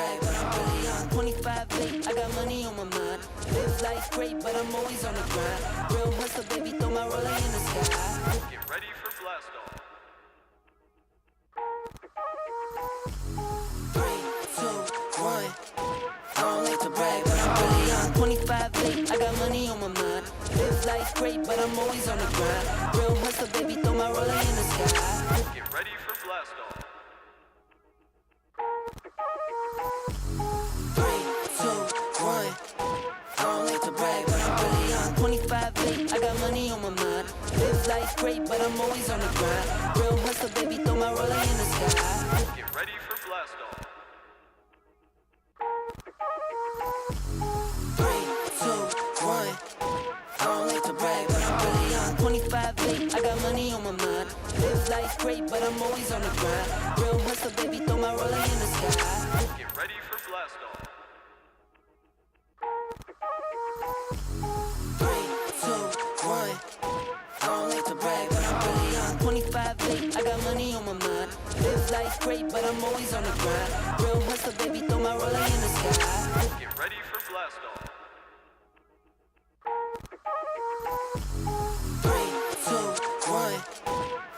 brag, but I'm really on 25 late, I got money on my mind. Live life great, but I'm always on the grind. Real hustle, baby, throw my roller in the sky. Get ready for blast off. 3, 2, 1. I don't like to brag, but I'm really on 25 late, I got money on my mind. Live life great, but I'm always on the grind. Real hustle, baby, throw my roller in the sky. Get ready for blast off. 3, 2, 1. I don't like to brag, but I'm really on 25 late, I got money on my mind. Live life great, but I'm always on the grind. Real hustle, baby, throw my roller in the sky. Get ready for blast off. 3, 2, 1. I don't like to brag, but I'm really on 25 late, I got money on my mind. Live life great, but I'm always on the grind. Real hustle, baby, throw my roller in the sky. Get ready for blast off. 3, 2, 1. I don't like to brag, but I'm really on 25 late, I got money on my mind. Live life great, but I'm always on the grind. Real hustle, baby, throw my roller in the sky. Get ready for blast off. 3, 2, 1.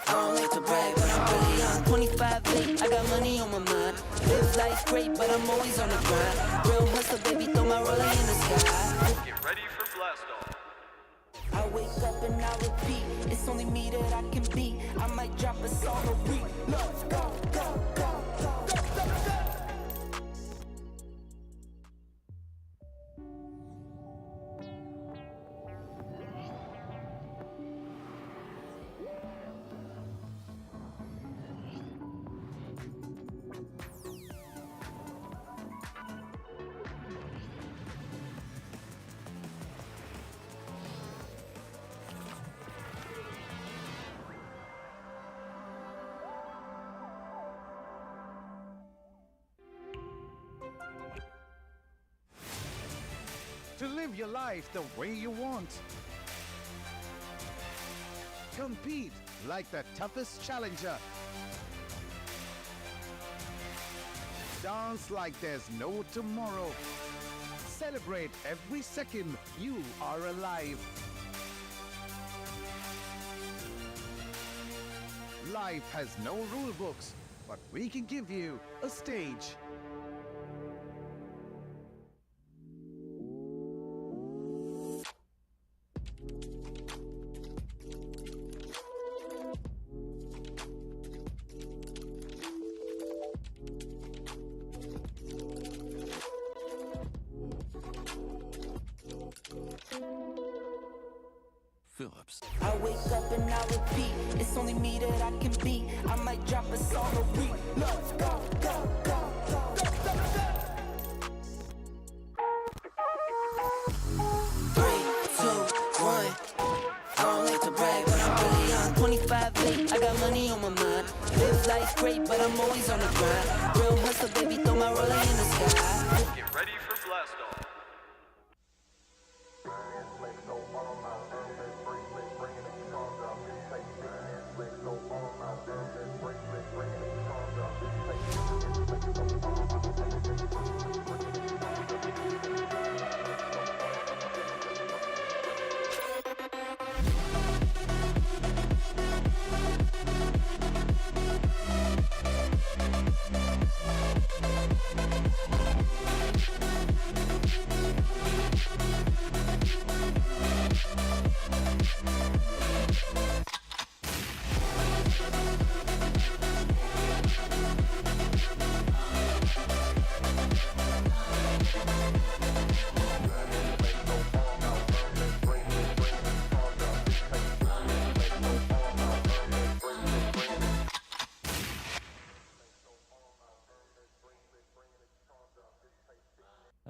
I don't like to brag, but I'm really on 25 late, I got money on my mind. Live life great, but I'm always on the grind. Real hustle, baby, throw my roller in the sky. Get ready for blast off. I wake up and I repeat, it's only me that I can beat. I might drop a song a week. Let's go, go, go, go, go, go, go. To live your life the way you want. Compete like the toughest challenger. Dance like there's no tomorrow. Celebrate every second you are alive. Life has no rule books, but we can give you a stage. Phillips. I wake up and I repeat, it's only me that I can beat. I might drop a song a week. Let's go, go, go, go, go, go, go. 3, 2, 1. I don't like to brag, but I'm really on 25 late, I got money on my mind. Live life great, but I'm always on the grind. Real hustle, baby, throw my roller in the sky. Get ready for blast off.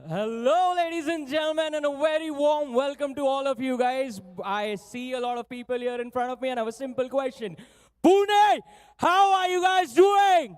Hello, ladies and gentlemen, and a very warm welcome to all of you guys. I see a lot of people here in front of me, and I have a simple question. Pune, how are you guys doing?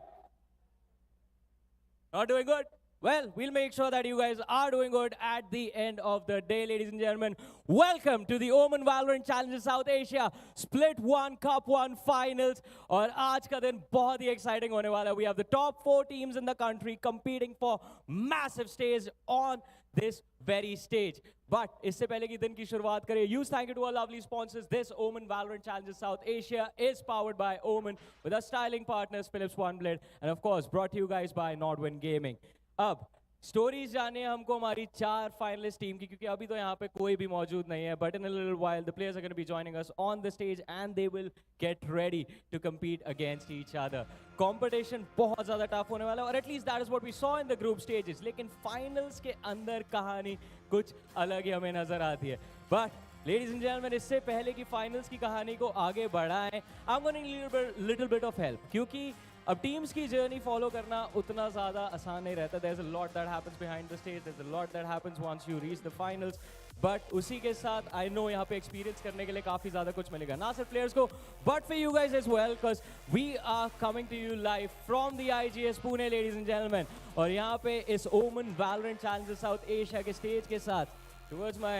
Not doing good? Well, we'll make sure that you guys are doing good at the end of the day, ladies and gentlemen. Welcome to the OMEN Valorant Challenges South Asia Split 1 Cup 1 Finals. और आज का दिन बहुत ही exciting होने वाला है. We have the top 4 teams in the country competing for massive stage on this very stage. But इससे पहले कि दिन की शुरुआत करें, huge thank you to our lovely sponsors. This OMEN Valorant Challenges South Asia is powered by OMEN with our styling partners Philips OneBlade and of course brought to you guys by Nodwin Gaming. अब stories जाने हमको हमारी 4 finalist team की, क्योंकि अभी तो यहाँ पे कोई भी मौजूद नहीं है. But in a little while the players are gonna be joining us on the stage and they will get ready to compete against each other. Competition बहुत ज़्यादा टफ होने वाला है और at least that is what we saw in the group stages. लेकिन finals के अंदर कहानी कुछ अलग ही हमें नजर आती है. बट लेडीज एंड जेंटलमैन, इससे पहले कि फाइनल्स की कहानी को आगे बढ़ाएं, I am going need little bit of help, क्योंकि अब टीम्स की जर्नी फॉलो करना उतना ज़्यादा आसान नहीं रहता. There is a lot that happens behind the stage, there is a lot that happens once you reach the finals. But उसी के साथ आई नो यहाँ पे एक्सपीरियंस करने के लिए काफ़ी ज़्यादा कुछ मिलेगा, ना सिर्फ प्लेयर्स को but for you guys as well, because we are coming to you live from the IGS Pune, ladies and gentleman. और यहाँ पे इस Omen Valorant challenges South Asia के स्टेज के साथ towards my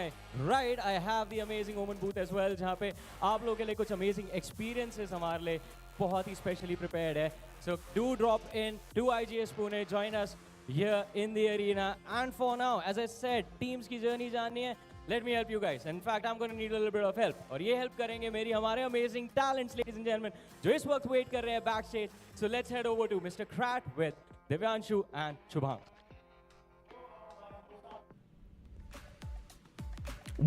right I have the amazing OMEN booth as well, जहाँ पे आप लोगों के लिए कुछ amazing experiences हमारे लिए बहुत ही specially prepared है. So do drop in to IGS Pune, join us here in the arena. And for now, as I said, teams की journey जाननी है. Let me help you guys. In fact, I'm going to need a little bit of help. और ये help करेंगे मेरी हमारे amazing talents, ladies and gentlemen, जो इस वक्त wait कर रहे हैं backstage. So let's head over to Mr. Krat with Divyanshu and Shubham.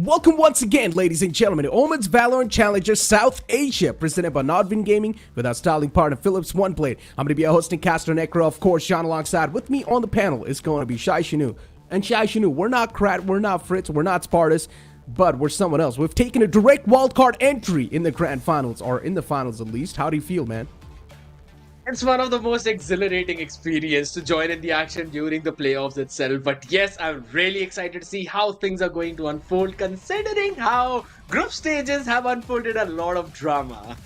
Welcome once again, ladies and gentlemen, to OMEN's Valorant Challengers South Asia, presented by Nodwin Gaming with our styling partner Philips OneBlade. I'm going to be your host, Castro Necro, of course, Sean alongside. With me on the panel is going to be Shai Shanu. And Shai Shanu, we're not Krat, we're not Fritz, we're not Spartus, but we're someone else. We've taken a direct wildcard entry in the grand finals, or in the finals at least. How do you feel, man? It's one of the most exhilarating experiences to join in the action during the playoffs itself. But yes, I'm really excited to see how things are going to unfold, considering how group stages have unfolded a lot of drama.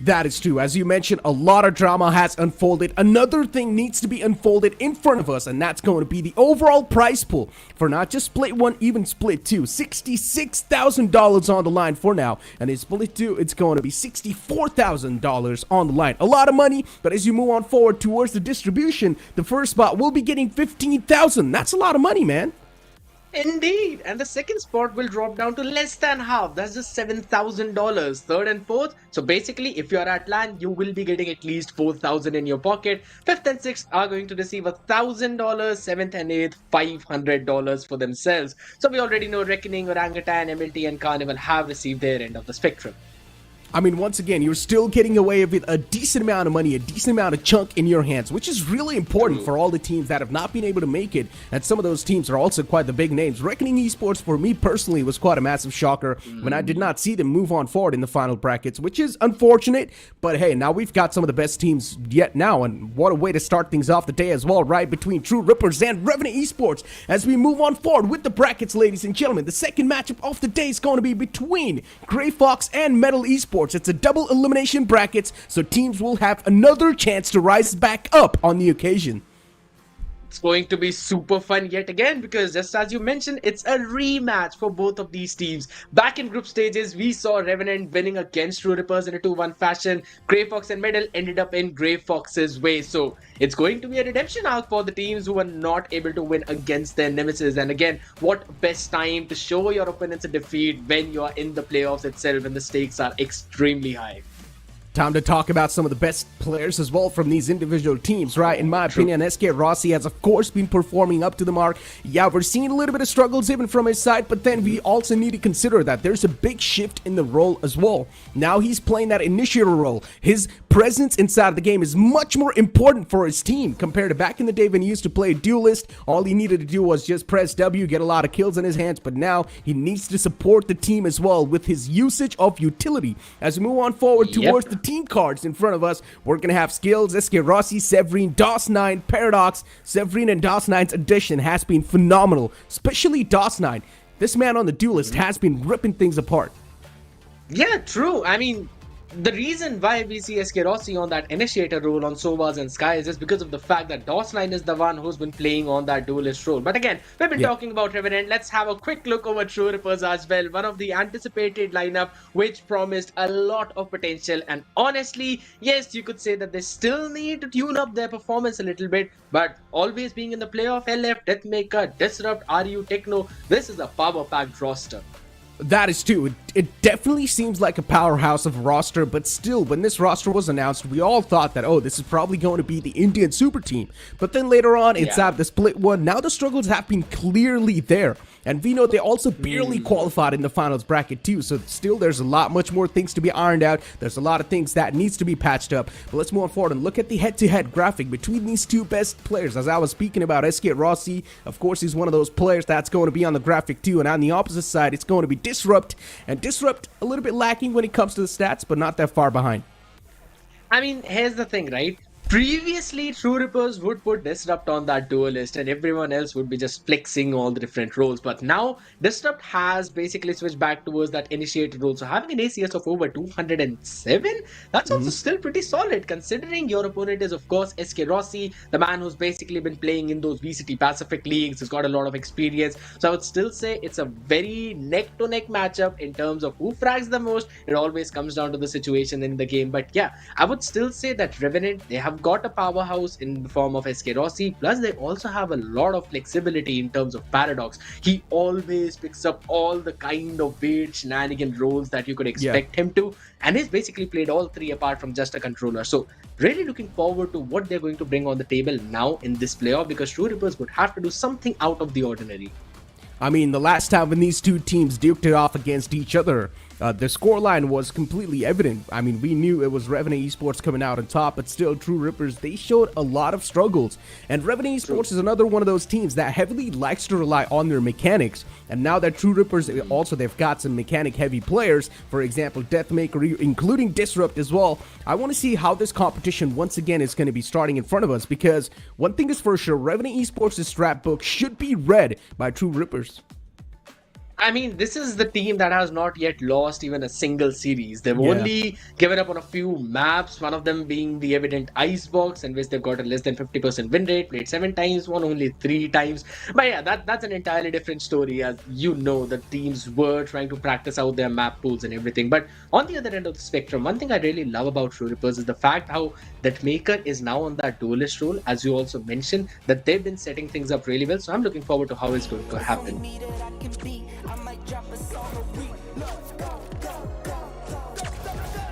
That is true. As you mentioned, a lot of drama has unfolded. Another thing needs to be unfolded in front of us, and that's going to be the overall prize pool for not just Split 1, even Split 2. $66,000 on the line for now. And in Split 2, it's going to be $64,000 on the line. A lot of money, but as you move on forward towards the distribution, the first spot will be getting $15,000. That's a lot of money, man. Indeed, and the second spot will drop down to less than half. That's just $7,000. Third and fourth, so basically if you're at LAN, you will be getting at least $4,000 in your pocket. Fifth and sixth are going to receive $1,000. Seventh and eighth, $500 for themselves. So we already know Reckoning, Orangutan, MLT and Carnival have received their end of the spectrum. I mean, once again, you're still getting away with a decent amount of money, a decent amount of chunk in your hands, which is really important for all the teams that have not been able to make it. And some of those teams are also quite the big names. Reckoning Esports, for me personally, was quite a massive shocker when I did not see them move on forward in the final brackets, which is unfortunate. But hey, now we've got some of the best teams yet now, and what a way to start things off the day as well, right? Between True Rippers and Revenant Esports. As we move on forward with the brackets, ladies and gentlemen, the second matchup of the day is going to be between Grayfox and Metal Esports. It's a double elimination brackets, so teams will have another chance to rise back up on the occasion. It's going to be super fun yet again because just as you mentioned, it's a rematch for both of these teams. Back in group stages, we saw Revenant winning against True Rippers in a 2-1 fashion. Grayfox and Medal ended up in Grayfox's way. So it's going to be a redemption arc for the teams who were not able to win against their nemesis. And again, what best time to show your opponents a defeat when you are in the playoffs itself and the stakes are extremely high. Time to talk about some of the best players as well from these individual teams, right? In my opinion, SK Rossi has, of course, been performing up to the mark. Yeah, we're seeing a little bit of struggles even from his side, but then we also need to consider that there's a big shift in the role as well. Now he's playing that initiator role. His presence inside of the game is much more important for his team compared to back in the day when he used to play duelist. All he needed to do was just press W, get a lot of kills in his hands, but now he needs to support the team as well with his usage of utility. As we move on forward towards the team cards in front of us, we're going to have skills, SK Rossi, Severine, DOS9, Paradox. Severine and DOS9's addition has been phenomenal, especially DOS9. This man on the duelist has been ripping things apart. Yeah, true. I mean, the reason why we see SK Rossi on that initiator role on Sovas and Skies is because of the fact that DOS9 is the one who's been playing on that duelist role. But again, we've been talking about Revenant. Let's have a quick look over True Rippers as well. One of the anticipated lineup which promised a lot of potential. And honestly, yes, you could say that they still need to tune up their performance a little bit. But always being in the playoff, LF, Deathmaker, Disrupt, RU, Techno, this is a power-packed roster. That is true. It definitely seems like a powerhouse of a roster, but still, when this roster was announced, we all thought that, oh, this is probably going to be the Indian super team. But then later on, inside the split one, now the struggles have been clearly there. And we know they also barely qualified in the finals bracket too, so still there's a lot much more things to be ironed out. There's a lot of things that needs to be patched up. But let's move on forward and look at the head-to-head graphic between these two best players. As I was speaking about SK Rossi, of course he's one of those players that's going to be on the graphic too, and on the opposite side it's going to be Disrupt. And Disrupt a little bit lacking when it comes to the stats, but not that far behind. I mean, here's the thing, right? Previously, True Rippers would put Disrupt on that duelist and everyone else would be just flexing all the different roles. But now, Disrupt has basically switched back towards that initiator role. So having an ACS of over 207, that's also still pretty solid considering your opponent is, of course, SK Rossi, the man who's basically been playing in those VCT Pacific leagues. He's got a lot of experience. So I would still say it's a very neck-to-neck matchup in terms of who frags the most. It always comes down to the situation in the game. But yeah, I would still say that Revenant, they have got a powerhouse in the form of SK Rossi, plus they also have a lot of flexibility in terms of Paradox. He always picks up all the kind of weird shenanigan roles that you could expect him to, and he's basically played all three apart from just a controller. So really looking forward to what they're going to bring on the table now in this playoff, because True Rippers would have to do something out of the ordinary. I mean, the last time when these two teams duked it off against each other, the scoreline was completely evident. I mean, we knew it was Revenant Esports coming out on top, but still, True Rippers, they showed a lot of struggles. And Revenant Esports is another one of those teams that heavily likes to rely on their mechanics. And now that True Rippers, also they've got some mechanic-heavy players, for example, Deathmaker, including Disrupt as well. I want to see how this competition once again is going to be starting in front of us, because one thing is for sure, Revenant Esports' strat book should be read by True Rippers. I mean, this is the team that has not yet lost even a single series. They've only given up on a few maps, one of them being the evident Icebox, in which they've got a less than 50% win rate, played 7 times, won only 3 times. But yeah, that's an entirely different story. As you know, the teams were trying to practice out their map pools and everything. But on the other end of the spectrum, one thing I really love about True Rippers is the fact how that Maker is now on that duelist role. As you also mentioned, that they've been setting things up really well. So I'm looking forward to how it's going to happen. I might drop a song a week. Let's go, go, go, go, go, go, go.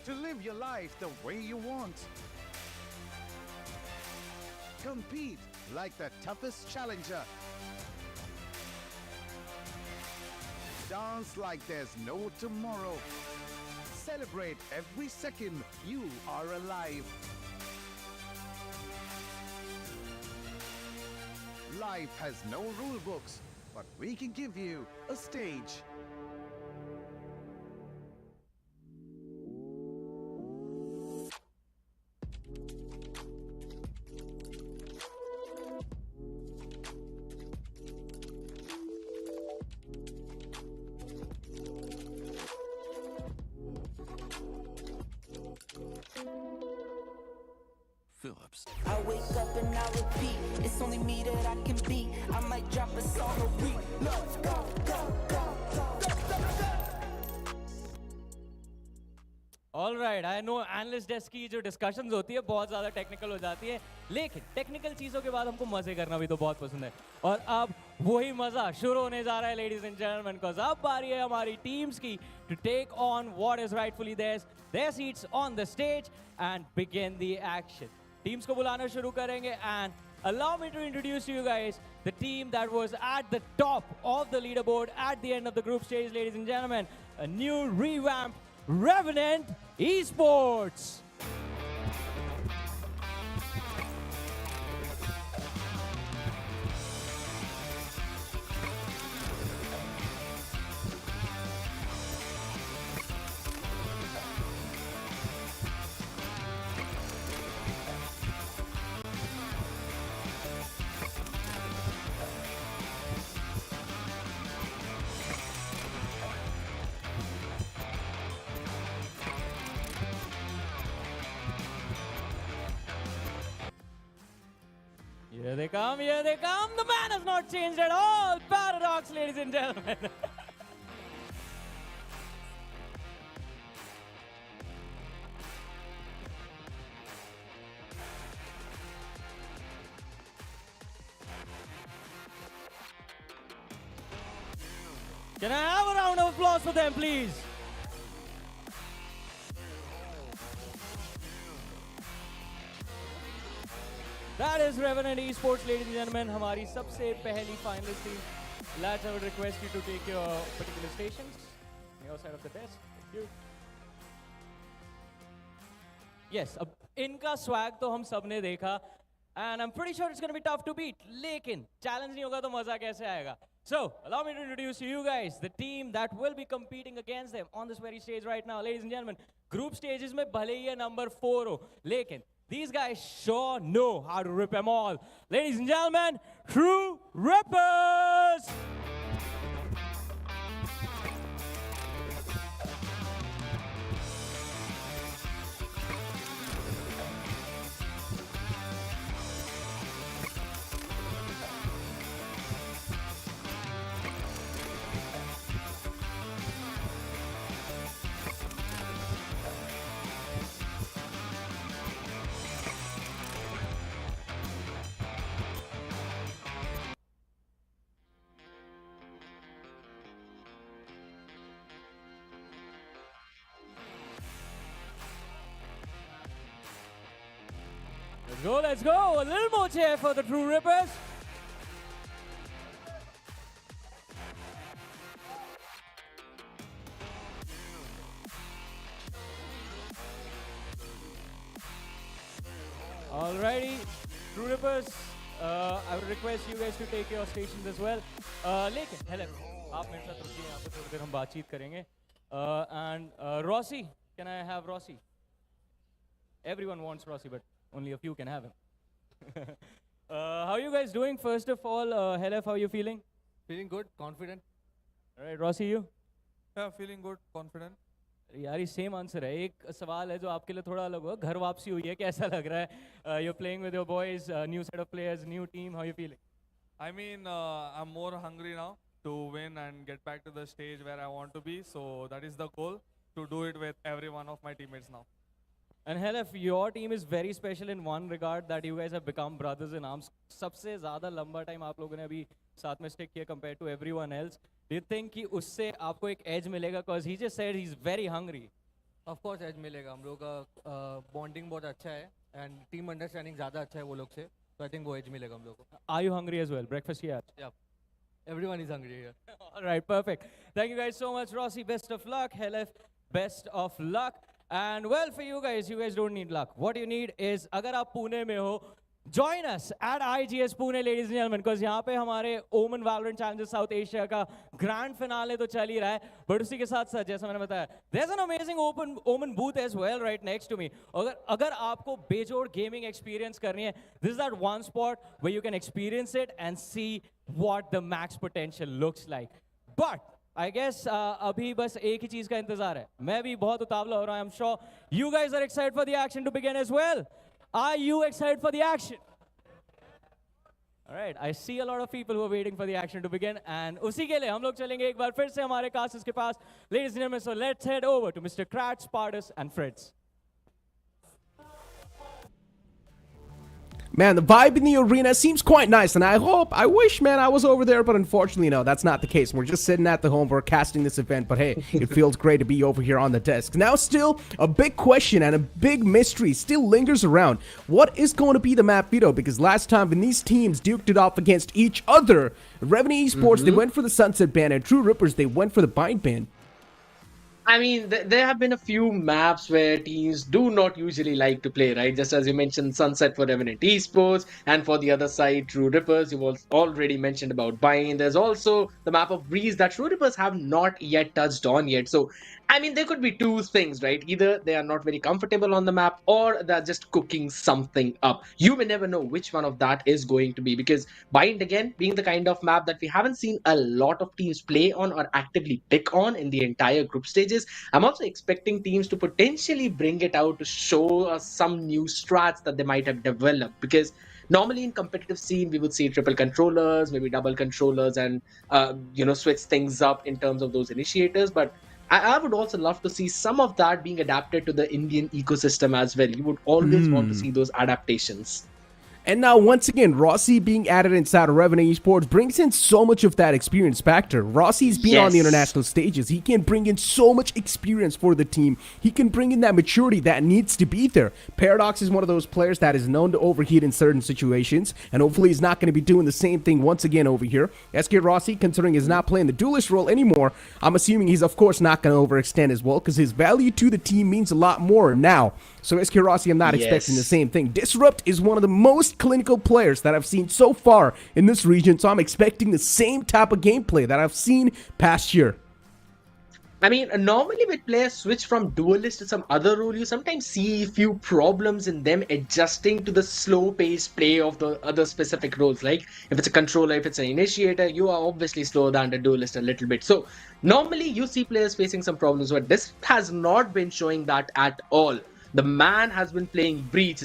To live your life the way you want. Compete like the toughest challenger. Dance like there's no tomorrow. Celebrate every second you are alive. Life has no rule books, but we can give you a stage. Phillips. I wake up and I repeat, it's only me that I can beat. I might drop a song a week. Let's go, go, go, go, go, go, go. All right, I know analyst desk की जो discussions होती है बहुत ज़्यादा technical हो जाती है, लेकिन टेक्निकल चीज़ों के बाद हमको मज़े करना भी तो बहुत पसंद है. और अब वही मज़ा शुरू होने जा रहा है लेडीज एंड जेंटलमैन, बिकॉज़ अब बारी है हमारी टीम्स की to take on what is rightfully their seats on the stage and begin the action. Teams को बुलाना शुरू करेंगे and allow me to introduce to you guys the team that was at the top of the leaderboard at the end of the group stage, ladies and gentlemen. A new revamped Revenant Esports. Here they come, here they come. The man has not changed at all. Paradox, ladies and gentlemen. Can I have a round of applause for them, please? That is Revenant Esports, ladies and gentlemen. हमारी सबसे पहली finalist team. Lads, I would request you to take your particular stations on your side of the desk. Thank you. Yes, अब इनका swag तो हम सबने देखा, and I'm pretty sure it's going to be tough to beat. लेकिन challenge नहीं होगा तो मजा कैसे आएगा? So, allow me to introduce to you guys the team that will be competing against them on this very stage right now, ladies and gentlemen. Group stages में भले ही ये number 4 हो, लेकिन these guys sure know how to rip them all. Ladies and gentlemen, True Rippers! Let's go, let's go. A little more cheer for the True Rippers. Alrighty, True Rippers, I would request you guys to take your stations as well. लेकिन hello, आप मेरे साथ रुकिए यहाँ पे थोड़ी देर हम बातचीत करेंगे. And Rossi, can I have Rossi? Everyone wants Rossi, but only a few can have him. How are you guys doing? First of all, Helef, how are you feeling? Feeling good, confident. All right, Rossi, you? Yeah, feeling good, confident. यार ये same answer है. एक सवाल है जो आपके लिए थोड़ा अलग होगा. घर वापसी हुई है, कैसा लग रहा है? You're playing with your boys, new set of players, new team. How are you feeling? I mean, I'm more hungry now to win and get back to the stage where I want to be. So that is the goal, to do it with every one of my teammates now. And Helef, your team is very special in one regard that you guys have become brothers in arms. सबसे ज़्यादा लंबा time आप लोगों ने अभी साथ में stick किया compared to everyone else. Do you think कि उससे आपको एक edge मिलेगा? Because he just said he's very hungry. Of course edge मिलेगा. हम लोग का bonding बहुत अच्छा है and team understanding ज़्यादा अच्छा है वो लोग से. So I think वो edge मिलेगा हम लोग को. Are you hungry as well? Breakfast किया? Yeah. Everyone is hungry here. All right, perfect. Thank you guys so much, Rossi. Best of luck. Helef, best of luck. And well, for you guys don't need luck. What you need is, अगर आप पुणे में हो, join us at IGS Pune, ladies and gentlemen, because यहाँ पे हमारे OMEN Valorant Challenges South Asia का grand finale तो चल ही रहा है, but उसी के साथ साथ जैसा मैंने बताया, there's an amazing OMEN booth as well right next to me. अगर आपको बेजोड़ gaming experience करनी है, this is that one spot where you can experience it and see what the max potential looks like. But I guess अभी बस एक ही चीज का इंतजार है. मैं भी बहुत उतावला हो रहा हूँ. I'm sure you guys are excited for the action to begin as well. Are you excited for the action? All right, I see a lot of people who are waiting for the action to begin, and उसी के लिए हम लोग चलेंगे एक बार फिर से हमारे casters के पास. Ladies and gentlemen, so let's head over to Mr. Kratz, Spartus, and Fritz. Man, the vibe in the arena seems quite nice, and I wish, man, I was over there, but unfortunately, no, that's not the case. We're just sitting at the home, we're casting this event, but hey, it feels great to be over here on the desk. Now, still, a big question and a big mystery still lingers around. What is going to be the map veto? Because last time when these teams duked it off against each other, Revenant Esports, they went for the Sunset ban, and True Rippers, they went for the Bind ban. I mean, there have been a few maps where teams do not usually like to play, right? Just as you mentioned, Sunset for Revenant Esports, and for the other side, True Rippers. You've already mentioned about Bind. There's also the map of Breeze that True Rippers have not yet touched on yet. So, I mean, there could be two things, right? Either they are not very comfortable on the map, or they're just cooking something up. You may never know which one of that is going to be, because Bind, again, being the kind of map that we haven't seen a lot of teams play on or actively pick on in the entire group stages, I'm also expecting teams to potentially bring it out to show us some new strats that they might have developed. Because normally in competitive scene, we would see triple controllers, maybe double controllers, and switch things up in terms of those initiators. But I would also love to see some of that being adapted to the Indian ecosystem as well. You would always want to see those adaptations. And now, once again, Rossi being added inside of Revenant Esports brings in so much of that experience factor. Rossi's been on the international stages. He can bring in so much experience for the team. He can bring in that maturity that needs to be there. Paradox is one of those players that is known to overheat in certain situations, and hopefully he's not going to be doing the same thing once again over here. SK Rossi, considering he's not playing the duelist role anymore, I'm assuming he's, of course, not going to overextend as well, because his value to the team means a lot more now. So SK Rossi, I'm not expecting the same thing. Disrupt is one of the most clinical players that I've seen so far in this region, so I'm expecting the same type of gameplay that I've seen past year. I mean, normally when players switch from duelist to some other role, you sometimes see a few problems in them adjusting to the slow-paced play of the other specific roles. Like, if it's a controller, if it's an initiator, you are obviously slower than the duelist a little bit. So, normally you see players facing some problems, but this has not been showing that at all. The man has been playing Breach,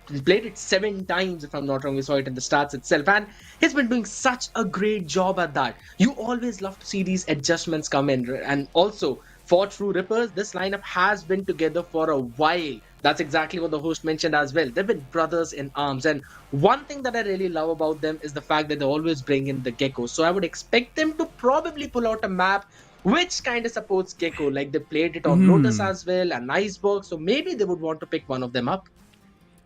He's played it 7 times, if I'm not wrong. We saw it in the stats itself, and he's been doing such a great job at that. You always love to see these adjustments come in. And also, for True Rippers, this lineup has been together for a while. That's exactly what the host mentioned as well. They've been brothers in arms. And one thing that I really love about them is the fact that they always bring in the Gecko. So I would expect them to probably pull out a map which kind of supports Gecko. Like, they played it on Lotus as well, and Icebox. So maybe they would want to pick one of them up.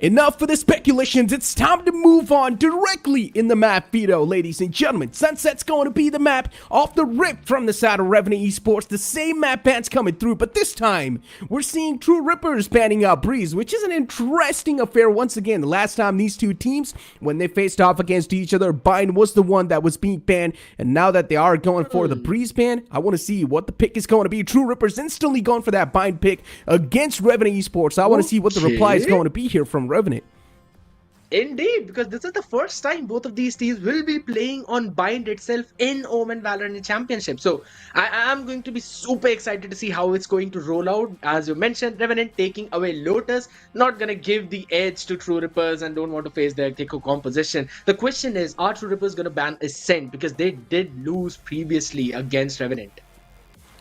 Enough for the speculations, it's time to move on directly in the map veto, ladies and gentlemen. Sunset's going to be the map off the rip from the side of Revenant Esports. The same map bans coming through, but this time, we're seeing True Rippers banning out Breeze, which is an interesting affair once again. The last time these two teams, when they faced off against each other, Bind was the one that was being banned, and now that they are going for the Breeze ban, I want to see what the pick is going to be. True Rippers instantly going for that Bind pick against Revenant Esports. I want to see what the reply is going to be here from Revenant. Indeed, because this is the first time both of these teams will be playing on Bind itself in OMEN Valorant Championship. So I am going to be super excited to see how it's going to roll out. As you mentioned, Revenant taking away Lotus, not going to give the edge to True Rippers and don't want to face their Gecko composition. The question is, are True Rippers going to ban Ascent? Because they did lose previously against Revenant.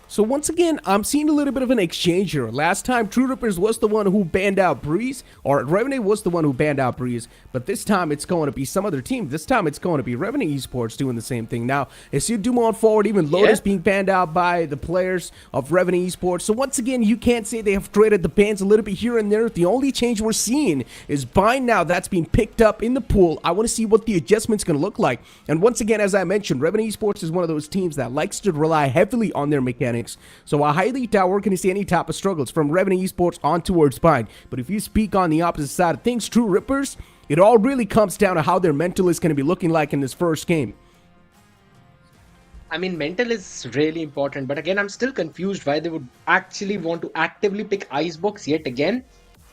So once again, I'm seeing a little bit of an exchange here. Last time, True Rippers was the one who banned out Breeze, or Revenant was the one who banned out Breeze, but this time it's going to be some other team. This time it's going to be Revenant Esports doing the same thing. Now, as you do on forward, even Lotus being banned out by the players of Revenant Esports. So once again, you can't say they have traded the bans a little bit here and there. The only change we're seeing is Bind now that's being picked up in the pool. I want to see what the adjustment's going to look like. And once again, as I mentioned, Revenant Esports is one of those teams that likes to rely heavily on their mechanics. So I highly doubt we're going to see any type of struggles from Revenant Esports on towards Bind. But if you speak on the opposite side of things, True Rippers, it all really comes down to how their mental is going to be looking like in this first game. I mean, mental is really important, but again, I'm still confused why they would actually want to actively pick Icebox yet again.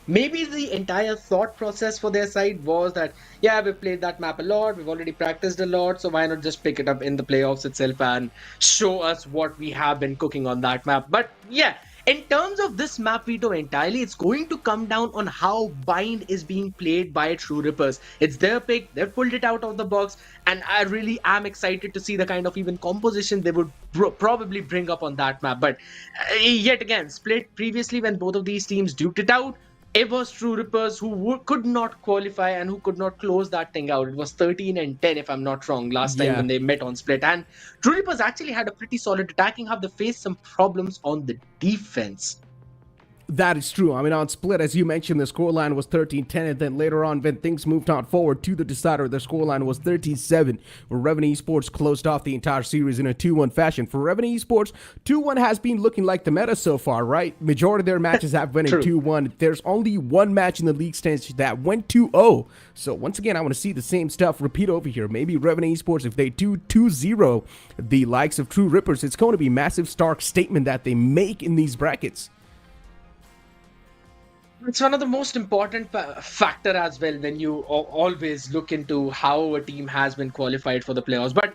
Maybe the entire thought process for their side was that, yeah, we've played that map a lot, we've already practiced a lot, so why not just pick it up in the playoffs itself and show us what we have been cooking on that map. But yeah, in terms of this map veto entirely, it's going to come down on how Bind is being played by True Rippers. It's their pick, they've pulled it out of the box, and I really am excited to see the kind of even composition they would probably bring up on that map. But yet again, Split previously when both of these teams duked it out, it was True Rippers who could not qualify and who could not close that thing out. It was 13 and 10, if I'm not wrong, last time Yeah. when they met on Split. And True Rippers actually had a pretty solid attacking half. They faced some problems on the defense. That is true. I mean, on Split, as you mentioned, the scoreline was 13-10, and then later on, when things moved on forward to the decider, the scoreline was 13-7, where Revenant Esports closed off the entire series in a 2-1 fashion. For Revenant Esports, 2-1 has been looking like the meta so far, right? Majority of their matches have went in 2-1. There's only one match in the league stage that went 2-0. So once again, I want to see the same stuff repeat over here. Maybe Revenant Esports, if they do 2-0 the likes of True Rippers, it's going to be a massive, stark statement that they make in these brackets. It's one of the most important factor as well when you always look into how a team has been qualified for the playoffs. But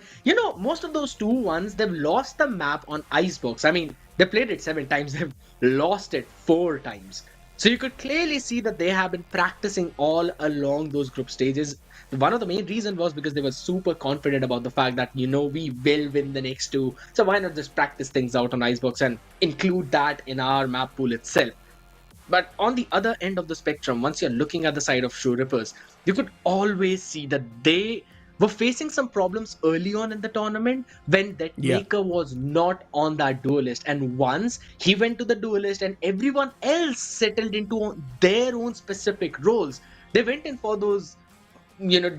most of those 2-1s, they've lost the map on Icebox. I mean, they played it 7 times, they've lost it 4 times. So you could clearly see that they have been practicing all along those group stages. One of the main reasons was because they were super confident about the fact that, we will win the next 2. So why not just practice things out on Icebox and include that in our map pool itself? But on the other end of the spectrum, once you're looking at the side of True Rippers, you could always see that they were facing some problems early on in the tournament when that Maker was not on that duelist. And once he went to the duelist and everyone else settled into their own specific roles, they went in for those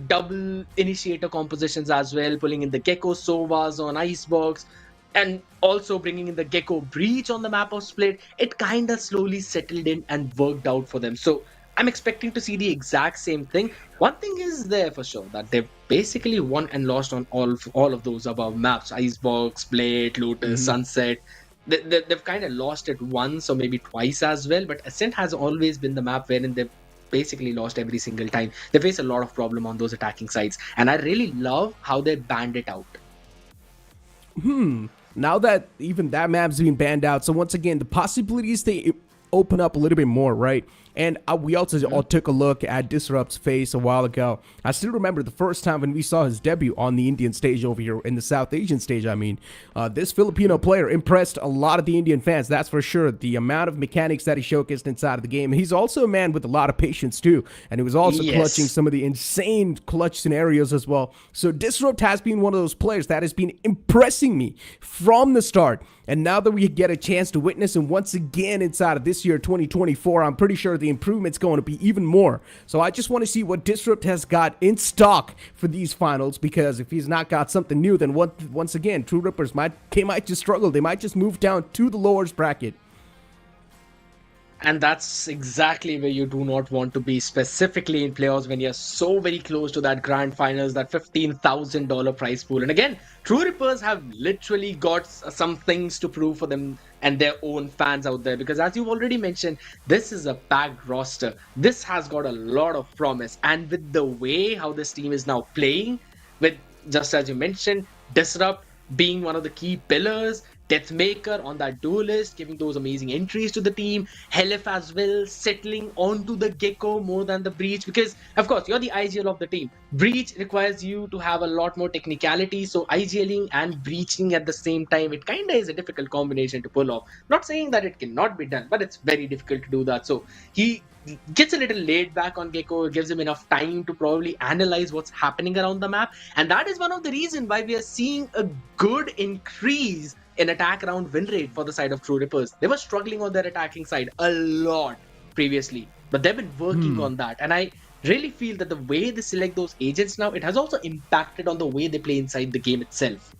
double initiator compositions as well, pulling in the Gecko Sovas on Icebox, and also bringing in the Gecko Breach on the map of Split. It kind of slowly settled in and worked out for them. So I'm expecting to see the exact same thing. One thing is there for sure, that they've basically won and lost on all of those above maps. Icebox, Split, Lotus, Sunset. They've kind of lost it once or maybe twice as well. But Ascent has always been the map wherein they've basically lost every single time. They face a lot of problem on those attacking sides. And I really love how they banned it out. Now that even that map's being banned out, so once again, the possibilities, they open up a little bit more, right? And we also all took a look at Disrupt's face a while ago. I still remember the first time when we saw his debut on the Indian stage over here, in the South Asian stage, I mean. This Filipino player impressed a lot of the Indian fans, that's for sure. The amount of mechanics that he showcased inside of the game. He's also a man with a lot of patience too, and he was also clutching some of the insane clutch scenarios as well. So Disrupt has been one of those players that has been impressing me from the start. And now that we get a chance to witness him once again inside of this year, 2024, I'm pretty sure the improvement's going to be even more. So I just want to see what Disrupt has got in stock for these finals, because if he's not got something new, then once again, True Rippers might just struggle. They might just move down to the lowest bracket. And that's exactly where you do not want to be, specifically in playoffs when you're so very close to that grand finals, that $15,000 prize pool. And again, True Rippers have literally got some things to prove for them and their own fans out there. Because as you've already mentioned, this is a packed roster. This has got a lot of promise. And with the way how this team is now playing, with, just as you mentioned, Disrupt being one of the key pillars, Deathmaker on that duelist, giving those amazing entries to the team, Helif as well, settling onto the Gecko more than the Breach, because of course you're the IGL of the team. Breach requires you to have a lot more technicality, so IGLing and breaching at the same time, it kind of is a difficult combination to pull off. Not saying that it cannot be done, but it's very difficult to do that. So he gets a little laid back on Gecko, gives him enough time to probably analyze what's happening around the map, and that is one of the reasons why we are seeing a good increase in attack round win rate for the side of True Rippers. They were struggling on their attacking side a lot previously, but they've been working on that. And I really feel that the way they select those agents now, it has also impacted on the way they play inside the game itself.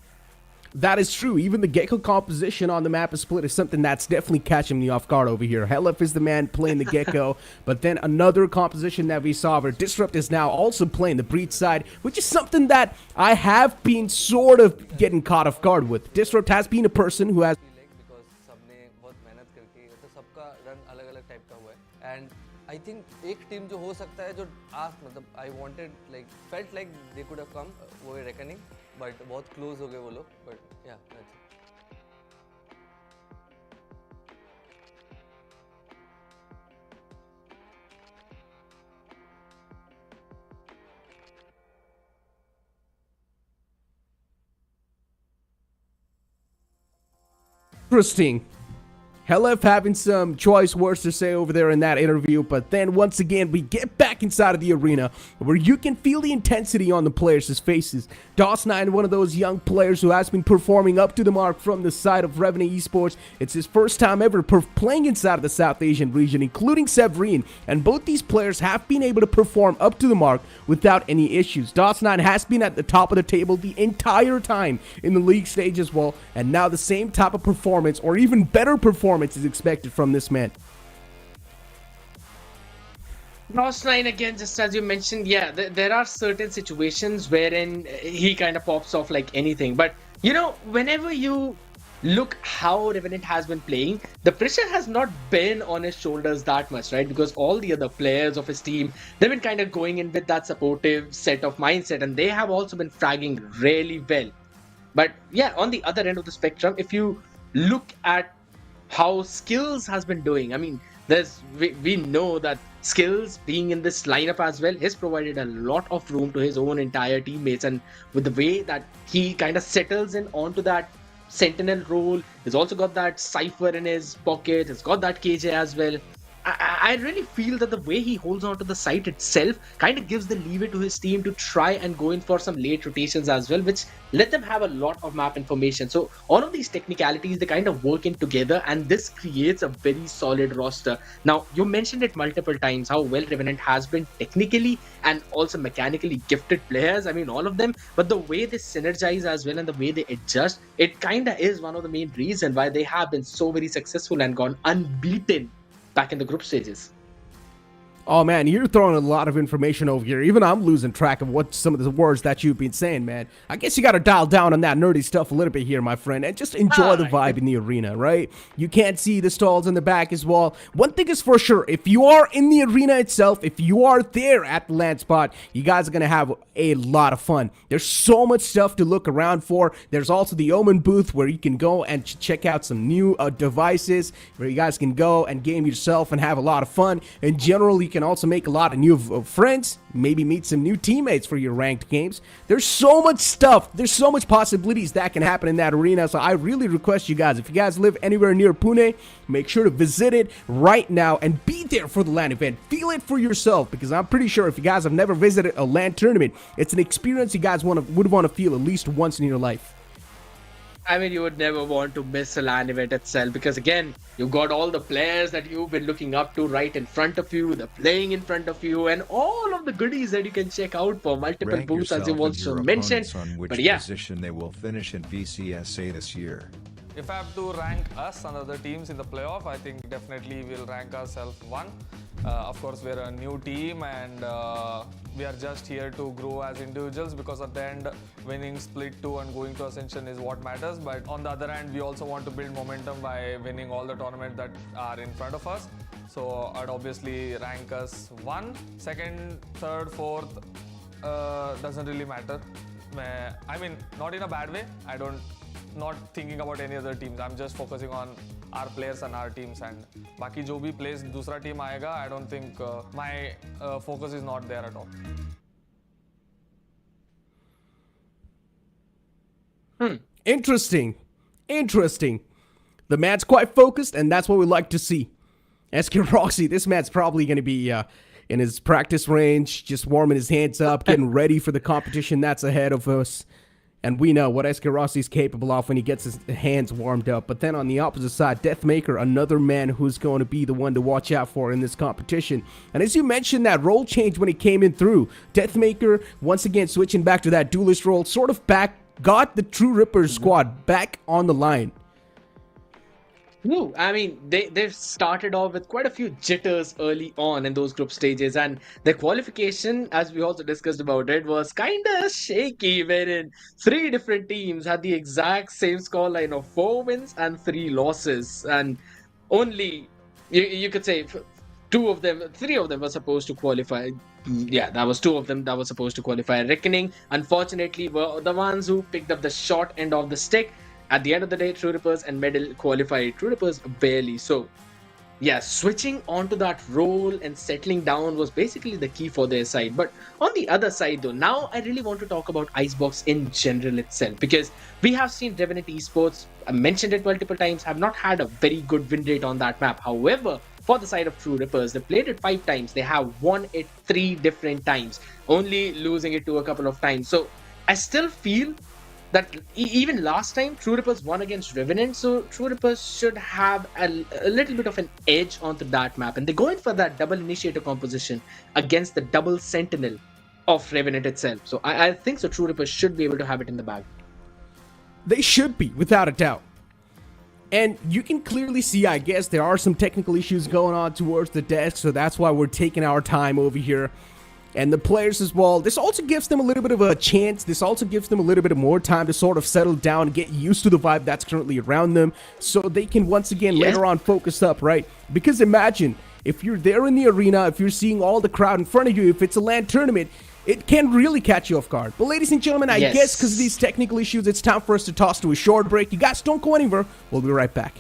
That is true. Even the Gecko composition on the map of Split is something that's definitely catching me off guard over here. Helif is the man playing the Gecko, but then another composition that we saw where Disrupt is now also playing the Breach side, which is something that I have been sort of getting caught off guard with. Disrupt has been a person who has... because सबने बहुत मेहनत करके तो सबका run अलग-अलग type का हुआ है and I think एक टीम जो हो सकता है जो मतलब I wanted like felt like they could have come वो है Reckoning, but बहुत close हो गए वो लोग, but yeah that's it. Interesting. Helef having some choice words to say over there in that interview, but then once again we get back inside of the arena where you can feel the intensity on the players' faces. DOS9, one of those young players who has been performing up to the mark from the side of Revenant Esports. It's his first time ever playing inside of the South Asian region, including Severine, and both these players have been able to perform up to the mark without any issues. DOS9 has been at the top of the table the entire time in the league stage as well, and now the same type of performance or even better performance is expected from this man. Nodwin, again, just as you mentioned, yeah, there are certain situations wherein he kind of pops off like anything. But, you know, whenever you look how Revenant has been playing, the pressure has not been on his shoulders that much, right? Because all the other players of his team, they've been kind of going in with that supportive set of mindset, and they have also been fragging really well. But yeah, on the other end of the spectrum, if you look at how Skills has been doing, I mean, we know that Skills being in this lineup as well has provided a lot of room to his own entire teammates, and with the way that he kind of settles in onto that sentinel role, he's also got that Cypher in his pocket, he's got that KJ as well. I really feel that the way he holds on to the site itself kind of gives the leeway to his team to try and go in for some late rotations as well, which let them have a lot of map information. So all of these technicalities, they kind of work in together, and this creates a very solid roster. Now, you mentioned it multiple times how well Revenant has been technically and also mechanically gifted players. I mean, all of them, but the way they synergize as well and the way they adjust, it kind of is one of the main reasons why they have been so very successful and gone unbeaten back in the group stages. Oh man, you're throwing a lot of information over here. Even I'm losing track of what some of the words that you've been saying, man. I guess you got to dial down on that nerdy stuff a little bit here, my friend, and just enjoy the vibe in the arena, right? You can't see the stalls in the back as well. One thing is for sure, if you are in the arena itself, if you are there at the land spot, you guys are going to have a lot of fun. There's so much stuff to look around for. There's also the Omen booth where you can go and check out some new devices where you guys can go and game yourself and have a lot of fun. In general, you can also make a lot of new friends, maybe meet some new teammates for your ranked games. There's so much stuff, there's so much possibilities that can happen in that arena. So I really request you guys, if you guys live anywhere near Pune, make sure to visit it right now and be there for the LAN event. Feel it for yourself, because I'm pretty sure if you guys have never visited a LAN tournament, it's an experience you guys would want to feel at least once in your life. I mean, you would never want to miss a LAN event itself, because again, you've got all the players that you've been looking up to right in front of you, they're playing in front of you, and all of the goodies that you can check out for multiple Rank booths, as yourself you and also your mentioned. opponents on which But yeah, position they will finish in VCSA this year. If I have to rank us and other teams in the playoff, I think definitely we'll rank ourselves one. Of course, we're a new team, and we are just here to grow as individuals, because at the end, winning Split 2 and going to Ascension is what matters. But on the other hand, we also want to build momentum by winning all the tournaments that are in front of us. So I'd obviously rank us one. Second, third, fourth, doesn't really matter. I mean, not in a bad way. Not thinking about any other teams. I'm just focusing on our players and our teams, and baki jo bhi plays दूसरा team आएगा, I don't think my focus is not there at all. Interesting. The man's quite focused, and that's what we like to see. SK Roxy, this man's probably going to be in his practice range, just warming his hands up, getting ready for the competition that's ahead of us. And we know what SK Roxy is capable of when he gets his hands warmed up. But then on the opposite side, Deathmaker, another man who's going to be the one to watch out for in this competition. And as you mentioned, that role change when he came in through, Deathmaker, once again switching back to that duelist role, sort of got the True Rippers squad back on the line. No, I mean, they've started off with quite a few jitters early on in those group stages, and the qualification, as we also discussed about it, was kind of shaky, wherein 3 different teams had the exact same scoreline of 4 wins and 3 losses, and only, you could say, 3 of them were supposed to qualify. Yeah, that was 2 of them that were supposed to qualify. Reckoning, unfortunately, were the ones who picked up the short end of the stick. At the end of the day, True Rippers and Medal qualified. True Rippers barely. So, Yeah, switching onto that role and settling down was basically the key for their side. But on the other side, though, now I really want to talk about Icebox in general itself, because we have seen Revenant Esports, I mentioned it multiple times, have not had a very good win rate on that map. However, for the side of True Rippers, they played it 5 times. They have won it 3 different times, only losing it to a couple of times. So I still feel that even last time True Rippers won against Revenant, so True Rippers should have a little bit of an edge onto that map, and they're going for that double initiator composition against the double sentinel of Revenant itself. So I think so True Rippers should be able to have it in the bag. They should be, without a doubt. And you can clearly see, I guess, there are some technical issues going on towards the desk, so that's why we're taking our time over here. And the players as well, this also gives them a little bit of a chance. This also gives them a little bit of more time to sort of settle down, get used to the vibe that's currently around them, so they can once again later on focus up, right? Because imagine, if you're there in the arena, if you're seeing all the crowd in front of you, if it's a LAN tournament, it can really catch you off guard. But ladies and gentlemen, I guess because of these technical issues, it's time for us to toss to a short break. You guys don't go anywhere. We'll be right back.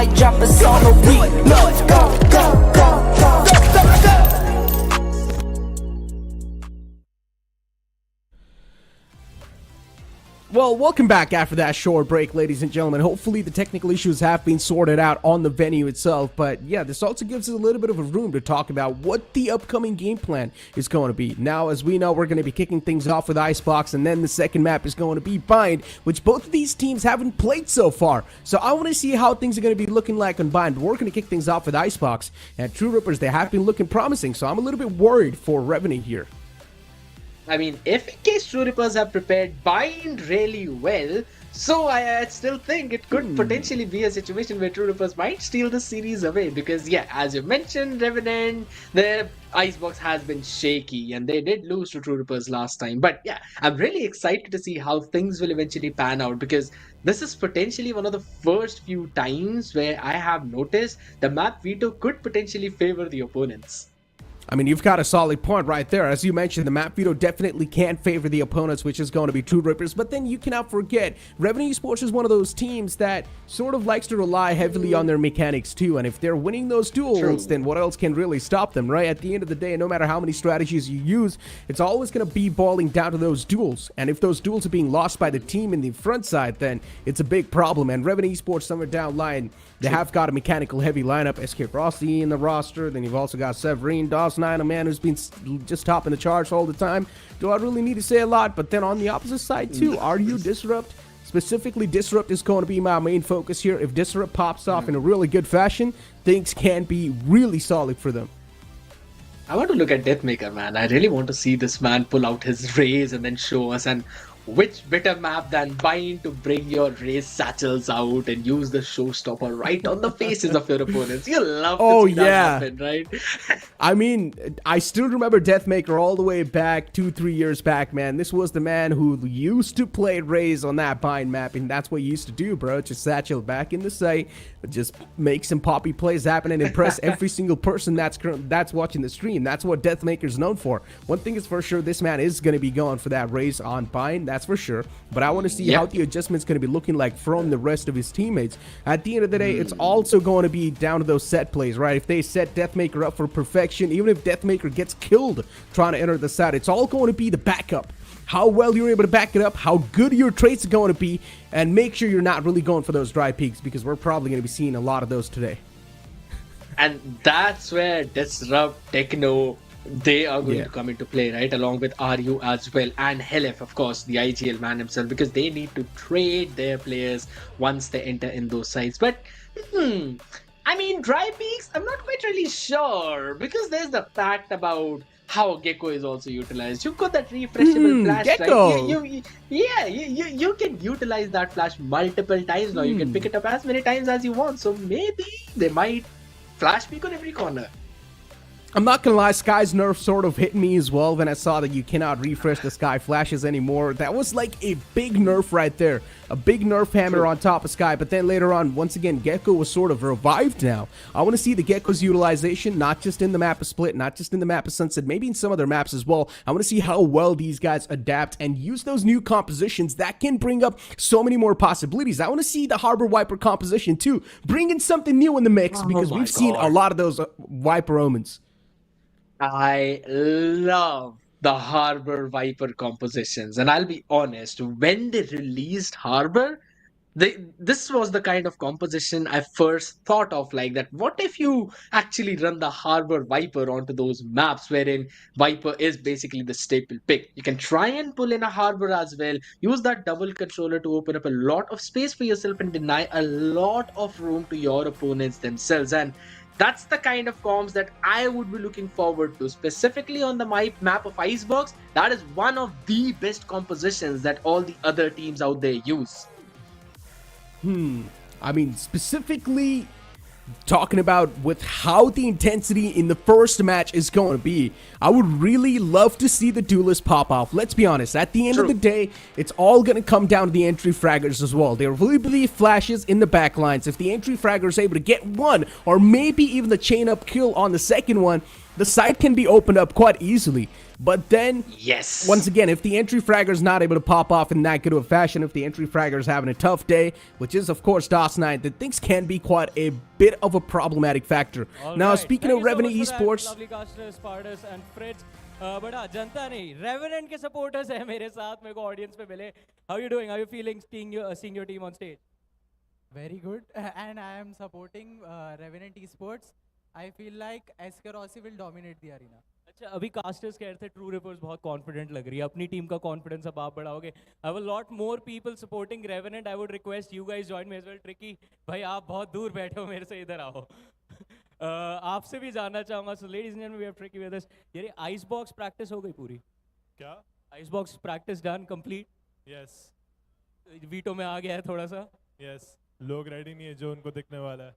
might drop us on a reload. Go, go, go, go. Well, welcome back after that short break, ladies and gentlemen. Hopefully the technical issues have been sorted out on the venue itself. But yeah, this also gives us a little bit of a room to talk about what the upcoming game plan is going to be. Now, as we know, we're going to be kicking things off with Icebox, and then the second map is going to be Bind, which both of these teams haven't played so far. So I want to see how things are going to be looking like on Bind. We're going to kick things off with Icebox, and True Rippers, they have been looking promising. So I'm a little bit worried for Revenant here. I mean, if in case True Rippers have prepared Bind really well, so I still think it could potentially be a situation where True Rippers might steal the series away. Because yeah, as you mentioned, Revenant, their Icebox has been shaky and they did lose to True Rippers last time. But yeah, I'm really excited to see how things will eventually pan out, because this is potentially one of the first few times where I have noticed the map veto could potentially favor the opponents. I mean, you've got a solid point right there. As you mentioned, the map veto definitely can't favor the opponents, which is going to be True Rippers. But then you cannot forget, Revenant Esports is one of those teams that sort of likes to rely heavily on their mechanics too. And if they're winning those duels, then what else can really stop them, right? At the end of the day, no matter how many strategies you use, it's always going to be boiling down to those duels. And if those duels are being lost by the team in the front side, then it's a big problem. And Revenant Esports, somewhere down line, they have got a mechanical heavy lineup. SK Rossi in the roster. Then you've also got Severine, DOS9, a man who's been just topping the charts all the time. Do I really need to say a lot? But then on the opposite side too, are you Disrupt? Specifically, Disrupt is going to be my main focus here. If Disrupt pops off in a really good fashion, things can be really solid for them. I want to look at Deathmaker, man. I really want to see this man pull out his rays and then show us. And which better map than Bind to bring your race satchels out and use the showstopper right on the faces of your opponents? You love to see that happen, right? I mean, I still remember Deathmaker all the way back 2-3 years back, man. This was the man who used to play Raze on that Bind map, and that's what you used to do, bro. Just satchel back in the site, just make some poppy plays happen and impress every single person that's watching the stream. That's what Deathmaker's known for. One thing is for sure, this man is going to be going for that Raze on Bind, that's for sure. But I want to see how the adjustment's going to be looking like from the rest of his teammates. At the end of the day, it's also going to be down to those set plays, right? If they set Deathmaker up for perfection, even if Deathmaker gets killed trying to enter the side, it's all going to be the backup. How well you're able to back it up, how good your traits are going to be, and make sure you're not really going for those dry peaks, because we're probably going to be seeing a lot of those today. And that's where Disrupt, Techno, they are going to come into play, right? Along with RU as well, and Helef, of course, the IGL man himself, because they need to trade their players once they enter in those sites. But, I mean, dry peaks, I'm not quite really sure, because there's the fact about how Gecko is also utilized. You've got that refreshable flash, Gecko. right? You can utilize that flash multiple times now. You can pick it up as many times as you want. So maybe they might flash peek on every corner. I'm not gonna lie, Sky's nerf sort of hit me as well when I saw that you cannot refresh the Sky flashes anymore. That was like a big nerf right there. A big nerf hammer on top of Sky. But then later on, once again, Gecko was sort of revived now. I want to see the Gecko's utilization, not just in the map of Split, not just in the map of Sunset, maybe in some other maps as well. I want to see how well these guys adapt and use those new compositions that can bring up so many more possibilities. I want to see the Harbor Viper composition too, bringing something new in the mix, because we've seen a lot of those Viper omens. I love the Harbor Viper compositions, and I'll be honest, when they released Harbor, this was the kind of composition I first thought of, like that. What if you actually run the Harbor Viper onto those maps wherein Viper is basically the staple pick? You can try and pull in a Harbor as well, use that double controller to open up a lot of space for yourself and deny a lot of room to your opponents themselves. And that's the kind of comms that I would be looking forward to, specifically on the map of Icebox. That is one of the best compositions that all the other teams out there use. I mean, specifically talking about with how the intensity in the first match is going to be, I would really love to see the duelist pop off. Let's be honest, at the end of the day, it's all going to come down to the entry fraggers as well. There will be flashes in the backlines. If the entry fragger is able to get one, or maybe even the chain up kill on the second one, the site can be opened up quite easily. But then, Yes. once again, if the entry fragger is not able to pop off in that good of a fashion, if the entry fragger is having a tough day, which is of course DOS9, then things can be quite a bit of a problematic factor. Now, speaking of Revenant Esports, lovely casters, Spartus and Fritz. But हाँ, जनता नहीं, Revenant के supporters हैं मेरे साथ, मेरे को audience पे मिले. How you doing? How you feeling seeing your team on stage? Very good. And I am supporting Revenant Esports. I feel like SK Rossi will dominate the arena. अच्छा, अभी कास्टर्स कह रहे थे ट्रू रिपर्स बहुत confident लग रही है, अपनी टीम का कॉन्फिडेंस अब आप बढ़ाओगे. I have a lot more people supporting Revenant. I would request you guys join me as well. Tricky भाई, आप बहुत दूर बैठे हो मेरे से, इधर आओ. आपसे भी जानना चाहूंगा. So ladies and gentleman, we have tricky with us. ये आइसबॉक्स प्रैक्टिस हो गई पूरी? क्या? Icebox practice done complete? Yes. Veto में आ गया है थोड़ा सा? यस. लोग रेडी नहीं है जो उनको दिखने वाला है.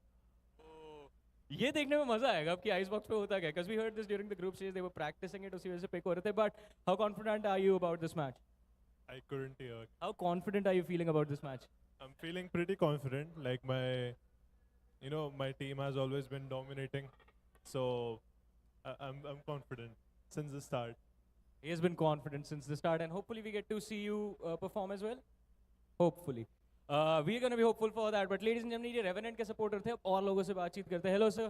ये देखने में मजा आएगा आपकी आइसबॉक्स पे होता क्या, because we heard this during the group stage, they were practicing it, उसी वजह से पिक हो रहे थे. But how confident are you about this match? I couldn't hear. How confident are you feeling about this match? I'm feeling pretty confident. Like my team has always been dominating, so I'm confident since the start. He has been confident since the start, and hopefully we get to see you perform as well. Hopefully. We are going to be hopeful for that. But ladies and gentlemen, ये Revenant के supporter थे, अब और लोगों से बातचीत करते हैं. Hello sir,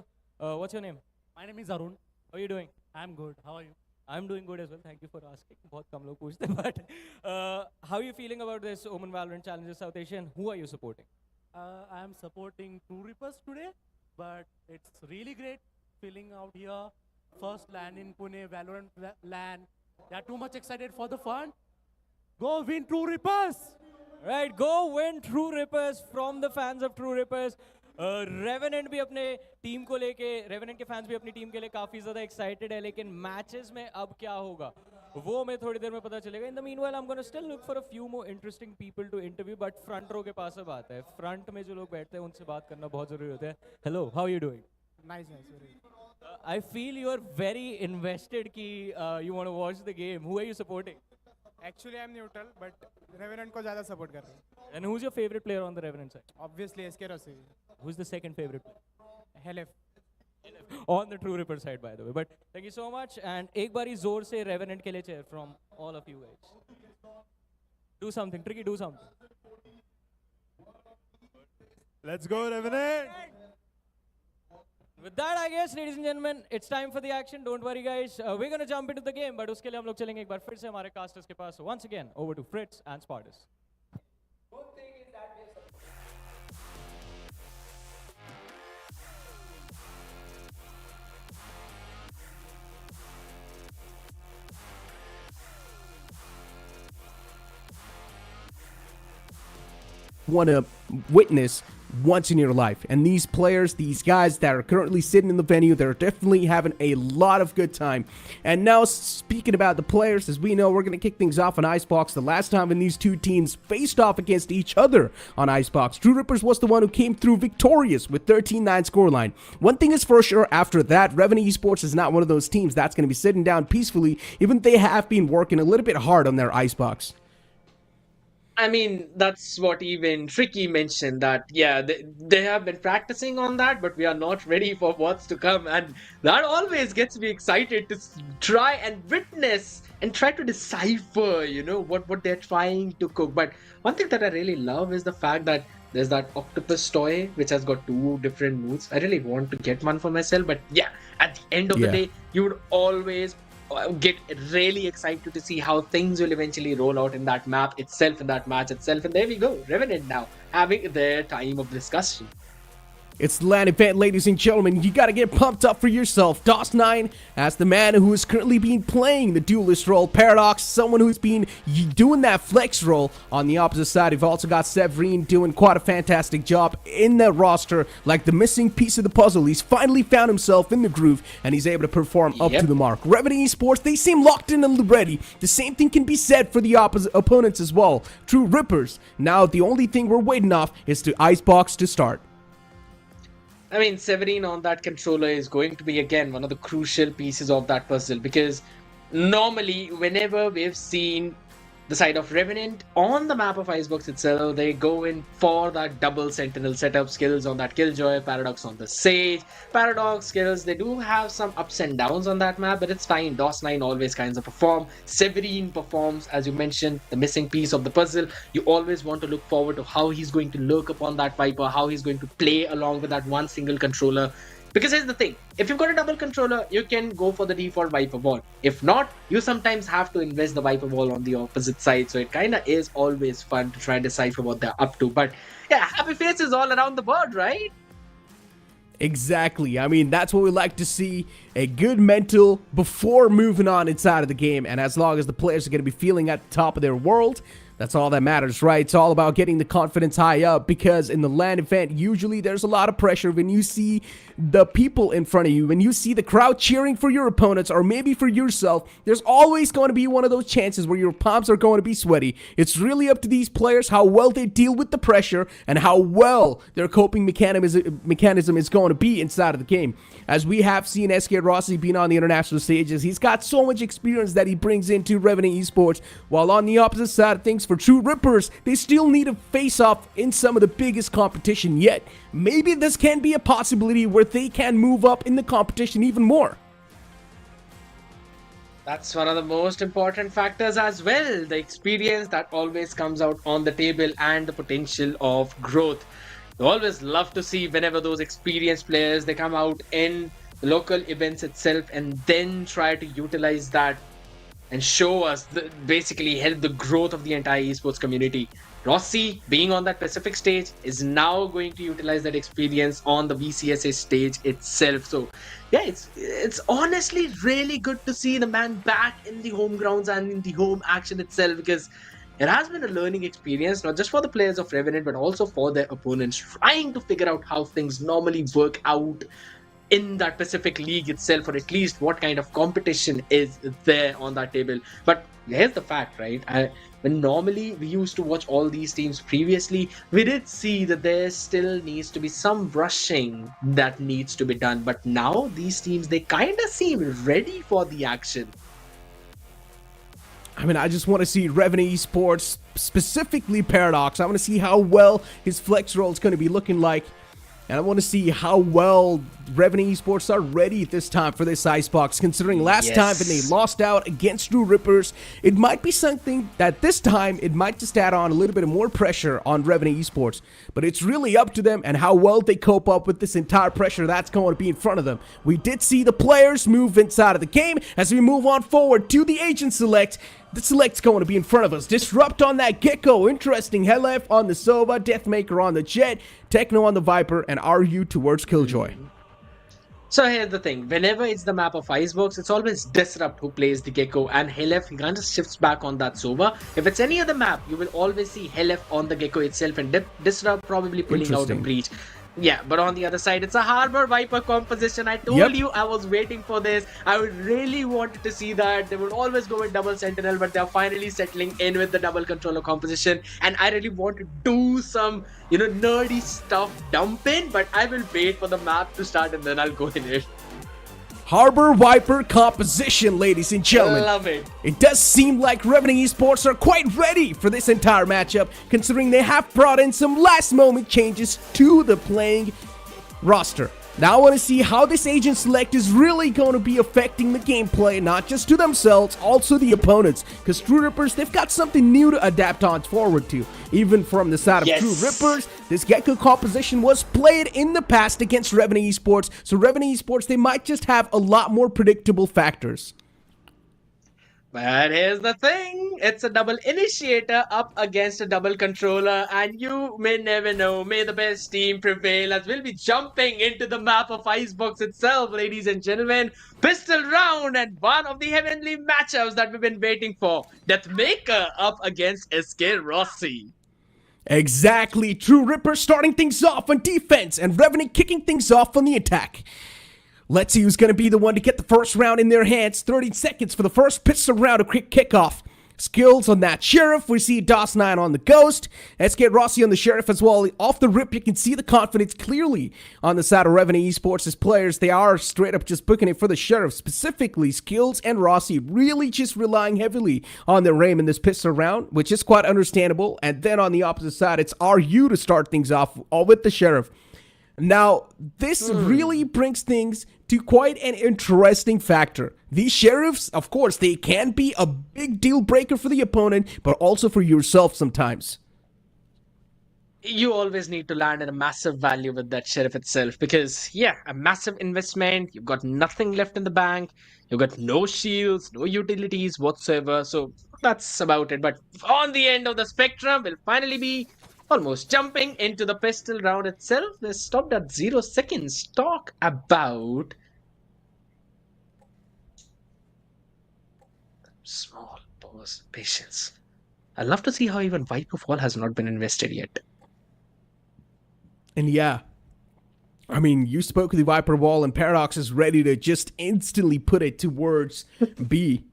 what's your name? My name is Arun. How are you doing? I'm good. How are you? I'm doing good as well. Thank you for asking. बहुत कम लोग पूछते हैं. But how are you feeling about this OMEN Valorant Challenges South Asia, and who are you supporting? I am supporting True Rippers today, but it's really great feeling out here. First LAN in Pune, Valorant LAN. They are too much excited for the fun. Go win True Rippers! Right, go win True Rippers from the fans of True Rippers. Revenant भी अपने team को लेके, Revenant के fans भी अपनी team के लिए काफी ज्यादा एक्साइटेड है, लेकिन मैचेस में अब क्या होगा वो हमें थोड़ी देर में पता चलेगा. In the meanwhile, I'm gonna still look for a few more interesting people to interview, but front row के पास अब आता है. फ्रंट में जो लोग बैठते हैं उनसे बात करना बहुत जरूरी होता है. Hello, how are you doing? Nice, very. I feel you're very invested कि you want to watch the game. Who are you supporting? Actually, I'm neutral, but Revenant को ज़्यादा support कर रहे हैं. And who's your favorite player on the Revenant side? Obviously, SK Rossi. Who's the second favorite player? Helef. On the True Ripper side, by the way. But thank you so much. And एक बारी जोर से Revenant के लिए cheer from all of you guys. Do something, Tricky, do something. Let's go, Revenant! With that, I guess, ladies and gentlemen, it's time for the action. Don't worry, guys. We're going to jump into the game, but उसके लिए हम लोग चलेंगे एक बार फिर से हमारे casters के पास. So once again, over to Fritz and Spartus. want to witness once in your life. And these players, these guys that are currently sitting in the venue, they're definitely having a lot of good time. And now, speaking about the players, as we know, we're going to kick things off on Icebox. The last time when these two teams faced off against each other on Icebox, True Rippers was the one who came through victorious with 13-9 scoreline. One thing is for sure, after that, Revenant Esports is not one of those teams that's going to be sitting down peacefully, even they have been working a little bit hard on their Icebox. I mean, that's what even Tricky mentioned, that, yeah, they have been practicing on that, but we are not ready for what's to come. And that always gets me excited to try and witness and try to decipher, you know, what they're trying to cook. But one thing that I really love is the fact that there's that octopus toy, which has got 2 different moves. I really want to get one for myself, but yeah, at the end of the day, you would always get really excited to see how things will eventually roll out in that map itself, in that match itself. And there we go, Revenant now having their time of discussion. It's the LAN event, ladies and gentlemen. You gotta get pumped up for yourself. DOS9 as the man who is currently been playing the duelist role. Paradox, someone who's been doing that flex role. On the opposite side, we've also got Severine doing quite a fantastic job in the roster. Like the missing piece of the puzzle. He's finally found himself in the groove, and he's able to perform up to the mark. Revenant Esports, they seem locked in and ready. The same thing can be said for the opponents as well. True Rippers. Now, the only thing we're waiting off is the Icebox to start. I mean, Severine on that controller is going to be, again, one of the crucial pieces of that puzzle, because normally, whenever we've seen the side of Revenant on the map of Icebox itself, they go in for that double sentinel setup, skills on that Killjoy, Paradox on the Sage. Paradox skills, they do have some ups and downs on that map, but it's fine. DOS9 always kinds of perform. Severine performs, as you mentioned, the missing piece of the puzzle. You always want to look forward to how he's going to lurk upon that Viper, how he's going to play along with that one single controller. Because here's the thing, if you've got a double controller, you can go for the default Viper wall. If not, you sometimes have to invest the Viper wall on the opposite side. So it kind of is always fun to try and decipher what they're up to. But yeah, happy faces all around the board, right? Exactly. I mean, that's what we like to see. A good mental before moving on inside of the game. And as long as the players are going to be feeling at the top of their world, that's all that matters, right? It's all about getting the confidence high up, because in the LAN event, usually there's a lot of pressure when you see the people in front of you, when you see the crowd cheering for your opponents or maybe for yourself. There's always going to be one of those chances where your palms are going to be sweaty. It's really up to these players how well they deal with the pressure and how well their coping mechanism is going to be inside of the game. As we have seen SK Rossi being on the international stages, he's got so much experience that he brings into Revenant Esports, while on the opposite side of things, for True Rippers, they still need a face-off in some of the biggest competition yet. Maybe this can be a possibility where they can move up in the competition even more. That's one of the most important factors as well. The experience that always comes out on the table and the potential of growth. You always love to see whenever those experienced players, they come out in the local events itself and then try to utilize that and show us, basically help the growth of the entire esports community. Rossi, being on that Pacific stage, is now going to utilize that experience on the VCSA stage itself. So yeah, it's honestly really good to see the man back in the home grounds and in the home action itself, because it has been a learning experience, not just for the players of Revenant, but also for their opponents, trying to figure out how things normally work out in that Pacific League itself, or at least what kind of competition is there on that table. But here's the fact, right? When normally we used to watch all these teams previously, we did see that there still needs to be some brushing that needs to be done. But now these teams, they kind of seem ready for the action. I mean, I just want to see Revenant Esports, specifically Paradox. I want to see how well his flex roll is going to be looking like. And I want to see how well Revenant Esports are ready this time for this Icebox, considering last time when they lost out against True Rippers, it might be something that this time it might just add on a little bit of more pressure on Revenant Esports. But it's really up to them and how well they cope up with this entire pressure that's going to be in front of them. We did see the players move inside of the game. As we move on forward to the agent select, the select's going to be in front of us. Disrupt on that Gecko, interesting Helef on the Sova, Deathmaker on the Jet, Techno on the Viper, and RU towards Killjoy. So here's the thing, whenever it's the map of Icebox, it's always Disrupt who plays the Gecko, and Helef, he kind of shifts back on that Sova. If it's any other map, you will always see Helef on the Gecko itself and Disrupt probably pulling out a breach. Yeah, but on the other side, it's a Harbor Viper composition. I told you I was waiting for this. I would really wanted to see that. They would always go with double sentinel, but they're finally settling in with the double controller composition. And I really want to do some, nerdy stuff dump in, but I will wait for the map to start and then I'll go in it. Harbor Viper composition, ladies and gentlemen. I love it. It does seem like Revenant Esports are quite ready for this entire matchup, considering they have brought in some last-moment changes to the playing roster. Now I want to see how this agent select is really going to be affecting the gameplay, not just to themselves, also the opponents. Because True Rippers, they've got something new to adapt on forward to. Even from the side of True Rippers, this Gecko composition was played in the past against Revenant Esports. So Revenant Esports, they might just have a lot more predictable factors. But here's the thing, it's a double initiator up against a double controller, and you may never know, may the best team prevail, as we'll be jumping into the map of Icebox itself, ladies and gentlemen. Pistol round and one of the heavenly matchups that we've been waiting for. Deathmaker up against SK Rossi. Exactly, True Ripper starting things off on defense and Revenant kicking things off on the attack. Let's see who's going to be the one to get the first round in their hands. 30 seconds for the first pistol round, a quick kickoff. skills on that Sheriff. We see DOS9 on the Ghost. SK Rossi on the Sheriff as well. Off the rip, you can see the confidence clearly on the side of Revenant Esports as players. They are straight up just booking it for the Sheriff, specifically Skills and Rossi, really just relying heavily on their aim in this pistol round, which is quite understandable. And then on the opposite side, it's RU to start things off, all with the Sheriff. Now, this really brings things to quite an interesting factor. These Sheriffs, of course, they can be a big deal breaker for the opponent, but also for yourself sometimes. You always need to land in a massive value with that Sheriff itself because, yeah, a massive investment. You've got nothing left in the bank. You've got no shields, no utilities whatsoever. So that's about it. But on the end of the spectrum will finally be almost jumping into the pistol round itself. They stopped at 0 seconds. Talk about small pause, patience. I'd love to see how even Viper Fall has not been invested yet. And yeah, I mean, you spoke of the Viper Wall, and Paradox is ready to just instantly put it towards B.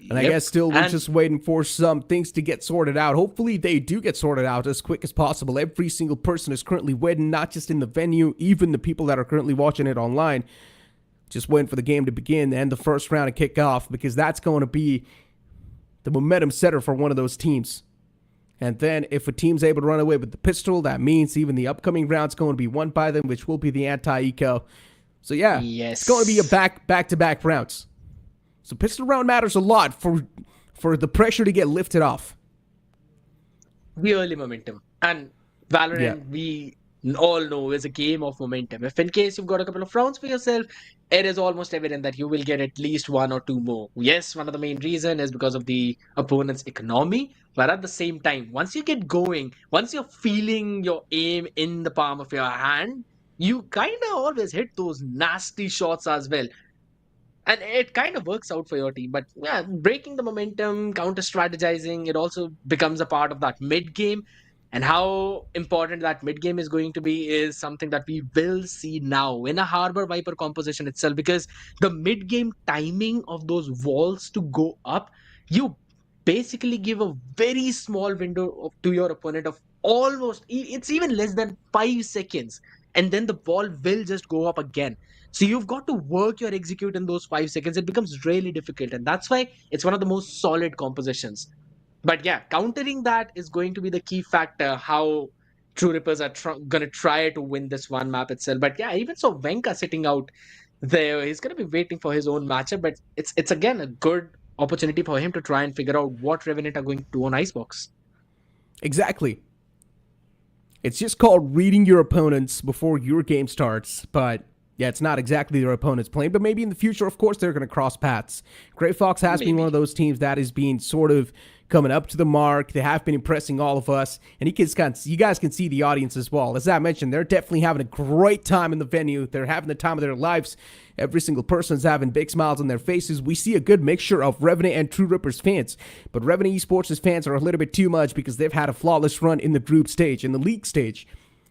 And I guess still we're just waiting for some things to get sorted out. Hopefully they do get sorted out as quick as possible. Every single person is currently waiting, not just in the venue, even the people that are currently watching it online. Just waiting for the game to begin and the first round to kick off, because that's going to be the momentum setter for one of those teams. And then if a team's able to run away with the pistol, that means even the upcoming round's going to be won by them, which will be the anti-eco. So yeah, yes, it's going to be a back-to-back rounds. So pistol round matters a lot for the pressure to get lifted off. The early momentum. And Valorant, we all know, is a game of momentum. If in case you've got a couple of rounds for yourself, it is almost evident that you will get at least 1 or 2 more. Yes, one of the main reasons is because of the opponent's economy. But at the same time, once you get going, once you're feeling your aim in the palm of your hand, you kind of always hit those nasty shots as well. And it kind of works out for your team. But yeah, breaking the momentum, counter-strategizing, it also becomes a part of that mid-game. And how important that mid-game is going to be is something that we will see now in a Harbor Viper composition itself. Because the mid-game timing of those walls to go up, you basically give a very small window to your opponent of almost, it's even less than 5 seconds. And then the ball will just go up again. So you've got to work your execute in those 5 seconds. It becomes really difficult. And that's why it's one of the most solid compositions. But yeah, countering that is going to be the key factor, how True Rippers are going to try to win this one map itself. But yeah, even so, Venka sitting out there, he's going to be waiting for his own matchup. But it's again a good opportunity for him to try and figure out what Revenant are going to do on Icebox. Exactly. It's just called reading your opponents before your game starts, but yeah, it's not exactly their opponent's playing, but maybe in the future, of course, they're going to cross paths. Grayfox has been one of those teams that is being sort of coming up to the mark. They have been impressing all of us, and you guys can see the audience as well. As I mentioned, they're definitely having a great time in the venue. They're having the time of their lives. Every single person's having big smiles on their faces. We see a good mixture of Revenant and True Rippers fans, but Revenant Esports' fans are a little bit too much because they've had a flawless run in the group stage, in the league stage.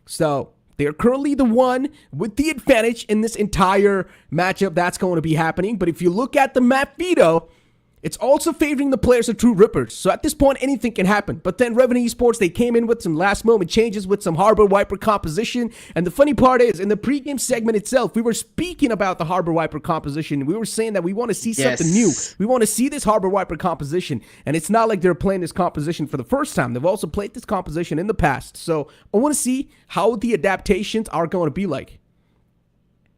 So they're currently the one with the advantage in this entire matchup that's going to be happening. But if you look at the map veto, it's also favoring the players of True Rippers. So at this point, anything can happen. But then Revenant Esports, they came in with some last moment changes with some Harbor Viper composition. And the funny part is, in the pregame segment itself, we were speaking about the Harbor Viper composition. We were saying that we want to see something new. We want to see this Harbor Viper composition. And it's not like they're playing this composition for the first time. They've also played this composition in the past. So I want to see how the adaptations are going to be like.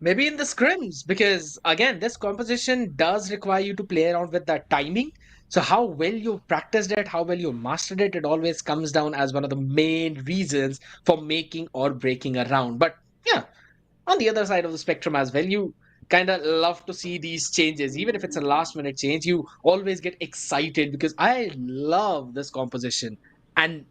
Maybe in the scrims, because again, this composition does require you to play around with that timing. So how well you practiced it, how well you mastered it, it always comes down as one of the main reasons for making or breaking a round. But yeah, on the other side of the spectrum as well, you kind of love to see these changes. Even if it's a last minute change, you always get excited because I love this composition. And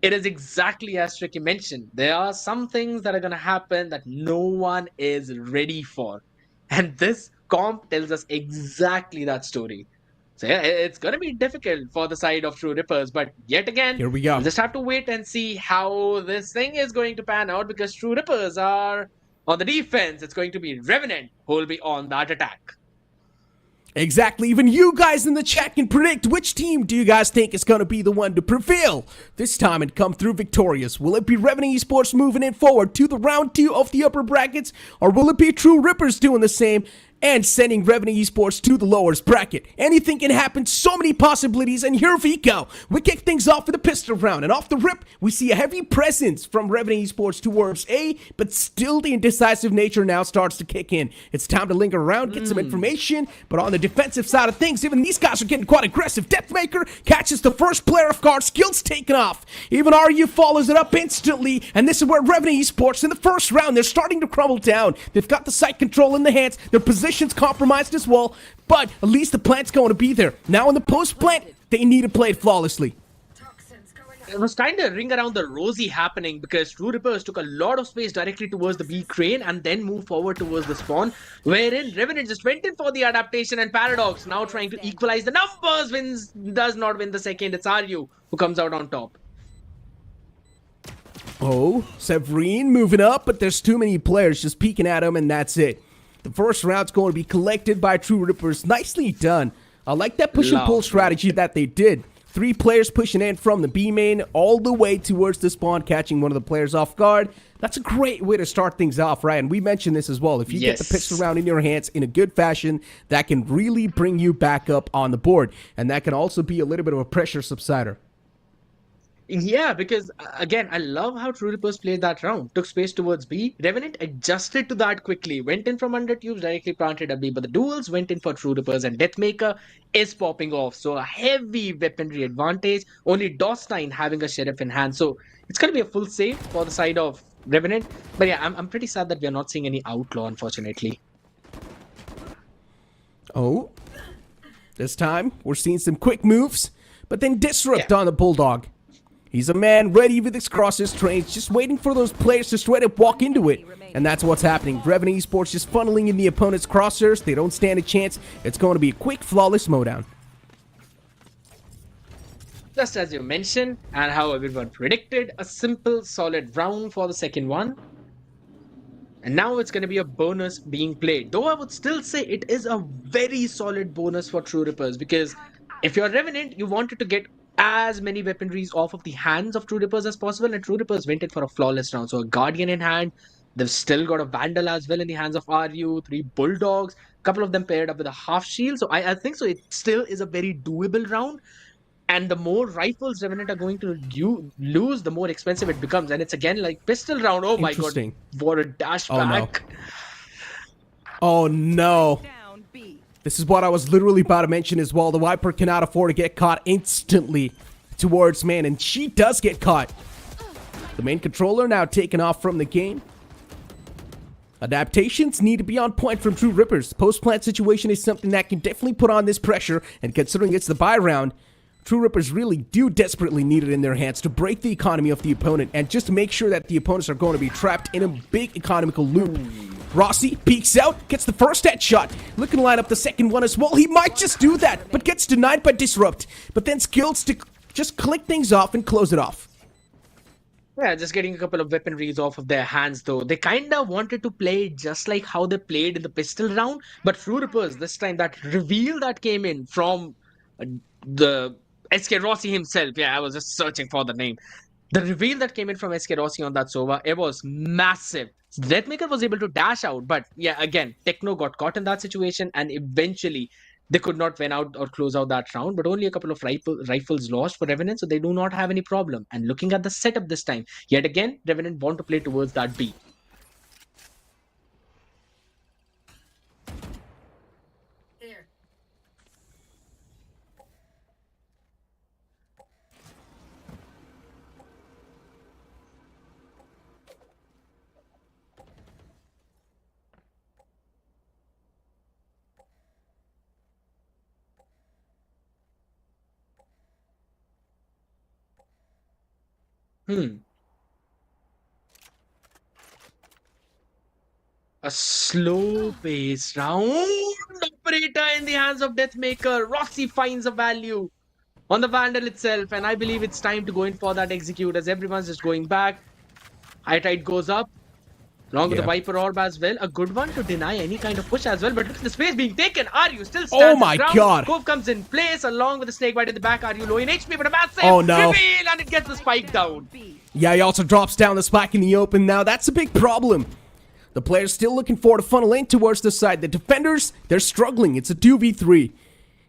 it is exactly as Tricky mentioned. There are some things that are going to happen that no one is ready for. And this comp tells us exactly that story. So yeah, it's going to be difficult for the side of True Rippers. But yet again, here we go. We'll just have to wait and see how this thing is going to pan out, because True Rippers are on the defense. It's going to be Revenant who will be on that attack. Exactly. Even you guys in the chat can predict which team do you guys think is going to be the one to prevail this time and come through victorious. Will it be Revenant Esports moving it forward to the round 2 of the upper brackets, or will it be True Rippers doing the same and sending Revenant Esports to the lowest bracket? Anything can happen, so many possibilities, and here we go. We kick things off with a pistol round, and off the rip, we see a heavy presence from Revenant Esports towards A, but still the indecisive nature now starts to kick in. It's time to linger around, get some information, but on the defensive side of things, even these guys are getting quite aggressive. Deathmaker catches the first player off guard, skills taken off. Even RU follows it up instantly, and this is where Revenant Esports in the first round, they're starting to crumble down. They've got the site control in the hands, their position's compromised as well, but at least the plant's going to be there. Now in the post plant, they need to play it flawlessly. It was kind of ring around the rosy happening because True Rippers took a lot of space directly towards the B crane and then moved forward towards the spawn, wherein Revenant just went in for the adaptation, and Paradox now trying to equalize the numbers, does not win the second. It's RU who comes out on top. Oh, Severine moving up, but there's too many players just peeking at him, and that's it. The first round's going to be collected by True Rippers. Nicely done. I like that push and pull strategy that they did. 3 players pushing in from the B main all the way towards the spawn, catching one of the players off guard. That's a great way to start things off, right? And we mentioned this as well. If you get the pistol round in your hands in a good fashion, that can really bring you back up on the board. And that can also be a little bit of a pressure subsider. Yeah, because again, I love how True Rippers played that round. Took space towards B. Revenant adjusted to that quickly. Went in from under tubes, directly planted at B. But the duels went in for True Rippers, and Deathmaker is popping off. So a heavy weaponry advantage. Only Dostine having a sheriff in hand. So it's going to be a full save for the side of Revenant. But yeah, I'm pretty sad that we are not seeing any outlaw, unfortunately. Oh, this time we're seeing some quick moves, but then disrupt on the Bulldog. He's a man ready with his crosses trains, just waiting for those players to straight up walk into it. And that's what's happening. Revenant Esports just funneling in the opponent's crosshairs. They don't stand a chance. It's going to be a quick, flawless mowdown. Just as you mentioned, and how everyone predicted, a simple, solid round for the second one. And now it's going to be a bonus being played. Though I would still say it is a very solid bonus for True Rippers, because if you're Revenant, you wanted to get as many weaponries off of the hands of True Rippers as possible, and True Rippers went in for a flawless round. So a Guardian in hand, they've still got a Vandal as well in the hands of RU, 3 Bulldogs, a couple of them paired up with a half shield. So I think so it still is a very doable round. And the more rifles Revenant are going to lose, the more expensive it becomes. And it's again like pistol round. Oh my god, what a dash back. Oh no. This is what I was literally about to mention as well. The Viper cannot afford to get caught instantly towards man, and she does get caught. The main controller now taken off from the game. Adaptations need to be on point from True Rippers. The post-plant situation is something that can definitely put on this pressure, and considering it's the buy round, True Rippers really do desperately need it in their hands to break the economy of the opponent and just to make sure that the opponents are going to be trapped in a big economical loop. Rossi peeks out, gets the first headshot, looking to line up the second one as well. He might just do that, but gets denied by Disrupt. But then skills to just click things off and close it off. Yeah, just getting a couple of weaponries off of their hands though. They kind of wanted to play just like how they played in the pistol round, but True Rippers, this time that reveal that came in from the SK Rossi himself. Yeah, I was just searching for the name. The reveal that came in from SK Rossi on that Sova, it was massive. Deathmaker was able to dash out, but yeah, again, Techno got caught in that situation, and eventually they could not win out or close out that round, but only a couple of rifles lost for Revenant, so they do not have any problem. And looking at the setup this time, yet again, Revenant want to play towards that B. A slow pace round. Operator in the hands of Deathmaker. Rossi finds a value on the Vandal itself, and I believe it's time to go in for that execute as everyone's just going back. High tide goes up. Along with the Yeah. Viper Orb as well. A good one to deny any kind of push as well. But look at the space being taken. Aryu still stands Oh my his ground. God. Cove comes in place along with the snake bite in the back. Aryu low in HP, but a massive Oh, no. reveal, and it gets the spike down. Yeah, he also drops down the spike in the open now. That's a big problem. The players still looking for to funnel in towards the side. The defenders, they're struggling. It's a 2v3.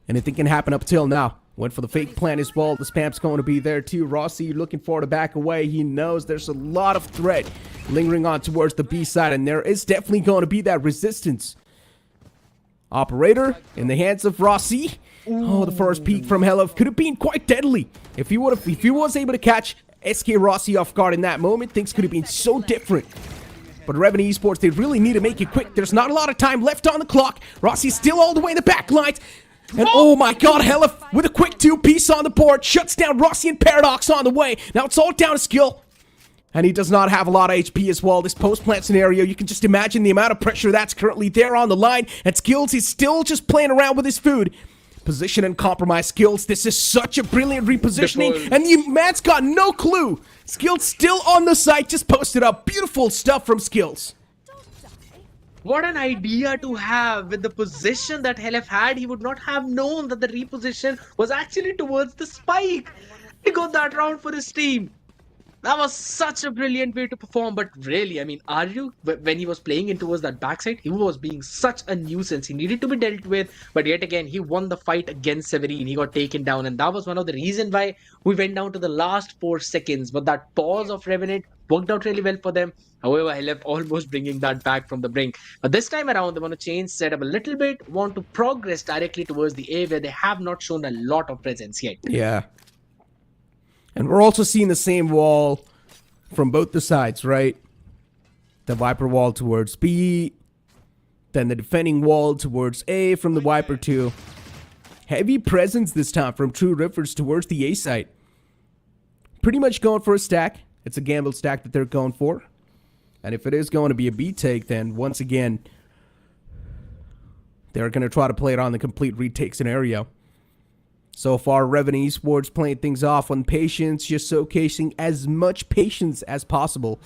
Anything can happen up till now. Went for the fake plant as well. The spam's going to be there too. Rossi looking for to back away. He knows there's a lot of threat lingering on towards the B side, and there is definitely going to be that resistance. Operator in the hands of Rossi. Oh, the first peek from Hello could have been quite deadly. If he was able to catch SK Rossi off guard in that moment, things could have been so different. But Revenant Esports, they really need to make it quick. There's not a lot of time left on the clock. Rossi's still all the way in the back lines. And oh my god, Helif with a quick 2-piece on the board. Shuts down Rossi and Paradox on the way. Now it's all down to skill. And he does not have a lot of HP as well. This post-plant scenario, you can just imagine the amount of pressure that's currently there on the line. And Skills, he's still just playing around with his food. Position and compromise. Skills, this is such a brilliant repositioning. And the man's got no clue. Skills still on the site, just posted up. Beautiful stuff from Skills. What an idea to have. With the position that Helef had, he would not have known that the reposition was actually towards the spike. He got that round for his team. That was such a brilliant way to perform. But really, I mean, Aryu, when he was playing in towards that backside, he was being such a nuisance. He needed to be dealt with. But yet again, he won the fight against Severin. He got taken down. And that was one of the reasons why we went down to the last 4 seconds. But that pause of Revenant worked out really well for them. However, I left almost bringing that back from the brink. But this time around, they want to change setup a little bit, want to progress directly towards the A where they have not shown a lot of presence yet. Yeah. And we're also seeing the same wall from both the sides, right? The Viper wall towards B, then the defending wall towards A from the Viper 2. Heavy presence this time from True Rippers towards the A side. Pretty much going for a stack. It's a gamble stack that they're going for. And if it is going to be a B take, then once again, they're going to try to play it on the complete retake scenario. So far, Revenant Esports playing things off on patience, just showcasing as much patience as possible.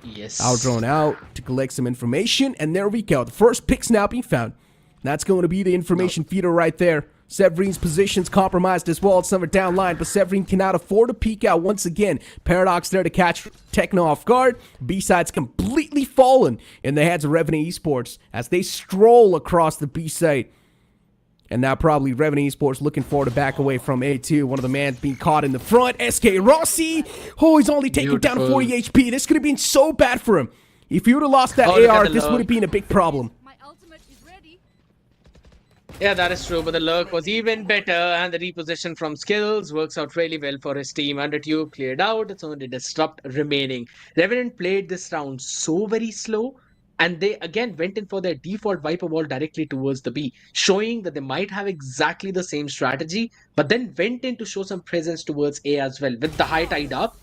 Yes. I'll drone out to collect some information, and there we go. The first pick's now being found. That's going to be the information feeder right there. Severin's position's compromised as well. Some are down line, but Severin cannot afford to peek out once again. Paradox there to catch Techno off guard. B-side's completely fallen in the hands of Revenant Esports as they stroll across the B-side. And now probably Revenant Esports looking forward to back away from A2. One of the mans being caught in the front. SK Rossi. Oh, he's only taken down to 40 HP. This could have been so bad for him. If he would have lost that AR, this would have been a big problem. Yeah, that is true, but the lurk was even better, and the reposition from Skills works out really well for his team. Undertube cleared out, it's only Disrupt remaining. Revenant played this round so very slow, and they again went in for their default Viper wall directly towards the B, showing that they might have exactly the same strategy, but then went in to show some presence towards A as well. With the high tied up,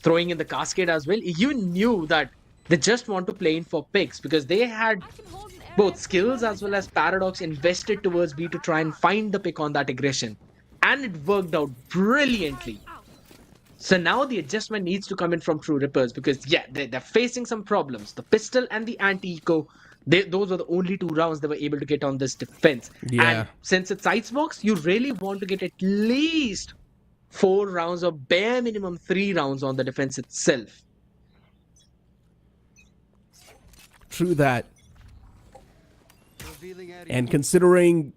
throwing in the cascade as well, you knew that they just want to play in for picks because they had both Skills as well as Paradox invested towards B to try and find the pick on that aggression. And it worked out brilliantly. So now the adjustment needs to come in from True Rippers because, yeah, they're facing some problems. The pistol and the anti-eco, those were the only 2 rounds they were able to get on this defense. Yeah. And since it's Icebox, you really want to get at least 4 rounds or bare minimum 3 rounds on the defense itself. True that. And considering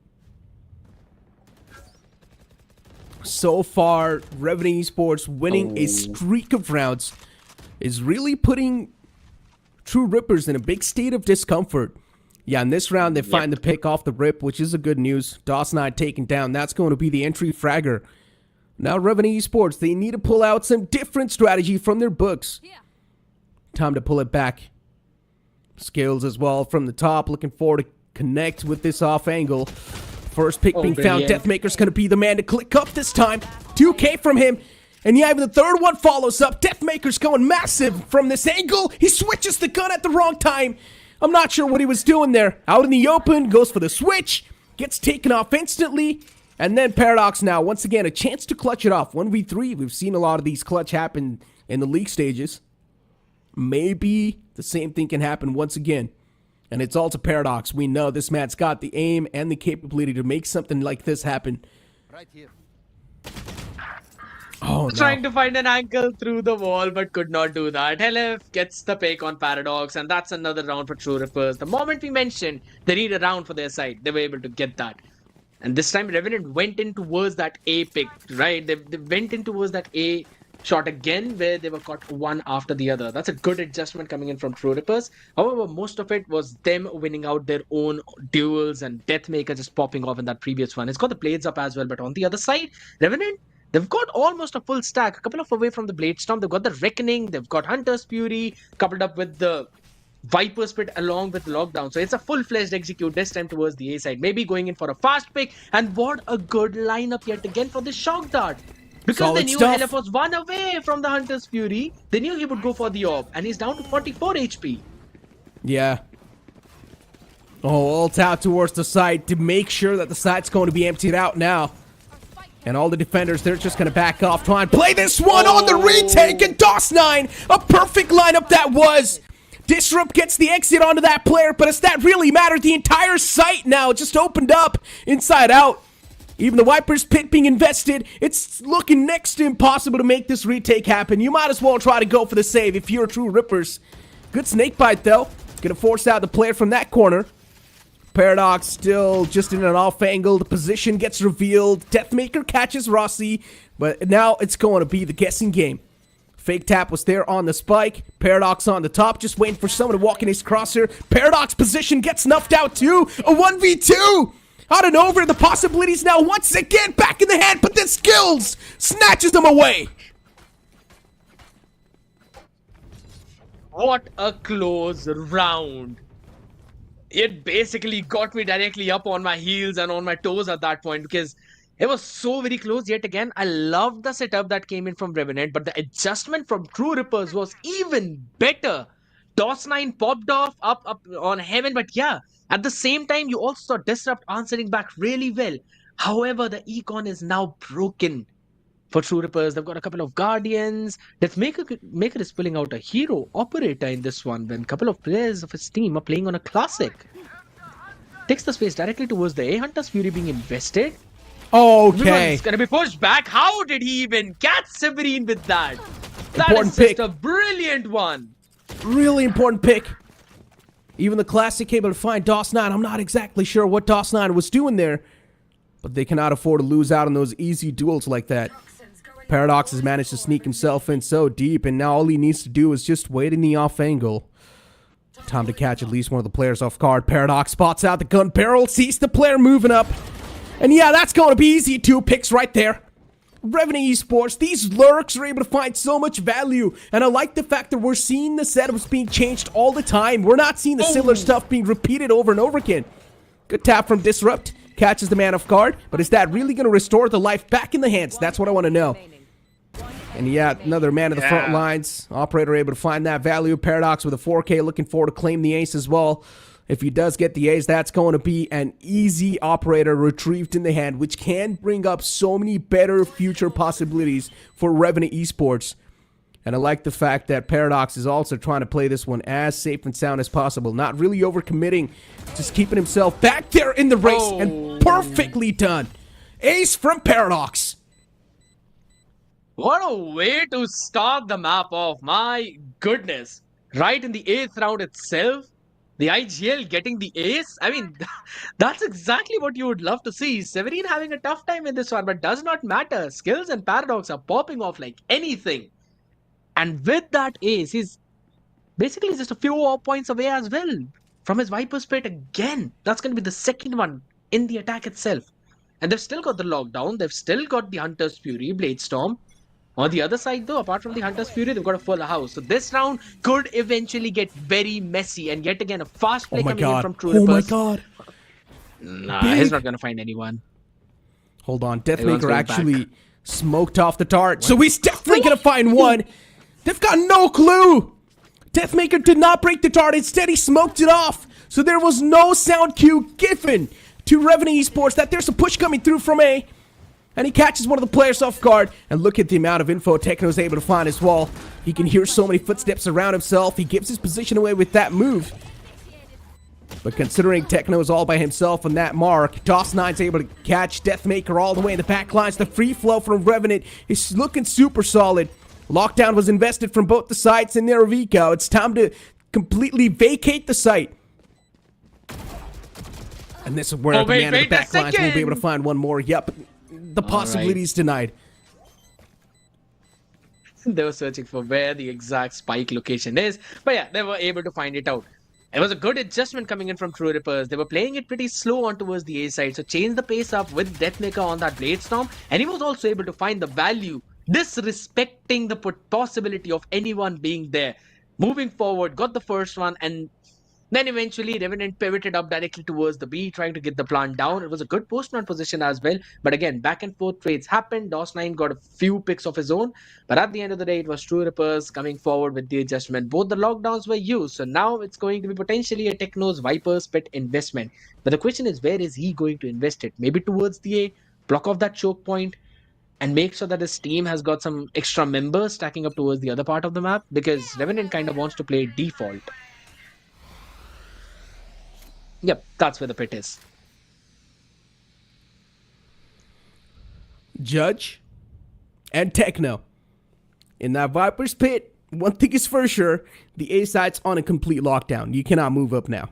so far Revenant Esports winning a streak of rounds is really putting True Rippers in a big state of discomfort. Yeah, in this round they find the pick off the rip, which is a good news. DOS9 taken down. That's going to be the entry fragger. Now Revenant Esports, they need to pull out some different strategy from their books. Time to pull it back. Skills as well from the top, looking forward to connect with this off angle. First pick being found. Deathmaker's going to be the man to click up this time. 2K from him. And yeah, even the third one follows up. Deathmaker's going massive from this angle. He switches the gun at the wrong time. I'm not sure what he was doing there. Out in the open, goes for the switch. Gets taken off instantly. And then Paradox now, once again, a chance to clutch it off. 1v3, we've seen a lot of these clutch happen in the league stages. maybe the same thing can happen once again. And it's all to Paradox. We know this man's got the aim and the capability to make something like this happen. Right here. Oh, no. Trying to find an angle through the wall, but could not do that. Helif gets the pick on Paradox, and that's another round for True Rippers. The moment we mentioned they need a round for their side, they were able to get that. And this time, Revenant went in towards that A pick, right? They went in towards that A shot again, where they were caught one after the other. That's a good adjustment coming in from True Rippers. However, most of it was them winning out their own duels and Deathmaker just popping off in that previous one. It's got the blades up as well, but on the other side, Revenant, they've got almost a full stack, a couple of away from the Blade Storm. They've got the Reckoning, they've got Hunter's Fury, coupled up with the Viper's Pit along with Lockdown. So it's a full-fledged execute this time towards the A side. Maybe going in for a fast pick. And what a good lineup yet again for the Shock Dart. Because Solid they knew stuff. Helif was one away from the Hunter's Fury. They knew he would go for the orb. And he's down to 44 HP. Yeah. Oh, ult out towards the side to make sure that the side's going to be emptied out now. And all the defenders, they're just going to back off. Try and play this one on the retake. And DOS9, a perfect lineup that was. Disrupt gets the exit onto that player, but does that really matter? The entire site now just opened up inside out. Even the Viper's Pit being invested, it's looking next to impossible to make this retake happen. You might as well try to go for the save if you're True Rippers. Good snake bite though. Gonna force out the player from that corner. Paradox still just in an off angle. The position gets revealed. Deathmaker catches Rossi, but now it's going to be the guessing game. Fake tap was there on the spike. Paradox on the top, just waiting for someone to walk in his crosshair. Paradox position gets snuffed out too. A 1v2! Out and over, the possibilities now once again back in the hand, but then Skills snatches them away. What a close round. It basically got me directly up on my heels and on my toes at that point because it was so very close yet again. I loved the setup that came in from Revenant, but the adjustment from True Rippers was even better. DOS9 popped off up on Heaven, but yeah, at the same time, you also saw Disrupt answering back really well. However, the econ is now broken for True Rippers. They've got a couple of Guardians. Deathmaker is pulling out a hero operator in this one when a couple of players of his team are playing on a classic. Takes the space directly towards the A. Hunter's Fury being invested. Okay. It's gonna be pushed back. How did he even catch Severine with that? That Important is just pick. a brilliant one. Really important pick. Even the classic able to find DOS9. I'm not exactly sure what DOS9 was doing there, but they cannot afford to lose out on those easy duels like that. Paradox has managed to sneak himself in so deep, and now all he needs to do is just wait in the off angle. Time to catch at least one of the players off guard. Paradox spots out the gun barrel, sees the player moving up. And yeah, that's going to be easy. 2 picks right there. Revenant Esports, these lurks are able to find so much value. And I like the fact that we're seeing the setups being changed all the time. We're not seeing the similar stuff being repeated over and over again. Good tap from Disrupt. Catches the man off guard. But is that really going to restore the life back in the hands? That's what I want to know. And yeah, another man of the front lines. Operator able to find that value. Paradox with a 4K looking forward to claim the ace as well. If he does get the ace, that's going to be an easy operator retrieved in the hand, which can bring up so many better future possibilities for Revenant Esports. And I like the fact that Paradox is also trying to play this one as safe and sound as possible. Not really overcommitting, just keeping himself back there in the race. And perfectly done. Ace from Paradox. What a way to start the map off. My goodness. Right in the 8th round itself. The IGL getting the ace? I mean, that's exactly what you would love to see. Severine having a tough time in this one, but does not matter. Skills and Paradox are popping off like anything. And with that ace, he's basically just a few more points away as well from his Viper's Pit again. That's going to be the second one in the attack itself. And they've still got the lockdown. They've still got the Hunter's Fury, Blade Storm. On the other side though, apart from the Hunter's Fury, they've got a full house. So this round could eventually get very messy. And yet again, a fast play coming in from True Rippers. Oh my god. Nah, he's not going to find anyone. Hold on, Deathmaker actually smoked off the tart. So he's definitely going to find one. They've got no clue. Deathmaker did not break the dart. Instead, he smoked it off. So there was no sound cue given to Revenant Esports that there's a push coming through from A. And he catches one of the players off guard. And look at the amount of info Techno's able to find as well. He can hear so many footsteps around himself. He gives his position away with that move. But considering Techno is all by himself on that mark, DOS9's able to catch Deathmaker all the way in the back lines. The free flow from Revenant is looking super solid. Lockdown was invested from both the sides in their Vico. It's time to completely vacate the site. And this is where the man in the back lines will be able to find one more. Yep, the possibility is denied. They were searching for where the exact spike location is. But yeah, they were able to find it out. It was a good adjustment coming in from True Rippers. They were playing it pretty slow on towards the A side. So changed the pace up with Deathmaker on that Blade Storm. And he was also able to find the value, disrespecting the possibility of anyone being there. Moving forward, got the first one, and then eventually Revenant pivoted up directly towards the B, trying to get the plant down. It was a good post-plant position as well. But again, back and forth trades happened. DOS9 got a few picks of his own. But at the end of the day, it was True Rippers coming forward with the adjustment. Both the lockdowns were used. So now it's going to be potentially a Techno's Viper's Pit investment. But the question is, where is he going to invest it? Maybe towards the A, block off that choke point, and make sure that his team has got some extra members stacking up towards the other part of the map. Because Revenant kind of wants to play default. Yep, that's where the pit is. Judge and Techno. In that Viper's Pit, one thing is for sure, the A site's on a complete lockdown. You cannot move up now.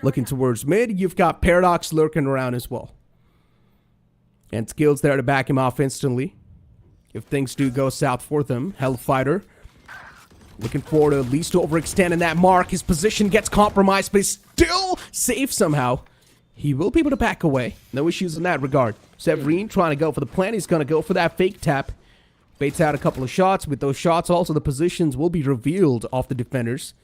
Looking towards mid, you've got Paradox lurking around as well. And Skills there to back him off instantly. If things do go south for them, Hellfighter looking forward to at least overextend in that mark. His position gets compromised, but he's still safe somehow. He will be able to back away. No issues in that regard. Severine trying to go for the plan. He's going to go for that fake tap. Baits out a couple of shots. With those shots, also the positions will be revealed off the defenders.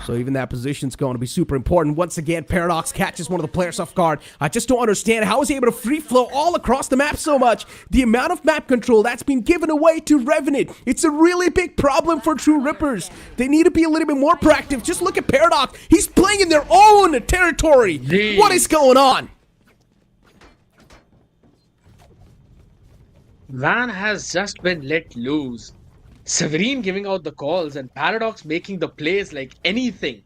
So even that position's going to be super important. Once again, Paradox catches one of the players off guard. I just don't understand how he's able to free flow all across the map so much. The amount of map control that's been given away to Revenant. It's a really big problem for True Rippers. They need to be a little bit more proactive. Just look at Paradox. He's playing in their own territory. Jeez. What is going on? Van has just been let loose. Severine giving out the calls and Paradox making the plays like anything.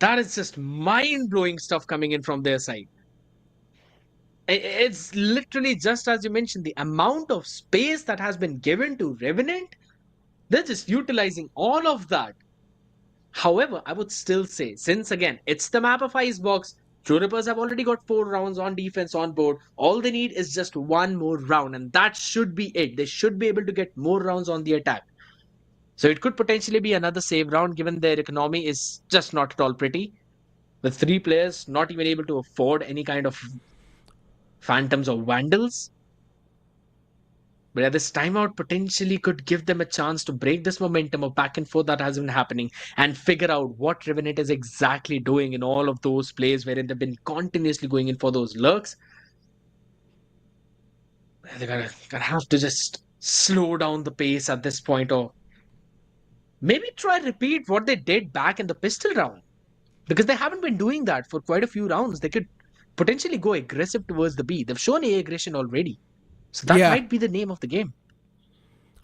That is just mind-blowing stuff coming in from their side. It's literally just as you mentioned, the amount of space that has been given to Revenant. They're just utilizing all of that. However, I would still say, since again, it's the map of Icebox, True Rippers have already got 4 rounds on defense on board. All they need is just one more round, and that should be it. They should be able to get more rounds on the attack. So it could potentially be another save round, given their economy is just not at all pretty. With 3 players not even able to afford any kind of Phantoms or Vandals. But yeah, this timeout potentially could give them a chance to break this momentum of back and forth that has been happening and figure out what Revenant is exactly doing in all of those plays wherein they've been continuously going in for those lurks. They're gonna have to just slow down the pace at this point, or maybe try to repeat what they did back in the pistol round. Because they haven't been doing that for quite a few rounds. They could potentially go aggressive towards the B. They've shown A aggression already. So that might be the name of the game.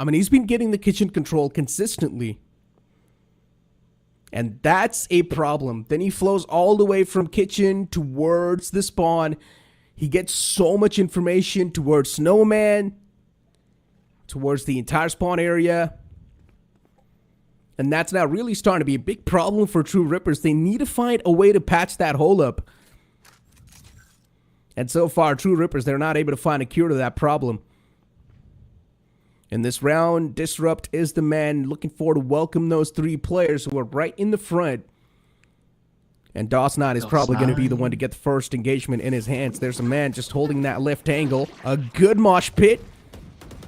I mean, he's been getting the kitchen control consistently. And that's a problem. Then he flows all the way from kitchen towards the spawn. He gets so much information towards Snowman, towards the entire spawn area. And that's now really starting to be a big problem for True Rippers. They need to find a way to patch that hole up. And so far, True Rippers, they're not able to find a cure to that problem. In this round, Disrupt is the man. Looking forward to welcome those 3 players who are right in the front. And DOS9 is probably going to be the one to get the first engagement in his hands. There's a man just holding that left angle. A good mosh pit.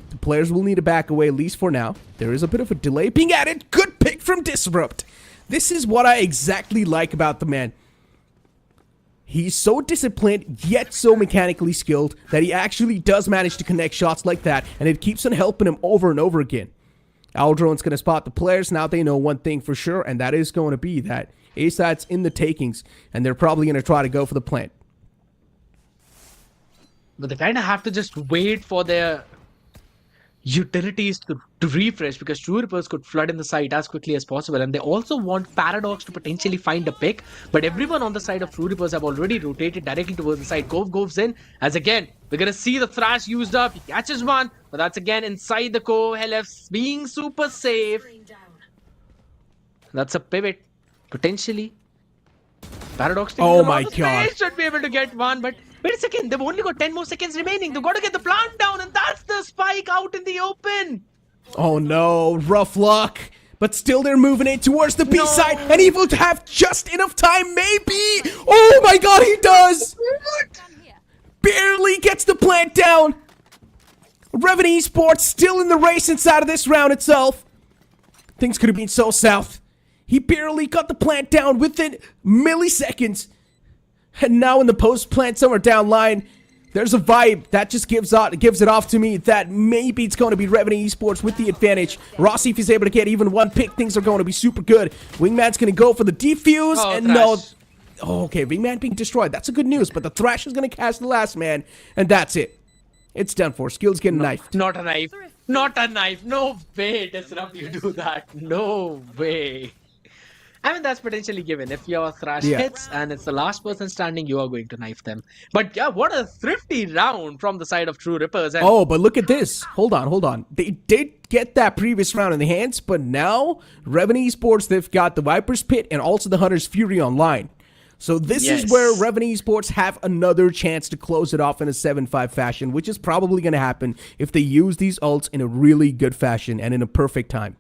The players will need to back away, at least for now. There is a bit of a delay being added. Good pick from Disrupt. This is what I exactly like about the man. He's so disciplined, yet so mechanically skilled, that he actually does manage to connect shots like that, and it keeps on helping him over and over again. Aldrone's going to spot the players. Now they know one thing for sure, and that is going to be that A-side's in the takings, and they're probably going to try to go for the plant. But they kind of have to just wait for their utilities to refresh, because True Rippers could flood in the site as quickly as possible, and they also want Paradox to potentially find a pick, but everyone on the side of True Rippers have already rotated directly towards the side. Gove goes in, as again we're gonna see the Thrash used up. He catches one, but that's again inside the core. LF being super safe. That's a pivot potentially. Paradox Oh my God. should be able to get one, but wait a second, they've only got 10 more seconds remaining. They've got to get the plant down, and that's the spike out in the open. Oh no, rough luck. But still they're moving it towards the B side, and he will have just enough time, maybe. Oh my God, he does. Barely gets the plant down. Revenant Esports still in the race inside of this round itself. Things could have been so south. He barely got the plant down within milliseconds. And now in the post plant somewhere down line, there's a vibe that just gives it off to me that maybe it's going to be Revenant Esports with the advantage. Rossi, if he's able to get even one pick, things are going to be super good. Wingman's going to go for the defuse, and Thrash. no. Oh, okay, Wingman being destroyed. That's a good news, but the Thrash is going to catch the last man, and that's it. It's done for. Skills getting knifed. Not a knife. Not a knife. No way, Disrupt, you do that. No way. I mean, that's potentially given. If your Thrash hits and it's the last person standing, you are going to knife them. But yeah, what a thrifty round from the side of True Rippers. And oh, but look at this. Hold on. They did get that previous round in the hands, but now Revenant Esports, they've got the Viper's Pit and also the Hunter's Fury online. So this is where Revenant Esports have another chance to close it off in a 7-5 fashion, which is probably going to happen if they use these ults in a really good fashion and in a perfect time.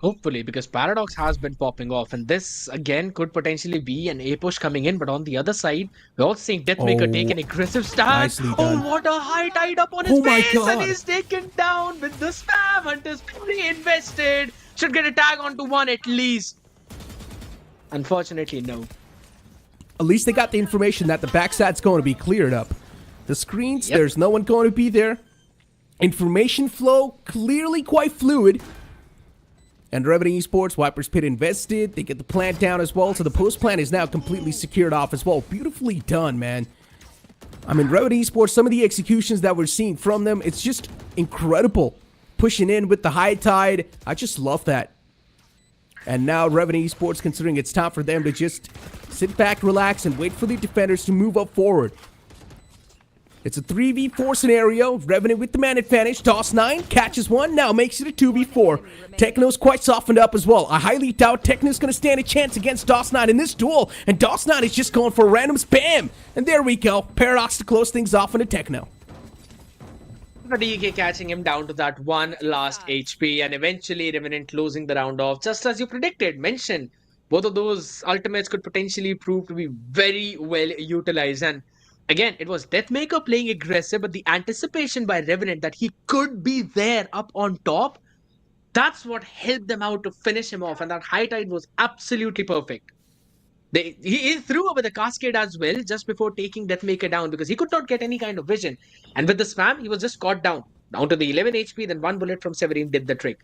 hopefully, because Paradox has been popping off, and this again could potentially be an A push coming in. But on the other side, we're also seeing Deathmaker take an aggressive stance. Oh, what a high tide up on his face, and he's taken down with the spam. Hunter's pretty invested. Should get a tag onto one at least. Unfortunately, no. At least they got the information that the backside's going to be cleared up. The screens, there's no one going to be there. Information flow, clearly quite fluid. And Revenant Esports, Viper's Pit invested. They get the plant down as well, so the post plant is now completely secured off as well. Beautifully done, man. I mean, Revenant Esports, some of the executions that we're seeing from them, it's just incredible. Pushing in with the high tide. I just love that. And now Revenant Esports, considering it's time for them to just sit back, relax, and wait for the defenders to move up forward. It's a 3v4 scenario. Revenant with the man advantage. Toss9 catches one, now makes it a 2v4. Techno's quite softened up as well. I highly doubt Techno's going to stand a chance against DOS9 in this duel. And DOS9 is just going for a random spam. And there we go. Paradox to close things off into Techno. DK catching him down to that one last HP, and eventually Revenant closing the round off, just as you predicted, mentioned. Both of those ultimates could potentially prove to be very well utilized. And again, it was Deathmaker playing aggressive, but the anticipation by Revenant that he could be there up on top, that's what helped them out to finish him off. And that high tide was absolutely perfect. He threw over the cascade as well just before taking Deathmaker down, because he could not get any kind of vision. And with the spam, he was just caught down to the 11 HP. Then one bullet from Severin did the trick.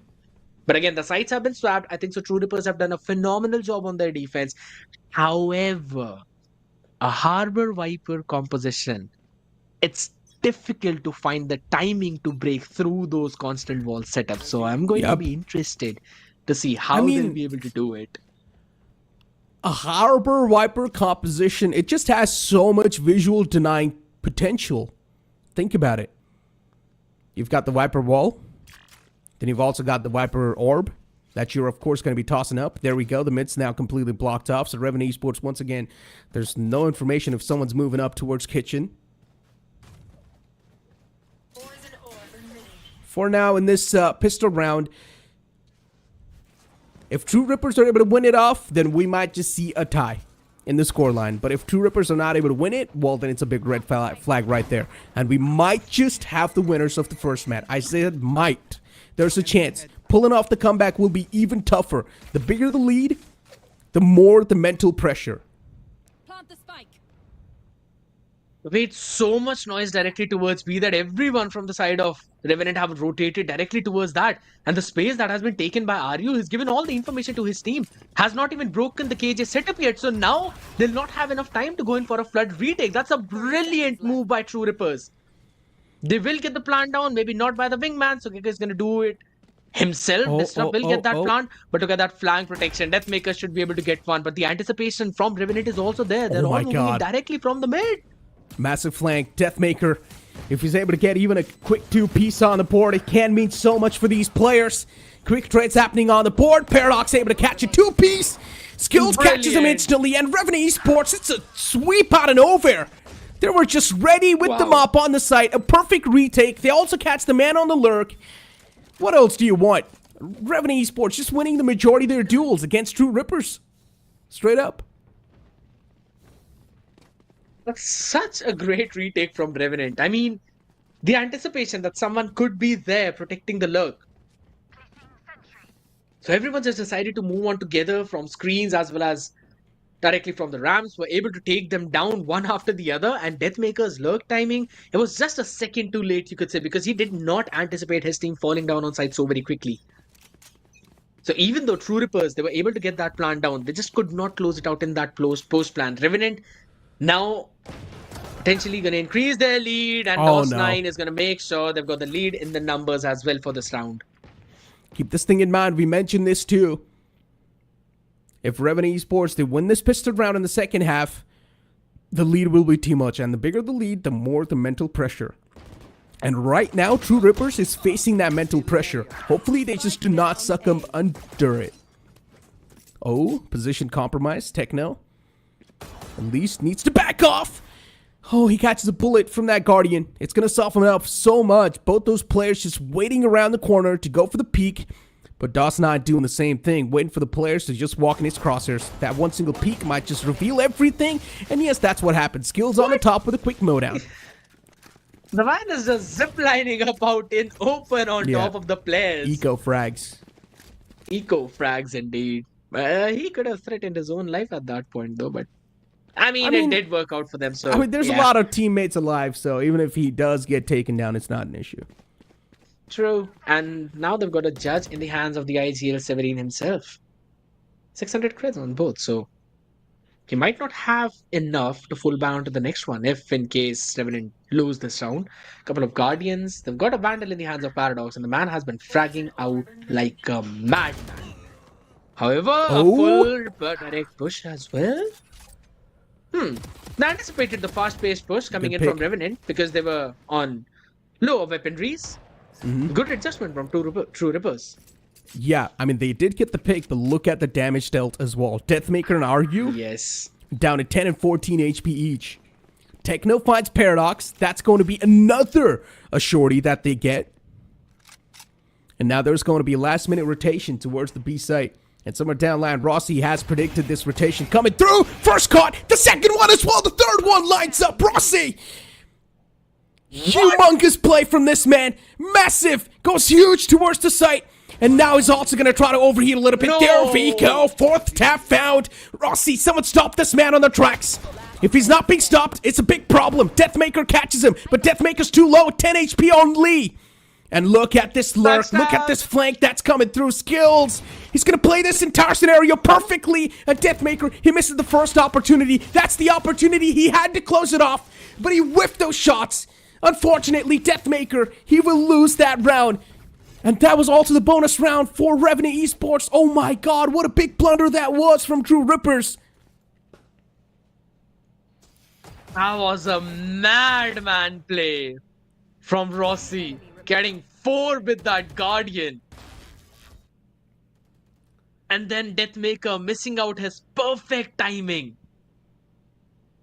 But again, the sites have been swapped. I think so. True Rippers have done a phenomenal job on their defense. However, a Harbor Viper composition, it's difficult to find the timing to break through those constant wall setups. So I'm going to be interested to see how they'll be able to do it. A Harbor Viper composition, it just has so much visual denying potential. Think about it. You've got the Viper wall. Then you've also got the Viper orb that you're, of course, going to be tossing up. There we go. The mid's now completely blocked off. So Revenant Esports, once again, there's no information if someone's moving up towards kitchen. For now, in this pistol round, if True Rippers are able to win it off, then we might just see a tie in the scoreline. But if True Rippers are not able to win it, well, then it's a big red flag right there. And we might just have the winners of the first match. I said might. There's a chance. Pulling off the comeback will be even tougher. The bigger the lead, the more the mental pressure. Well, made so much noise directly towards B that everyone from the side of Revenant have rotated directly towards that. And the space that has been taken by RU has given all the information to his team. Has not even broken the KJ setup yet. So now they'll not have enough time to go in for a flood retake. That's a brilliant move by True Rippers. They will get the plant down, maybe not by the wingman. So Giga is going to do it himself. Disrupt will get that plant, but to get that flank protection, Deathmaker should be able to get one. But the anticipation from Revenant is also there. They're all moving in directly from the mid. Massive flank, Deathmaker. If he's able to get even a quick 2-piece on the board, it can mean so much for these players. Quick trades happening on the board. Paradox able to catch a 2-piece. Skills catches him instantly, and Revenant Esports, it's a sweep out of nowhere. They were just ready with the mop on the site. A perfect retake. They also catch the man on the lurk. What else do you want? Revenant Esports just winning the majority of their duels against True Rippers. Straight up. That's such a great retake from Revenant. I mean, the anticipation that someone could be there protecting the lurk. So everyone just decided to move on together from screens as well as directly from the ramps. Were able to take them down one after the other. And Deathmaker's lurk timing, it was just a second too late, you could say, because he did not anticipate his team falling down on site so very quickly. So even though True Rippers, they were able to get that plant down, they just could not close it out in that post plan. Revenant now potentially going to increase their lead, and DOS9 is going to make sure they've got the lead in the numbers as well for this round. Keep this thing in mind. We mentioned this too. If Revenant Esports, they win this pistol round in the second half, the lead will be too much. And the bigger the lead, the more the mental pressure. And right now, True Rippers is facing that mental pressure. Hopefully, they just do not succumb under it. Oh, position compromise. Techno. At least needs to back off. Oh, he catches a bullet from that Guardian. It's going to soften up so much. Both those players just waiting around the corner to go for the peek. But DOS9 doing the same thing, waiting for the players to just walk in his crosshairs. That one single peek might just reveal everything. And yes, that's what happened. Skills on the top with a quick mowdown. The man is just ziplining up out in open on top of the players. Eco frags. Eco frags indeed. He could have threatened his own life at that point though, but I mean, it did work out for them. So I mean, there's a lot of teammates alive, so even if he does get taken down, it's not an issue. True. And now they've got a judge in the hands of the IGL Severin himself. 600 creds on both, so he might not have enough to full bound to the next one if in case Revenant lose this round. A couple of Guardians. They've got a Vandal in the hands of Paradox, and the man has been fragging out like a madman. However, a full direct push as well. They anticipated the fast-paced push coming in from Revenant because they were on lower weaponries. Good adjustment from True Rippers. Yeah, I mean, they did get the pick, but look at the damage dealt as well. Deathmaker and RU, down to 10 and 14 HP each. Techno finds Paradox. That's going to be another shorty that they get. And now there's going to be a last-minute rotation towards the B site. And somewhere down line, Rossi has predicted this rotation coming through. First caught, the second one as well, the third one lines up. Rossi! Humongous play from this man. Massive. Goes huge towards the site. And now he's also going to try to overheat a little bit. There we go. Fourth tap found. Rossi, someone stop this man on the tracks. If he's not being stopped, it's a big problem. Deathmaker catches him, but Deathmaker's too low. 10 HP on Lee. And look at this lurk. Look at this flank that's coming through. Skills. He's going to play this entire scenario perfectly. And Deathmaker, he misses the first opportunity. That's the opportunity. He had to close it off, but he whiffed those shots. Unfortunately, Deathmaker, he will lose that round. And that was also the bonus round for Revenant Esports. Oh my god, what a big blunder that was from True Rippers. That was a madman play from Rossi. Getting 4 with that Guardian. And then Deathmaker missing out his perfect timing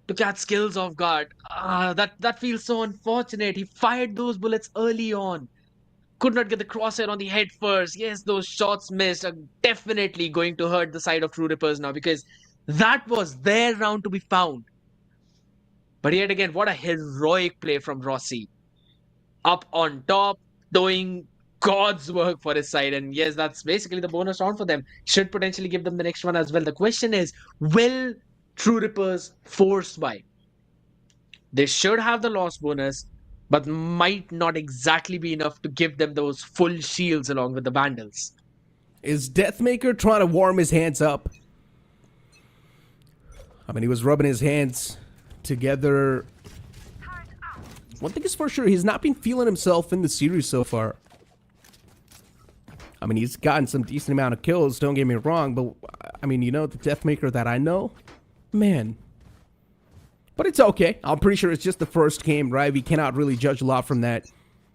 to catch skills off guard. That feels so unfortunate. He fired those bullets early on. Could not get the crosshair on the head first. Yes, those shots missed are definitely going to hurt the side of True Rippers now because that was their round to be found. But yet again, what a heroic play from Rossi. Up on top, doing God's work for his side. And yes, that's basically the bonus round for them. Should potentially give them the next one as well. The question is, will True Rippers force buy? They should have the loss bonus, but might not exactly be enough to give them those full shields along with the Vandals. Is Deathmaker trying to warm his hands up? I mean, he was rubbing his hands together. One thing is for sure, he's not been feeling himself in the series so far. I mean, he's gotten some decent amount of kills, don't get me wrong, but I mean, you know, the Deathmaker that I know, man. But it's okay. I'm pretty sure it's just the first game, right? We cannot really judge a lot from that.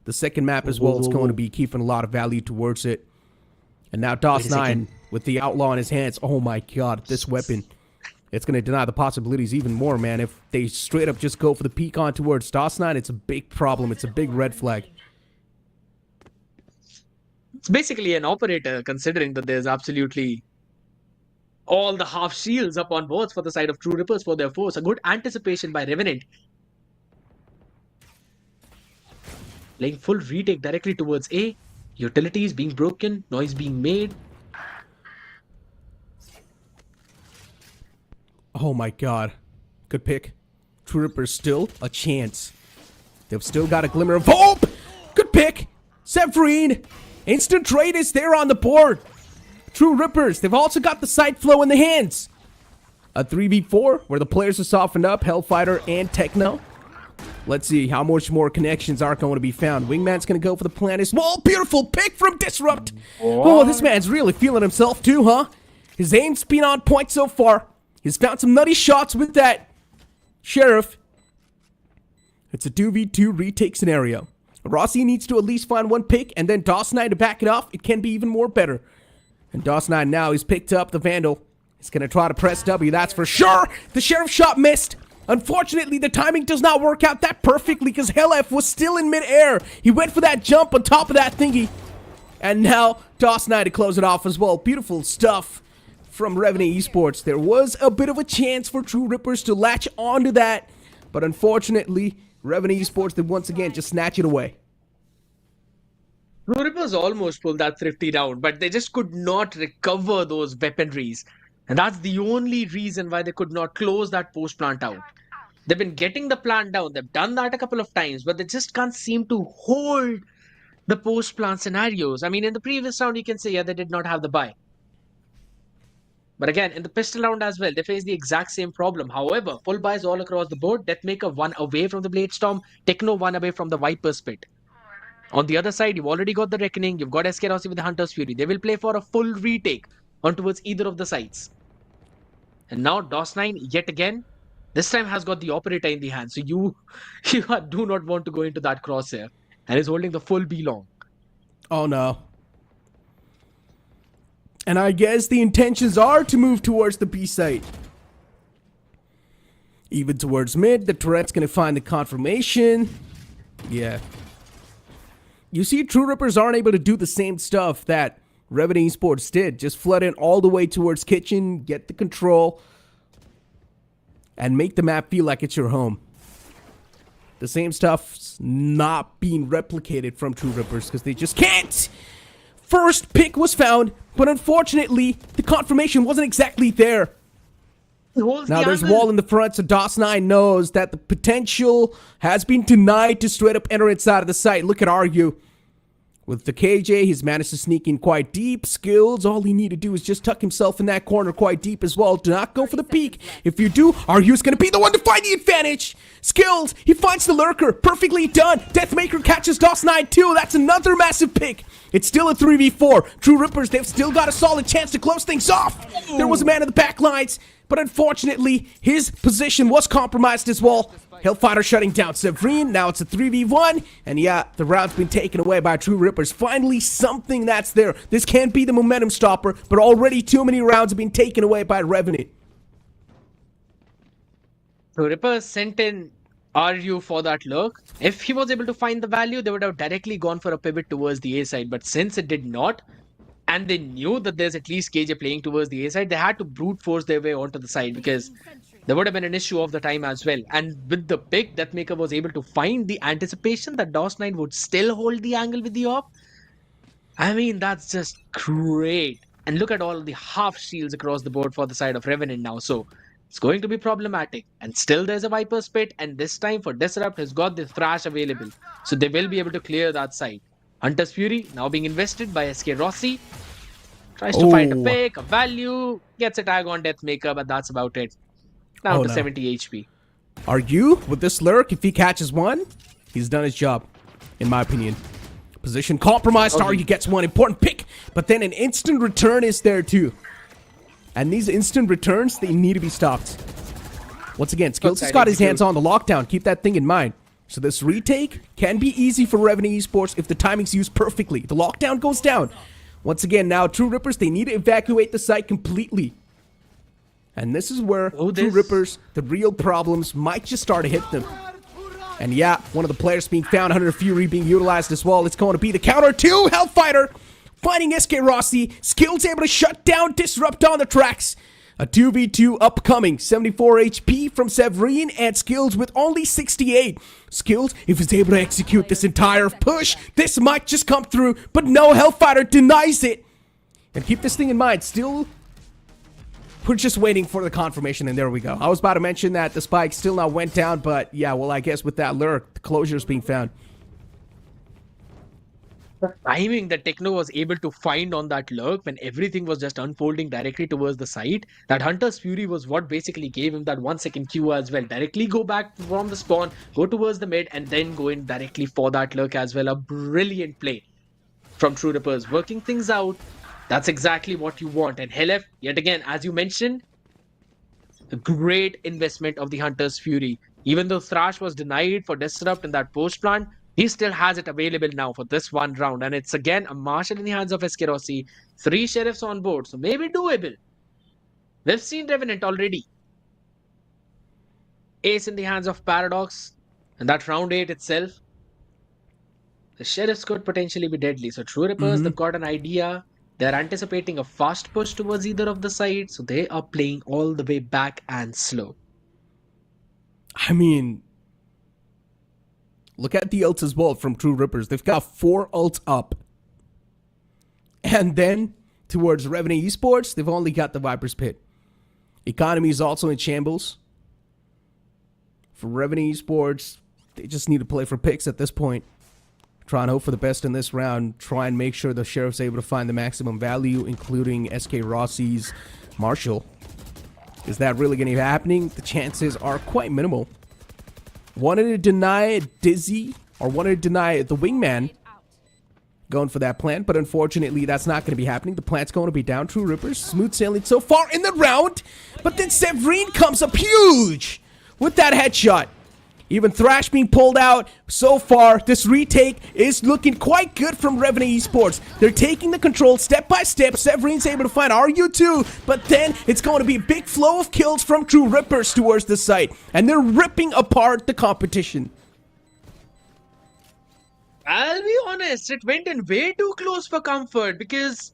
The second map as well is going to be keeping a lot of value towards it. And now DOS9 with the Outlaw in his hands. Oh my god, this weapon. It's going to deny the possibilities even more, man. If they straight up just go for the peek on towards DOS9, it's a big problem. It's a big red flag. It's basically an operator, considering that there's absolutely all the half shields up on boards for the side of True Rippers for their foes. A good anticipation by Revenant. Playing full retake directly towards A. Utilities being broken, noise being made. Oh my god. Good pick. True Rippers still a chance. They've still got a glimmer of hope. Good pick. Severine. Instant trade is there on the board. True Rippers, they've also got the side flow in the hands. A 3v4 where the players are softened up, Hellfighter and Techno. Let's see how much more connections are going to be found. Wingman's going to go for the plant as well. Beautiful pick from Disrupt. Oh, this man's really feeling himself too, huh? His aim's been on point so far. He's found some nutty shots with that Sheriff. It's a 2v2 retake scenario. Rossi needs to at least find one pick and then DOS9 to back it off. It can be even more better. And DOS9 now, he's picked up the Vandal. He's going to try to press W, that's for sure. The Sheriff shot missed. Unfortunately, the timing does not work out that perfectly because Hellf was still in midair. He went for that jump on top of that thingy. And now, DOS9 to close it off as well. Beautiful stuff from Revenant Esports. There was a bit of a chance for True Rippers to latch onto that. But unfortunately, Revenant Esports did once again just snatch it away. True Rippers almost pulled that thrifty round, but they just could not recover those weaponries. And that's the only reason why they could not close that post plant out. They've been getting the plant down. They've done that a couple of times, but they just can't seem to hold the post plant scenarios. I mean, in the previous round, you can say, yeah, they did not have the buy. But again, in the pistol round as well, they face the exact same problem. However, full buys all across the board. Deathmaker one away from the Blade Storm. Techno one away from the Viper's Pit. On the other side, you've already got the Reckoning. You've got SK Rossi with the Hunter's Fury. They will play for a full retake on towards either of the sides. And now DOS9 yet again, this time has got the operator in the hand. So you do not want to go into that crosshair. And is holding the full B long. Oh no. And I guess the intentions are to move towards the B site. Even towards mid, the turret's gonna find the confirmation. Yeah. You see, True Rippers aren't able to do the same stuff that Revenant Esports did. Just flood in all the way towards kitchen, get the control, and make the map feel like it's your home. The same stuff's not being replicated from True Rippers because they just can't. First pick was found, but unfortunately, the confirmation wasn't exactly there. Now there's wall in the front, so DOS9 knows that the potential has been denied to straight up enter inside of the site. Look at Argue. With the KJ, he's managed to sneak in quite deep. Skills, all he need to do is just tuck himself in that corner quite deep as well. Do not go for the peek. If you do, Argu's going to be the one to find the advantage. Skills, he finds the lurker. Perfectly done. Deathmaker catches DOS9 too. That's another massive pick. It's still a 3v4. True Rippers, they've still got a solid chance to close things off. There was a man in the back lines, but unfortunately, his position was compromised as well. Hellfighter shutting down Severine. Now it's a 3v1. And yeah, the round's been taken away by True Rippers. Finally, something that's there. This can't be the momentum stopper, but already too many rounds have been taken away by Revenant. So Rippers sent in RU for that lurk. If he was able to find the value, they would have directly gone for a pivot towards the A side. But since it did not, and they knew that there's at least KJ playing towards the A side, they had to brute force their way onto the side because there would have been an issue of the time as well. And with the pick, Deathmaker was able to find the anticipation that DOS9 would still hold the angle with the op. I mean, that's just great. And look at all the half shields across the board for the side of Revenant now. So It's going to be problematic. And still there's a Viper's Pit, and this time for Disrupt has got the Thrash available. So they will be able to clear that side. Hunter's Fury now being invested by SK Rossi. Tries to find a pick, a value, gets a tag on Deathmaker, but that's about it. Down to 70 HP. Are you with this lurk? If he catches one, he's done his job, in my opinion. Position compromised. Aryu gets one important pick, but then an instant return is there too. And these instant returns, they need to be stopped. Once again, Skills has got his hands on the lockdown. Keep that thing in mind. So this retake can be easy for Revenant Esports if the timing's used perfectly. The lockdown goes down. Once again, now True Rippers, they need to evacuate the site completely. And this is where True Rippers, the real problems might just start to hit them. And yeah, one of the players being found, Hunter Fury being utilized as well. It's going to be the counter to Hellfighter. Finding SK Rossi. Skills able to shut down Disrupt on the tracks. A 2v2 upcoming. 74 HP from Severine and Skills with only 68. Skills, if he's able to execute this entire push, this might just come through. But no, Hellfighter denies it. And keep this thing in mind. Still, we're just waiting for the confirmation, and there we go. I was about to mention that the spike still not went down, but yeah, well, I guess with that lurk, the closure is being found. The timing that Techno was able to find on that lurk when everything was just unfolding directly towards the site, that Hunter's Fury was what basically gave him that 1 second Q as well. Directly go back from the spawn, go towards the mid, and then go in directly for that lurk as well. A brilliant play from True Rippers, working things out. That's exactly what you want. And Helef, yet again, as you mentioned, a great investment of the Hunter's Fury. Even though Thrash was denied for Disrupt in that post plant, he still has it available now for this one round. And it's again a Marshal in the hands of SK Rossi. 3 Sheriffs on board, so maybe doable. We've seen Revenant already. Ace in the hands of Paradox. And that round 8 itself, the Sheriffs could potentially be deadly. So True Rippers, they've got an idea. They're anticipating a fast push towards either of the sides, so they are playing all the way back and slow. I mean, look at the ults as well from True Rippers. They've got 4 ults up. And then, towards Revenant Esports, they've only got the Viper's Pit. Economy is also in shambles. For Revenant Esports, they just need to play for picks at this point. Try and hope for the best in this round. Try and make sure the Sheriff's able to find the maximum value, including SK Rossi's Marshal. Is that really going to be happening? The chances are quite minimal. Wanted to deny Dizzy, or wanted to deny the Wingman going for that plant, but unfortunately that's not going to be happening. The plant's going to be down. True Rippers, smooth sailing so far in the round, but then Severine comes up huge with that headshot. Even Thrash being pulled out. So far, this retake is looking quite good from Revenant Esports. They're taking the control step by step. Severine's able to find RU2, but then it's going to be a big flow of kills from True Rippers towards the site, and they're ripping apart the competition. I'll be honest, it went in way too close for comfort because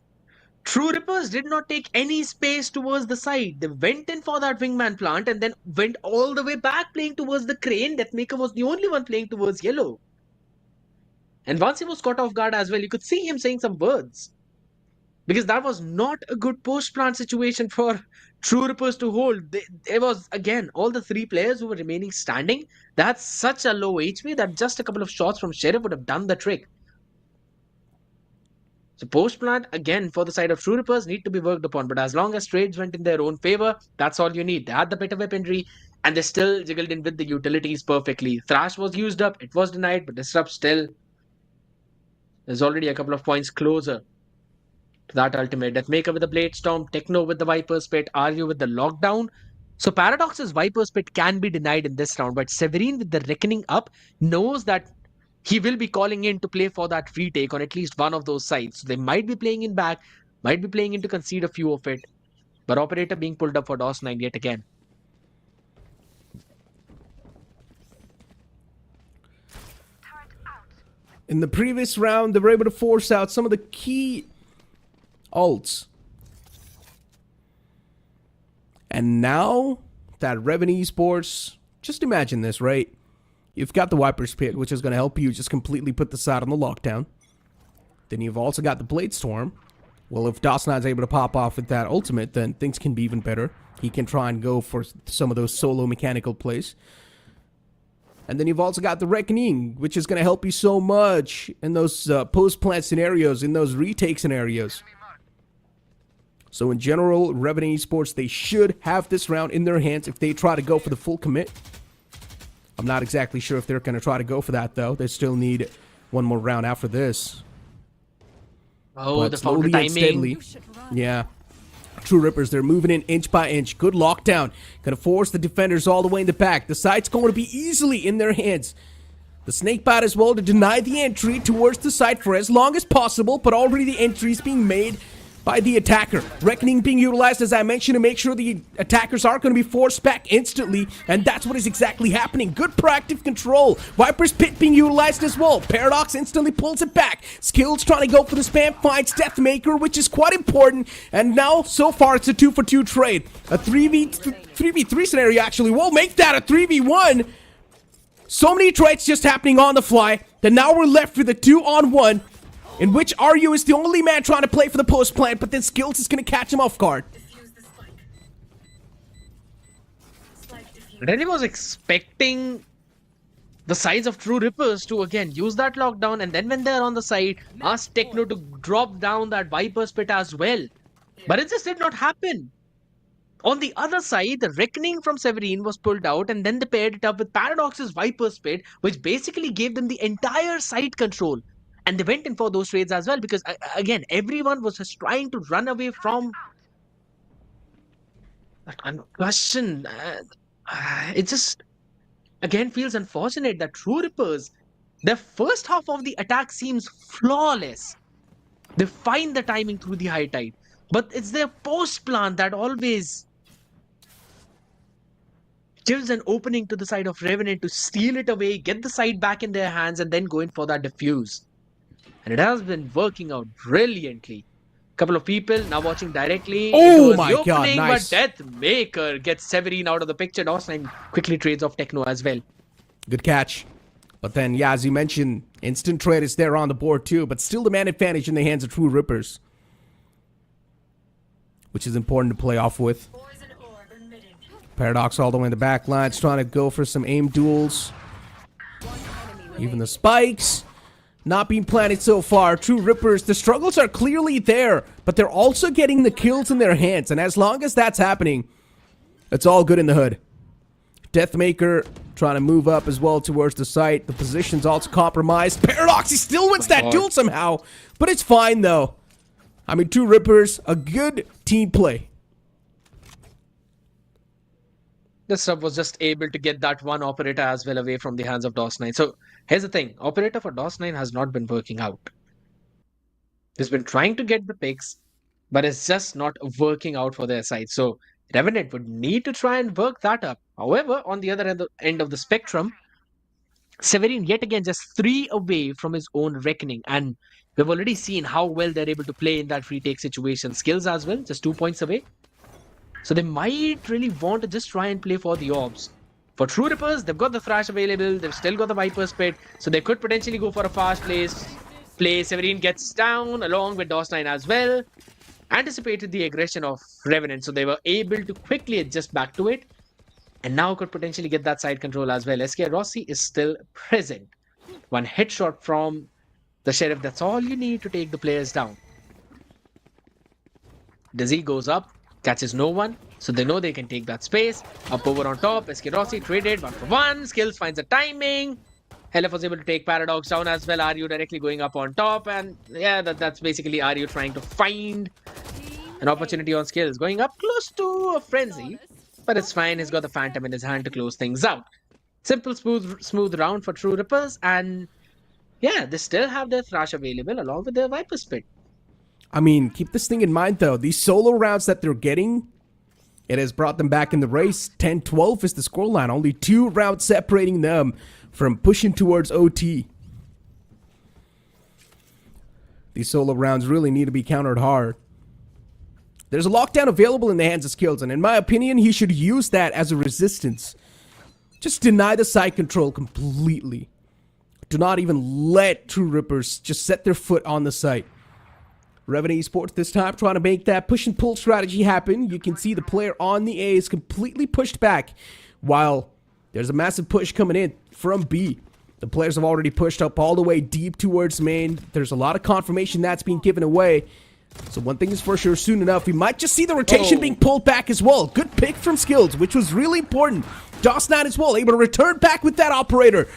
True Rippers did not take any space towards the side. They went in for that Wingman plant and then went all the way back playing towards the crane. Deathmaker was the only one playing towards yellow. And once he was caught off guard as well, you could see him saying some words. Because that was not a good post-plant situation for True Rippers to hold. There was, again, all the 3 players who were remaining standing. That's such a low HP that just a couple of shots from Sheriff would have done the trick. So post-plant, again, for the side of True Rippers, need to be worked upon. But as long as trades went in their own favor, that's all you need. They had the better weaponry, and they still jiggled in with the utilities perfectly. Thrash was used up, it was denied, but Disrupt still is already a couple of points closer to that ultimate. Deathmaker with the Blade Storm, Techno with the Viper's Pit, Aryu with the Lockdown. So Paradox's Viper's Pit can be denied in this round, but Severine with the Reckoning up knows that he will be calling in to play for that retake on at least one of those sides. So they might be playing in back, might be playing in to concede a few of it. But Operator being pulled up for DOS9 yet again. In the previous round, they were able to force out some of the key ults. And now that Revenant Esports, just imagine this, right? You've got the Viper's Pit, which is going to help you just completely put the side on the lockdown. Then you've also got the Blade Storm. Well, if DOS9's able to pop off with that ultimate, then things can be even better. He can try and go for some of those solo mechanical plays. And then you've also got the Reckoning, which is going to help you so much in those post-plant scenarios, in those retake scenarios. So in general, Revenant Esports, they should have this round in their hands if they try to go for the full commit. I'm not exactly sure if they're going to try to go for that, though. They still need one more round after this. Oh, But the slowly founder and timing. steadily, yeah. True Rippers, they're moving in inch by inch. Good lockdown. Gonna force the defenders all the way in the back. The site's going to be easily in their hands. The snakebite as well to deny the entry towards the site for as long as possible, but already the entry is being made by the attacker. Reckoning being utilized, as I mentioned, to make sure the attackers are going to be forced back instantly, and that's what is exactly happening. Good proactive control. Viper's Pit being utilized as well. Paradox instantly pulls it back. Skills trying to go for the spam, finds Deathmaker, which is quite important, and now, so far, it's a 2-for-2 trade. A 3v3 scenario, actually. We'll make that a 3v1. So many trades just happening on the fly, that now we're left with a 2-on-1, in which RU is the only man trying to play for the post plant, but then Skills is going to catch him off guard. Really was expecting the sides of True Rippers to again use that lockdown, and then when they're on the side, ask Techno to drop down that Viper's Pit as well. But it just did not happen. On the other side, the Reckoning from Severine was pulled out, and then they paired it up with Paradox's Viper's Pit, which basically gave them the entire side control. And they went in for those trades as well, because again, everyone was just trying to run away from that question. It just again feels unfortunate that True Rippers, their first half of the attack seems flawless. They find the timing through the high tide, but it's their post plant that always gives an opening to the side of Revenant to steal it away, get the side back in their hands, and then go in for that defuse. And it has been working out brilliantly. Couple of people now watching directly. Oh my god, nice. But Deathmaker gets Severine out of the picture. DOS9 quickly trades off Techno as well. Good catch. But then, yeah, as you mentioned, instant trade is there on the board too, but still the man advantage in the hands of True Rippers, which is important to play off with. Paradox all the way in the back lines, trying to go for some aim duels. Even the spikes not being planted so far. True Rippers, the struggles are clearly there, but they're also getting the kills in their hands, and as long as that's happening, it's all good in the hood. Deathmaker trying to move up as well towards the site. The position's also compromised. Paradox, he still wins that duel somehow, but it's fine though. I mean, True Rippers, a good team play. The sub was just able to get that one operator as well away from the hands of DOS9. So here's the thing, operator for DOS9 has not been working out. He's been trying to get the picks, but it's just not working out for their side. So Revenant would need to try and work that up. However, on the other end of the spectrum, Severine yet again just 3 away from his own Reckoning, and we've already seen how well they're able to play in that retake situation. Skills as well, just 2 points away. So they might really want to just try and play for the orbs. For True Rippers, they've got the Thrash available, they've still got the Viper's Pit, so they could potentially go for a fast play. Severine gets down along with DOS9 as well. Anticipated the aggression of Revenant, so they were able to quickly adjust back to it, and now could potentially get that side control as well. SK Rossi is still present. One headshot from the Sheriff, that's all you need to take the players down. Dizzy goes up, catches no one, so they know they can take that space. Up over on top, SK Rossi traded 1-for-1. Skills finds the timing. LF was able to take Paradox down as well. RU directly going up on top, and yeah, that's basically RU trying to find an opportunity on Skills. Going up close to a frenzy, but it's fine. He's got the Phantom in his hand to close things out. Simple, smooth round for True Rippers, and yeah, they still have their Thrash available along with their Viper's Pit. I mean, keep this thing in mind though. These solo rounds that they're getting, it has brought them back in the race. 10-12 is the scoreline. Only 2 rounds separating them from pushing towards OT. These solo rounds really need to be countered hard. There's a lockdown available in the hands of Skills, and in my opinion, he should use that as a resistance. Just deny the side control completely. Do not even let True Rippers just set their foot on the site. Revenant Esports this time trying to make that push and pull strategy happen. You can see the player on the A is completely pushed back, while there's a massive push coming in from B. The players have already pushed up all the way deep towards main. There's a lot of confirmation that's being given away. So one thing is for sure, soon enough, we might just see the rotation being pulled back as well. Good pick from Skills, which was really important. DOS9 as well, able to return back with that operator.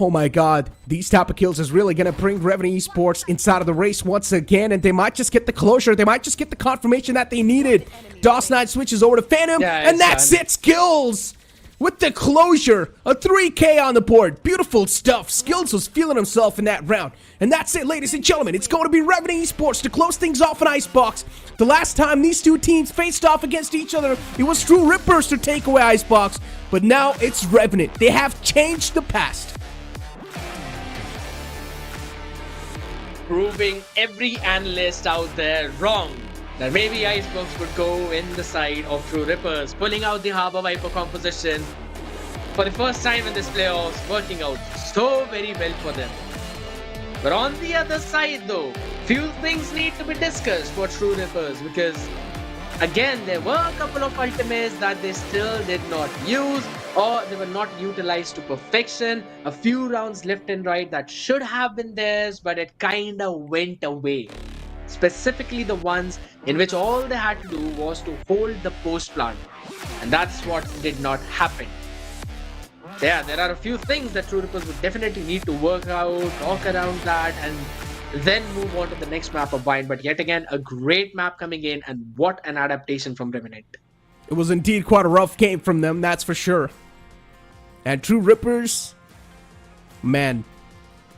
Oh my god, these type of kills is really going to bring Revenant Esports inside of the race once again, and they might just get the closure. They might just get the confirmation that they needed. DOS9 switches over to Phantom, and that's it, Skills! With the closure, a 3K on the board. Beautiful stuff. Skills was feeling himself in that round. And that's it, ladies and gentlemen. It's going to be Revenant Esports to close things off in Icebox. The last time these two teams faced off against each other, it was True Rippers to take away Icebox. But now it's Revenant. They have changed the past. Proving every analyst out there wrong. That maybe Icebox would go in the side of True Rippers, pulling out the Harbor Viper composition for the first time in this playoffs, working out so very well for them. But on the other side though, few things need to be discussed for True Rippers, because again, there were a couple of ultimates that they still did not use, or they were not utilized to perfection. A few rounds left and right that should have been theirs, but it kinda went away. Specifically the ones in which all they had to do was to hold the post plant, and that's what did not happen. Yeah, there are a few things that True Rippers would definitely need to work out, talk around that, and then move on to the next map of Bind. But yet again, a great map coming in, and what an adaptation from Revenant. It was indeed quite a rough game from them, that's for sure. And True Rippers, man,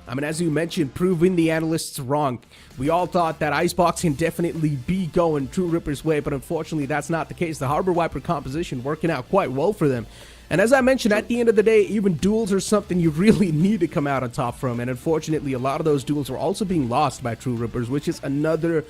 I mean, as you mentioned, proving the analysts wrong. We all thought that Icebox can definitely be going True Rippers' way, but unfortunately that's not the case. The Harbor Viper composition working out quite well for them. And as I mentioned, at the end of the day, even duels are something you really need to come out on top from. And unfortunately, a lot of those duels are also being lost by True Rippers, which is another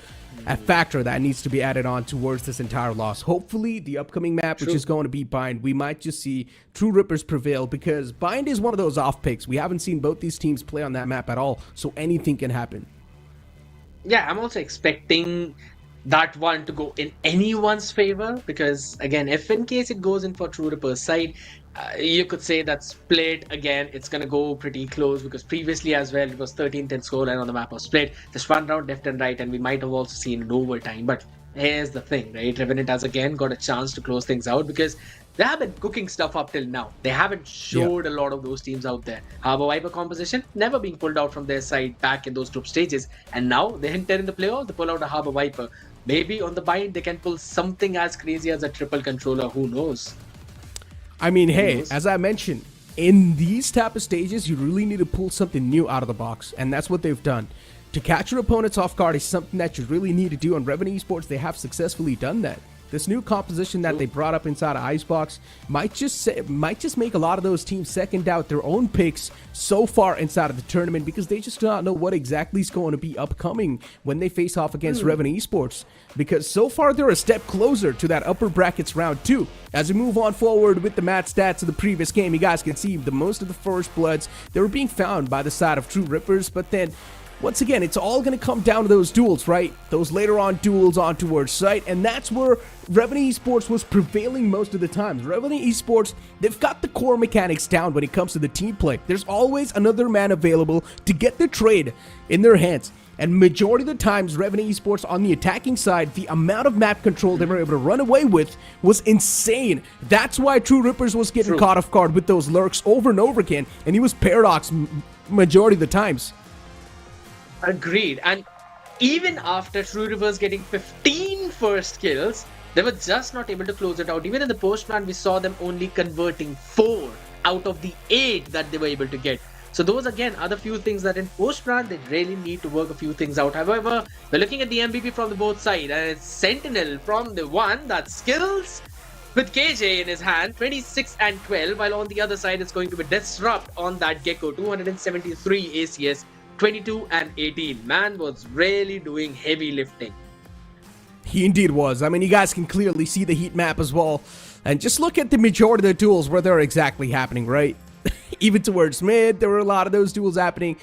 factor that needs to be added on towards this entire loss. Hopefully, the upcoming map, which is going to be Bind, we might just see True Rippers prevail, because Bind is one of those off picks. We haven't seen both these teams play on that map at all, so anything can happen. Yeah, I'm also expecting that one to go in anyone's favor, because again, if in case it goes in for True Rippers' side, you could say that Split, again, it's going to go pretty close, because previously as well, it was 13-10 scoreline on the map of Split. Just one round left and right, and we might have also seen an overtime. But here's the thing, right? Revenant has again got a chance to close things out, because they have been cooking stuff up till now. They haven't showed a lot of those teams out there. Harbor Viper composition never being pulled out from their side back in those group stages, and now they enter in the playoffs, they pull out a Harbor Viper. Maybe on the Bind they can pull something as crazy as a triple controller, who knows? I mean, hey, as I mentioned, in these type of stages, you really need to pull something new out of the box, and that's what they've done. To catch your opponents off guard is something that you really need to do, and Revenant Esports, they have successfully done that. This new composition that they brought up inside of Icebox might just make a lot of those teams second doubt their own picks so far inside of the tournament, because they just do not know what exactly is going to be upcoming when they face off against Revenant Esports. Because so far they're a step closer to that upper brackets round 2. As we move on forward with the match stats of the previous game, you guys can see the most of the first bloods, they were being found by the side of True Rippers, but then once again, it's all going to come down to those duels, right? Those later on duels on towards site, and that's where Revenant Esports was prevailing most of the times. Revenant Esports, they've got the core mechanics down when it comes to the team play. There's always another man available to get the trade in their hands. And majority of the times, Revenant Esports on the attacking side, the amount of map control they were able to run away with was insane. That's why True Rippers was getting caught off guard with those lurks over and over again, and he was paradox majority of the times. Agreed. And even after True Rippers getting 15 first kills, they were just not able to close it out. Even in the post-plan, we saw them only converting 4 out of the 8 that they were able to get. So those again are the few things that in post-plan, they really need to work a few things out. However, we're looking at the MVP from the both sides, and it's Sentinel from the one that Skills with KJ in his hand, 26 and 12, while on the other side it's going to be Disrupt on that Gecko, 273 ACS, 22 and 18. Man was really doing heavy lifting. He indeed was. I mean, you guys can clearly see the heat map as well. And just look at the majority of the duels where they're exactly happening, right? Even towards mid, there were a lot of those duels happening.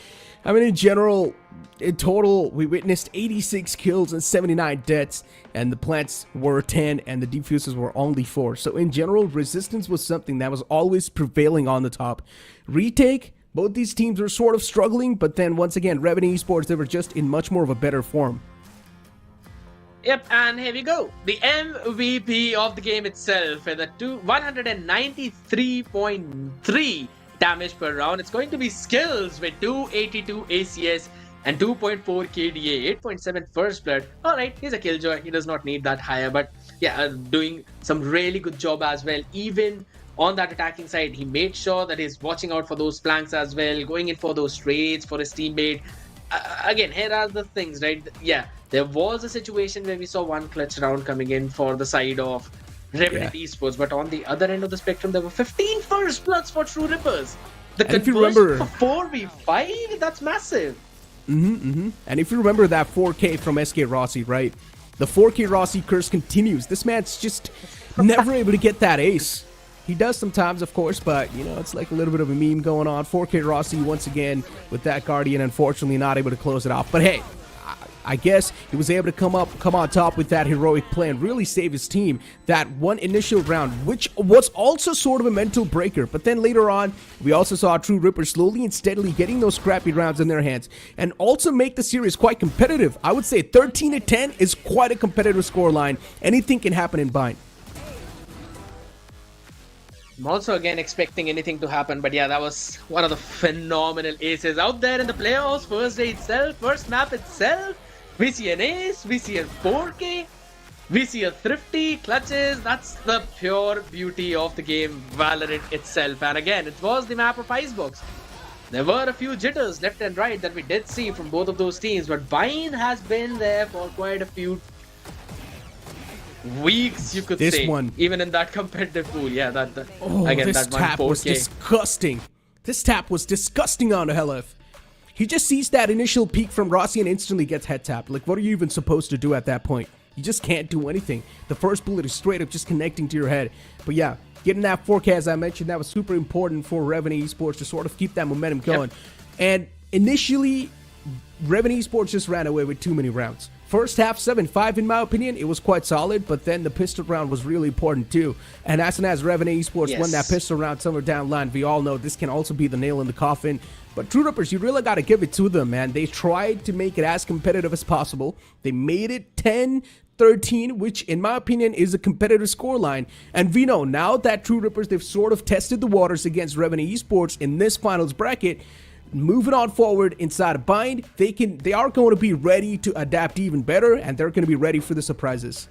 I mean, in general, in total, we witnessed 86 kills and 79 deaths, and the plants were 10 and the defusers were only 4. So in general, resistance was something that was always prevailing on the top. Retake, both these teams were sort of struggling, but then once again, Revenant Esports, they were just in much more of a better form. Yep, and here we go. The MVP of the game itself at the 193.3 damage per round. It's going to be Skills with 282 ACS and 2.4 KDA, 8.7 first blood. Alright, he's a killjoy. He does not need that higher, but yeah, doing some really good job as well. Even on that attacking side, he made sure that he's watching out for those flanks as well, going in for those trades for his teammate. Again, here are the things, right? Yeah, there was a situation where we saw one clutch round coming in for the side of Revenant Esports, but on the other end of the spectrum, there were 15 first bloods for True Rippers. The conversion for 4v5, that's massive. And if you remember that 4K from SK Rossi, right? The 4K Rossi curse continues. This man's just never able to get that ace. He does sometimes, of course, but, you know, it's like a little bit of a meme going on. 4K Rossi, once again, with that Guardian, unfortunately not able to close it off. But hey, I guess he was able to come on top with that heroic play and really save his team that one initial round, which was also sort of a mental breaker. But then later on, we also saw True Ripper slowly and steadily getting those scrappy rounds in their hands and also make the series quite competitive. I would say 13-10 is quite a competitive scoreline. Anything can happen in Bind. I'm also again expecting anything to happen, but yeah, that was one of the phenomenal aces out there in the playoffs. First day itself, first map itself. We see an ace, we see a 4K, we see a thrifty, clutches. That's the pure beauty of the game Valorant itself. And again, it was the map of Icebox. There were a few jitters left and right that we did see from both of those teams, but Vine has been there for quite a few weeks, you could say. One, even in that competitive pool. Yeah, again, this that tap was disgusting. This tap was disgusting on LF. He just sees that initial peak from Rossi and instantly gets head tapped. Like, what are you even supposed to do at that point? You just can't do anything. The first bullet is straight up just connecting to your head. But yeah, getting that 4K, as I mentioned, that was super important for Revenant Esports to sort of keep that momentum going. Yep. And initially, Revenant Esports just ran away with too many rounds. First half, 7-5 in my opinion, it was quite solid, but then the pistol round was really important too. And as soon as Revenant Esports won that pistol round somewhere down the line, we all know this can also be the nail in the coffin. But True Rippers, you really got to give it to them, man. They tried to make it as competitive as possible. They made it 10-13, which in my opinion is a competitive scoreline. And we know now that True Rippers, they've sort of tested the waters against Revenant Esports in this finals bracket. Moving on forward inside of Bind, they are going to be ready to adapt even better, and they're going to be ready for the surprises.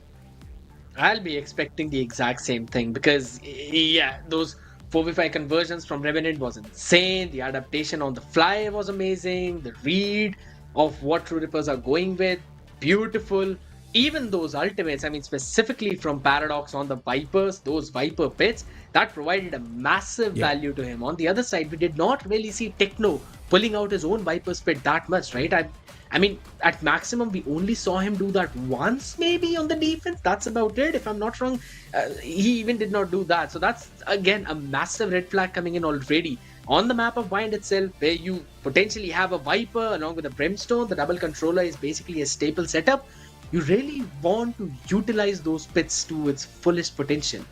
I'll be expecting the exact same thing because, yeah, those 4v5 conversions from Revenant was insane. The adaptation on the fly was amazing. The read of what True Rippers are going with, beautiful. Even those ultimates, I mean, specifically from Paradox on the Vipers, those Viper pits, that provided a massive value to him. On the other side, we did not really see Techno pulling out his own Viper's pit that much, right? I mean, at maximum, we only saw him do that once, maybe, on the defense. That's about it. If I'm not wrong, he even did not do that. So that's, again, a massive red flag coming in already. On the map of Bind itself, where you potentially have a Viper along with a Brimstone, the double controller is basically a staple setup. You really want to utilize those pits to its fullest potential.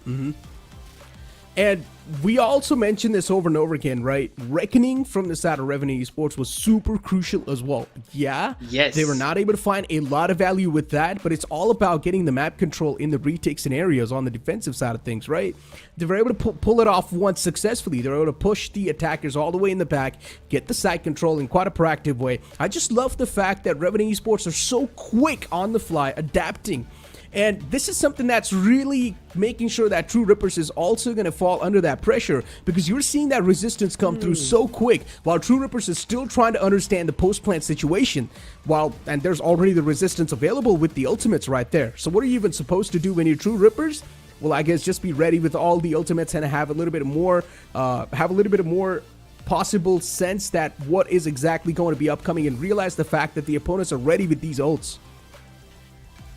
And we also mentioned this over and over again, right? Reckoning from the side of Revenant Esports was super crucial as well. Yeah, they were not able to find a lot of value with that, but it's all about getting the map control in the retake scenarios on the defensive side of things, right? They were able to pull it off once successfully. They were able to push the attackers all the way in the back, get the side control in quite a proactive way. I just love the fact that Revenant Esports are so quick on the fly, adapting. And this is something that's really making sure that True Rippers is also going to fall under that pressure, because you're seeing that resistance come through so quick while True Rippers is still trying to understand the post-plant situation. And there's already the resistance available with the ultimates right there. So what are you even supposed to do when you're True Rippers? Well, I guess just be ready with all the ultimates and have a little bit more possible sense that what is exactly going to be upcoming, and realize the fact that the opponents are ready with these ults.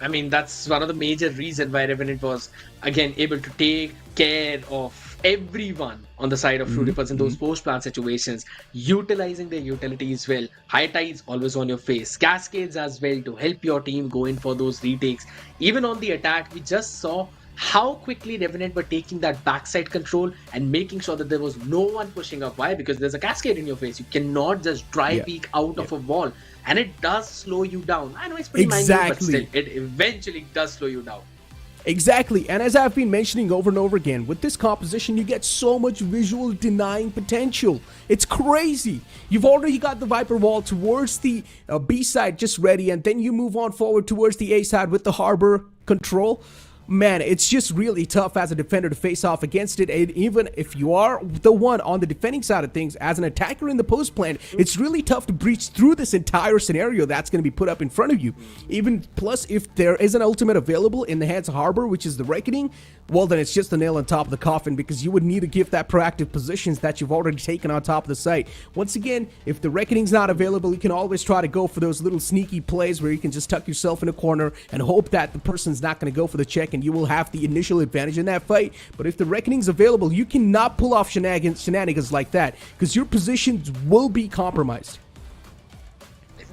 I mean, that's one of the major reasons why Revenant was again able to take care of everyone on the side of True Rippers in those post-plan situations, utilizing their utilities well. High tides always on your face, cascades as well to help your team go in for those retakes. Even on the attack, we just saw how quickly Revenant were taking that backside control and making sure that there was no one pushing up. Why? Because there's a cascade in your face. You cannot just dry peek out of a wall, and it does slow you down. I know it's pretty minute, but still, it eventually does slow you down. Exactly, and as I've been mentioning over and over again, with this composition, you get so much visual denying potential. It's crazy. You've already got the Viper wall towards the B side just ready, and then you move on forward towards the A side with the Harbor control. Man, it's just really tough as a defender to face off against it. And even if you are the one on the defending side of things, as an attacker in the post plan, it's really tough to breach through this entire scenario that's going to be put up in front of you. Even plus, if there is an ultimate available in the hands of Harbor, which is the Reckoning, well, then it's just the nail on top of the coffin, because you would need to give that proactive positions that you've already taken on top of the site. Once again, if the Reckoning's not available, you can always try to go for those little sneaky plays where you can just tuck yourself in a corner and hope that the person's not going to go for the check, and you will have the initial advantage in that fight. But if the Reckoning's available, you cannot pull off shenanigans like that, because your positions will be compromised.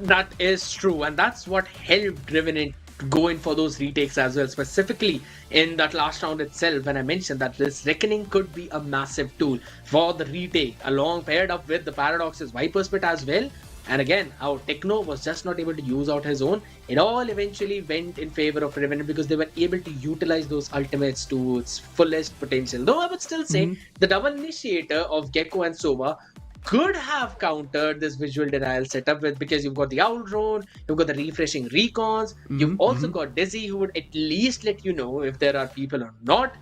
That is true, and that's what helped Revenant go in for those retakes as well, specifically in that last round itself, when I mentioned that this Reckoning could be a massive tool for the retake, along paired up with the Paradox's Viper Spit as well. And again, our Techno was just not able to use out his own. It all eventually went in favor of Revenant because they were able to utilize those ultimates to its fullest potential. Though I would still say the double initiator of Gecko and Sova could have countered this visual denial setup with, because you've got the Owl Drone, you've got the refreshing recons, you've also got Dizzy, who would at least let you know if there are people or not.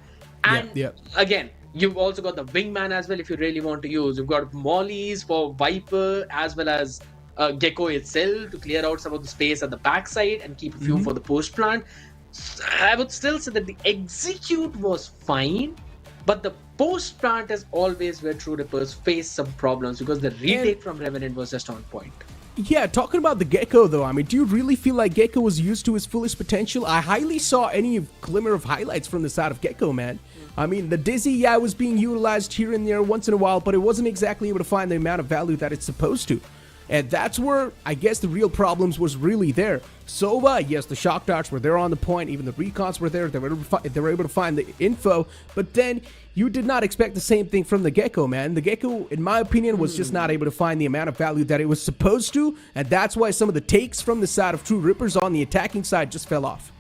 And again, you've also got the Wingman as well if you really want to use. You've got Mollies for Viper as well as Gecko itself to clear out some of the space at the backside and keep a few for the post plant. I would still say that the execute was fine, but the post plant is always where True Rippers face some problems, because the retake from Revenant was just on point. Yeah, talking about the Gecko though, I mean, do you really feel like Gecko was used to his fullest potential? I hardly saw any glimmer of highlights from the side of Gecko, man. I mean, the Dizzy, was being utilized here and there once in a while, but it wasn't exactly able to find the amount of value that it's supposed to. And that's where, I guess, the real problems was really there. Sova, yes, the shock darts were there on the point. Even the recons were there. They were able to find the info. But then you did not expect the same thing from the Gecko, man. The Gecko, in my opinion, was just not able to find the amount of value that it was supposed to. And that's why some of the takes from the side of True Rippers on the attacking side just fell off.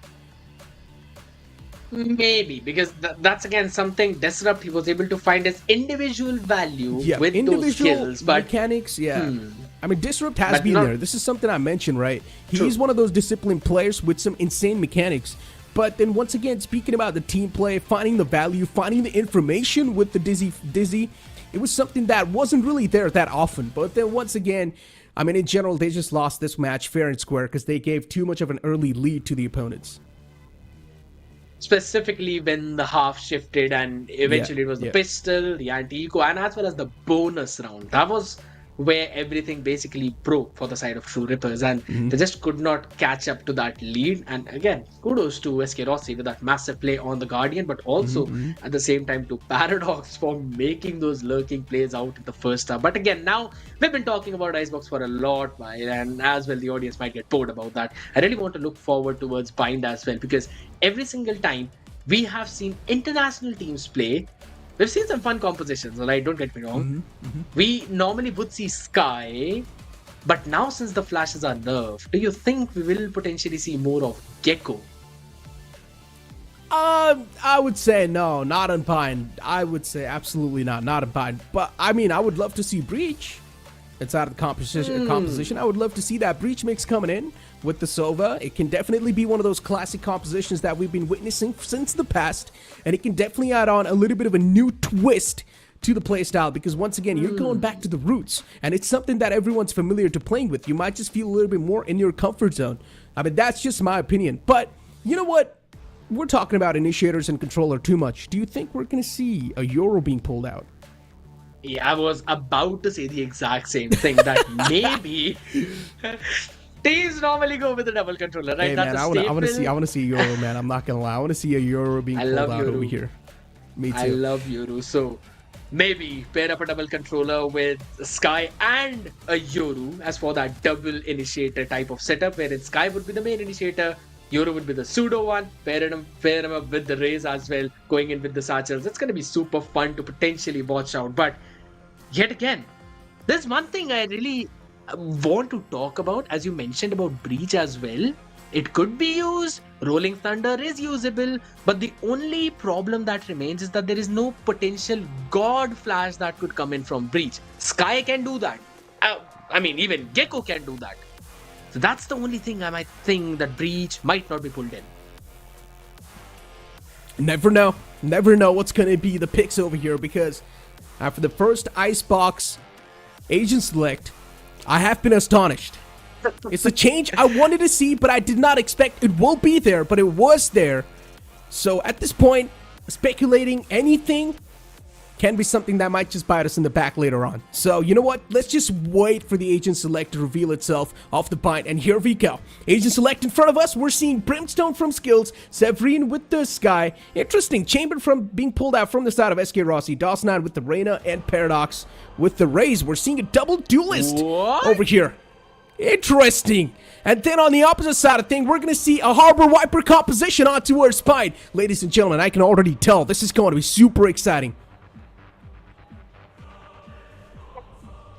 Maybe, because that's again something Disrupt, he was able to find his individual value with individual those skills, but mechanics, I mean, Disrupt has been there. This is something I mentioned, right? He's one of those disciplined players with some insane mechanics. But then once again, speaking about the team play, finding the value, finding the information with the Dizzy, it was something that wasn't really there that often. But then once again, I mean, in general, they just lost this match fair and square because they gave too much of an early lead to the opponents. Specifically when the half shifted and eventually it was the pistol, the anti-eco, and as well as the bonus round. That was where everything basically broke for the side of True Rippers, and they just could not catch up to that lead. And again, kudos to SK Rossi with that massive play on the Guardian, but also at the same time to Paradox for making those lurking plays out in the first half. But again, now we've been talking about Icebox for a lot while, and as well the audience might get bored about that. I really want to look forward towards Bind as well, because every single time we have seen international teams play, we've seen some fun compositions, alright, don't get me wrong. We normally would see Sky, but now since the flashes are nerfed, do you think we will potentially see more of Gecko? I would say no, not on Bind. I would say absolutely not on Bind. But I mean, I would love to see Breach. It's out of the composition. I would love to see that Breach mix coming in with the Sova. It can definitely be one of those classic compositions that we've been witnessing since the past, and it can definitely add on a little bit of a new twist to the playstyle, because once again, you're going back to the roots, and it's something that everyone's familiar to playing with. You might just feel a little bit more in your comfort zone. I mean, that's just my opinion. But you know what? We're talking about initiators and controller too much. Do you think we're going to see a Euro being pulled out? Yeah, I was about to say the exact same thing, that maybe Teams normally go with the double controller, right? Hey That's man, a I want to staple. see Euro, man. I'm not gonna lie. I want to see a Euro being I pulled love out Euro. over here. Me too. I love Yoru. So maybe pair up a double controller with Sky and a Yoru as for that double initiator type of setup, wherein Sky would be the main initiator, Yoru would be the pseudo one, pair him up with the Rays as well, going in with the Satchels. It's going to be super fun to potentially watch out. But yet again, there's one thing I really want to talk about, as you mentioned about Breach as well. It could be used, Rolling Thunder is usable, but the only problem that remains is that there is no potential God Flash that could come in from Breach. Sky can do that. I mean, even Gecko can do that. So that's the only thing I might think that Breach might not be pulled in. Never know. Never know what's going to be the picks over here, because after the first Icebox Agent Select, I have been astonished. It's a change I wanted to see, but I did not expect it will be there, but it was there. So at this point, speculating anything can be something that might just bite us in the back later on. So you know what? Let's just wait for the Agent Select to reveal itself off the bind, and here we go. Agent Select in front of us. We're seeing Brimstone from Skills, Severine with the Sky. Interesting. Chamber from being pulled out from the side of SK Rossi, DOS9 with the Reyna, and Paradox with the Rays. We're seeing a double duelist over here. Interesting. And then on the opposite side of things, we're going to see a Harbor Wiper composition onto our spine. Ladies and gentlemen, I can already tell this is going to be super exciting.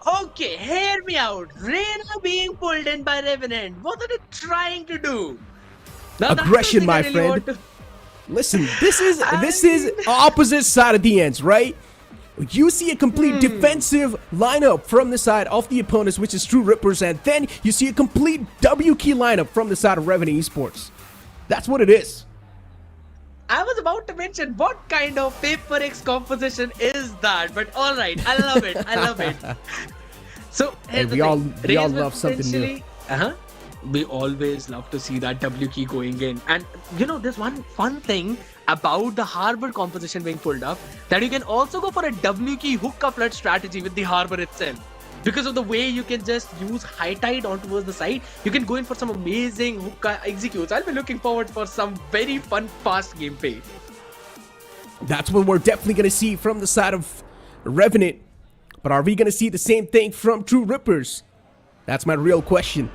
Okay, hear me out. Reyna being pulled in by Revenant. What are they trying to do? Now, Aggression, my friend. Listen, this is opposite side of the ends, right? You see a complete defensive lineup from the side of the opponents, which is True Rippers, and then you see a complete W key lineup from the side of Revenant Esports. That's what it is. I was about to mention what kind of Paper X composition is that, but all right, I love it. I love it. So Hey, we all love something new. We always love to see that W key going in, and you know, there's one fun thing about the Harbor composition being pulled up, that you can also go for a W key hookah flood strategy with the Harbor itself. Because of the way you can just use high tide on towards the side, you can go in for some amazing hookah executes. I'll be looking forward for some very fun, fast gameplay. That's what we're definitely going to see from the side of Revenant. But are we going to see the same thing from True Rippers? That's my real question.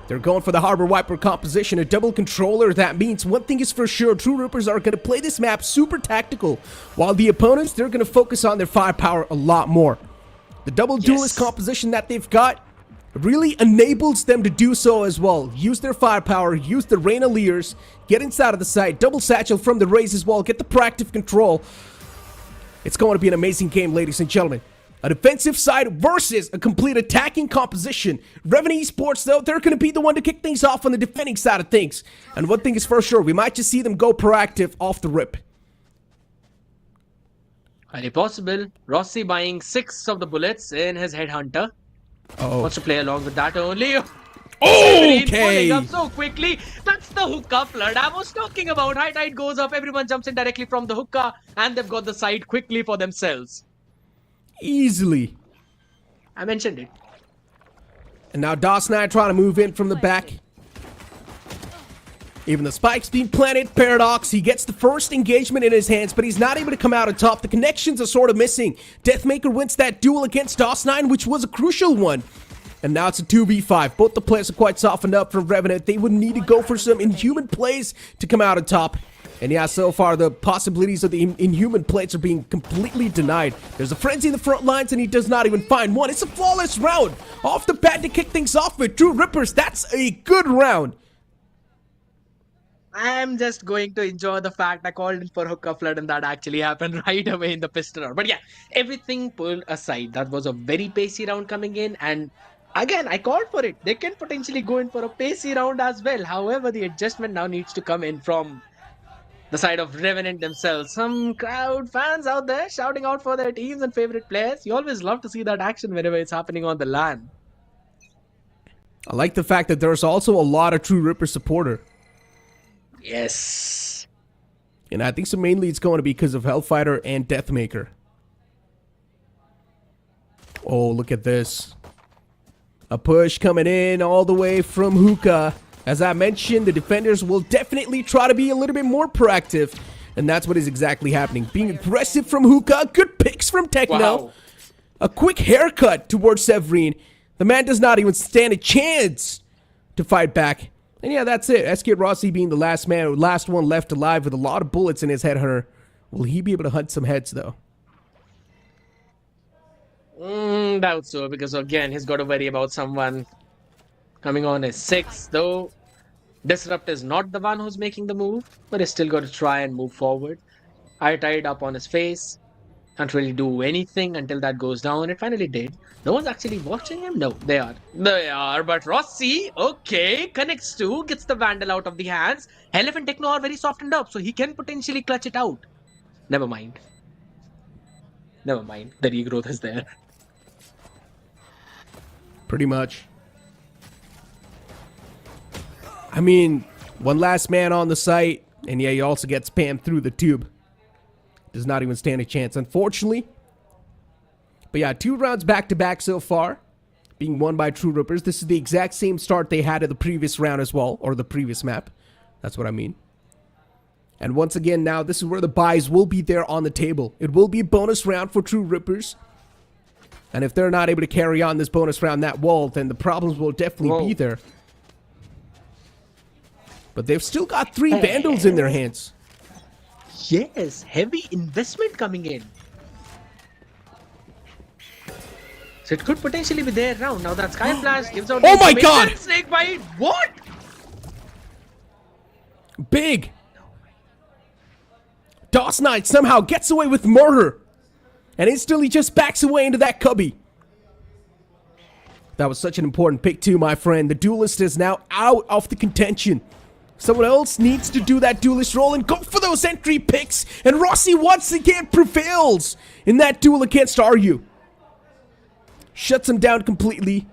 They're going for the Harbor Wiper composition, a double controller. That means one thing is for sure, True Rippers are going to play this map super tactical, while the opponents, they're going to focus on their firepower a lot more. The double duelist composition that they've got really enables them to do so as well. Use their firepower, use the Reyna Leers, get inside of the site, double satchel from the Rays as well, get the proactive control. It's going to be an amazing game, ladies and gentlemen. A defensive side versus a complete attacking composition. Revenant Esports, though, they're going to be the one to kick things off on the defending side of things. And one thing is for sure, we might just see them go proactive off the rip. Highly possible. Rossi buying 6 of the bullets in his Headhunter. Wants to play along with that only. Okay. Pulling up so quickly. That's the hookah flood I was talking about. High tide goes up, everyone jumps in directly from the hookah, and they've got the side quickly for themselves. Easily. I mentioned it. And now DOS9 trying to move in from the back. Even the spikes being planted. Paradox, he gets the first engagement in his hands, but he's not able to come out on top. The connections are sort of missing. Deathmaker wins that duel against DOS9, which was a crucial one. And now it's a 2v5. Both the players are quite softened up from Revenant. They would need to go for some inhuman plays to come out on top. And yeah, so far the possibilities of the inhuman plays are being completely denied. There's a frenzy in the front lines and he does not even find one. It's a flawless round off the bat to kick things off with. True Rippers, that's a good round. I'm just going to enjoy the fact I called in for hookah flood and that actually happened right away in the pistol round. But yeah, everything pulled aside, that was a very pacey round coming in, and again, I called for it. They can potentially go in for a pacey round as well. However, the adjustment now needs to come in from the side of Revenant themselves. Some crowd fans out there shouting out for their teams and favorite players. You always love to see that action whenever it's happening on the LAN. I like the fact that there's also a lot of True Ripper supporter. Yes. And I think so mainly it's going to be because of Hellfighter and Deathmaker. Oh, look at this. A push coming in all the way from Hookah. As I mentioned, the defenders will definitely try to be a little bit more proactive. And that's what is exactly happening. Being aggressive from Hookah. Good picks from Techno. Wow. A quick haircut towards Severin. The man does not even stand a chance to fight back. And yeah, that's it. SK Rossi being the last one left alive with a lot of bullets in his headhunter. Will he be able to hunt some heads, though? Doubt so, because again, he's got to worry about someone coming on his 6th, though. Disrupt is not the one who's making the move, but he's still got to try and move forward. Eye tied up on his face. Can't really do anything until that goes down. It finally did. No one's actually watching him? No, they are. They are, but Rossi, okay, connects to, gets the Vandal out of the hands. Helef and Techno are very softened up, so he can potentially clutch it out. Never mind. Never mind. The regrowth is there. Pretty much. I mean, one last man on the site, and yeah, you also get spammed through the tube. Does not even stand a chance, unfortunately. But yeah, 2 rounds back-to-back so far, being won by True Rippers. This is the exact same start they had at the previous round as well, or the previous map. That's what I mean. And once again, now, this is where the buys will be there on the table. It will be a bonus round for True Rippers. And if they're not able to carry on this bonus round that well, then the problems will definitely be there. But they've still got 3 Vandals in their hands. Yes, heavy investment coming in. So it could potentially be their round. Now that Sky Flash gives out. Oh my god! Snake bite. What? Big. DOS Knight somehow gets away with murder. And instantly just backs away into that cubby. That was such an important pick too, my friend. The duelist is now out of the contention. Someone else needs to do that duelist role and go for those entry picks. And Rossi once again prevails in that duel against Aryu. Shuts him down completely.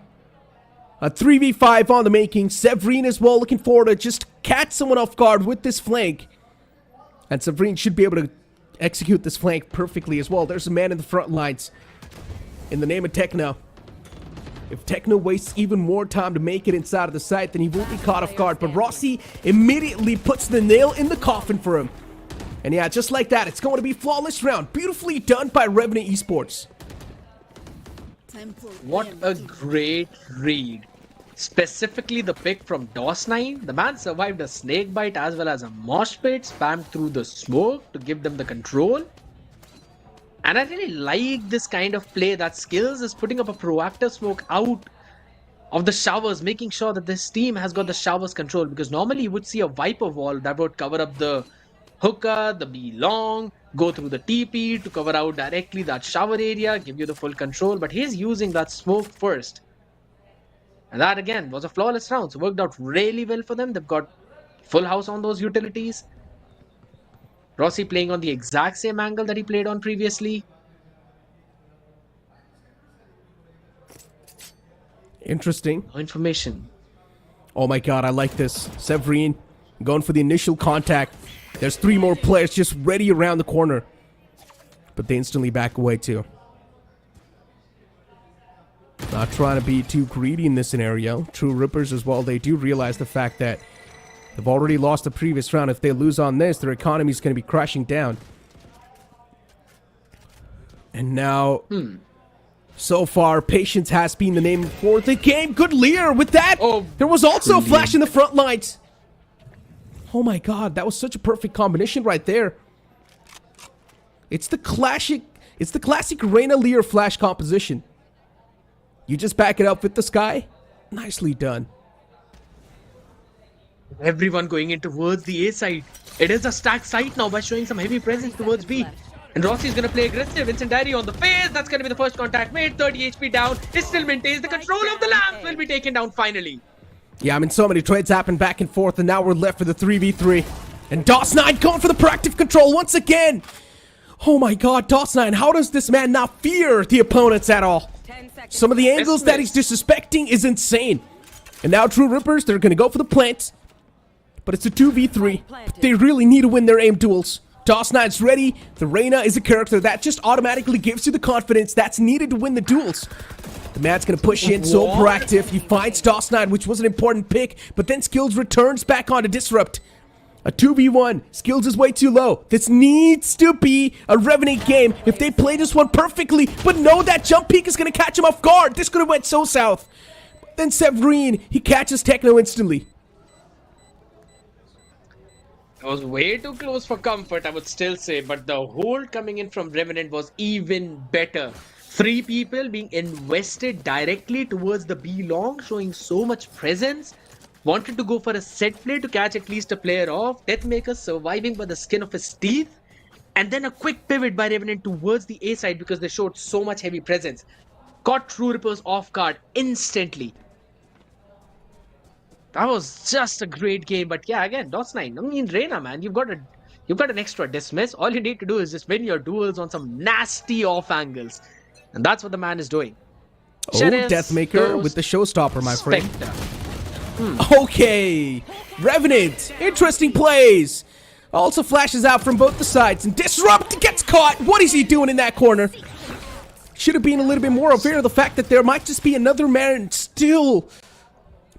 A 3v5 on the making. Severin as well looking forward to just catch someone off guard with this flank. And Severin should be able to execute this flank perfectly as well. There's a man in the front lines. In the name of Techno. If Techno wastes even more time to make it inside of the site, then he will be caught off guard. But Rossi immediately puts the nail in the coffin for him. And yeah, just like that, it's going to be a flawless round. Beautifully done by Revenant Esports. What a great read. Specifically the pick from DOS9. The man survived a snake bite as well as a mosh pit, spammed through the smoke to give them the control. And I really like this kind of play that Skills is putting up a proactive smoke out of the showers, making sure that this team has got the showers control, because normally you would see a Viper wall that would cover up the Hookah, the B long, go through the TP to cover out directly that shower area, give you the full control, but he's using that smoke first. And that again was a flawless round, so worked out really well for them. They've got full house on those utilities. Rossi playing on the exact same angle that he played on previously. Interesting. No information. Oh my god, I like this. Severin going for the initial contact. There's 3 more players just ready around the corner. But they instantly back away too. Not trying to be too greedy in this scenario. True Rippers as well, they do realize the fact that they've already lost the previous round. If they lose on this, their economy is going to be crashing down. And now, so far, patience has been the name for the game. Good Lear with that. Oh, there was also a flash in the front lines. Oh my god, that was such a perfect combination right there. It's the classic Reyna Lear flash composition. You just back it up with the sky. Nicely done. Everyone going in towards the A side. It is a stacked site now by showing some heavy presence towards B. And Rossi is going to play aggressive. Incendiary on the face. That's going to be the first contact made. 30 HP down. It still maintains the control of the lamps. Will be taken down finally. Yeah, I mean, so many trades happen back and forth, and now we're left for the 3v3. And DOS9 going for the proactive control once again. Oh my god, DOS9, how does this man not fear the opponents at all? Some of the angles that he's disrespecting is insane. And now True Rippers, they're going to go for the plant. But it's a 2v3. But they really need to win their aim duels. DOS9's ready. The Reyna is a character that just automatically gives you the confidence that's needed to win the duels. The man's gonna push in, so proactive. He finds Toss9, which was an important pick, but then Skills returns back onto Disrupt. A 2v1. Skills is way too low. This needs to be a Revenant game if they play this one perfectly. But no, that jump peek is going to catch him off guard. This could have went so south. Then Severine, he catches Techno instantly. It was way too close for comfort, I would still say. But the hold coming in from Revenant was even better. 3 people being invested directly towards the B long, showing so much presence. Wanted to go for a set play to catch at least a player off. Deathmaker surviving by the skin of his teeth. And then a quick pivot by Revenant towards the A side because they showed so much heavy presence. Caught True Rippers off guard instantly. That was just a great game. But yeah, again, Toss9. I mean, Reina, man, you've got an extra dismiss. All you need to do is just win your duels on some nasty off angles. And that's what the man is doing. Oh, Deathmaker with the showstopper, my friend. Okay, Revenant, interesting plays. Also flashes out from both the sides and Disrupt gets caught. What is he doing in that corner? Should have been a little bit more aware of the fact that there might just be another man still.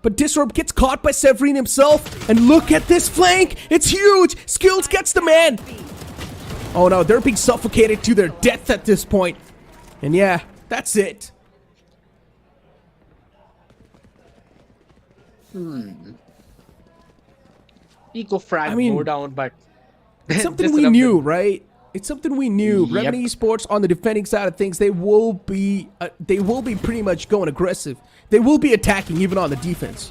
But Disrupt gets caught by Severine himself. And look at this flank. It's huge. Skills gets the man. Oh no, they're being suffocated to their death at this point. And yeah, that's it. Eco frag go down, but it's something we knew, right? It's something we knew. Yep. Revenant Esports on the defending side of things, they will be pretty much going aggressive. They will be attacking even on the defense.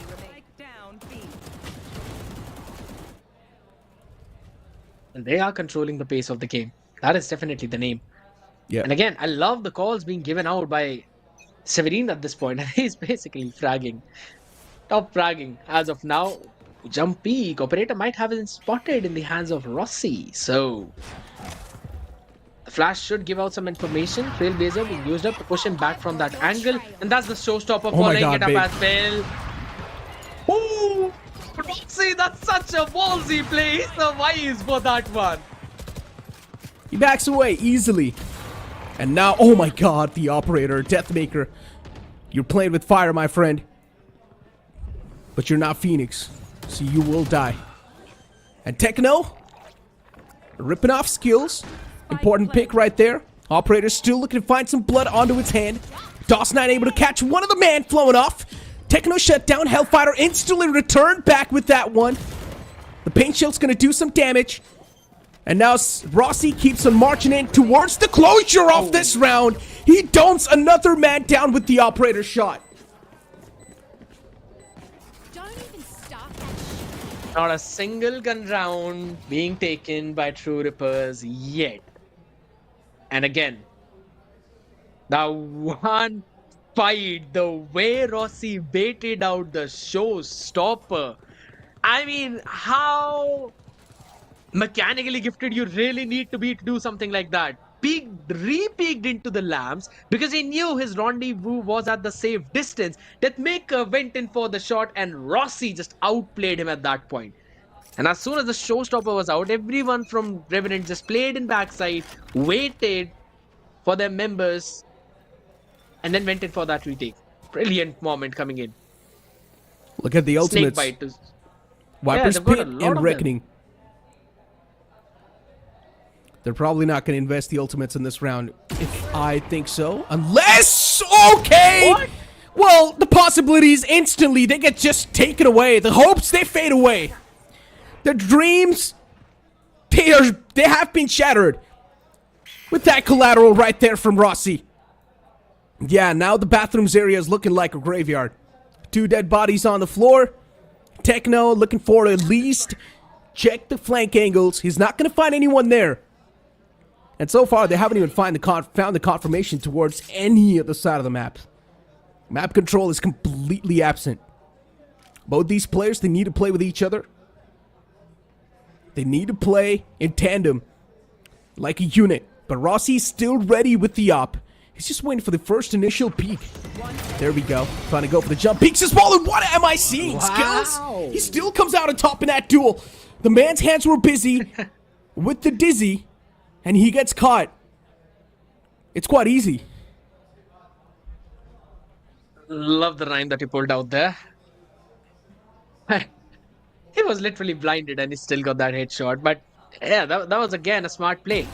And they are controlling the pace of the game. That is definitely the name. Yeah. And again, I love the calls being given out by Severine at this point. He's basically fragging. Top fragging as of now. Jump peek. Operator might have been spotted in the hands of Rossi. So the flash should give out some information. Trailblazer being used up to push him back from that angle. And that's the showstopper following it up as well. Oh, Rossi, that's such a ballsy play. He survives for that one. He backs away easily. And now, oh my god, the operator, Deathmaker. You're playing with fire, my friend. But you're not Phoenix, so you will die. And Techno, ripping off skills. Important pick right there. Operator still looking to find some blood onto its hand. Toss9 able to catch one of the man flowing off. Techno shut down. Hellfighter instantly returned back with that one. The paint shield's gonna do some damage. And now Rossi keeps on marching in towards the closure of this round. He don'ts another man down with the operator shot. Not a single gun round being taken by True Rippers yet. And again, the one fight, the way Rossi baited out the showstopper. I mean, how mechanically gifted you really need to be to do something like that. Re-peeked into the lamps because he knew his rendezvous was at the safe distance. Deathmaker went in for the shot and Rossi just outplayed him at that point. And as soon as the showstopper was out, everyone from Revenant just played in backside, waited for their members, and then went in for that retake. Brilliant moment coming in. Look at the ultimates. Snake bite. Viper's Pit and Reckoning. They're probably not going to invest the ultimates in this round, if I think so. Unless, okay! What? Well, the possibilities instantly, they get just taken away. The hopes, they fade away. The dreams, they have been shattered. With that collateral right there from Rossi. Yeah, now the bathrooms area is looking like a graveyard. 2 dead bodies on the floor. Techno looking for at least check the flank angles. He's not going to find anyone there. And so far, they haven't even found the confirmation towards any other side of the map. Map control is completely absent. Both these players, they need to play with each other. They need to play in tandem, like a unit. But Rossi's still ready with the op. He's just waiting for the first initial peek. There we go. Trying to go for the jump. Peeks as well, and what am I seeing? Wow. Skills? He still comes out on top in that duel. The man's hands were busy with the dizzy. And he gets caught. It's quite easy. Love the rhyme that he pulled out there. He was literally blinded and he still got that headshot. But yeah, that was again a smart play.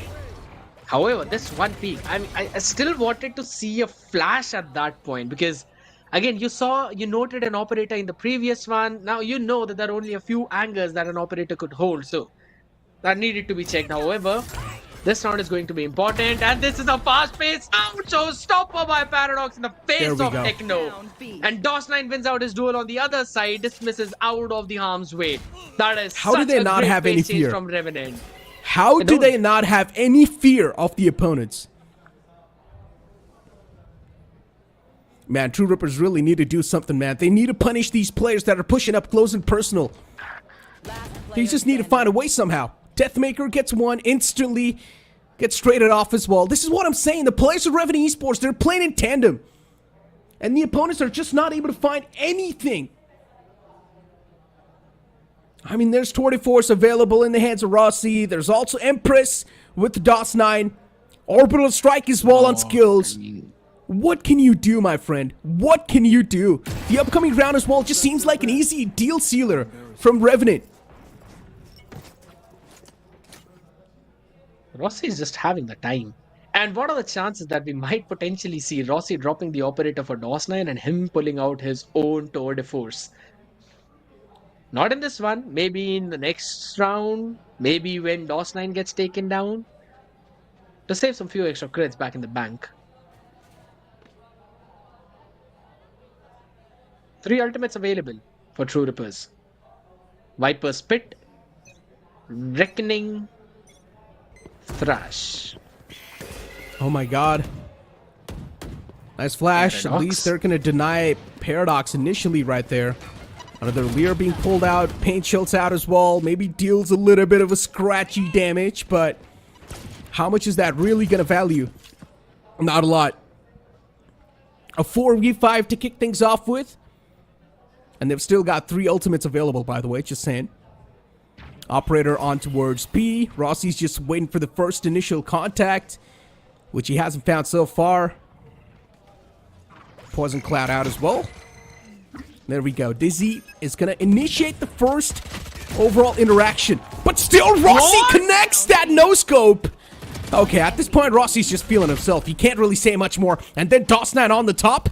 However, this one peak, I still wanted to see a flash at that point because, again, you noted an operator in the previous one. Now you know that there are only a few angles that an operator could hold. So that needed to be checked. However, this round is going to be important, and this is a fast-paced stopper by Paradox in the face of go. Techno. And DOS9 wins out his duel on the other side, dismisses out of the harm's way. That is How do such they a not great have any pace change fear? from Revenant. How do they not have any fear of the opponents? Man, True Rippers really need to do something, man. They need to punish these players that are pushing up close and personal. They just need to find a way somehow. Deathmaker gets one instantly, gets traded off as well. This is what I'm saying. The players of Revenant Esports, they're playing in tandem. And the opponents are just not able to find anything. I mean, there's Tour de Force available in the hands of Rossi. There's also Empress with DOS9. Orbital Strike as well on skills. What can you do, my friend? What can you do? The upcoming round as well just seems like an easy deal sealer from Revenant. Rossi is just having the time. And what are the chances that we might potentially see Rossi dropping the operator for DOS9 and him pulling out his own tour de force? Not in this one, maybe in the next round, maybe when DOS9 gets taken down. To save some few extra crits back in the bank. 3 ultimates available for True Rippers. Viper's Pit, Reckoning, Thrash. Oh my god. Nice flash. Paradox. At least they're going to deny Paradox initially right there. Another Leer being pulled out. Paint Shield's out as well. Maybe deals a little bit of a scratchy damage, but how much is that really going to value? Not a lot. A 4v5 to kick things off with. And they've still got 3 ultimates available, by the way, just saying. Operator on towards B. Rossi's just waiting for the first initial contact, which he hasn't found so far. Poison Cloud out as well. There we go. Dizzy is going to initiate the first overall interaction. But still, Rossi connects that no-scope. Okay, at this point, Rossi's just feeling himself. He can't really say much more. And then DOS9 on the top.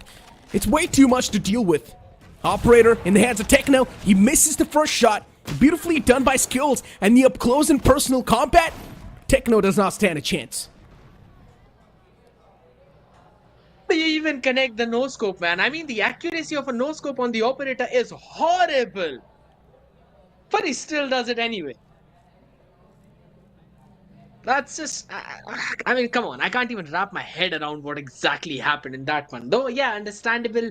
It's way too much to deal with. Operator in the hands of Techno. He misses the first shot. Beautifully done by skills. And the up-close and personal combat, Techno does not stand a chance. You even connect the no-scope, man. I mean, the accuracy of a no-scope on the operator is horrible. But he still does it anyway. That's just... I mean, come on. I can't even wrap my head around what exactly happened in that one. Though, yeah, understandable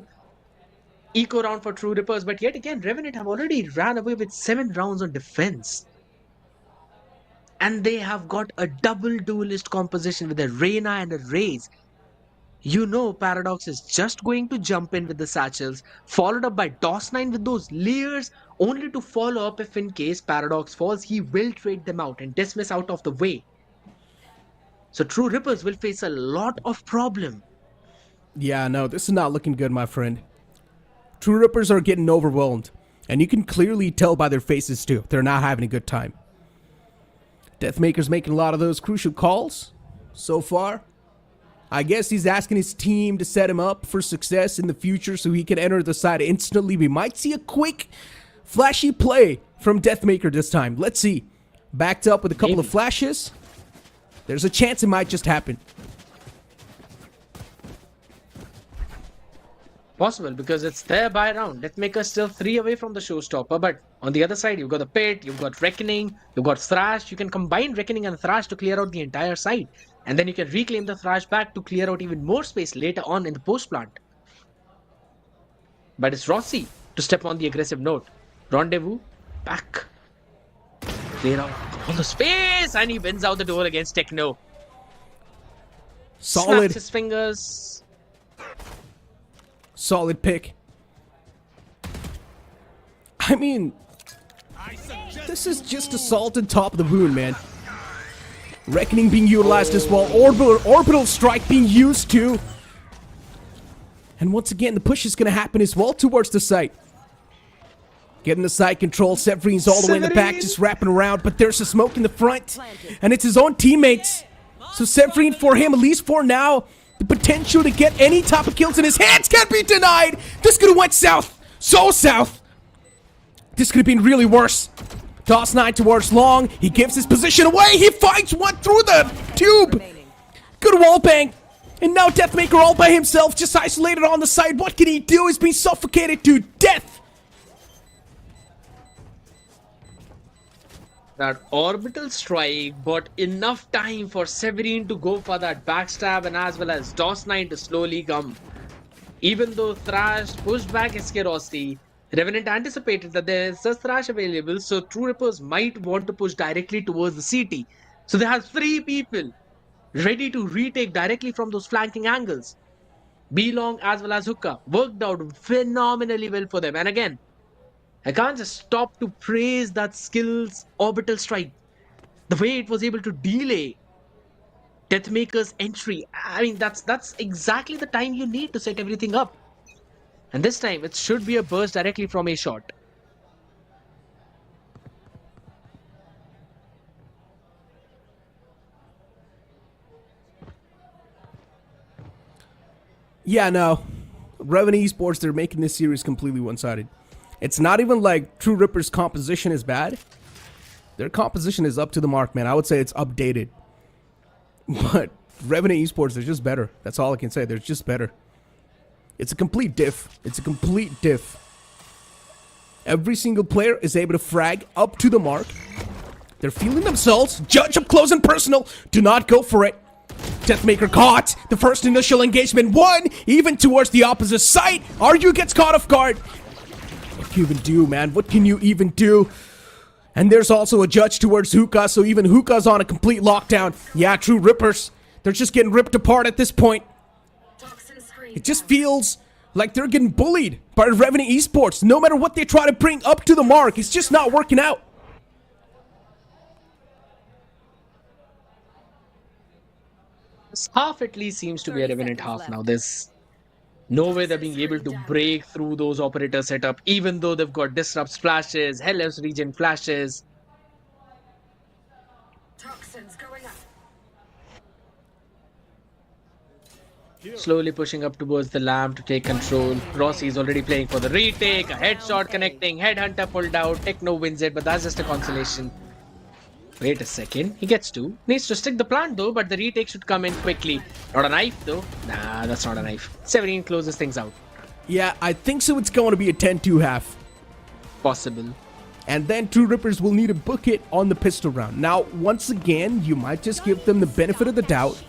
eco round for True Rippers. But yet again, Revenant have already ran away with 7 rounds on defense. And they have got a double duelist composition with a Reyna and a Raze. You know Paradox is just going to jump in with the satchels, followed up by DOS9 with those layers, only to follow up if in case Paradox falls, he will trade them out and dismiss out of the way. So True Rippers will face a lot of problem. Yeah, no, this is not looking good, my friend. True Rippers are getting overwhelmed, and you can clearly tell by their faces too. They're not having a good time. Deathmaker's making a lot of those crucial calls so far. I guess he's asking his team to set him up for success in the future so he can enter the side instantly. We might see a quick, flashy play from Deathmaker this time. Let's see. Backed up with a couple of flashes. There's a chance it might just happen. Possible, because it's there by round. Deathmaker's still 3 away from the showstopper, but on the other side, you've got the Pit, you've got Reckoning, you've got Thrash. You can combine Reckoning and Thrash to clear out the entire side. And then you can reclaim the Thrash back to clear out even more space later on in the post plant. But it's Rossi to step on the aggressive note. Rendezvous, back. Clear out all the space, and he wins out the door against Techno. Solid. Snaps his fingers. Solid pick. I mean, this is just assault on top of the wound, man. Reckoning being utilized as well. Orbital Strike being used too. And once again, the push is going to happen as well towards the site. Getting the side control, Severin's all the way in the back, just wrapping around, but there's a smoke in the front, and it's his own teammates. So Severin, for him, at least for now, the potential to get any type of kills in his hands can't be denied. This could have went south, so south. This could have been really worse. DOS9 towards Long, he gives his position away, he finds one through the tube. Good wallbang. And now Deathmaker all by himself, just isolated on the side. What can he do? He's being suffocated to death. That orbital strike bought enough time for Severin to go for that backstab and as well as DOS9 to slowly come. Even though Thrash pushed back SK Rossi, Revenant anticipated that there's a Thrash available, so True Rippers might want to push directly towards the CT. So they have 3 people ready to retake directly from those flanking angles. B-Long as well as Hookah worked out phenomenally well for them. And again, I can't just stop to praise that skill's orbital strike. The way it was able to delay Deathmaker's entry. I mean, that's exactly the time you need to set everything up. And this time, it should be a burst directly from a shot. Yeah, no. Revenant Esports, they're making this series completely one-sided. It's not even like True Ripper's composition is bad. Their composition is up to the mark, man. I would say it's updated. But Revenant Esports, they're just better. That's all I can say. They're just better. It's a complete diff. It's a complete diff. Every single player is able to frag up to the mark. They're feeling themselves. Judge up close and personal. Do not go for it. Deathmaker caught. The first initial engagement won. Even towards the opposite side. Aryu gets caught off guard. What can you even do, man? What can you even do? And there's also a judge towards Hookah, so even Hookah's on a complete lockdown. Yeah, True Rippers. They're just getting ripped apart at this point. It just feels like they're getting bullied by Revenant Esports. No matter what they try to bring up to the mark, it's just not working out. This half at least seems to be a Revenant half now. There's no way they're being able to break through those operator setup, even though they've got disrupt splashes, Hell's Regen flashes. Toxins going up. Slowly pushing up towards the lamp to take control. Rossi is already playing for the retake. A headshot connecting. Headhunter pulled out. Techno wins it, but that's just a consolation. Wait a second. He gets 2. Needs to stick the plant though, but the retake should come in quickly. Not a knife though. Nah, that's not a knife. Severin closes things out. Yeah, I think so. It's going to be a 10-2 half. Possible. And then True Rippers will need to book it on the pistol round. Now, once again, you might just give them the benefit of the doubt,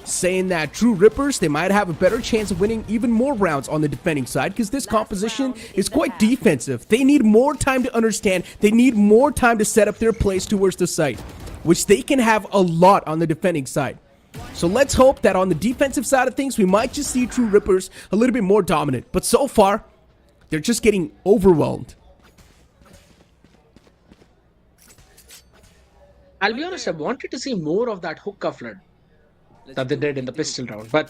saying that True Rippers, they might have a better chance of winning even more rounds on the defending side because this composition is quite defensive. They need more time to understand. They need more time to set up their plays towards the site, which they can have a lot on the defending side. So let's hope that on the defensive side of things, we might just see True Rippers a little bit more dominant. But so far, they're just getting overwhelmed. I'll be honest, I wanted to see more of that hookah flood that they did in the pistol round, but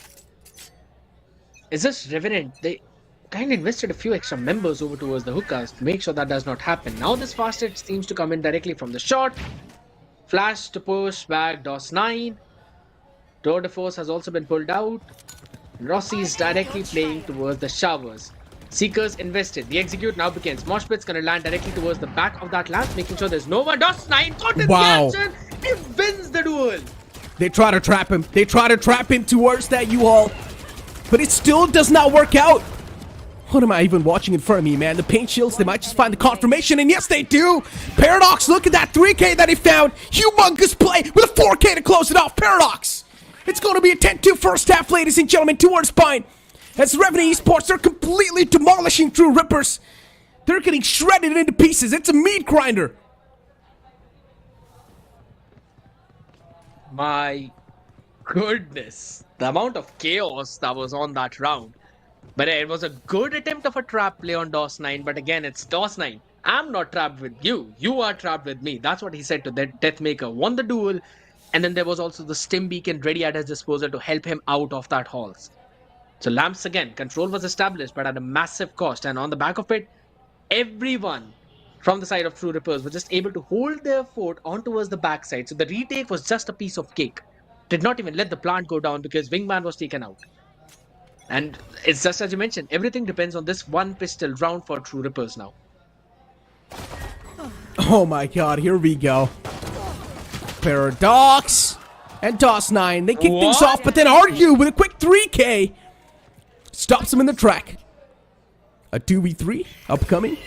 it's just Revenant. They kind of invested a few extra members over towards the hookahs to make sure that does not happen. Now this fast hit seems to come in directly from the shot. Flash to push back DOS9. Tour de Force has also been pulled out. Rossi is directly playing towards the showers. Seekers invested. The execute now begins. Moshpit's gonna land directly towards the back of that lamp, making sure there's no one. DOS9 caught in the action. He wins the duel. They try to trap him. They try to trap him towards that U-Haul. But it still does not work out. What am I even watching in front of me, man? The paint shields, they might just find the confirmation, and yes, they do. Paradox, look at that 3K that he found. Humongous play with a 4K to close it off. Paradox. It's going to be a 10-2 first half, ladies and gentlemen, towards Pine. As Revenant Esports, they're completely demolishing True Rippers. They're getting shredded into pieces. It's a meat grinder. My goodness. The amount of chaos that was on that round. But it was a good attempt of a trap play on DOS9. But again, it's DOS9. I'm not trapped with you. You are trapped with me. That's what he said to that Deathmaker. Won the duel. And then there was also the stim beacon ready at his disposal to help him out of that halls. So Lamps again, control was established, but at a massive cost. And on the back of it, everyone from the side of True Rippers were just able to hold their fort on towards the backside. So the retake was just a piece of cake. Did not even let the plant go down because Wingman was taken out. And it's just as you mentioned, everything depends on this one pistol round for True Rippers now. Oh my god, here we go. Paradox and Toss9. They kick things off, but then Argue with a quick 3K stops him in the track. A 2v3 upcoming.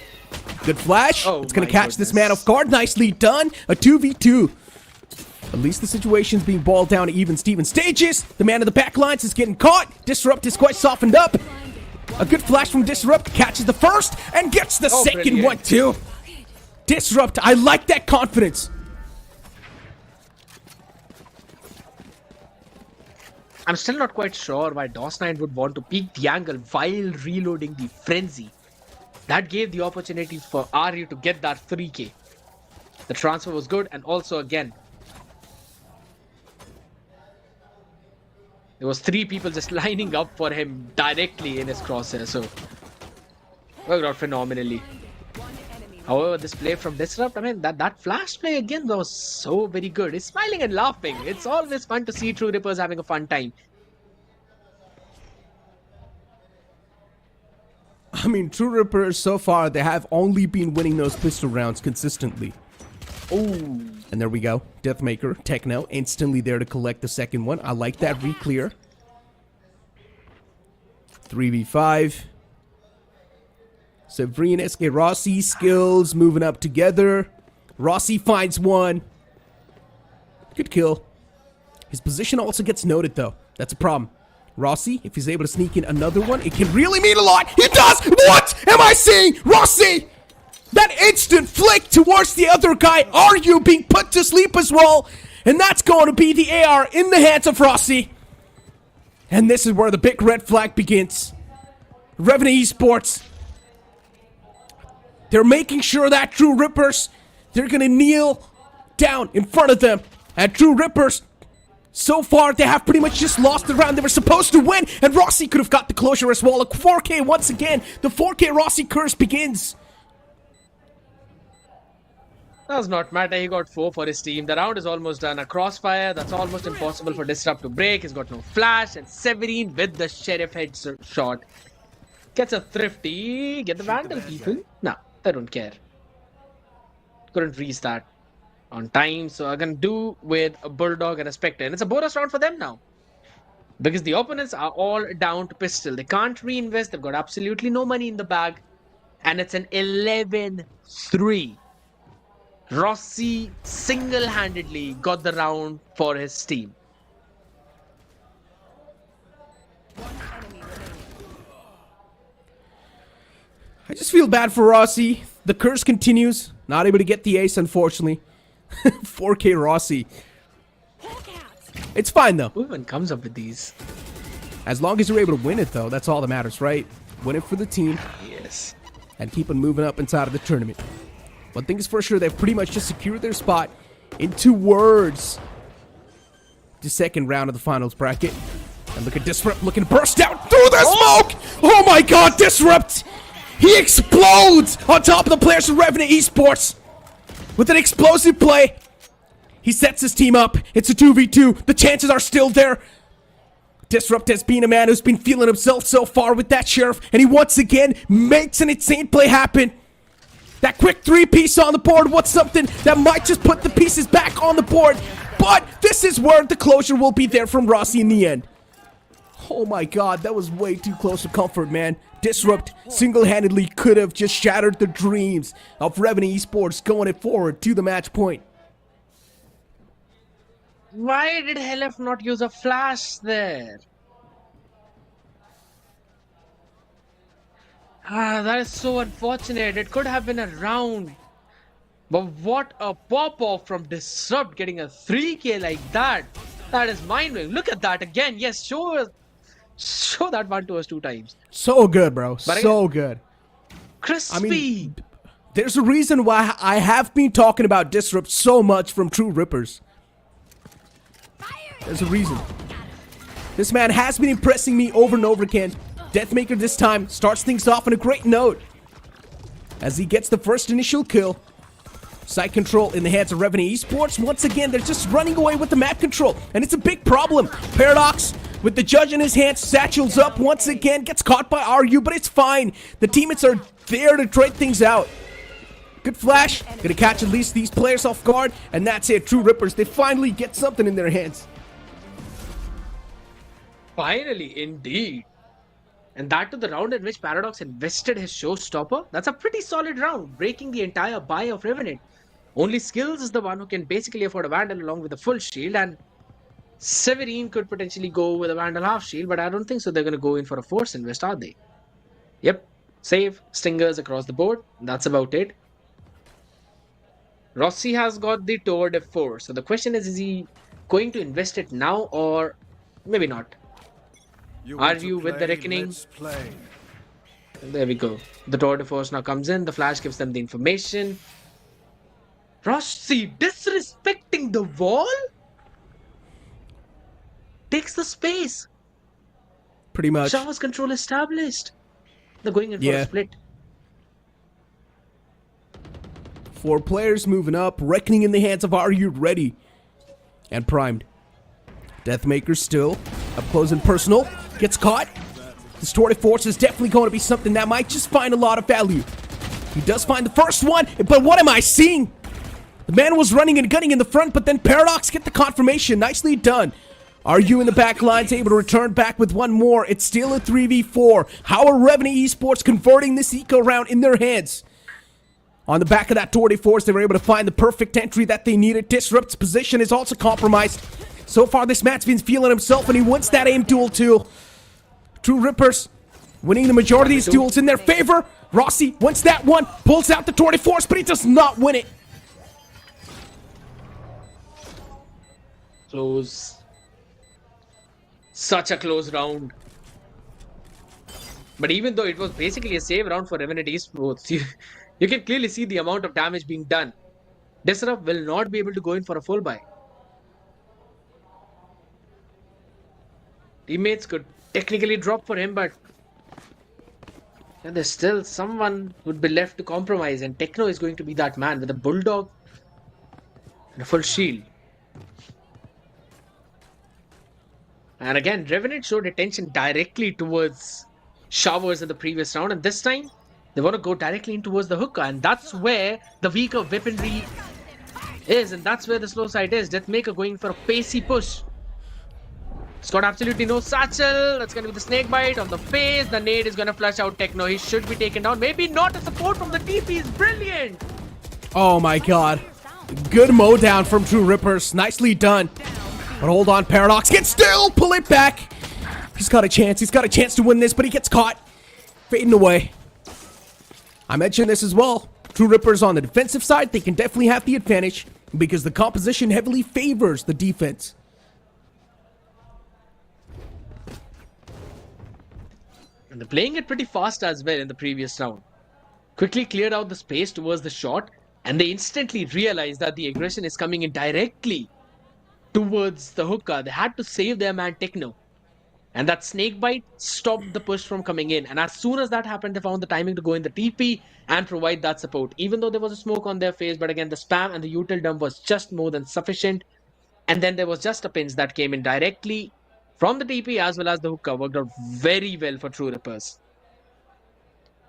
Good flash. It's going to catch this man off guard. Nicely done. A 2v2. At least the situation's being boiled down to even Steven stages. The man in the back lines is getting caught. Disrupt is quite softened up. A good flash from Disrupt. Catches the first and gets the second one too. Disrupt, I like that confidence. I'm still not quite sure why DOS9 would want to peek the angle while reloading the Frenzy. That gave the opportunity for Aryu to get that 3K. The transfer was good, and also again, there was 3 people just lining up for him directly in his crosshair, so worked out phenomenally. However, this play from Disrupt, I mean, that flash play again was so very good. He's smiling and laughing. It's always fun to see True Rippers having a fun time. I mean, True Rippers, so far, they have only been winning those pistol rounds consistently. Ooh. And there we go. Deathmaker, Techno, instantly there to collect the second one. I like that re-clear. 3v5. Severine, SK Rossi, skills moving up together. Rossi finds one. Good kill. His position also gets noted though. That's a problem. Rossi, if he's able to sneak in another one, it can really mean a lot. He does! What am I seeing? Rossi! That instant flick towards the other guy. Are you being put to sleep as well? And that's going to be the AR in the hands of Rossi. And this is where the big red flag begins. Revenant Esports. They're making sure that True Rippers, they're going to kneel down in front of them. And True Rippers, so far, they have pretty much just lost the round they were supposed to win. And Rossi could have got the closure as well. A 4K once again. The 4K Rossi curse begins. Does not matter. He got 4 for his team. The round is almost done. A crossfire that's almost impossible for Disrupt to break. He's got no flash. And Severine with the Sheriff headshot gets a thrifty. Get the Vandal, people. No, they don't care. Couldn't reach that on time. So I'm going to do with a Bulldog and a Spectre. And it's a bonus round for them now. Because the opponents are all down to pistol. They can't reinvest. They've got absolutely no money in the bag. And it's an 11-3. Rossi single-handedly got the round for his team. I just feel bad for Rossi. The curse continues. Not able to get the ace, unfortunately. 4K Rossi. It's fine, though. Who even comes up with these? As long as you're able to win it, though, that's all that matters, right? Win it for the team. Yes. And keep on moving up inside of the tournament. One thing is for sure, they've pretty much just secured their spot in towards the second round of the finals bracket. And look at Disrupt looking to burst out through the smoke! Oh my god, Disrupt! He explodes on top of the players from Revenant Esports with an explosive play. He sets his team up. It's a 2v2. The chances are still there. Disrupt has been a man who's been feeling himself so far with that Sheriff, and he once again makes an insane play happen. That quick 3-piece on the board was something that might just put the pieces back on the board. But this is where the closure will be there from Rossi in the end. Oh my god, that was way too close to comfort, man. Disrupt single-handedly could have just shattered the dreams of Revenant Esports going it forward to the match point. Why did Helef not use a flash there? That is so unfortunate. It could have been a round. But what a pop-off from Disrupt getting a 3K like that. That is mind-blowing. Look at that again. Yes, show that one to us 2 times. So good, bro. So good. Crispy. I mean, there's a reason why I have been talking about Disrupt so much from True Rippers. There's a reason. This man has been impressing me over and over again. Deathmaker this time starts things off on a great note as he gets the first initial kill. Site control in the hands of Revenant Esports. Once again, they're just running away with the map control, and it's a big problem. Paradox with the judge in his hands, satchels up once again, gets caught by RU, but it's fine. The teammates are there to trade things out. Good flash, gonna catch at least these players off guard, and that's it. True Rippers, they finally get something in their hands. Finally, indeed. And that to the round in which Paradox invested his showstopper. That's a pretty solid round, breaking the entire buy of Revenant. Only Skills is the one who can basically afford a Vandal along with a full shield, and Severine could potentially go with a Vandal half shield, but I don't think so. They're going to go in for a Force Invest, are they? Yep. Save, Stingers across the board. That's about it. Rossi has got the Tour de Force. So the question is he going to invest it now or maybe not? Are you with the Reckoning? There we go. The Tour de Force now comes in. The flash gives them the information. Rossi disrespecting the wall? Takes the space. Pretty much. Showers control established. They're going in for a split. 4 players moving up. Reckoning in the hands of RU ready and primed. Deathmaker still up close and personal. Gets caught. This Tour de Force is definitely going to be something that might just find a lot of value. He does find the first one, but what am I seeing? The man was running and gunning in the front, but then Paradox get the confirmation. Nicely done. RU in the back lines able to return back with one more. It's still a 3v4. How are Revenant Esports converting this eco round in their hands? On the back of that Tour de Force, they were able to find the perfect entry that they needed. Disrupt's position is also compromised. So far, this match been feeling himself, and he wins that aim duel too. True Rippers winning the majority of these duels in their favor. Rossi wins that one, pulls out the Tour de Force, but he does not win it. Close. Such a close round. But even though it was basically a save round for Revenant Esports, you can clearly see the amount of damage being done. Disrupt will not be able to go in for a full buy. Teammates could technically drop for him, but there's still someone who would be left to compromise, and Techno is going to be that man with a bulldog and a full shield. And again, Revenant showed attention directly towards Showers in the previous round, and this time they want to go directly in towards the hookah, and that's where the weaker weaponry is, and that's where the slow side is. Deathmaker going for a pacey push. It's got absolutely no satchel. That's going to be the snake bite on the face. The nade is going to flush out Techno. He should be taken down. Maybe not. A support from the TP is brilliant. Oh my god. Good mow down from True Rippers. Nicely done. But hold on, Paradox can still pull it back. He's got a chance. He's got a chance to win this, but he gets caught. Fading away. I mentioned this as well. True Rippers on the defensive side, they can definitely have the advantage because the composition heavily favors the defense. And they're playing it pretty fast as well in the previous round. Quickly cleared out the space towards the shot, and they instantly realized that the aggression is coming in directly towards the hookah. They had to save their man Techno. And that snake bite stopped the push from coming in. And as soon as that happened, they found the timing to go in the TP and provide that support. Even though there was a smoke on their face, but again, the spam and the util dump was just more than sufficient. And then there was just a pinch that came in directly from the TP as well as the hookah. Worked out very well for True Rippers.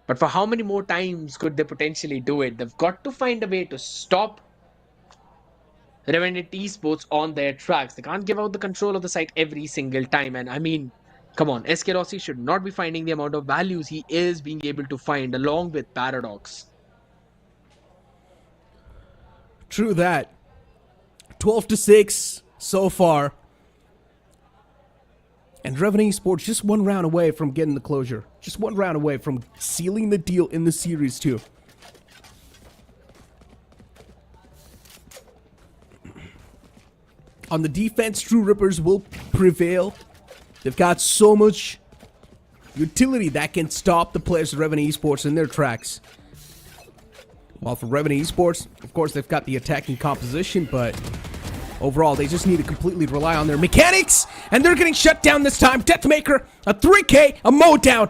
But for how many more times could they potentially do it? They've got to find a way to stop Revenant Esports on their tracks. They can't give out the control of the site every single time. And I mean, come on, SK Rossi should not be finding the amount of values he is being able to find along with Paradox. True that. 12-6 so far. And Revenant Esports just one round away from getting the closure. Just one round away from sealing the deal in the series too. On the defense, True Rippers will prevail. They've got so much utility that can stop the players of Revenant Esports in their tracks. While for Revenant Esports, of course, they've got the attacking composition, but Overall, they just need to completely rely on their mechanics, and they're getting shut down this time. Deathmaker, a 3K, a mow down.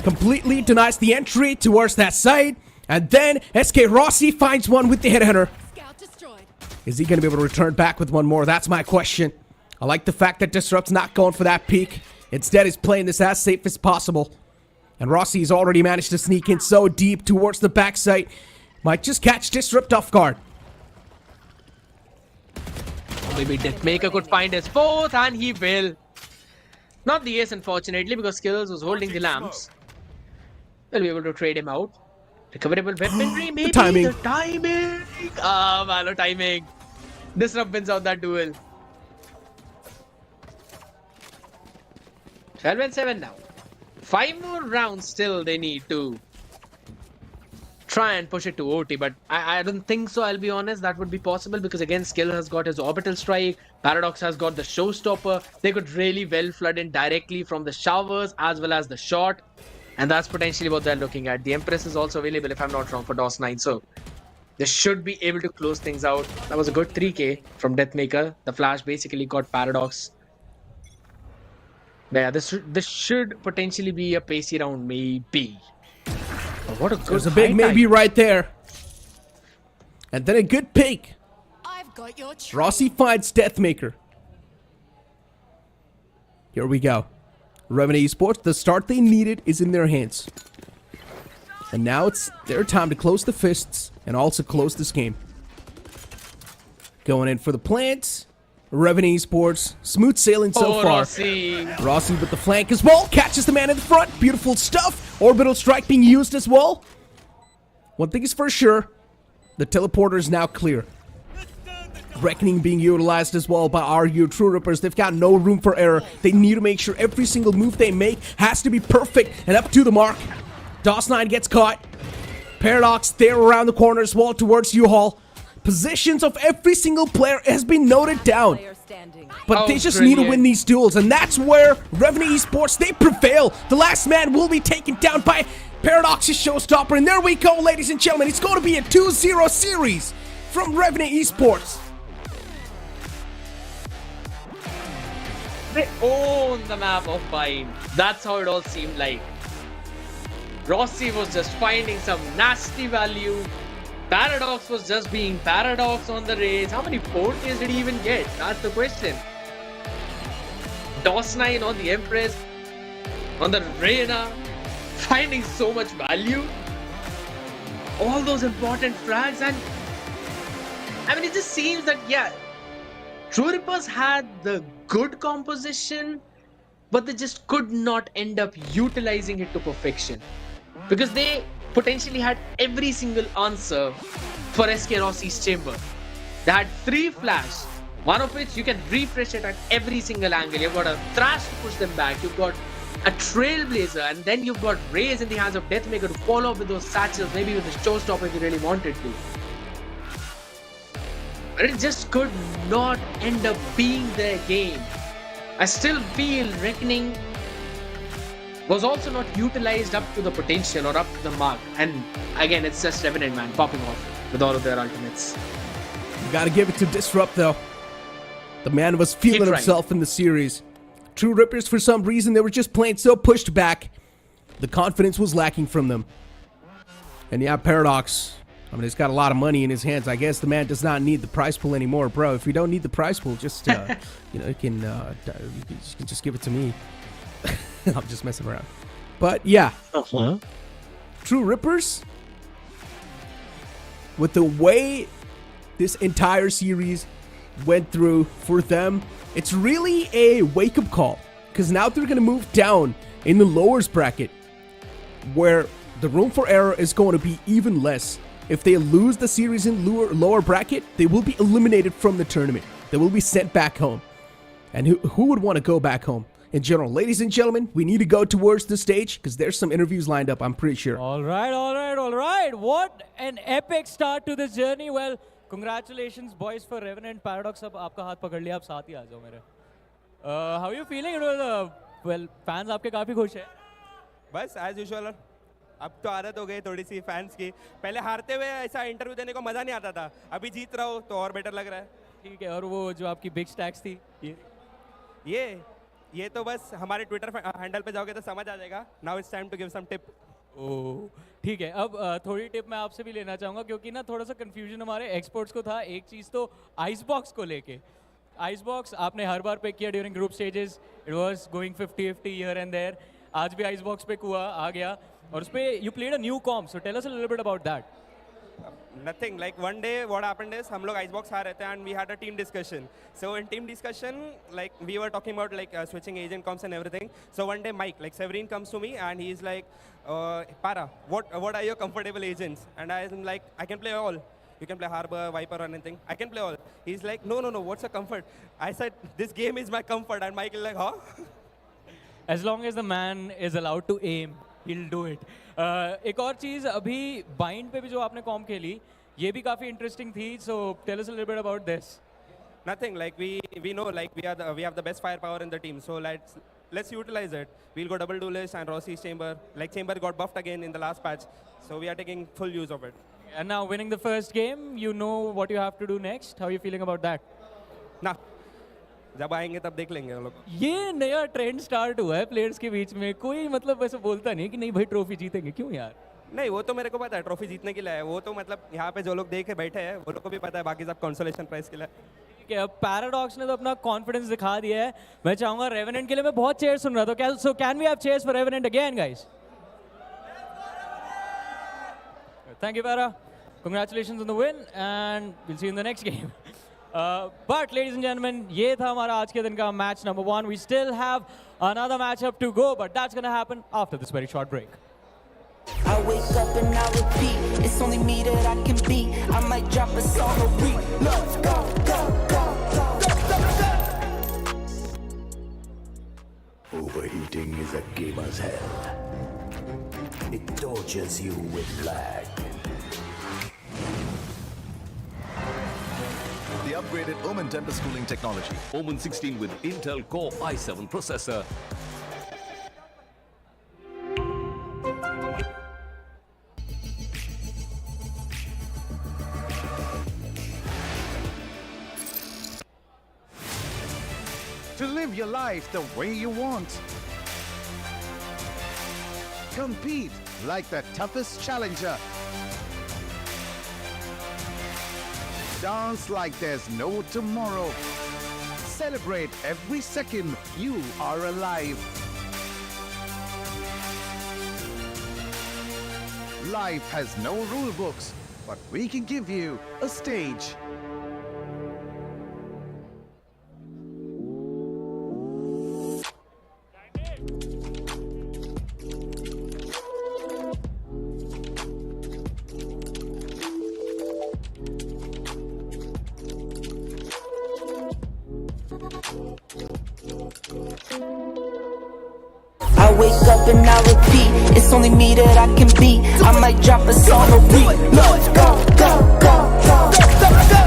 Completely denies the entry towards that side, and then SK Rossi finds one with the headhunter. Is he going to be able to return back with one more? That's my question. I like the fact that Disrupt's not going for that peek. Instead, he's playing this as safe as possible. And Rossi's already managed to sneak in so deep towards the backside. Might just catch Disrupt off guard. Maybe Deathmaker could find his fourth, and he will. Not the ace, unfortunately, because Skills was holding the lamps. We'll be able to trade him out. Recoverable weaponry, maybe. timing. The timing. Ah, Valo timing. Disrupt wins out that duel. 12 and 7 now. 5 more rounds still they need to try and push it to OT, but I don't think so. I'll be honest, that would be possible because again, Skill has got his orbital strike, Paradox has got the showstopper. They could really well flood in directly from the showers as well as the shot, and that's potentially what they're looking at. The Empress is also available, if I'm not wrong, for DOS 9, so they should be able to close things out. That was a good 3k from Deathmaker. The flash basically got Paradox. But yeah, this should potentially be a pacey round, maybe. But what a good There's a big maybe right there. And then a good pick. Rossi finds Deathmaker. Here we go. Revenant Esports, the start they needed is in their hands. And now it's their time to close the fists and also close this game. Going in for the plant. Revenant Esports, smooth sailing so far. Rossi with the flank as well, catches the man in the front. Beautiful stuff. Orbital strike being used as well. One thing is for sure, the teleporter is now clear. Reckoning being utilized as well by RU True Rippers. They've got no room for error. They need to make sure every single move they make has to be perfect and up to the mark. DOS9 gets caught. Paradox there around the corner as well towards U-Haul. Positions of every single player has been noted down. But they just need to win these duels, and that's where Revenant Esports, they prevail. The last man will be taken down by Paradox's showstopper, and there we go, ladies and gentlemen. It's going to be a 2-0 series from Revenant Esports. They own the map of Pine. That's how it all seemed like. Rossi was just finding some nasty value. Paradox was just being Paradox on the race. How many 4Ks did he even get? That's the question. DOS9 on the Empress, on the Reyna, finding so much value. All those important frags, and I mean, it just seems that, yeah, True Rippers had the good composition, but they just could not end up utilizing it to perfection. Because they potentially had every single answer for SK Rossi's chamber. They had 3 flash, one of which you can refresh it at every single angle. You've got a Thrash to push them back, you've got a Trailblazer, and then you've got Raze in the hands of Deathmaker to follow up with those satchels, maybe with the showstopper if you really wanted to. But it just could not end up being their game. I still feel Reckoning was also not utilized up to the potential or up to the mark. And again, it's just Revenant, man, popping off with all of their ultimates. You gotta give it to Disrupt, though. The man was feeling himself in the series. True Rippers, for some reason, they were just playing so pushed back. The confidence was lacking from them. And yeah, Paradox, I mean, he's got a lot of money in his hands. I guess the man does not need the prize pool anymore, bro. If you don't need the prize pool, just, you know, you can just give it to me. I'm just messing around. But yeah, True Rippers, with the way this entire series went through for them, it's really a wake-up call. Because now they're going to move down in the lowers bracket, where the room for error is going to be even less. If they lose the series in lower bracket, they will be eliminated from the tournament. They will be sent back home. And who would want to go back home? In general, ladies and gentlemen, we need to go towards the stage because there's some interviews lined up, I'm pretty sure. All right. What an epic start to this journey. Well, congratulations, boys, for Revenant. Paradox, ab aapka haath pakad liya, aap saath hi aa jao mere. How are you feeling? Well, fans आपके काफी खुश हैं. बस as usual. अब तो आदत हो गई थोड़ी सी फैंस की. पहले हारते हुए ऐसा इंटरव्यू देने को मजा नहीं आता था. अभी जीत रहा हो तो और बेटर लग रहा है. ठीक है, और वो जो आपकी बिग स्टैक्स थी ये तो बस हमारे ट्विटर हैंडल पे जाओगे तो समझ आ जाएगा. Now it's time to give some tip. Oh ठीक है, अब थोड़ी टिप मैं आपसे भी लेना चाहूँगा क्योंकि ना थोड़ा सा कंफ्यूजन हमारे एक्सपर्ट्स को था. एक चीज़ तो आइसबॉक्स को लेके. आइसबॉक्स आपने हर बार पिक किया during group stages. It was going 50-50 here and there. आज भी आइसबॉक्स पिक हुआ, आ गया, और उस पे you played a new comp. So tell us a little bit about that. Nothing. Like one day, what happened is, हम लोग Icebox आ रहे थे and we had a team discussion. So in team discussion, like we were talking about like switching agent comps and everything. So one day, Mike, like Severin, comes to me and he's like, Para, what are your comfortable agents? And I am like, I can play all. You can play Harbor, Viper, or anything. I can play all. He's like, no. What's your comfort? I said, this game is my comfort. And Mike is like, huh? As long as the man is allowed to aim, he'll do it. एक और चीज़, अभी bind पे भी जो आपने com खेली, ये भी काफ़ी इंटरेस्टिंग थी. So tell us a little bit about this. Nothing. Like we know like we have the best firepower in the team. So let's utilize it. We'll go double duelist and Rossi's chamber. Like chamber got buffed again in the last patch. So we are taking full use of it. And now winning the first game, you know what you have to do next. How are you feeling about that? Nah. जब आएंगे तब देख लेंगे हम लोग. ये नया trend start हुआ है प्लेयर्स के बीच में. कोई मतलब वैसे बोलता नहीं कि नहीं भाई ट्रॉफी जीतेंगे. क्यों यार? नहीं, वो तो मेरे को पता है ट्रॉफी जीतने के लिए है. वो तो मतलब यहाँ पे जो लोग देखे बैठे हैं वो लोग को भी पता है. बाकी सब कंसोलेशन प्राइस के लिए. ठीक है, अब पैराडॉक्स ने तो अपना कॉन्फिडेंस दिखा दिया है. मैं चाहूंगा रेवेनेंट के लिए. मैं बहुत चेयर सुन रहा था. So can we have chairs for Revenant again guys? Thank you पैरा. Congratulations on the win and we'll see you in the next game. But ladies and gentlemen, ये था हमारा आज के दिन का match number 1. We still have another matchup to go, but that's going to happen after this very short break. I wake up and I repeat, it's only me that I can beat. I might drop a song a week. Let's go, go, go, go, go, go. Overheating is a gamer's hell. It tortures you with lag. The upgraded OMEN Tempest cooling technology. OMEN 16 with Intel Core i7 processor. To live your life the way you want. Compete like the toughest challenger. Dance like there's no tomorrow. Celebrate every second you are alive. Life has no rule books, but we can give you a stage. I wake up and I repeat, it's only me that I can beat. I might drop a song a week. Let's go, go, go, go, go, go.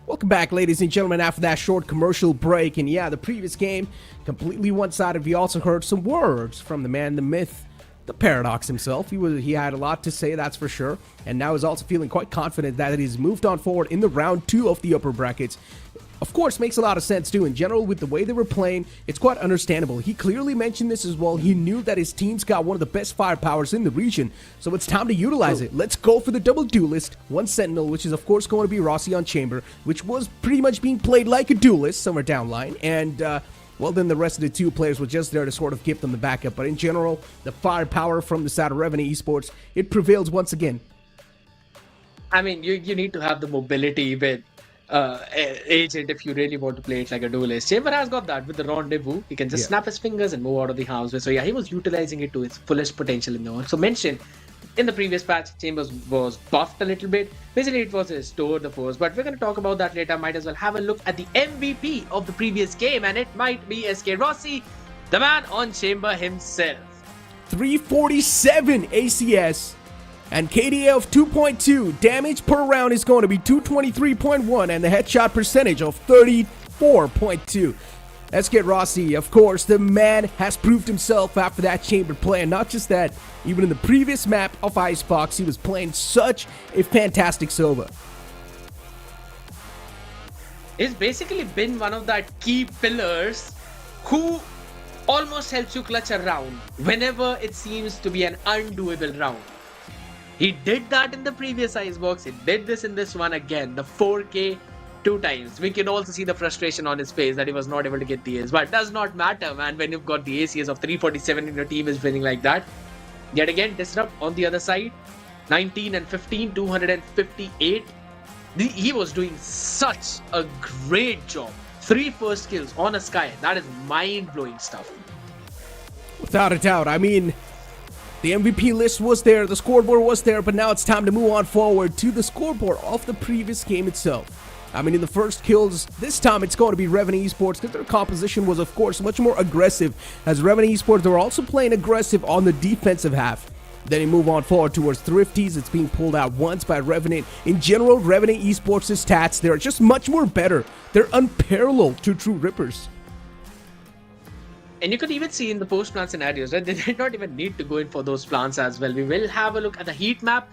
Welcome back, ladies and gentlemen, after that short commercial break. And yeah, the previous game, completely one-sided. We also heard some words from the man, the myth, the Paradox himself. He had a lot to say, that's for sure. And now is also feeling quite confident that he's moved on forward in the round 2 of the upper brackets. Of course, makes a lot of sense too. In general, with the way they were playing, it's quite understandable. He clearly mentioned this as well. He knew that his team's got one of the best firepowers in the region, so it's time to utilize it. Let's go for the double duelist. One Sentinel, which is of course going to be Rossi on Chamber, which was pretty much being played like a duelist somewhere down line. And well, then the rest of the 2 players were just there to sort of give them the backup. But in general, the firepower from the side of Revenant Esports, it prevails once again. I mean, you need to have the mobility with agent if you really want to play it like a duelist. Chamber has got that with the rendezvous. He can just snap his fingers and move out of the house. So yeah, he was utilizing it to its fullest potential in the one. So mentioned in the previous patch, Chambers was buffed a little bit. Basically, it was Restore the Force, but we're going to talk about that later. Might as well have a look at the MVP of the previous game, and it might be SK Rossi, the man on Chamber himself. 347 ACS and KDA of 2.2. Damage per round is going to be 223.1 and the headshot percentage of 34.2. SK Rossi, of course, the man has proved himself after that chamber play. And not just that, even in the previous map of Icebox, he was playing such a fantastic Sova. He's basically been one of that key pillars who almost helps you clutch a round whenever it seems to be an undoable round. He did that in the previous Icebox, he did this in this one again, the 4K 2 times. We can also see the frustration on his face that he was not able to get the ace, but it does not matter, man, when you've got the ACS of 347 and your team is winning like that. Yet again, Disrupt on the other side, 19 and 15, 258. He was doing such a great job. 3 first kills on a Sky, that is mind-blowing stuff. Without a doubt, I mean, the MVP list was there, the scoreboard was there, but now it's time to move on forward to the scoreboard of the previous game itself. I mean, in the first kills, this time it's going to be Revenant Esports because their composition was, of course, much more aggressive. As Revenant Esports, they were also playing aggressive on the defensive half. Then you move on forward towards Thrifties. It's being pulled out once by Revenant. In general, Revenant Esports' stats, they're just much more better. They're unparalleled to True Rippers. And you could even see in the post-plan scenarios, right? They did not even need to go in for those plants as well. We will have a look at the heat map.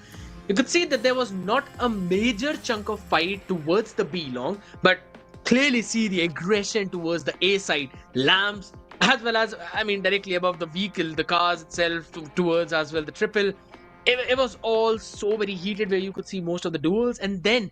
You could see that there was not a major chunk of fight towards the B long, but clearly see the aggression towards the A side. Lamps, as well as, I mean, directly above the vehicle, the cars itself, towards as well the triple. It was all so very heated where you could see most of the duels. And then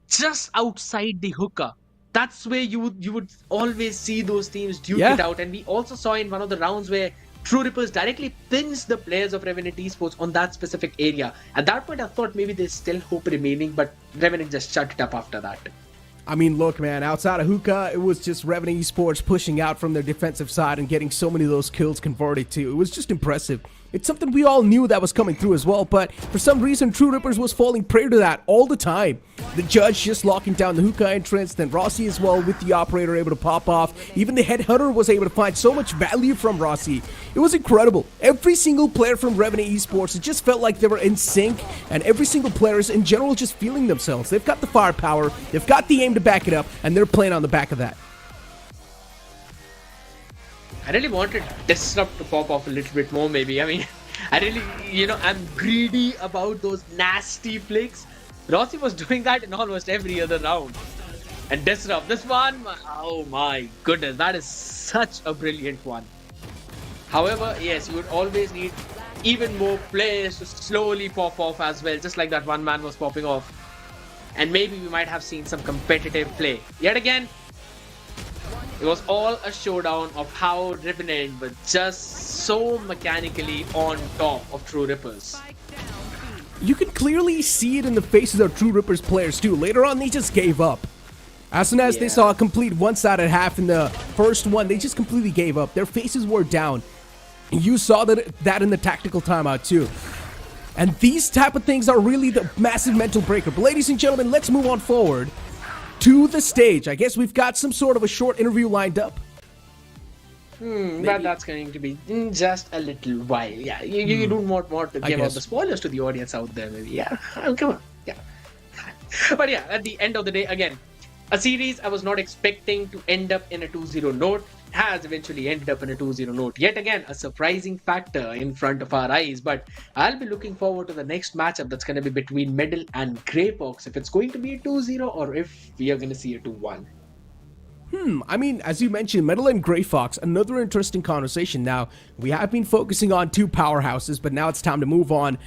just outside the hookah, that's where you would always see those teams duke it out. And we also saw in one of the rounds where True Rippers directly pins the players of Revenant Esports on that specific area. At that point, I thought maybe there's still hope remaining, but Revenant just shut it up after that. I mean, look, man, outside of Hookah, it was just Revenant Esports pushing out from their defensive side and getting so many of those kills converted too. It was just impressive. It's something we all knew that was coming through as well, but for some reason, True Rippers was falling prey to that all the time. The judge just locking down the Hookah entrance, then Rossi as well with the operator able to pop off. Even the Headhunter was able to find so much value from Rossi. It was incredible. Every single player from Revenant Esports, it just felt like they were in sync, and every single player is in general just feeling themselves. They've got the firepower, they've got the aim to back it up, and they're playing on the back of that. I really wanted Disrupt to pop off a little bit more, maybe. I mean, I really, I'm greedy about those nasty flicks. Rossi was doing that in almost every other round. And Disrupt, this one, oh my goodness, that is such a brilliant one. However, yes, you would always need even more players to slowly pop off as well, just like that one man was popping off. And maybe we might have seen some competitive play. Yet again, it was all a showdown of how Revenant was just so mechanically on top of True Rippers. You can clearly see it in the faces of True Rippers players too. Later on, they just gave up. As soon as they saw a complete one-sided half in the first one, they just completely gave up. Their faces were down. You saw that in the tactical timeout too. And these type of things are really the massive mental breaker. But ladies and gentlemen, let's move on forward to the stage. I guess we've got some sort of a short interview lined up. That's going to be in just a little while. Yeah, you don't want more to give out the spoilers to the audience out there, maybe. Yeah, come on. Yeah. But yeah, at the end of the day, again, a series I was not expecting to end up in a 2-0 note has eventually ended up in a 2-0 note. Yet again, a surprising factor in front of our eyes. But I'll be looking forward to the next matchup that's going to be between Medal and Grayfox. If it's going to be a 2-0 or if we are going to see a 2-1. I mean, as you mentioned, Medal and Grayfox, another interesting conversation. Now, we have been focusing on two powerhouses, but now it's time to move on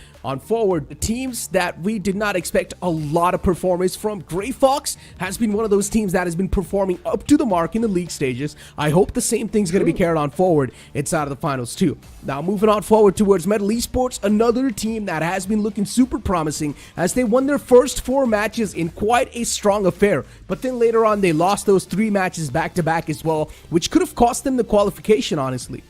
forward. The teams that we did not expect a lot of performance from. Grayfox has been one of those teams that has been performing up to the mark in the league stages. I hope the same thing's going to be carried on forward inside of the finals too. Now, moving on forward towards Medal Esports, another team that has been looking super promising as they won their first 4 matches in quite a strong affair. But then later on, they lost those 3 matches back-to-back as well, which could have cost them the qualification, honestly.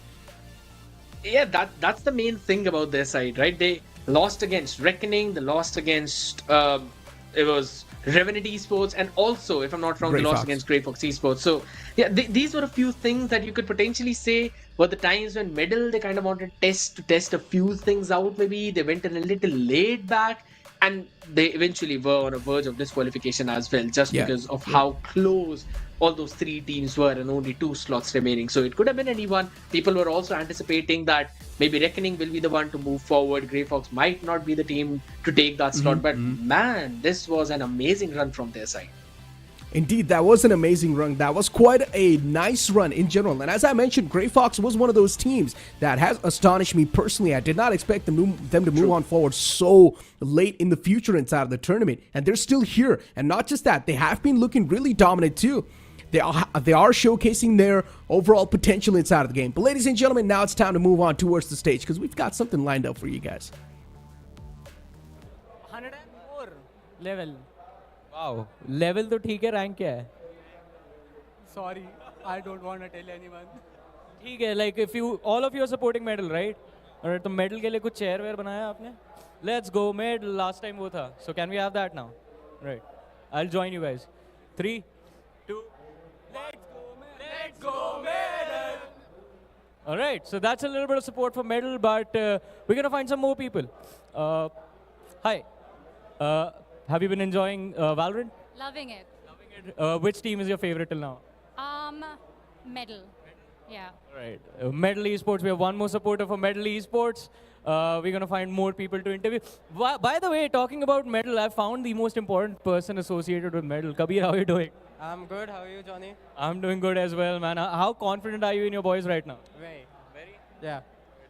Yeah, that's the main thing about their side, right? They lost against Reckoning, they lost against, it was Revenant Esports, and also, if I'm not wrong, they lost against Grayfox Esports. So, yeah, these were a few things that you could potentially say were the times when Medal, they kind of wanted to test a few things out, maybe. They went a little laid back. and they eventually were on a verge of disqualification as well, just Yeah. because of how close all those three teams were and only 2 slots remaining. So it could have been anyone. People were also anticipating that maybe Reckoning will be the one to move forward. Grayfox might not be the team to take that slot, but man, this was an amazing run from their side. Indeed, that was an amazing run. That was quite a nice run in general. And as I mentioned, Grayfox was one of those teams that has astonished me personally. I did not expect them to move on forward so late in the future inside of the tournament. And they're still here. And not just that, they have been looking really dominant too. They are showcasing their overall potential inside of the game. But ladies and gentlemen, now it's time to move on towards the stage because we've got something lined up for you guys. 104 level. Wow. Level तो ठीक है, rank क्या है? Sorry, I don't want to tell anyone. ठीक है, like if you all of you are supporting medal, right? Alright, तो medal के लिए कुछ chair वेयर बनाया आपने? Let's go medal. Last time वो था. So can we have that now? Right. I'll join you guys. 3, 2. Let's go medal. All right. So that's a little bit of support for medal, but we're gonna find some more people. Hi. Have you been enjoying Valorant? Loving it. Which team is your favorite till now? Medal. Yeah. Right. Medal Esports. We have one more supporter for Medal Esports. We're going to find more people to interview. By the way, talking about Medal, I found the most important person associated with Medal. Kabir, how are you doing? I'm good. How are you, Johnny? I'm doing good as well, man. How confident are you in your boys right now? Very. Yeah.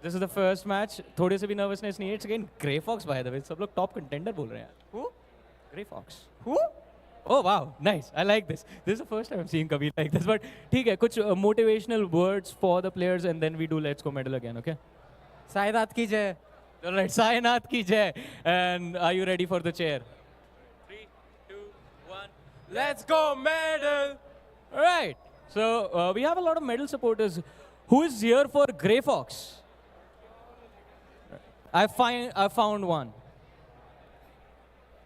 This is the first match. थोड़े से भी nervousness नहीं है. It's again Grayfox, by the way. सब लोग top contender बोल रहे हैं. Who? Grayfox. Who? Oh wow, nice. I like this. This is the first time I'm seeing Kabir like this. But ठीक है, कुछ motivational words for the players, and then we do Let's Go Medal again, okay? Sainath ki jai. All right, Sainath ki jai. And are you ready for the chair? 3, 2, 1. Let's go medal. All right. So we have a lot of medal supporters. Who is here for Grayfox? I found one.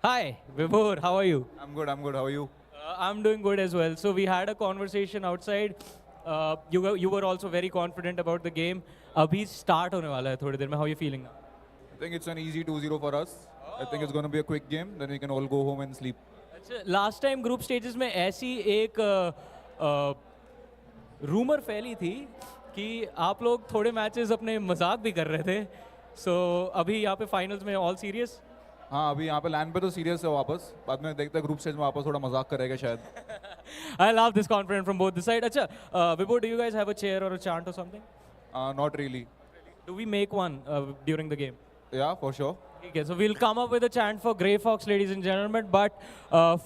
Hi, Vibhor, how are you? I'm good, how are you? I'm doing good as well. So we had a conversation outside. You were also very confident about the game. Abhi start होने वाला है थोड़ी देर में. How are you feeling now? I think it's an easy 2-0 for us. I think it's going to be a quick game, then we can all go home and sleep. Last time group stages में ऐसी एक rumor फैली थी कि आप लोग थोड़े matches अपने मजाक भी कर रहे थे. So अभी यहाँ पे finals में all serious? हाँ, अभी यहाँ पे लैंड पे तो सीरियस है वापस. बाद में देखते हैं ग्रुप स्टेज में वापस थोड़ा मजाक करेगा शायद. I love this confidence from both the side. अच्छा, Vibhor, do you guys have a chair or a chant or something? Not really. Do we make one during the game? Yeah, for sure. Okay, so we'll come up with a chant for Grayfox, ladies and gentlemen. But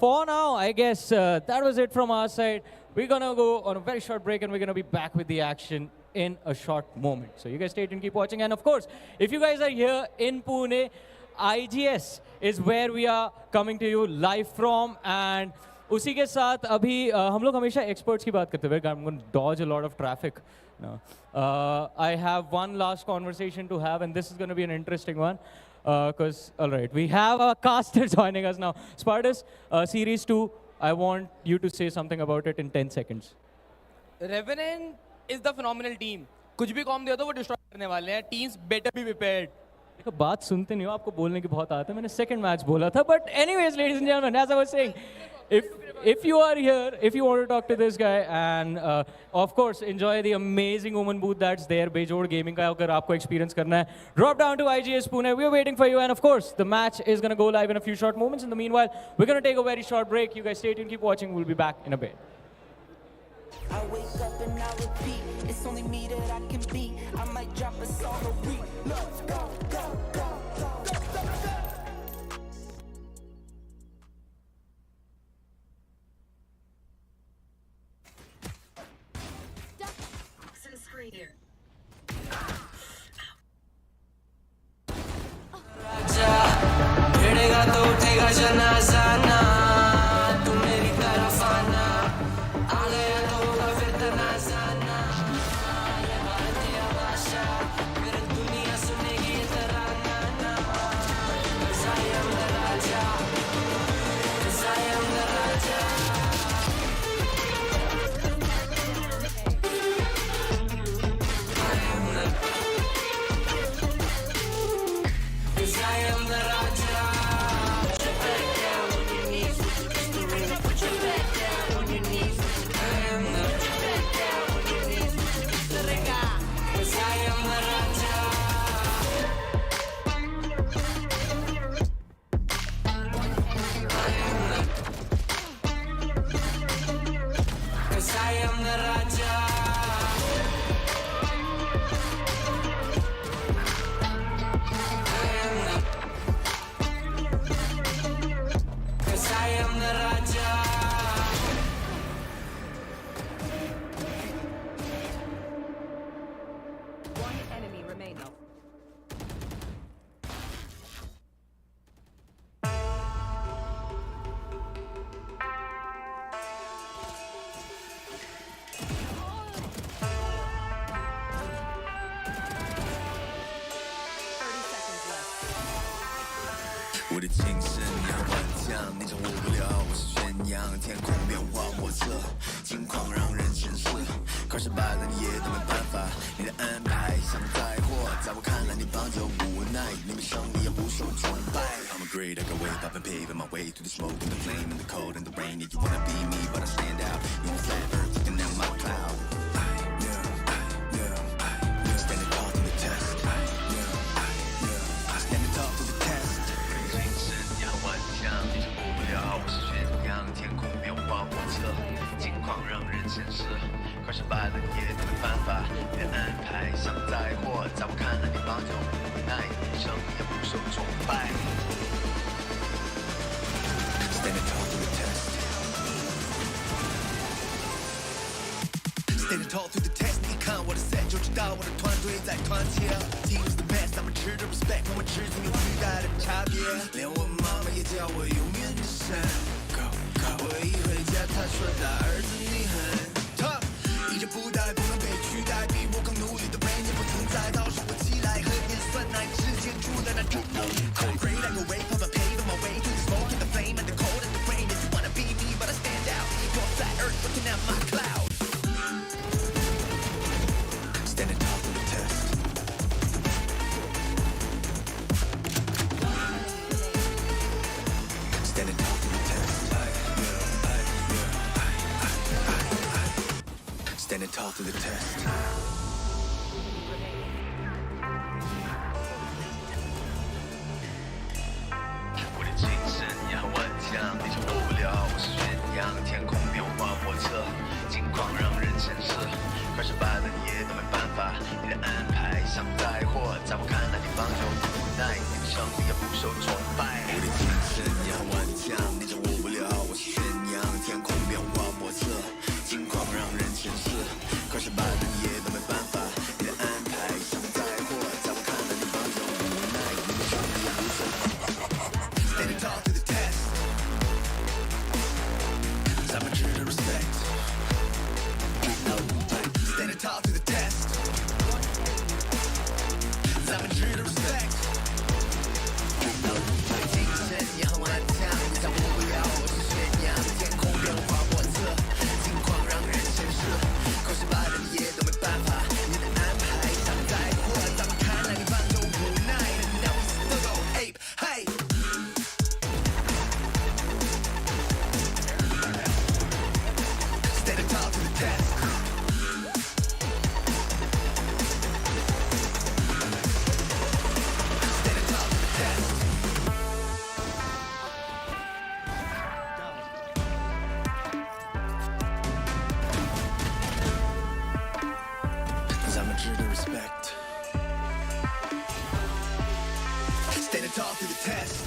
for now, I guess that was it from our side. We're going to go on a very short break, and we're going to be back with the action in a short moment. So you guys stay tuned, keep watching. And of course, if you guys are here in Pune, IGS is where we are coming to you live from. And उसी के साथ अभी हम लोग हमेशा experts की बात करते हैं. I'm going to dodge a lot of traffic. No. I have one last conversation to have, and this is going to be an interesting one. Because, all right, we have a caster joining us now. Spartus, Series 2, I want you to say something about it in 10 seconds. Revenant is the phenomenal team. कुछ भी com दिया तो वो destroy करने वाले हैं. Teams better be prepared. देखो बात सुनते नहीं हो, आपको बोलने की बहुत आदत है. मैंने second match बोला था. But anyways, ladies and gentlemen, as I was saying, if you are here, if you want to talk to this guy, and of course enjoy the amazing OMEN booth that's there, बेजोड़ gaming का अगर आपको experience करना है, drop down to IGS Pune. We are waiting for you, and of course the match is going to go live in a few short moments. In the meanwhile, we're going to take a very short break. You guys stay tuned, keep watching. We'll be back in a bit. I wake up and I repeat, it's only me that I can beat. I might drop a song a week. Let's go, go, go, go, go, go, go. भिड़ेगा तो उठेगा जनाजा ना, तू मेरी तरफ आना, आ गया तो होगा फिर तनाजा ना. ये भारतीय भाषा फिर दुनिया सुनेगी ये तराना ना. 'Cause I am the Raja, 'cause I am the Raja. 'cause I am the Raja. Cause I am the Raja. One enemy remaining.我的精神要顽强，你掌握不了，我是宣扬天空变化莫测，境况让人深思，可是败了你也都没办法，你的安排像灾祸，在我看来你帮就无奈，你们胜利也不受崇拜。I'm a great, I got way up and paving my way through the smoke and the flame and the cold and the rain. Yeah, you wanna be me, but I stand out. You want flat earth, looking at my cloud. Standing tall to the test. Standing tall to the test. 精神要顽强，你掌握不了，我是宣扬天空变化莫测，境况让人深思，可是败了你也都没办法，你的安排像灾祸，在我看来你帮就无奈，你胜利也不受崇拜。Standing tall to the test. Standing tall to the test. 你看我的 set 就知道我的团队在团结。Team's the best， 他们值得 respect， 我们至今有巨大的差别。连我妈妈也叫我永远的神。我一回家，她说大儿子你很 tough， 一直不带不能被取代，比我更努力的人也不存在。倒是我起来和演算乃之间住在那种梦。I'm great, I go way up and paving my way through the smoke and the flame and the cold and the rain. If you wanna be me, but I stand out. You're flat earth looking at my cloud. Standing tall to the test. Standing tall to the test. Standing tall to the test. 我的精神要顽强，你掌握不了，我是宣扬天空变化莫测，境况让人深思，可是败了你也都没办法，你的安排像灾祸，在我看来你帮就无奈，你的胜利也不受崇拜。我的精神要顽强，你掌握不了，我是宣扬天空变化莫测，境况让人深思，可是败了你也都没办法，你的安排像灾祸，在我看来你帮就无奈，你的胜利也不受崇拜。Standing tall to the test. I'm a true to respect. Standing tall to the test. I'm a true to respect. 精神也很顽强，你掌握不了，我是宣扬天空变化莫测，境况让人深思，可是败了你也都没办法，你的安排像灾祸，在我看来你帮就无奈。And now we still go ape, hey. Standing tall to the test. Standing tall to the test. Cause I'm a true to respect. Standing tall to the test.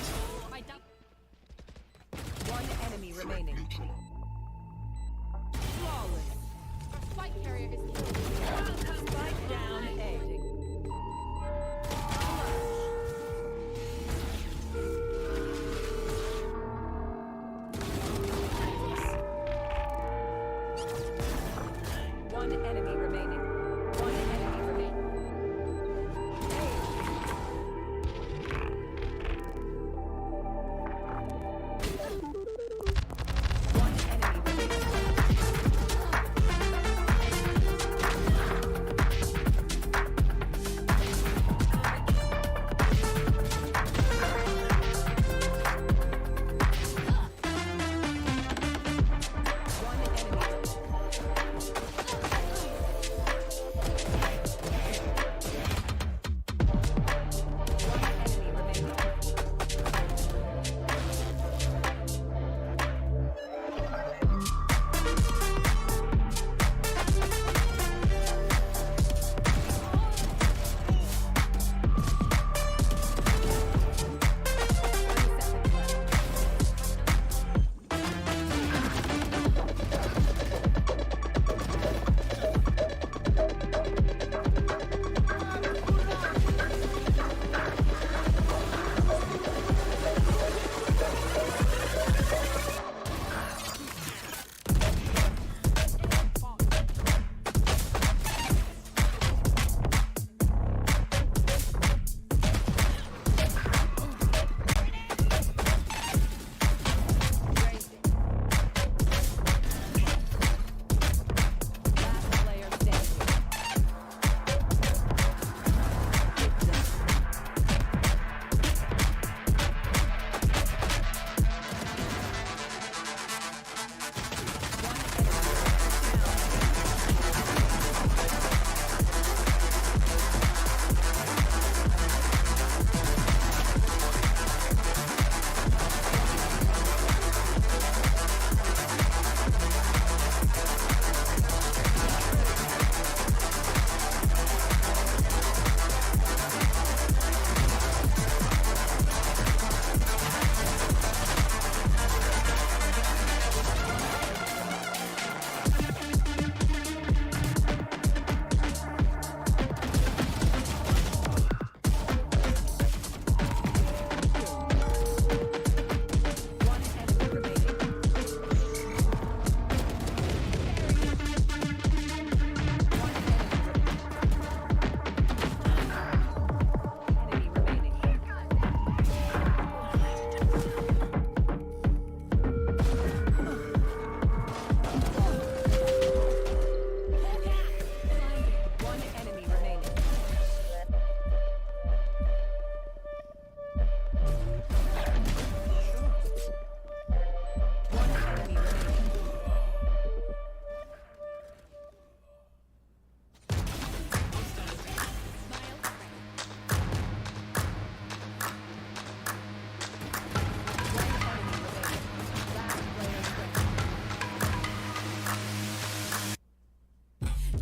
One enemy remaining. Flawless. Spike carrier is Spike down A. One enemy remaining. One enemy remaining. One enemy remaining. One enemy.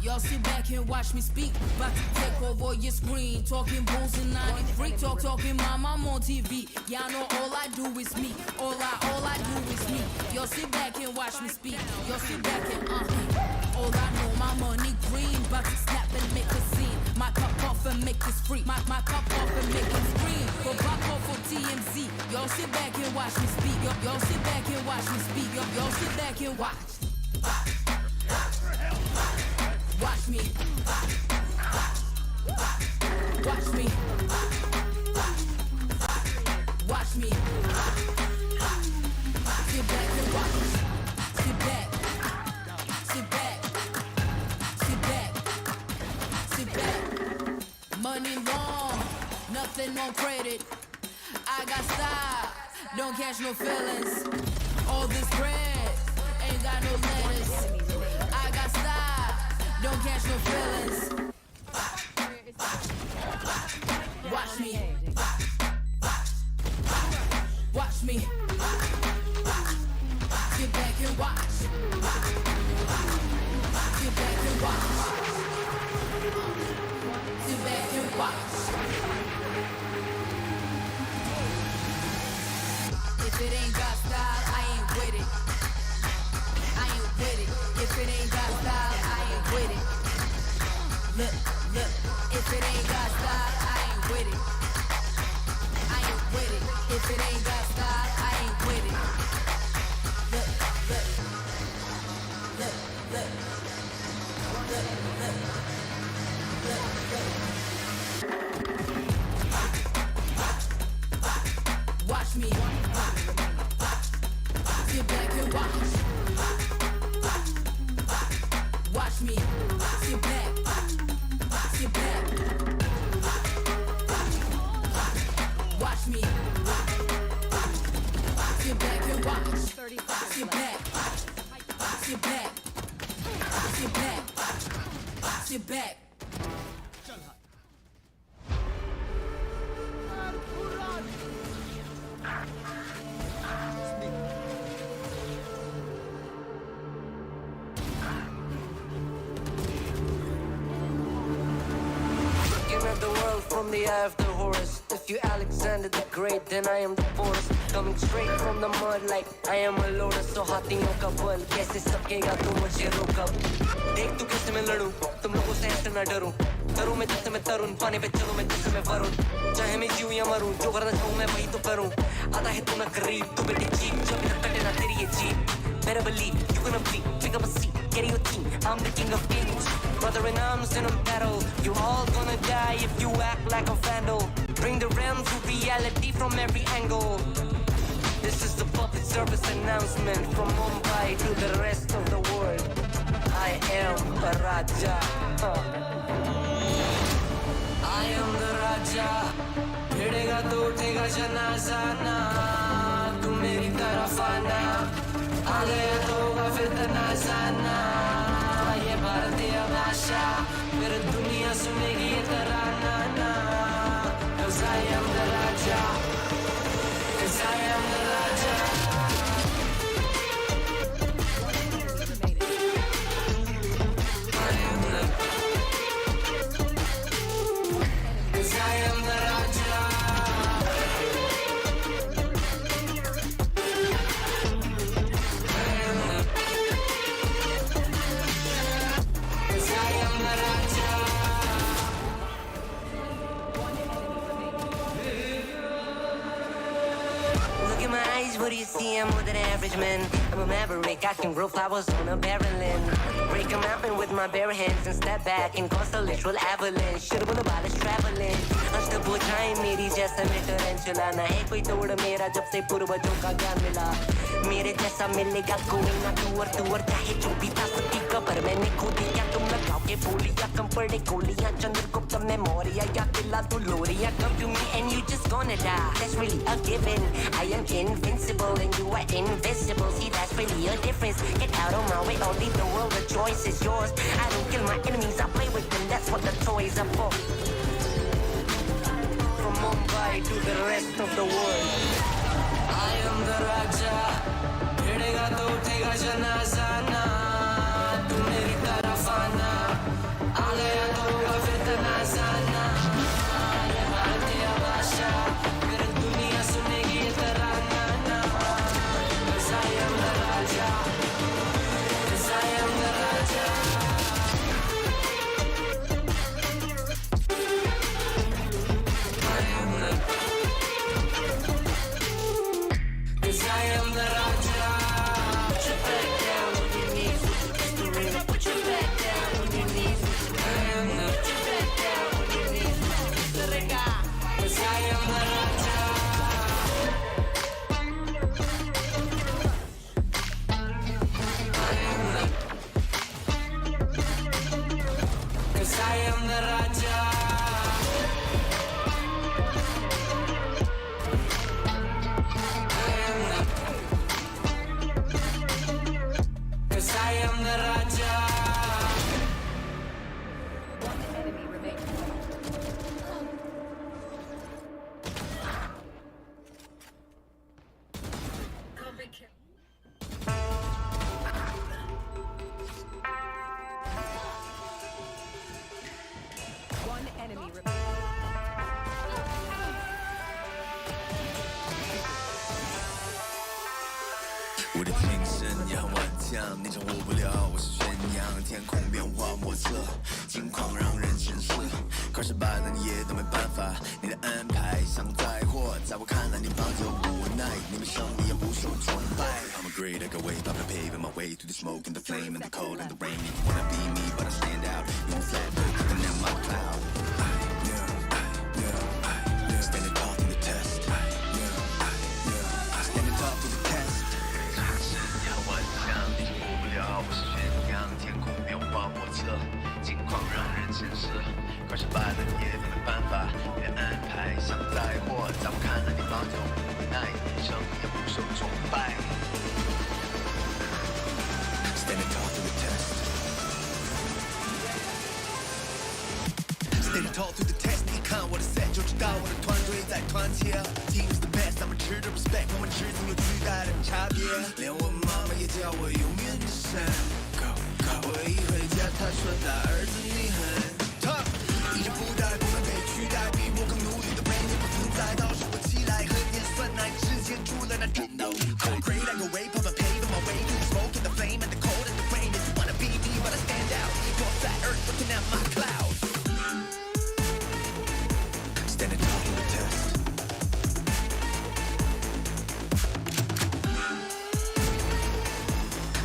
Y'all sit back and watch me speak. About to take over your screen. Talking bulls and 93. Talking mom, I'm on TV. Y'all know all I do is me. All I do is me. Y'all sit back and watch me speak. Y'all sit back and all I know, my money green. About to snap and make a scene. My cup off and make this free. My cup off and make it scream. Go back off for TMZ. Y'all sit back and watch me speak. Y'all sit back and watch me speak. Y'all sit back and watch. Watch me. Watch me. Watch me. Sit back and watch. Sit back. Sit back. Sit back. Sit back. Money long, nothing on credit. I got style, don't catch no feelings. All this bread ain't got no letters. I got style, don't catch no feelings. Watch me. Watch me. Sit back and watch. Sit back and watch. Sit back and watch. If it ain't got style, I ain't with it. I ain't with it. If it ain't got style, I ain't with it. Look, if it ain't got style, I ain't with it. I ain't with it. If it ain't got style, I ain't with it. Look. Watch me. Sit back and watch. Watch me. Sit back. Sit back. Watch me. Sit back and watch. Sit back. Sit back. Sit back. Sit back. The world from the eye of the horse. If you Alexander the Great, then I am the force. Coming straight from the mud like I am a lotus. So हाथियों का बल कैसे सकेगा तू मुझे रोक अब. देख तू कैसे मैं लड़ूं, तुम लोगों से ऐसे ना डरूं. करूं मैं जैसे मैं तरुण, पानी पे चलूं मैं जैसे मैं वरुण. चाहे मैं जीऊं या मरूं, जो करना चाहूं मैं वही तो करूं. आता है तू ना करीब, तू बेटी चीप, जब तक कटे ना तेरी ये jeep. Better believe you gonna bleed, pick up a seat, get your team. I'm the king of kings, brother in arms in a battle. You all gonna die if you act like a vandal. Bring the realm to reality from every angle. This is the public service announcement from Mumbai to the rest of the world. I am a Raja. I am the Raja. भिड़ेगा तो उठेगा जनाजा ना. तू मेरी तरफ आना. आ गया तो होगा फिर तनाज़ाना. ये भारतीय भाषा फिर दुनिया सुनेगी ये तराना ना. 'Cause I am the Raja. 'Cause I am the Raja. I am the. 'Cause I am the Raja. What do you see? I'm more than average, man. I'm a maverick. I can grow flowers on a barren land. Break a mountain with my bare hands and step back and cause a literal avalanche. Should've been about us traveling. अष्टभुजाएं मेरी जैसा मैं tarantula. ना है कोई तोड़ मेरा जब से पूर्वजों का ज्ञान मिला. मेरे जैसा मिलेगा कोई ना टूर चाहे जो भी था सबकी कबर मैंने खो दिया. तुम लगाओगे बोलियां कम पड़े गोलियां. चंद्रगुप्त में मौर्य या किला तू लोरिया. Come to me and you just gonna die. That's really a given. I am invincible and you are invisible. See, that's really a difference. Get out of my way, only the world, the choice is yours. I don't kill my enemies, I play with them. That's what the toys are for. From Mumbai to the rest of the world, I am the Raja. भिड़ेगा तो उठेगा जनाजा ना. तू मेरी तरफ आना. Cause I am the Raja. Cause I am the Raja. One enemy remaining. One enemy remaining. 我的精神也很顽强，你掌握不了我是宣扬，天空变化莫测，境况让人sen色，快失败了你也都没办法，你的安排像灾祸，在我看来你帮着无奈，你们胜利也不受崇拜。I'm a great, I got way, I've been paving my way through the smoke and the flame and the cold and the rain. You wanna be me, but I stand out. You won't flat, but keeping in my cloud. Standing tall through the test. Standing tall through the test. 也很顽强，你掌握不了我是宣扬，天空变化莫测，境况让人sen色，快失败了你也都没办法，你的安排像灾祸，在我看来你帮着无奈，胜利也不受崇拜。Standing tall through the test. Standing tall through the test. 你看我的 set 就知道我的团队在团结。Team's the best，他们值得 respect， 我们制度有巨大的差别。连我妈妈也叫我永远的神。我一回家，她说大儿子你很 tough， 一直不带不能被取代，比我更努力的人也不存在。到时我起来喝点酸奶，之前出了那战斗。I'm great, I go way, pop and paving my way through the smoke and the flame and the cold and the rain. If you wanna be me, but I stand out. You're flat earth looking at my clouds. Standing tall through the test.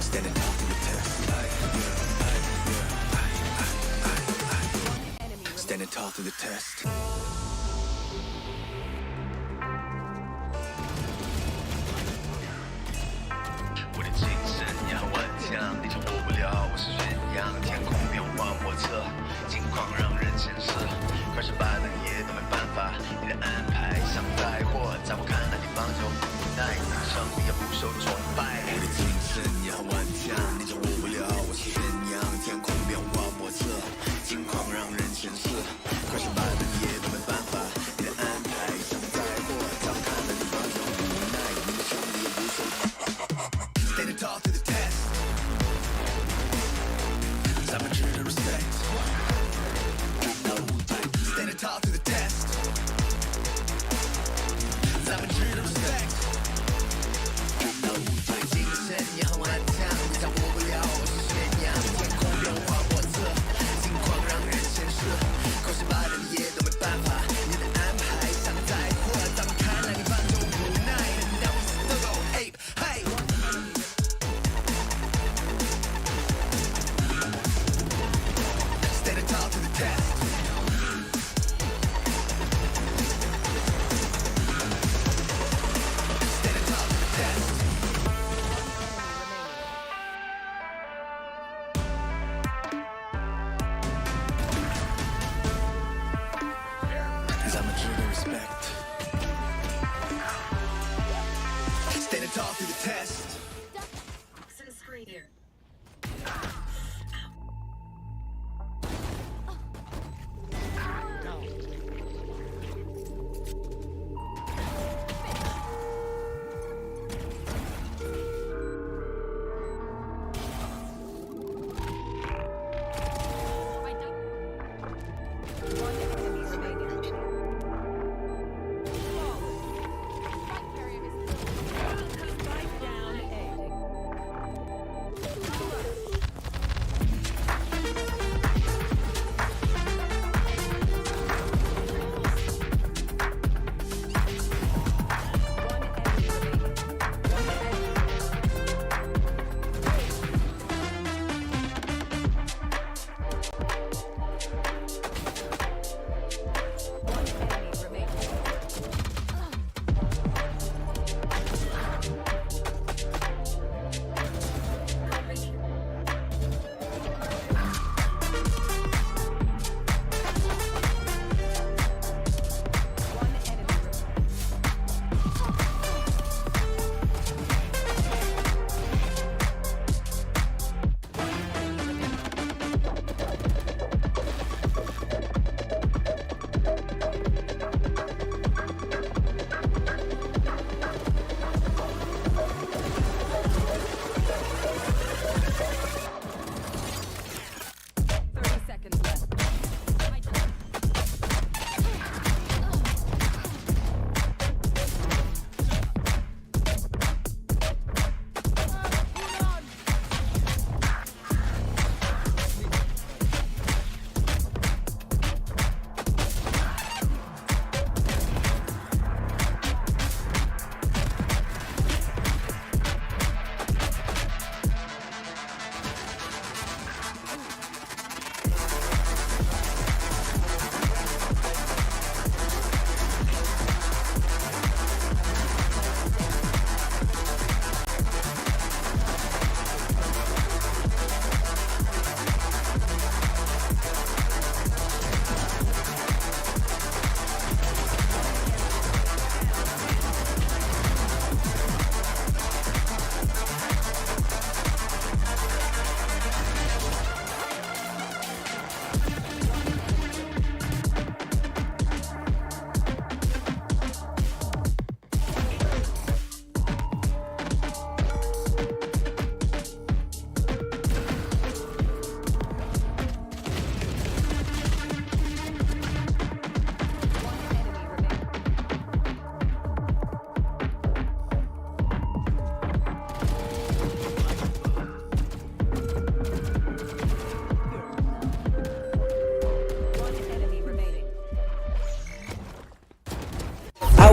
Standing tall through the test. Standing tall through the test. 我的精神也很顽强，你掌握不了我是宣扬，天空变化莫测，境况让人sen色，快失败了你也都没办法，你的安排像灾祸，在我看来你帮着无奈，胜利也不受崇拜。我的精神也很顽强，你掌握不了我是宣扬，天空变化莫测，境况让人sen色，快失败了你也都没办法，你的安排像灾祸，在我看来你帮着无奈，你的胜利也不受崇拜。Standing tall through the test. I'm a true to respect. Standing tall through the test. I'm a true to respect. 精神也很顽强，你掌握不了我是宣扬，天空变化莫测，境况让人sen色，快失败了你也都没办法，你的安排像灾祸，在我看来你帮着无奈，让我死都go ape hey。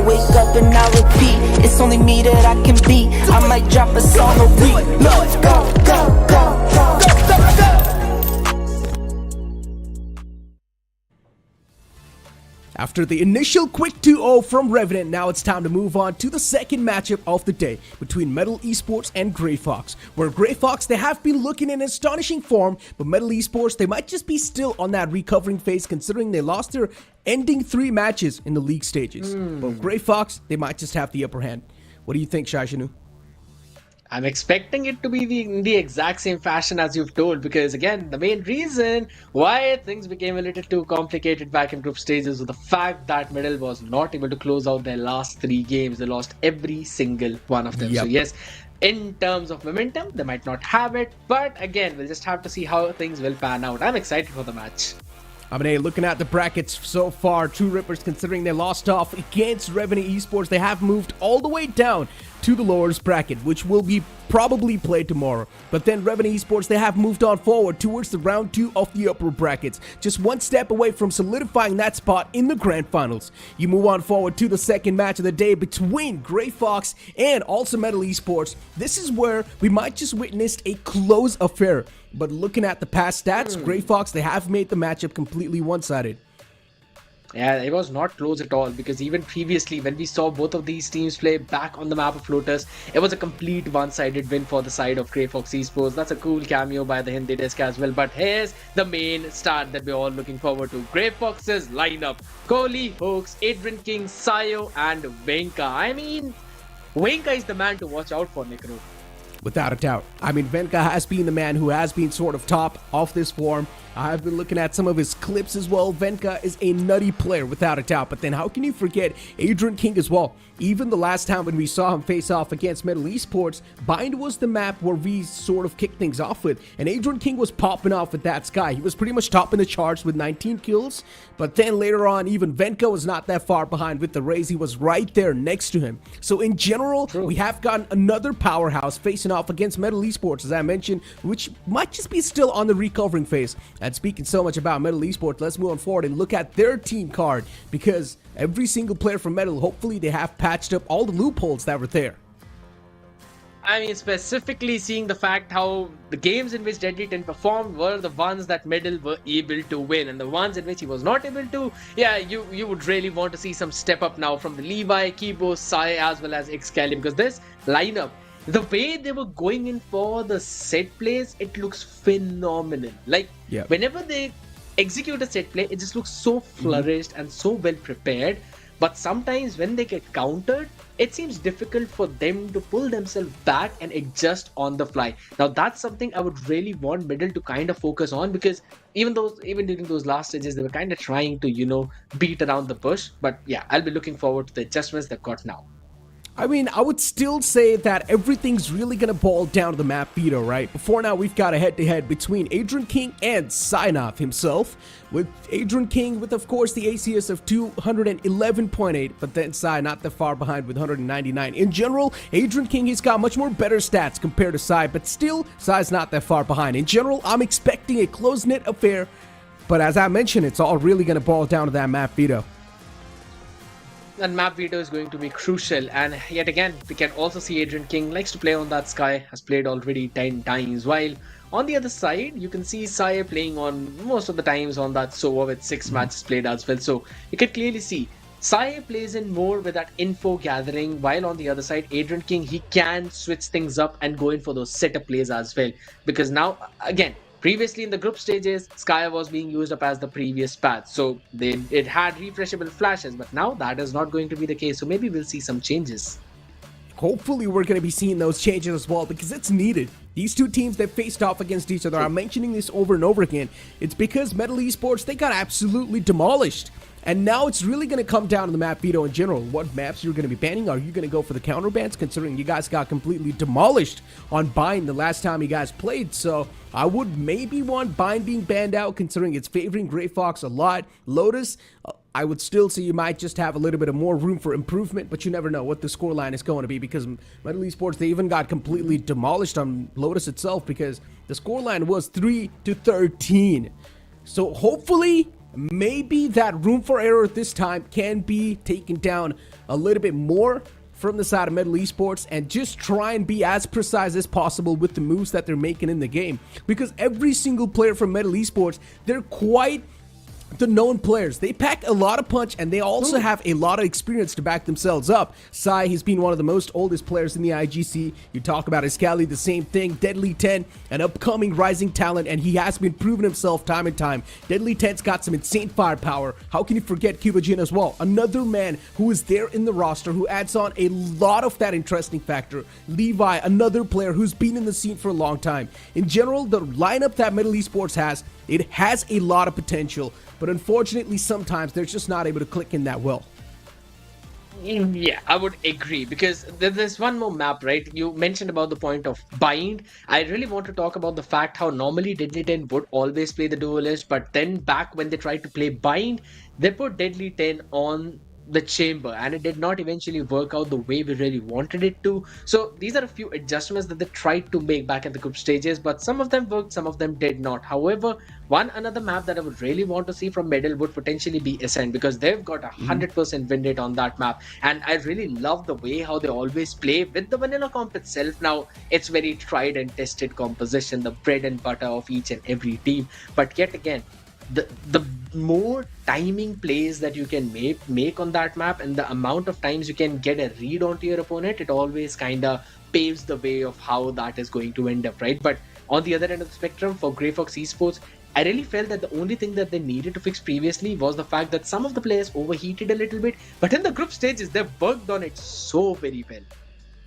wake up and I repeat, it's only me that I can beat. I might drop a song a week. Let's go, go, go, go, go, go, go. After the initial quick 2-0 from Revenant, now it's time to move on to the second matchup of the day between Metal Esports and Grayfox, where Grayfox, they have been looking in astonishing form, but Metal Esports, they might just be still on that recovering phase considering they lost their ending 3 matches in the league stages. But Grayfox, they might just have the upper hand. What do you think, Shaishanu? I'm expecting it to be in the exact same fashion as you've told, because again, the main reason why things became a little too complicated back in group stages was the fact that Middle was not able to close out their last 3 games. They lost every single one of them. So yes, in terms of momentum, they might not have it, but again, we'll just have to see how things will pan out. I'm excited for the match. I mean, hey, looking at the brackets so far, True Rippers, considering they lost off against Revenant Esports, they have moved all the way down to the lowest bracket, which will be probably played tomorrow. But then Revenant Esports, they have moved on forward towards the round 2 of the upper brackets, just one step away from solidifying that spot in the grand finals. You move on forward to the second match of the day between Grayfox and also Metal Esports. This is where we might just witness a close affair. But looking at the past stats, Grayfox, they have made the matchup completely one-sided. Yeah, it was not close at all, because even previously when we saw both of these teams play back on the map of Lotus, it was a complete one-sided win for the side of Grayfox Esports. That's a cool cameo by the Hindi desk as well. But here's the main start that we're all looking forward to. Grayfox's lineup: Kohli, Hooks, Adrian King, Sayo and Venka. I mean, Venka is the man to watch out for, Nikro. Without a doubt. I mean, Venka has been the man who has been sort of top of this form. I've been looking at some of his clips as well. Venka is a nutty player, without a doubt. But then how can you forget Adrian King as well? Even the last time when we saw him face off against Metal Esports, Bind was the map where we sort of kicked things off with. And Adrian King was popping off with that sky. He was pretty much topping the charts with 19 kills. But then later on, even Venka was not that far behind with the Raze. He was right there next to him. So in general, we have gotten another powerhouse facing off against Metal Esports, as I mentioned, which might just be still on the recovering phase. And speaking so much about Metal Esports, let's move on forward and look at their team card, because every single player from Metal, hopefully they have patched up all the loopholes that were there. I mean, specifically seeing the fact how the games in which Deadly 10 performed were the ones that Middle were able to win, and the ones in which he was not able to, yeah, you would really want to see some step up now from the Levi, Kibo, Sai as well as Excalibur, because this lineup, the way they were going in for the set plays, it looks phenomenal. Like, whenever they execute a set play, it just looks so flourished and so well prepared. But sometimes when they get countered, it seems difficult for them to pull themselves back and adjust on the fly. Now that's something I would really want Middle to kind of focus on, because even during those last stages, they were kind of trying to, beat around the bush. But yeah, I'll be looking forward to the adjustments they've got now. I mean, I would still say that everything's really going to boil down to the map veto, right? Before now, we've got a head-to-head between Adrian King and Sinov himself, with Adrian King with, of course, the ACS of 211.8, but then Sai not that far behind with 199. In general, Adrian King, he's got much more better stats compared to Sai, but still, Sai's not that far behind. In general, I'm expecting a close-knit affair, but as I mentioned, it's all really going to boil down to that map veto. And map veto is going to be crucial, and yet again we can also see Adrian King likes to play on that sky, has played already 10 times, while on the other side you can see Sai playing on most of the times on that Sova with 6 matches played as well. So you can clearly see Sai plays in more with that info gathering, while on the other side Adrian King, he can switch things up and go in for those setup plays as well, because now again, previously in the group stages, Sky was being used up as the previous path, so it had refreshable flashes, but now that is not going to be the case, so maybe we'll see some changes. Hopefully we're going to be seeing those changes as well, because it's needed. These two teams that faced off against each other, I'm mentioning this over and over again, it's because Metal Esports, they got absolutely demolished. And now it's really going to come down to the map veto in general. What maps you're going to be banning? Are you going to go for the counter bans, considering you guys got completely demolished on Bind the last time you guys played? So I would maybe want Bind being banned out, considering it's favoring Grayfox a lot. Lotus, I would still say you might just have a little bit of more room for improvement, but you never know what the scoreline is going to be, because Metal Esports, they even got completely demolished on Lotus itself, because the scoreline was 3-13. So hopefully maybe that room for error this time can be taken down a little bit more from the side of Metal Esports and just try and be as precise as possible with the moves that they're making in the game. Because every single player from Metal Esports, they're quite the known players. They pack a lot of punch and they also have a lot of experience to back themselves up. Sai has been one of the most oldest players in the IGC. You talk about Iskali, the same thing. Deadly 10, an upcoming rising talent, and he has been proving himself time and time. Deadly 10's got some insane firepower. How can you forget Cubajin as well? Another man who is there in the roster who adds on a lot of that interesting factor. Levi, another player who's been in the scene for a long time. In general, the lineup that Metal Esports has, it has a lot of potential, but unfortunately sometimes they're just not able to click in that well. Yeah, I would agree, because there's one more map, right? You mentioned about the point of bind. I really want to talk about the fact how normally Deadly 10 would always play the duelist, but then back when they tried to play bind, they put Deadly 10 on the chamber and it did not eventually work out the way we really wanted it to. So these are a few adjustments that they tried to make back at the group stages, but some of them worked, some of them did not. However, another map that I would really want to see from Medal would potentially be Ascent, because they've got a 100% win rate on that map, and I really love the way how they always play with the vanilla comp itself. Now it's very tried and tested composition, the bread and butter of each and every team, but yet again, the more timing plays that you can make on that map and the amount of times you can get a read onto your opponent, it always kind of paves the way of how that is going to end up, right? But on the other end of the spectrum, for Grayfox Esports, I really felt that the only thing that they needed to fix previously was the fact that some of the players overheated a little bit, but in the group stages they've worked on it so very well.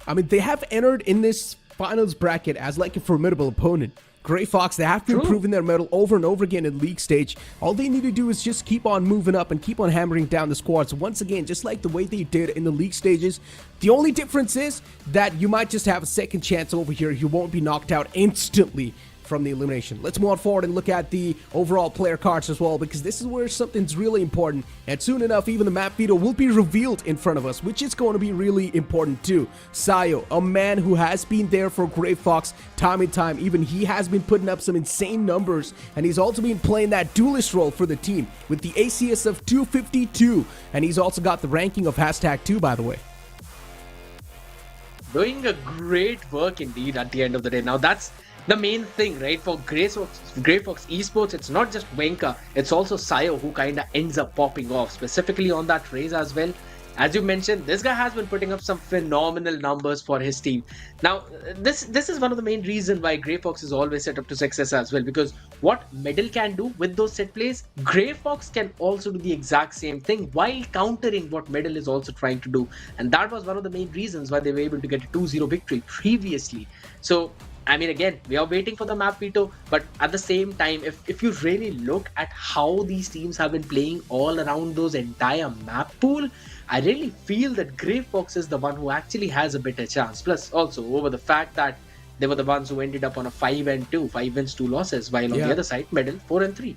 I mean, they have entered in this finals bracket as like a formidable opponent. Grayfox, they have been proving their mettle over and over again in league stage. All they need to do is just keep on moving up and keep on hammering down the squads. Once again, just like the way they did in the league stages. The only difference is that you might just have a second chance over here. You won't be knocked out instantly from the elimination. Let's move on forward and look at the overall player cards as well, because this is where something's really important, and soon enough even the map veto will be revealed in front of us, which is going to be really important too. Sayo, a man who has been there for Grayfox time and time, even he has been putting up some insane numbers, and he's also been playing that duelist role for the team with the ACS of 252, and he's also got the ranking of #2, by the way. Doing a great work indeed at the end of the day. Now that's the main thing, right? For Grayfox Esports, it's not just Wenka, it's also Sayo who kind of ends up popping off, specifically on that raise as well. As you mentioned, this guy has been putting up some phenomenal numbers for his team. Now, this is one of the main reasons why Grayfox is always set up to success as well, because what Medal can do with those set plays, Grayfox can also do the exact same thing while countering what Medal is also trying to do. And that was one of the main reasons why they were able to get a 2-0 victory previously. So, I mean, again, we are waiting for the map veto, but at the same time, if you really look at how these teams have been playing all around those entire map pool, I really feel that Grayfox is the one who actually has a better chance. Plus, also over the fact that they were the ones who ended up on a 5-2, 5 wins, 2 losses, while on the other side, Medal 4-3.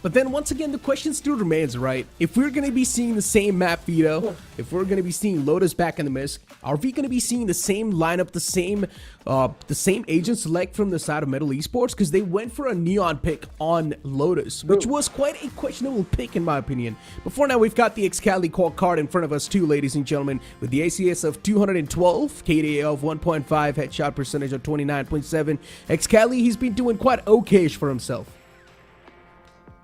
But then once again, the question still remains, right? If we're going to be seeing the same map veto, if we're going to be seeing Lotus back in the mist, are we going to be seeing the same lineup, the same agent select from the side of Metal Esports? Because they went for a neon pick on Lotus, which was quite a questionable pick in my opinion. But for now, we've got the Excali card in front of us too, ladies and gentlemen, with the ACS of 212, KDA of 1.5, headshot percentage of 29.7. Excali, he's been doing quite okayish for himself.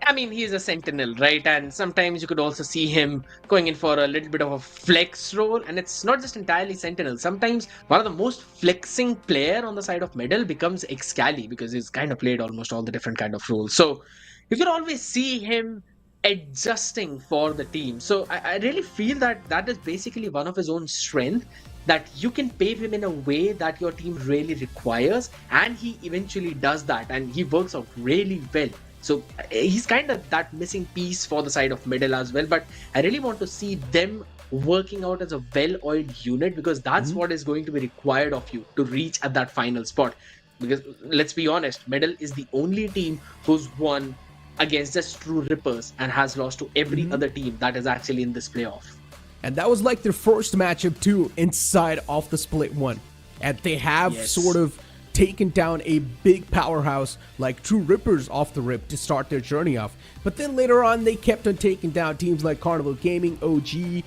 I mean, he's a sentinel, right? And sometimes you could also see him going in for a little bit of a flex role. And it's not just entirely sentinel. Sometimes one of the most flexing player on the side of Medal becomes Excali, because he's kind of played almost all the different kind of roles. So you can always see him adjusting for the team. So I really feel that that is basically one of his own strength, that you can pave him in a way that your team really requires. And he eventually does that. And he works out really well. So he's kind of that missing piece for the side of Medal as well. But I really want to see them working out as a well-oiled unit, because that's what is going to be required of you to reach at that final spot. Because let's be honest, Medal is the only team who's won against just true rippers and has lost to every other team that is actually in this playoff. And that was like their first matchup too inside of the split one. And they have sort of taken down a big powerhouse like True Rippers off the rip to start their journey off. But then later on, they kept on taking down teams like Carnival Gaming, OG,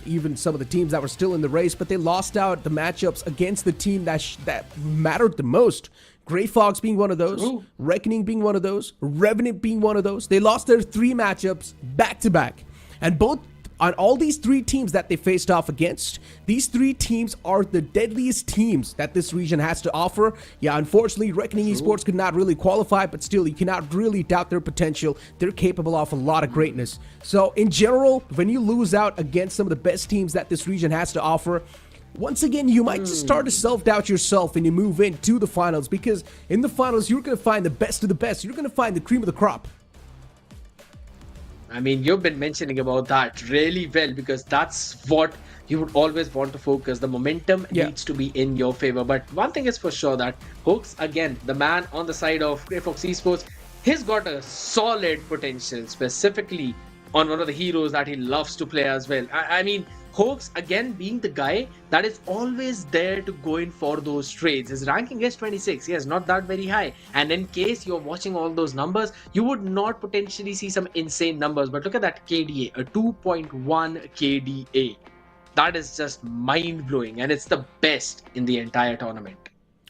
even some of the teams that were still in the race, but they lost out the matchups against the team that mattered the most. Grayfox being one of those, Reckoning being one of those, Revenant being one of those. They lost their 3 matchups back to back. And both on all these 3 teams that they faced off against, these 3 teams are the deadliest teams that this region has to offer. Yeah, unfortunately, Reckoning Esports could not really qualify, but still, you cannot really doubt their potential. They're capable of a lot of greatness. So, in general, when you lose out against some of the best teams that this region has to offer, once again, you might just start to self-doubt yourself and you move into the finals, because in the finals, you're going to find the best of the best. You're going to find the cream of the crop. I mean, you've been mentioning about that really well, because that's what you would always want to focus. The momentum needs to be in your favor. But one thing is for sure, that Hooks, again, the man on the side of Grayfox Esports, he's got a solid potential, specifically on one of the heroes that he loves to play as well. I mean, Hooks, again, being the guy that is always there to go in for those trades. His ranking is 26. Yes, not that very high. And in case you're watching all those numbers, you would not potentially see some insane numbers. But look at that KDA, a 2.1 KDA. That is just mind-blowing. And it's the best in the entire tournament.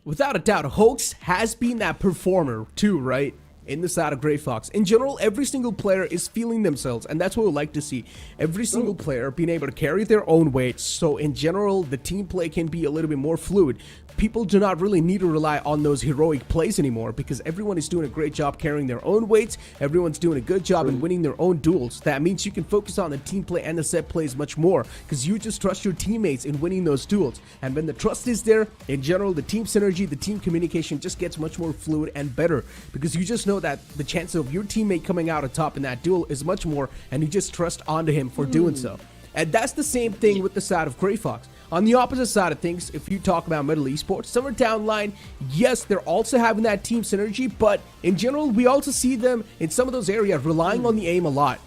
Without a doubt, Hooks has been that performer too, right? In the side of Grayfox. In general, every single player is feeling themselves, and that's what we like to see. Every single player being able to carry their own weight, so in general, the team play can be a little bit more fluid. People do not really need to rely on those heroic plays anymore, because everyone is doing a great job carrying their own weights. Everyone's doing a good job in winning their own duels. That means you can focus on the team play and the set plays much more, because you just trust your teammates in winning those duels. And when the trust is there, in general, the team synergy, the team communication just gets much more fluid and better, because you just know that the chance of your teammate coming out on top in that duel is much more, and you just trust onto him for doing so. And that's the same thing with the side of Grayfox. On the opposite side of things, if you talk about Middle Esports, somewhere down the line, yes, they're also having that team synergy, but in general, we also see them in some of those areas relying on the aim a lot.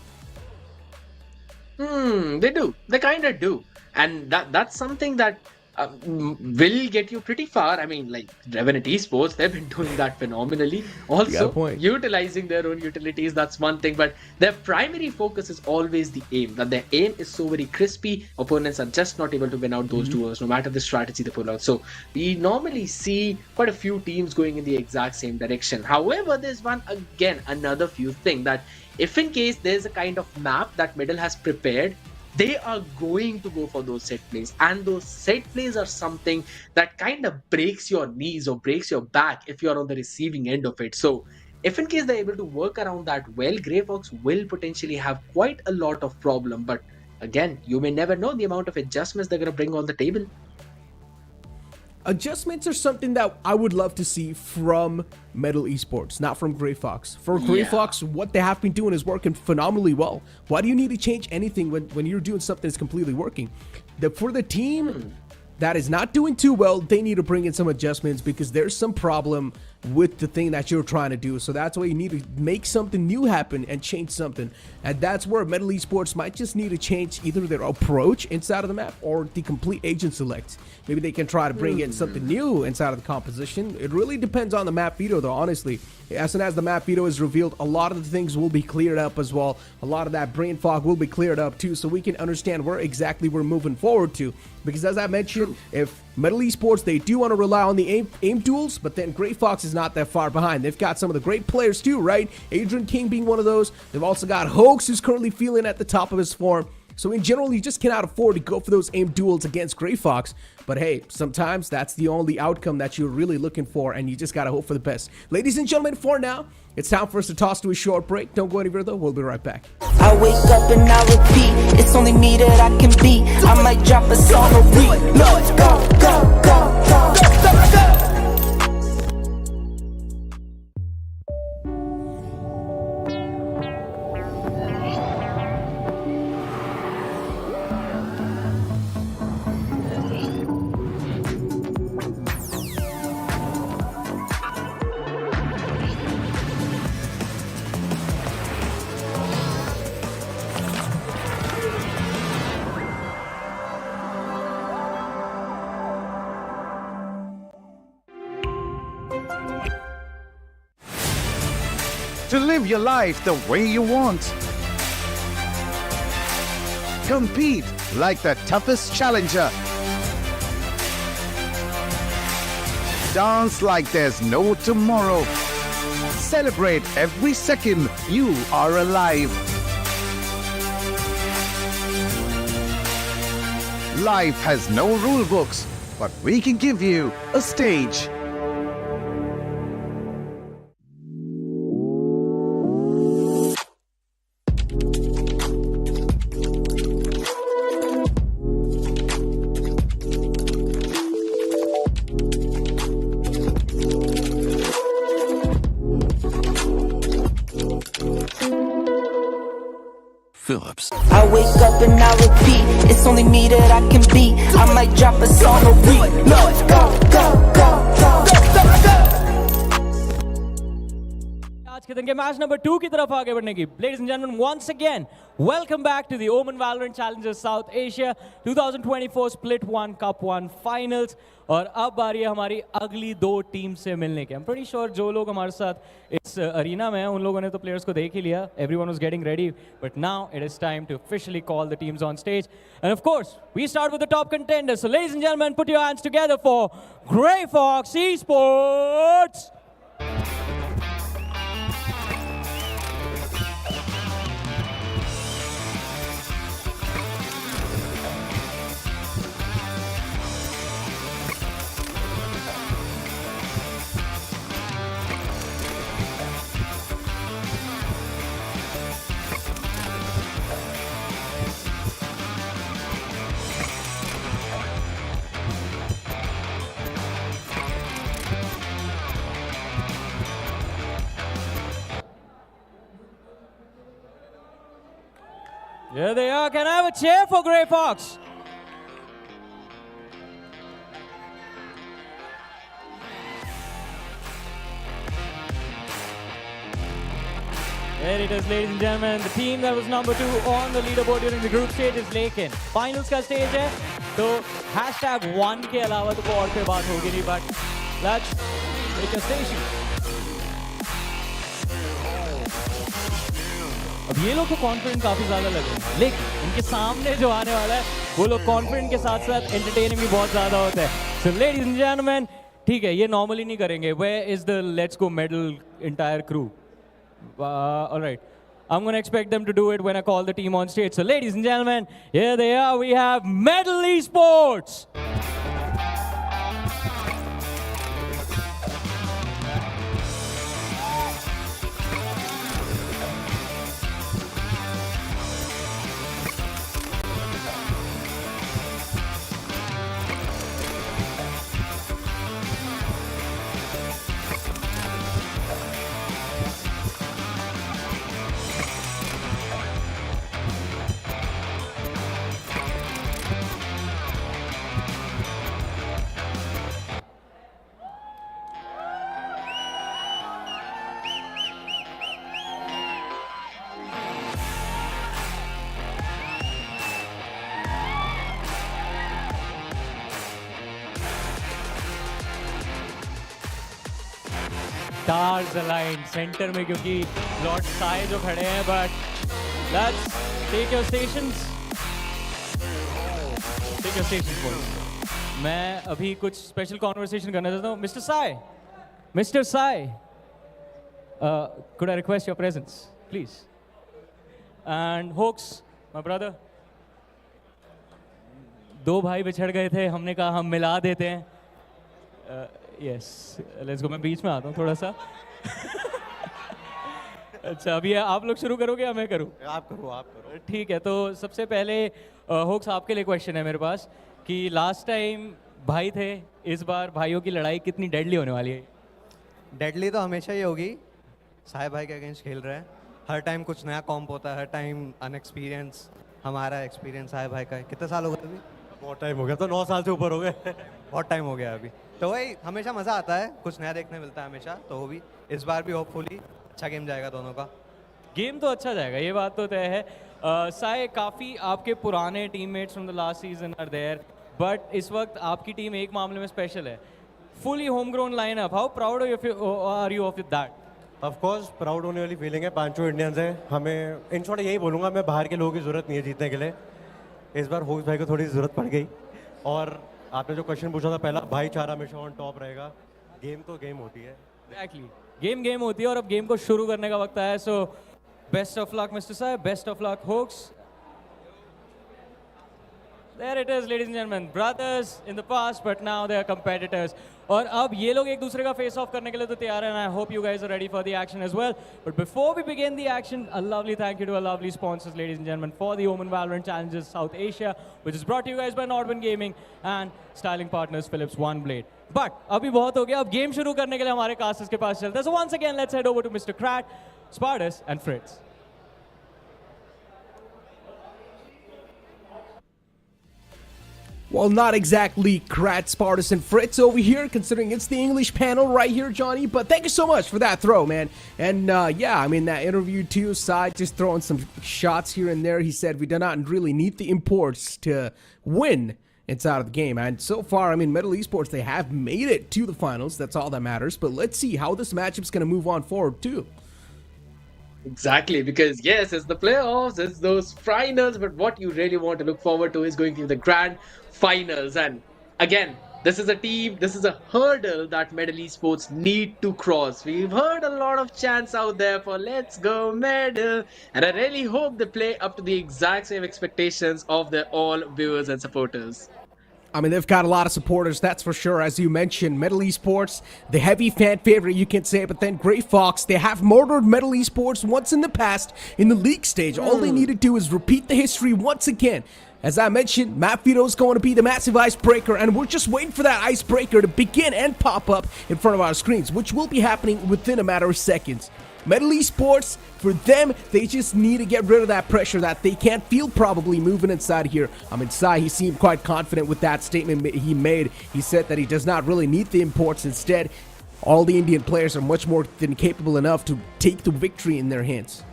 They do. They kind of do. And that's something that will get you pretty far. I mean, like Revenant Esports, they've been doing that phenomenally. Also, utilizing their own utilities, that's one thing. But their primary focus is always the aim. That their aim is so very crispy, opponents are just not able to win out those duels, no matter the strategy they pull out. So we normally see quite a few teams going in the exact same direction. However, there's another few thing that if in case there's a kind of map that Middle has prepared, they are going to go for those set plays, and those set plays are something that kind of breaks your knees or breaks your back if you're on the receiving end of it. So if in case they're able to work around that well, Grayfox will potentially have quite a lot of problem. But again, you may never know the amount of adjustments they're going to bring on the table. Adjustments are something that I would love to see from Metal Esports, not from Grayfox. For Grayfox, what they have been doing is working phenomenally well. Why do you need to change anything when you're doing something that's completely working? For the team that is not doing too well, they need to bring in some adjustments, because there's some problem with the thing that you're trying to do. So that's why you need to make something new happen and change something. And that's where Metal Esports might just need to change either their approach inside of the map or the complete agent select. Maybe they can try to bring in something new inside of the composition. It really depends on the map veto though, honestly. As soon as the map veto is revealed, a lot of the things will be cleared up as well. A lot of that brain fog will be cleared up too, so we can understand where exactly we're moving forward to. Because as I mentioned, if Metal Esports, they do want to rely on the aim duels, but then Grayfox is not that far behind. They've got some of the great players too, right? Adrian King being one of those. They've also got Hoax, who's currently feeling at the top of his form. So in general, you just cannot afford to go for those aim duels against Grayfox. But hey, sometimes that's the only outcome that you're really looking for, and you just gotta hope for the best. Ladies and gentlemen, for now, it's time for us to toss to a short break. Don't go anywhere though, we'll be right back. I wake up and I repeat, it's only me that I can beat. I might drop a song or beat. Let's go, go, go, go, go, go. to live your life the way you want. Compete like the toughest challenger. Dance like there's no tomorrow. Celebrate every second you are alive. Life has no rule books, but we can give you a stage. Phillips. I wake up and I repeat, it's only me that I can beat. I might drop a song a week. Let's go, go, go, go, go, go. आज के दिन के match number 2 की तरफ आगे बढ़ने की ladies and gentlemen, once again welcome back to the OMEN Valorant Challenges South Asia 2024 Split 1 Cup 1 Finals. और अब बारी है हमारी अगली 2 टीम से मिलने के. I'm pretty sure जो लोग हमारे साथ इस अरीना में हैं उन लोगों ने तो प्लेयर्स को देख ही लिया. Everyone was getting ready, but now it is time to officially call the teams on stage. And of course, we start with the top contenders. So ladies and gentlemen, put your hands together for Grayfox Esports. Here they are. Can I have a cheer for Grayfox? There it is, ladies and gentlemen. The team that was number 2 on the leaderboard during the group stage is लेकिन finals का stage है तो #1 के अलावा तो कोई और पे बात होगी नहीं. But let's take a station. अब ये लोग तो कॉन्फिडेंट काफी ज्यादा लग रहे हैं, लेकिन इनके सामने जो आने वाला है वो लोग कॉन्फिडेंट के साथ साथ एंटरटेनिंग भी बहुत ज्यादा होता है. सो लेडीज एंड जेंटलमैन, ठीक है, ये नॉर्मली नहीं करेंगे. Where is the let's go medal entire crew? Alright, I'm going to expect them to do it when I call the team on stage. So ladies and gentlemen, here they are. We have Medal Esports. Stars aligned center में क्योंकि Lord साए जो खड़े हैं. But let's take your stations. Take your stations, boys. मैं अभी कुछ special conversation करना चाहता हूँ. मिस्टर साए, मिस्टर साए, could I request your presence, please? And Hoax, my brother. 2 भाई बिछड़ गए थे, हमने कहा हम मिला देते हैं. Yes, let's go. मैं बीच में आता हूँ थोड़ा सा. अच्छा, अभी आप लोग शुरू करोगे या मैं करूँ? आप करो. ठीक है, तो सबसे पहले होक्स आपके लिए क्वेश्चन है मेरे पास कि लास्ट टाइम भाई थे, इस बार भाइयों की लड़ाई कितनी डेडली होने वाली है? डेडली तो हमेशा ही होगी. साहे भाई के अगेंस्ट खेल रहे हैं. हर टाइम कुछ नया कॉम्प होता है, हर टाइम अनएक्सपीरियंस. हमारा एक्सपीरियंस साहे भाई का है. कितने साल हो गए अभी? बहुत टाइम हो गया, तो 9 साल से ऊपर हो गए. बहुत टाइम हो गया अभी. तो वही हमेशा मज़ा आता है, कुछ नया देखने मिलता है हमेशा. तो वो भी इस बार भी होपफुली अच्छा गेम जाएगा दोनों का. गेम तो अच्छा जाएगा, ये बात तो तय है. साए, काफ़ी आपके पुराने teammates from the last season are there, but इस वक्त आपकी टीम एक मामले में स्पेशल है. Fully home grown lineup. How proud are you of that? Of course proud होने वाली फीलिंग है, पांचों इंडियंस है, हमें इन शॉर्ट यही बोलूँगा मैं, बाहर के लोगों की ज़रूरत नहीं है जीतने के लिए। इस बार होक्स भाई को थोड़ी ज़रूरत पड़ गई। और आपने जो क्वेश्चन पूछा था पहला, भाईचारा हमेशा ऑन टॉप रहेगा। गेम तो गेम होती है। Exactly. गेम होती है और अब गेम को शुरू करने का वक्त आया है। So best of luck mister साहब, बेस्ट ऑफ लक होक्स। There it is, ladies and gentlemen. Brothers in the past, but now they are competitors. और अब ये लोग एक दूसरे का फेस ऑफ करने के लिए तो तैयार हैं. And I hope you guys are ready for the action as well. But before we begin the action, a lovely thank you to our lovely sponsors, ladies and gentlemen, for the OMEN Valorant Challenges South Asia, which is brought to you guys by Nodwin Gaming and styling partners Philips One Blade. But अभी बहुत हो गया. अब game शुरू करने के लिए हमारे casters के पास चलते हैं. So once again, let's head over to Mr. Krat, Spartus, and Fritz. Well, not exactly Krat, Spartus, and Fritz over here, considering it's the English panel right here, Johnny. But thank you so much for that throw, man. And yeah, I mean, that interview too, Sai just throwing some shots here and there. He said we do not really need the imports to win inside of the game. And so far, I mean, Metal Esports, they have made it to the finals. That's all that matters. But let's see how this matchup's going to move on forward too. Exactly, because yes, it's the playoffs, it's those finals, but what you really want to look forward to is going to the grand finals. And again, this is a team, this is a hurdle that Metal Esports need to cross. We've heard a lot of chants out there for let's go Medal, and I really hope they play up to the exact same expectations of their all viewers and supporters. I mean, they've got a lot of supporters, that's for sure. As you mentioned, Metal Esports, the heavy fan favorite, you can say, but then Grayfox, they have murdered Metal Esports once in the past in the league stage. All they need to do is repeat the history once again. As I mentioned, map veto is going to be the massive icebreaker, and we're just waiting for that icebreaker to begin and pop up in front of our screens, which will be happening within a matter of seconds. Metal Esports, for them, they just need to get rid of that pressure that they can't feel probably moving inside here. I mean, Sai, he seemed quite confident with that statement he made. He said that he does not really need the imports. Instead, all the Indian players are much more than capable enough to take the victory in their hands.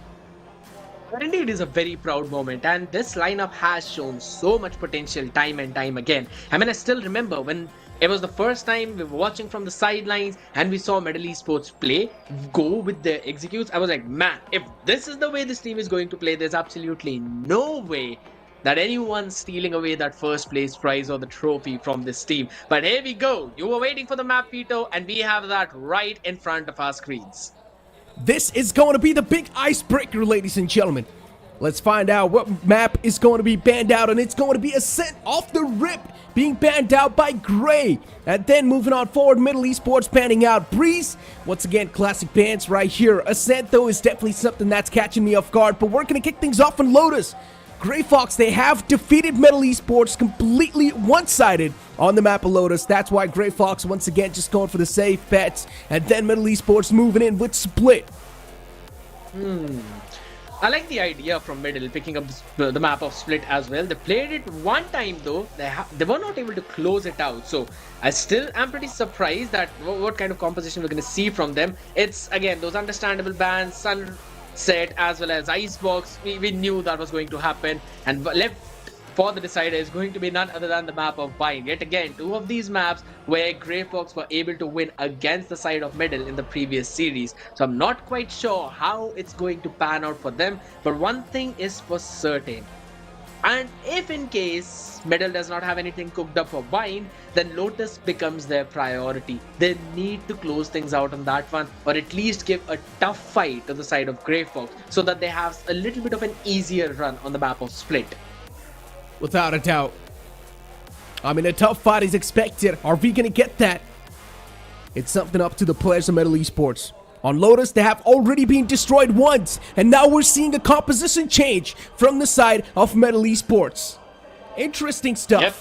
But indeed, it is a very proud moment, and this lineup has shown so much potential time and time again. I mean, I still remember when it was the first time we were watching from the sidelines and we saw Metal Esports play, go with their executes. I was like, man, if this is the way this team is going to play, there's absolutely no way that anyone's stealing away that first place prize or the trophy from this team. But here we go. You were waiting for the map veto, and we have that right in front of our screens. This is going to be the big icebreaker, ladies and gentlemen. Let's find out what map is going to be banned out, and it's going to be Ascent off the rip, being banned out by Gray. And then moving on forward, Metal Esports banning out Breeze. Once again, classic bans right here. Ascent, though, is definitely something that's catching me off guard, but we're going to kick things off in Lotus. Grayfox, they have defeated Metal Esports completely one-sided on the map of Lotus. That's why Grayfox, once again, just going for the safe bets. And then Metal Esports moving in with Split. I like the idea from Middle picking up the map of Split as well. They played it one time though. They were not able to close it out. So I still am pretty surprised that what kind of composition we're going to see from them. It's again those understandable bans, Sunset as well as Icebox. We knew that was going to happen, and left for the decider is going to be none other than the map of Bind. Yet again, two of these maps where Grayfox were able to win against the side of Middle in the previous series. So I'm not quite sure how it's going to pan out for them, but one thing is for certain. And if in case Middle does not have anything cooked up for Bind, then Lotus becomes their priority. They need to close things out on that one, or at least give a tough fight to the side of Grayfox so that they have a little bit of an easier run on the map of Split. Without a doubt. I mean, a tough fight is expected. Are we going to get that? It's something up to the players of Metal Esports. On Lotus, they have already been destroyed once, and now we're seeing a composition change from the side of Metal Esports. Interesting stuff. Yep.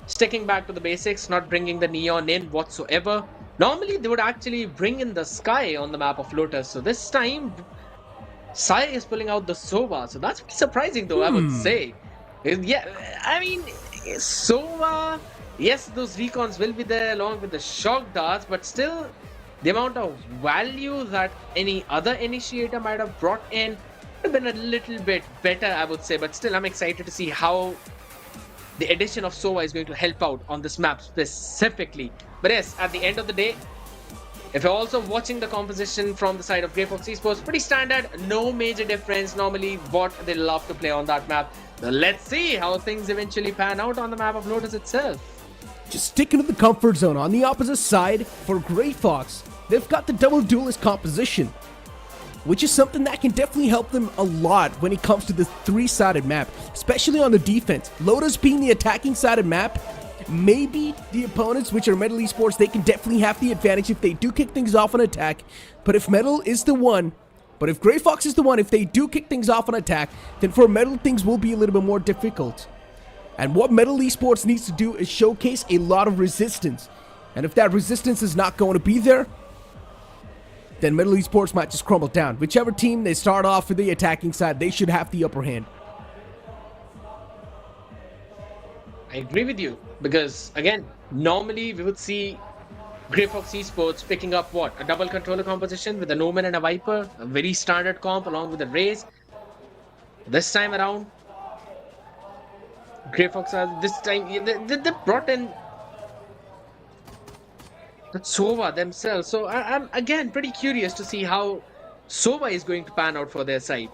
Sticking back to the basics, not bringing the neon in whatsoever. Normally, they would actually bring in the sky on the map of Lotus. So this time, Sai is pulling out the Sova, so that's pretty surprising though, I would say. Yeah, I mean, Sova, yes, those recons will be there along with the shock darts, but still, the amount of value that any other initiator might have brought in would have been a little bit better, I would say. But still, I'm excited to see how the addition of Sova is going to help out on this map specifically. But yes, at the end of the day, If you're also watching the composition from the side of Grayfox Esports, pretty standard, no major difference. Normally what they love to play on that map. So let's see how things eventually pan out on the map of Lotus itself. Just sticking to the comfort zone. On the opposite side, for Grayfox, they've got the double duelist composition, which is something that can definitely help them a lot when it comes to the three-sided map, especially on the defense. Lotus being the attacking-sided map, maybe the opponents, which are Metal Esports, they can definitely have the advantage if they do kick things off on attack. But if Grayfox is the one, if they do kick things off on attack, then for Metal, things will be a little bit more difficult. And what Metal Esports needs to do is showcase a lot of resistance. And if that resistance is not going to be there, then Metal Esports might just crumble down. Whichever team they start off with the attacking side, they should have the upper hand. I agree with you, because again, normally we would see Grayfox Esports picking up what? A double controller composition with an Omen and a Viper, a very standard comp along with a Raze. This time around, Grayfox they brought in the Sova themselves. So I'm again pretty curious to see how Sova is going to pan out for their side.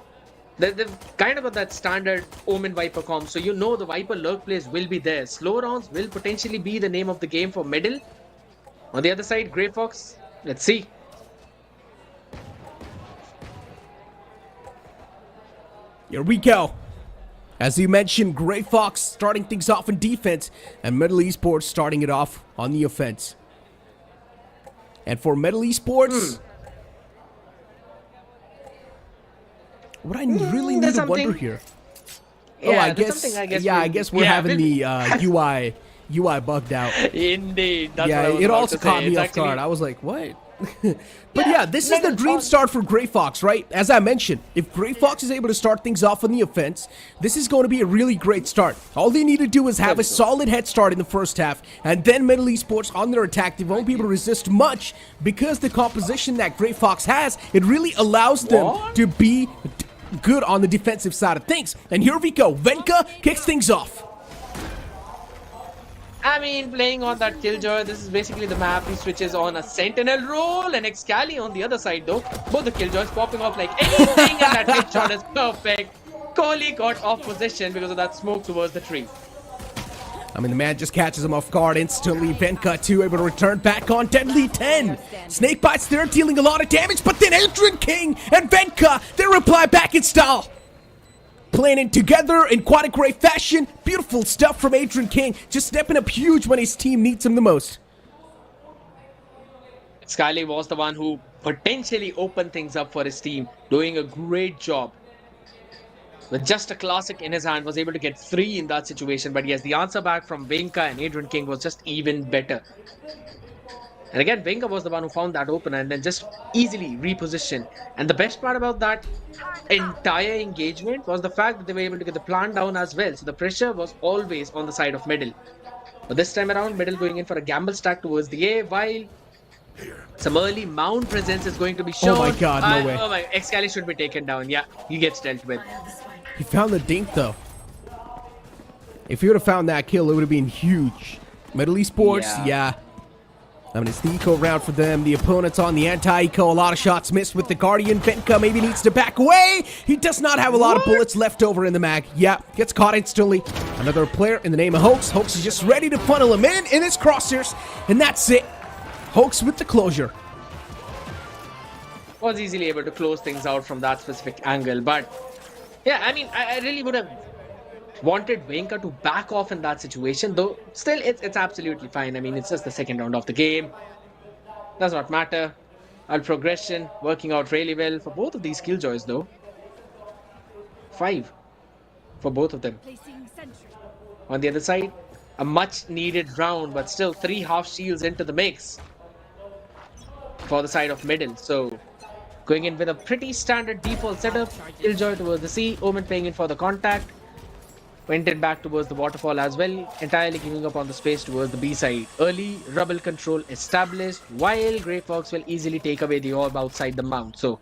They've kind of got that standard Omen Viper comp, so you know the Viper lurk plays will be there. Slow rounds will potentially be the name of the game for Middle. On the other side, Grayfox, let's see. Here we go. As you mentioned, Grayfox starting things off in defense, and Metal Esports starting it off on the offense. And for Metal Esports, what I really need to wonder here. Yeah, I guess we're having the UI bugged out. Indeed. That's yeah, what I was it about also to caught say. me off guard. I was like, what? But yeah, this is the dream start for Grayfox, right? As I mentioned, if Grayfox is able to start things off on the offense, this is going to be a really great start. All they need to do is have a solid head start in the first half, and then Metal Esports on their attack, they won't be able to resist much because the composition that Grayfox has, it really allows them to be good on the defensive side of things. And here we go. Venka kicks things off. I mean, playing on that Killjoy, this is basically the map. He switches on a Sentinel role and Excali on the other side though. Both the Killjoys popping off like anything, and that hit shot is perfect. Kohli got off position because of that smoke towards the tree. I mean, the man just catches him off guard instantly. Venka too able to return back on Deadly 10. Snake bites there, dealing a lot of damage, but then Adrian King and Venka, they reply back in style. Playing it together in quite a great fashion. Beautiful stuff from Adrian King, just stepping up huge when his team needs him the most. Skyley was the one who potentially opened things up for his team, doing a great job. With just a classic in his hand, was able to get 3 in that situation. But yes, the answer back from Venka and Adrian King was just even better. And again, Venka was the one who found that opener and then just easily repositioned. And the best part about that entire engagement was the fact that they were able to get the plant down as well. So the pressure was always on the side of Middle. But this time around, Middle going in for a gamble stack towards the A, while some early mount presence is going to be shown. Oh my god, no way. Oh my, Excali should be taken down. Yeah, he gets dealt with. He found the dink though. If he would have found that kill, it would have been huge. Metal Esports, yeah. I mean, it's the eco round for them. The opponent's on the anti-eco. A lot of shots missed with the Guardian. Venka maybe needs to back away. He does not have a lot of bullets left over in the mag. Yeah, gets caught instantly. Another player in the name of Hoax. Hoax is just ready to funnel him in his crosshairs. And that's it. Hoax with the closure. Was easily able to close things out from that specific angle. But yeah, I mean, I really would have wanted Venka to back off in that situation, though still it's absolutely fine. I mean, it's just the second round of the game. Does not matter. Our progression working out really well for both of these Killjoys though. 5 for both of them. On the other side, a much needed round, but still 3 half shields into the mix for the side of Middle. So going in with a pretty standard default setup. Killjoy towards the C, Omen playing in for the contact. Went in back towards the waterfall as well, entirely giving up on the space towards the B side. Early rubble control established, while Grayfox will easily take away the orb outside the mount. So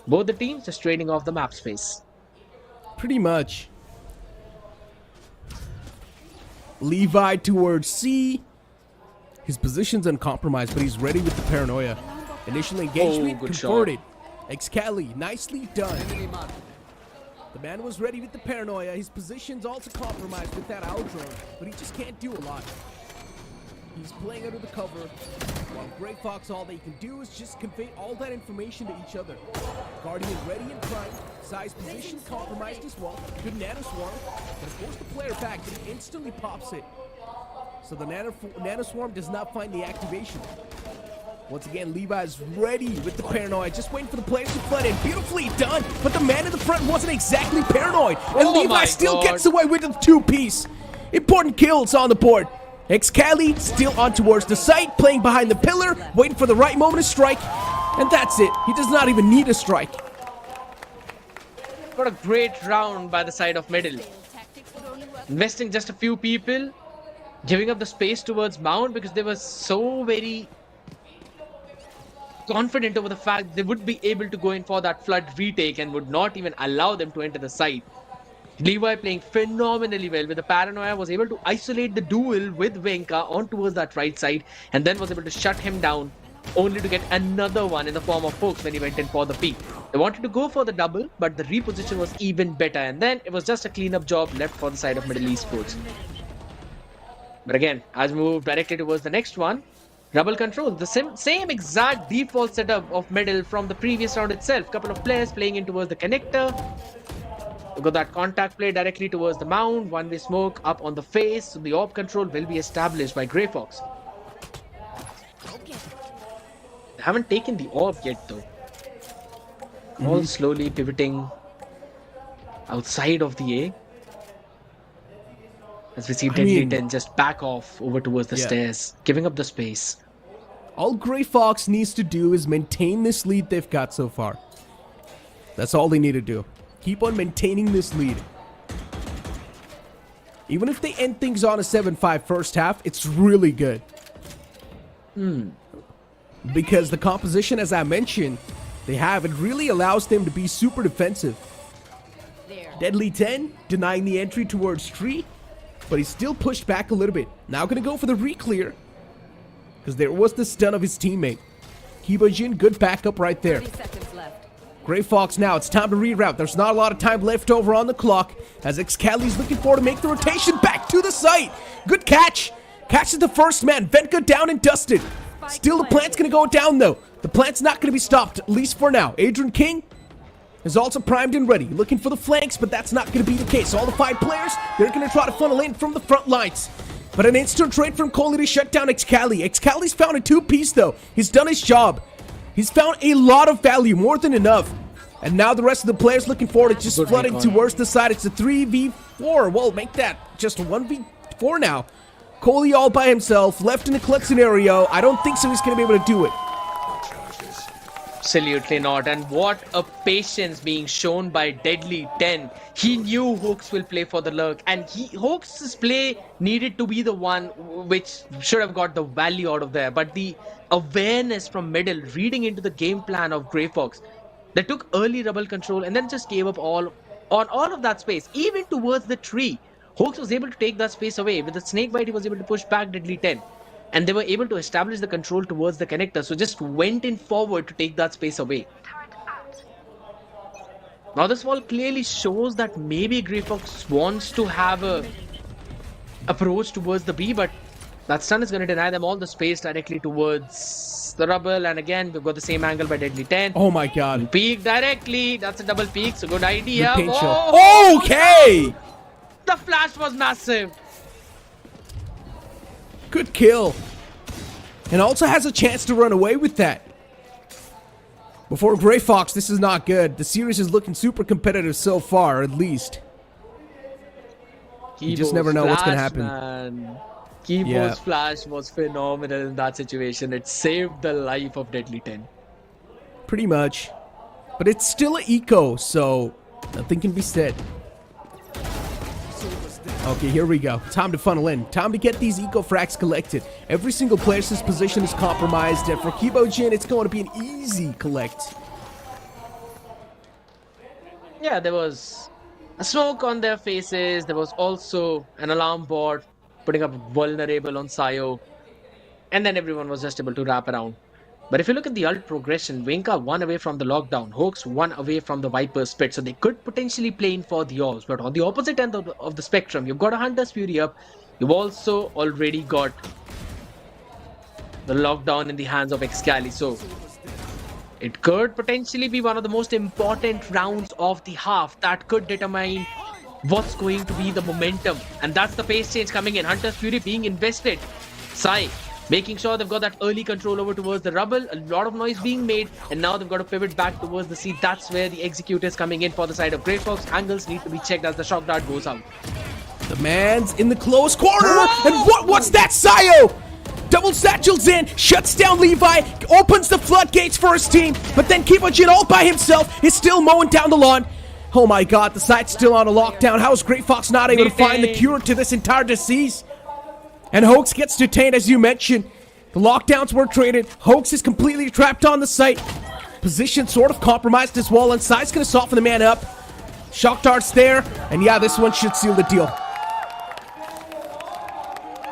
both the teams just trading off the map space. Pretty much. Levi towards C. His position's uncompromised, but he's ready with the paranoia. Initial engagement good shot. converted. Excali, nicely done. The man was ready with the paranoia. His position's also compromised with that owl drone, but he just can't do a lot. He's playing under the cover, while Grayfox, all they can do is just convey all that information to each other. Guardian ready and primed, size position compromised as well. Good nano swarm, but of course the player back, but he instantly pops it. So the nano swarm does not find the activation. Once again, Levi's ready with the paranoia, just waiting for the players to flood in. Beautifully done, but the man in the front wasn't exactly paranoid, and Levi still gets away with the 2-piece. Important kills on the board. Excali still on towards the site, playing behind the pillar, waiting for the right moment to strike, and that's it. He does not even need a strike. What a great round by the side of middle. Investing just a few people, giving up the space towards Mount because they were so very confident over the fact they would be able to go in for that flood retake and would not even allow them to enter the site. Levi playing phenomenally well with the paranoia, was able to isolate the duel with Venka on towards that right side and then was able to shut him down, only to get another one in the form of Fox when he went in for the peak. They wanted to go for the double, but the reposition was even better, and then it was just a cleanup job left for the side of Middle Esports. But again, as we move directly towards the next one, Rebel control, the same exact default setup of middle from the previous round itself. Couple of players playing in towards the connector. We got that contact play directly towards the mount. One-way smoke up on the face. So the orb control will be established by Grayfox. They haven't taken the orb yet though. All slowly pivoting outside of the A. As we see Deadly 10 just back off over towards the stairs, giving up the space. All Grayfox needs to do is maintain this lead they've got so far. That's all they need to do. Keep on maintaining this lead. Even if they end things on a 7-5 first half, it's really good. Because the composition, as I mentioned, they have, it really allows them to be super defensive. Deadly 10 denying the entry towards tree, but he's still pushed back a little bit. Now gonna go for the re-clear, because there was the stun of his teammate. Kibojin, good backup right there. 30 seconds left. Grayfox now, it's time to reroute. There's not a lot of time left over on the clock, as Excali's looking for to make the rotation back to the site. Good catch. Catches the first man. Venka down and dusted. Still the plant's gonna go down though. The plant's not gonna be stopped, at least for now. Adrian King is also primed and ready, looking for the flanks, but that's not going to be the case. All the 5 players, they're going to try to funnel in from the front lines. But an instant trade from Coley to shut down Excali. Excali's found a 2-piece though. He's done his job. He's found a lot of value, more than enough. And now the rest of the players looking forward to just flooding towards the side. It's a 3v4. Well, make that just a 1v4 now. Coley all by himself, left in a clutch scenario. I don't think so he's going to be able to do it. Absolutely not. And what a patience being shown by Deadly 10. He knew Hooks will play for the lurk, and Hooks' play needed to be the one which should have got the value out of there. But the awareness from middle, reading into the game plan of Grayfox, they took early rebel control and then just gave up all of that space, even towards the tree. Hooks was able to take that space away. With the snake bite, he was able to push back Deadly 10. And they were able to establish the control towards the connector, so just went in forward to take that space away. Now this wall clearly shows that maybe Grayfox wants to have a approach towards the B, but that stun is going to deny them all the space directly towards the rubble. And again, we've got the same angle by Deadly 10. Oh my god. Peek directly. That's a double peek, so good idea. Good pinch Oh, okay! The flash was massive. Good kill. And also has a chance to run away with that. Before Grayfox, this is not good. The series is looking super competitive so far, at least. You just never know what's going to happen. Kibo's flash was phenomenal in that situation. It saved the life of Deadly 10. Pretty much. But it's still an eco, so nothing can be said. Okay, here we go. Time to funnel in. Time to get these eco frags collected. Every single player's position is compromised, and for Kibojin, it's going to be an easy collect. Yeah, there was a smoke on their faces. There was also an alarm bot putting up vulnerable on Sayo. And then everyone was just able to wrap around. But if you look at the ult progression, Winka 1 away from the lockdown, Hawks 1 away from the Viper's spit, so they could potentially play in for the Alls. But on the opposite end of the spectrum, you've got a Hunter's Fury up, you've also already got the lockdown in the hands of Excali, so it could potentially be one of the most important rounds of the half that could determine what's going to be the momentum. And that's the pace change coming in. Hunter's Fury being invested. Sai making sure they've got that early control over towards the rubble. A lot of noise being made. And now they've got to pivot back towards the sea. That's where the execute is coming in for the side of Grayfox. Angles need to be checked as the shock dart goes out. The man's in the close corner. And what's that, Sayo? Double satchels in, shuts down Levi, opens the floodgates for his team, but then Kibojin all by himself is still mowing down the lawn. Oh my god, the site's still on a lockdown. How is Grayfox not able to find the cure to this entire disease? And Hoax gets detained, as you mentioned. The lockdowns were traded. Hoax is completely trapped on the site. Position sort of compromised as well, and Sai's gonna soften the man up. Shock dart's there, and yeah, this one should seal the deal.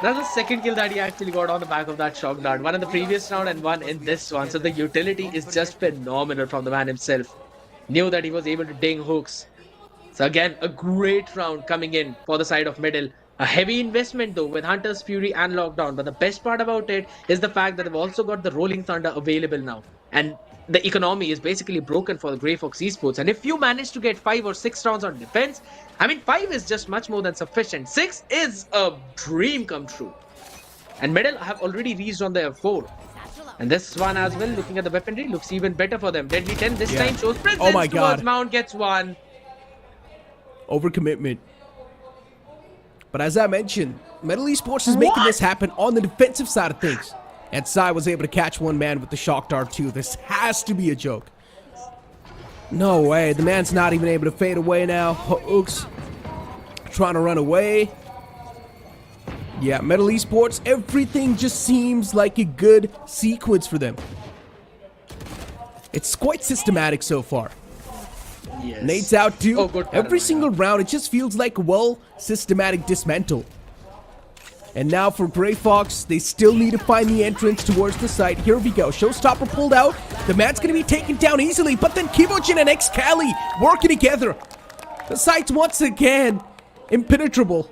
That's the second kill that he actually got on the back of that shock dart. One in the previous round and one in this one. So the utility is just phenomenal from the man himself. Knew that he was able to ding hooks. So again, a great round coming in for the side of middle. A heavy investment though with Hunter's Fury and Lockdown. But the best part about it is the fact that they've also got the Rolling Thunder available now. And the economy is basically broken for the Grayfox Esports. And if you manage to get 5 or 6 rounds on defense, I mean 5 is just much more than sufficient. 6 is a dream come true. And middle have already reached on their 4. And this one as well, looking at the weaponry, looks even better for them. Deadly 10 this time shows presence towards Mount, gets 1. Overcommitment. But as I mentioned, Metal Esports is making this happen on the defensive side of things. And Sai was able to catch one man with the shock dart too. This has to be a joke. No way. The man's not even able to fade away now. Hooks trying to run away. Yeah, Metal Esports, everything just seems like a good sequence for them. It's quite systematic so far. Yes. Nate's out too. Oh, good. Every single round, it just feels like a well-systematic dismantle. And now for Grayfox, they still need to find the entrance towards the site. Here we go. Showstopper pulled out. The man's going to be taken down easily, but then Kibojin and Excali working together. The site's once again impenetrable.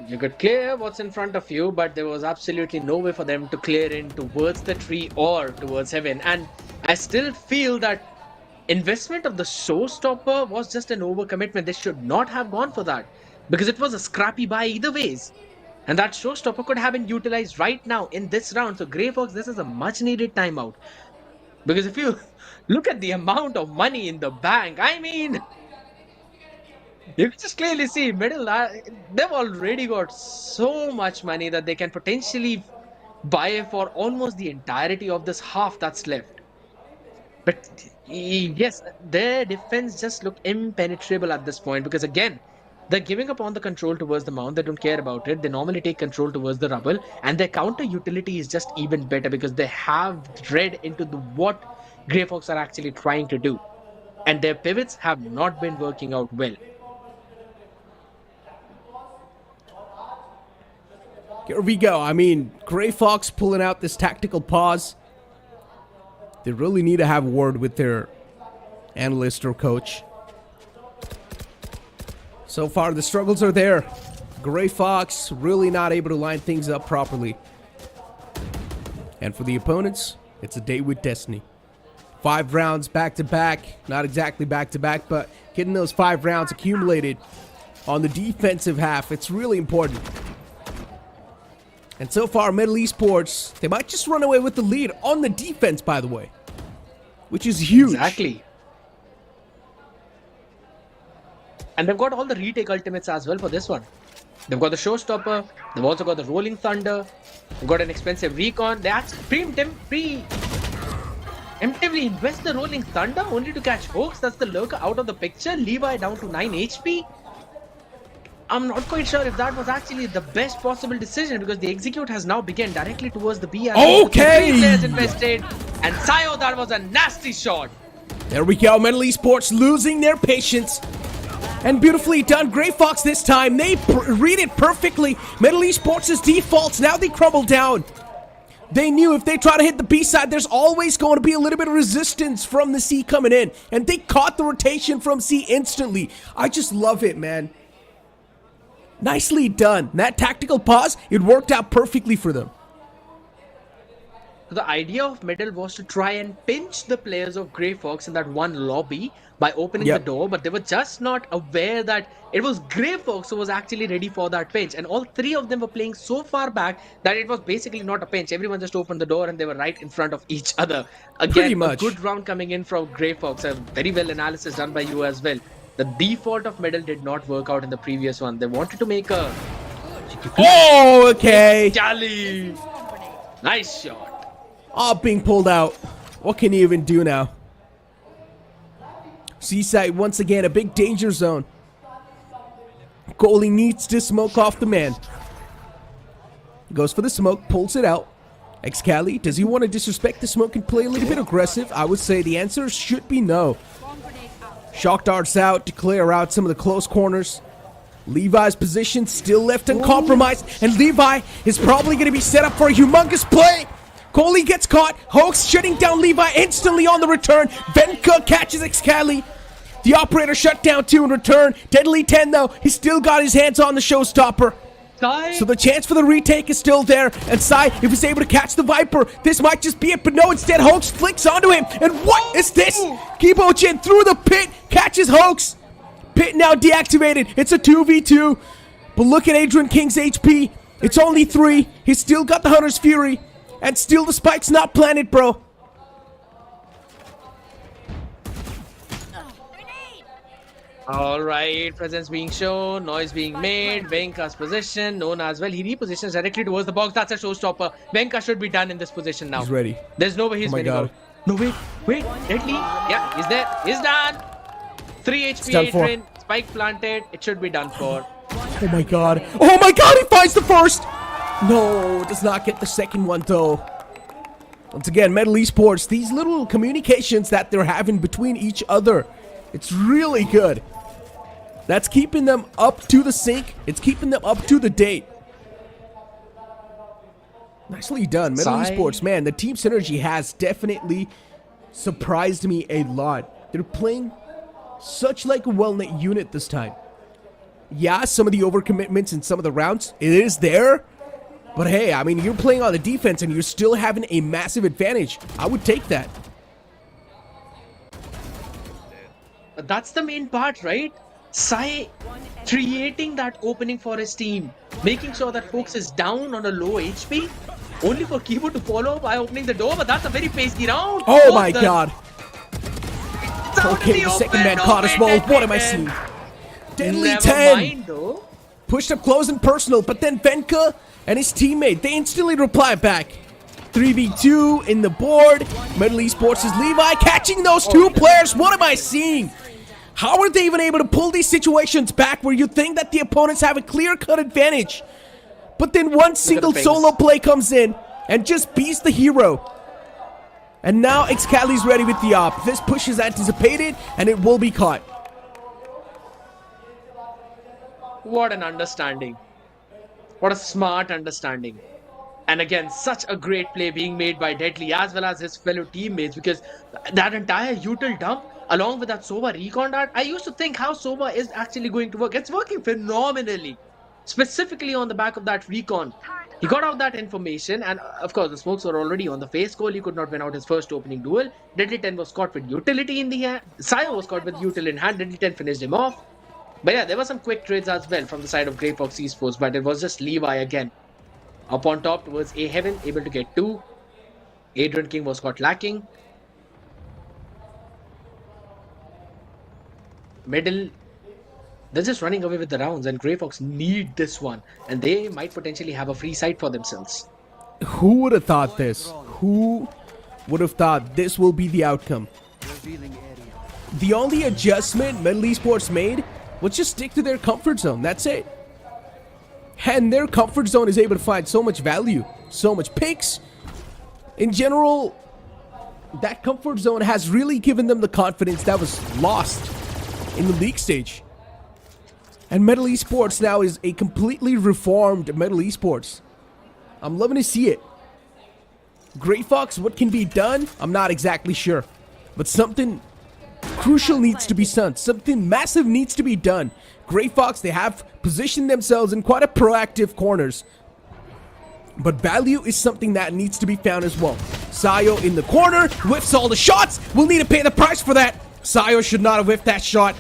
You could clear what's in front of you, but there was absolutely no way for them to clear in towards the tree or towards heaven. And I still feel that investment of the showstopper was just an overcommitment. They should not have gone for that, because it was a scrappy buy either ways. And that showstopper could have been utilized right now in this round. So Grayfox, this is a much needed timeout. Because if you look at the amount of money in the bank, I mean, you can just clearly see middle, they've already got so much money that they can potentially buy for almost the entirety of this half that's left. But yes, their defense just look impenetrable at this point, because again, they're giving up on the control towards the mount. They don't care about it. They normally take control towards the rubble, and their counter utility is just even better because they have read into what Grayfox are actually trying to do, and their pivots have not been working out well. Here we go. I mean, Grayfox pulling out this tactical pause. They really need to have a word with their analyst or coach. So far, the struggles are there. Grayfox really not able to line things up properly. And for the opponents, it's a day with destiny. 5 rounds back-to-back. Not exactly back-to-back, but getting those 5 rounds accumulated on the defensive half, it's really important. And so far, Metal Esports, they might just run away with the lead on the defense, by the way, which is huge. Exactly. And they've got all the retake ultimates as well for this one. They've got the Showstopper. They've also got the Rolling Thunder. They've got an expensive Recon. They actually preemptively invest the Rolling Thunder only to catch Hoax. That's the lurker out of the picture. Levi down to 9 HP. I'm not quite sure if that was actually the best possible decision, because the execute has now begun directly towards the B. Okay! 3 players invested. And Sayo, that was a nasty shot. There we go. Metal Esports losing their patience. And beautifully done. Grayfox this time. They read it perfectly. Metal Esports' defaults. Now they crumble down. They knew if they try to hit the B side, there's always going to be a little bit of resistance from the C coming in. And they caught the rotation from C instantly. I just love it, man. Nicely done. That tactical pause, it worked out perfectly for them. The idea of middle was to try and pinch the players of Grayfox in that one lobby by opening the door, but they were just not aware that it was Grayfox who was actually ready for that pinch. And all three of them were playing so far back that it was basically not a pinch. Everyone just opened the door and they were right in front of each other. Again, Pretty much. a good round coming in from Grayfox. A very well analysis done by you as well. The default of middle did not work out in the previous one. They wanted to make a... Oh, okay. Jolly. Nice shot. Oh, being pulled out. What can he even do now? Seaside, once again, a big danger zone. Goalie needs to smoke off the man. Goes for the smoke, pulls it out. Excali, does he want to disrespect the smoke and play a little bit aggressive? I would say the answer should be no. Shock darts out to clear out some of the close corners. Levi's position still left uncompromised, and Levi is probably going to be set up for a humongous play. Goalie gets caught. Hoax shutting down Levi instantly on the return. Venka catches Excali. The operator shut down 2 in return. Deadly 10 though. He's still got his hands on the showstopper. So the chance for the retake is still there. And Sai, if he's able to catch the Viper, this might just be it. But no, instead Hoax flicks onto him. And what is this? Kibochin through the pit. Catches Hoax. Pit now deactivated. It's a 2v2. But look at Adrian King's HP. It's only 3. He's still got the Hunter's Fury. And still the spike's not planted, bro. Alright, presence being shown, noise being made, Venka's position, known as well. He repositions directly towards the box. That's a showstopper. Venka should be done in this position now. He's ready. There's no way he's ready. God. No, wait, Deadly. Yeah, he's there. He's done. 3 HP, Adrian. Spike planted. It should be done for. Oh my god. Oh my god, he finds the first! No, does not get the second one though. Once again, Metal Esports, these little communications that they're having between each other, it's really good. That's keeping them up to the sync. It's keeping them up to the date. Nicely done, Metal Esports, man. The team synergy has definitely surprised me a lot. They're playing such like a well-knit unit this time. Yeah, some of the overcommitments in some of the rounds, it is there. But hey, I mean, you're playing on the defense and you're still having a massive advantage. I would take that. That's the main part, right? Sai creating that opening for his team, making sure that Fox is down on a low HP, only for Kibo to follow by opening the door. But that's a very pacey round. Oh my god. Okay, the second man caught as well. What am I seeing? Deadly 10. Pushed up close and personal, but then Venka and his teammate, they instantly reply back. 3v2 in the board. Metal Esports is Levi catching those two players. What am I seeing? How are they even able to pull these situations back where you think that the opponents have a clear-cut advantage? But then one single solo play comes in and just beats the hero. And now Excali's ready with the op. This push is anticipated and it will be caught. What an understanding. What a smart understanding. And again, such a great play being made by Deadly as well as his fellow teammates, because that entire util dump along with that Sova recon dart, I used to think how Sova is actually going to work. It's working phenomenally, specifically on the back of that recon. He got out that information, and of course the smokes were already on the face goal. He could not win out his first opening duel. Deadly 10 was caught with utility in the hand. Sayo was caught with util in hand. Deadly 10 finished him off. But yeah, there were some quick trades as well from the side of Grayfox Esports, but it was just Levi again. Up on top towards A Heaven, able to get 2. Adrian King was caught lacking. Middle, they're just running away with the rounds, and Grayfox need this one, and they might potentially have a free site for themselves. Who would have thought this? Who would have thought this will be the outcome? The only adjustment Metal Esports made was just stick to their comfort zone. That's it. And their comfort zone is able to find so much value, so much picks. In general, that comfort zone has really given them the confidence that was lost in the league stage. And Metal Esports now is a completely reformed Metal Esports. I'm loving to see it. Grayfox, what can be done? I'm not exactly sure. But something crucial needs to be done. Something massive needs to be done. Grayfox, they have positioned themselves in quite a proactive corners. But value is something that needs to be found as well. Sayo in the corner, whiffs all the shots. We'll need to pay the price for that. Sayo should not have whiffed that shot.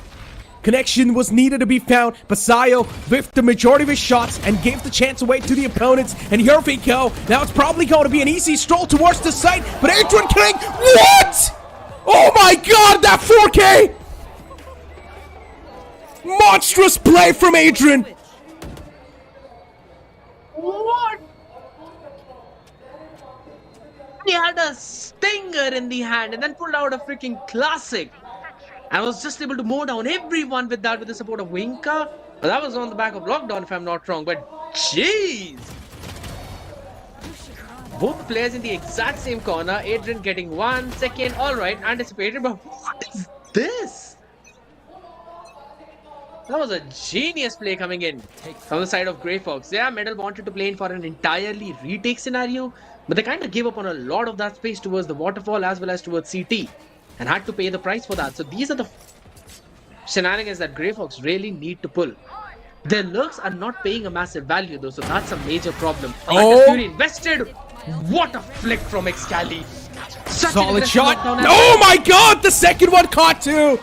Connection was needed to be found, but Sayo whiffed the majority of his shots and gave the chance away to the opponents. And here we go. Now it's probably going to be an easy stroll towards the site, but Adrian King, what? Oh my god, that 4K! Monstrous play from Adrian! What? He had a stinger in the hand and then pulled out a freaking classic. I was just able to mow down everyone with that with the support of Winka. But that was on the back of Lockdown if I'm not wrong. But jeez! Both players in the exact same corner. Adrian getting 1 second. Alright, anticipated. But what is this? That was a genius play coming in from the side of Grayfox. Yeah, Medal wanted to play in for an entirely retake scenario, but they kind of gave up on a lot of that space towards the waterfall as well as towards CT and had to pay the price for that. So these are the shenanigans that Grayfox really need to pull. Their lurks are not paying a massive value though, so that's a major problem. Oh! Fury invested. What a flick from Excali. Solid shot. Oh my god, the second one caught too.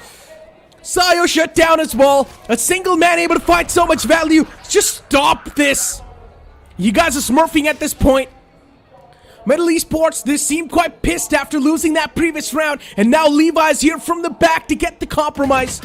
Sayo shut down as well. A single man able to find so much value. Just stop this. You guys are smurfing at this point. Metal Esports, they seem quite pissed after losing that previous round. And now Levi's here from the back to get the compromise.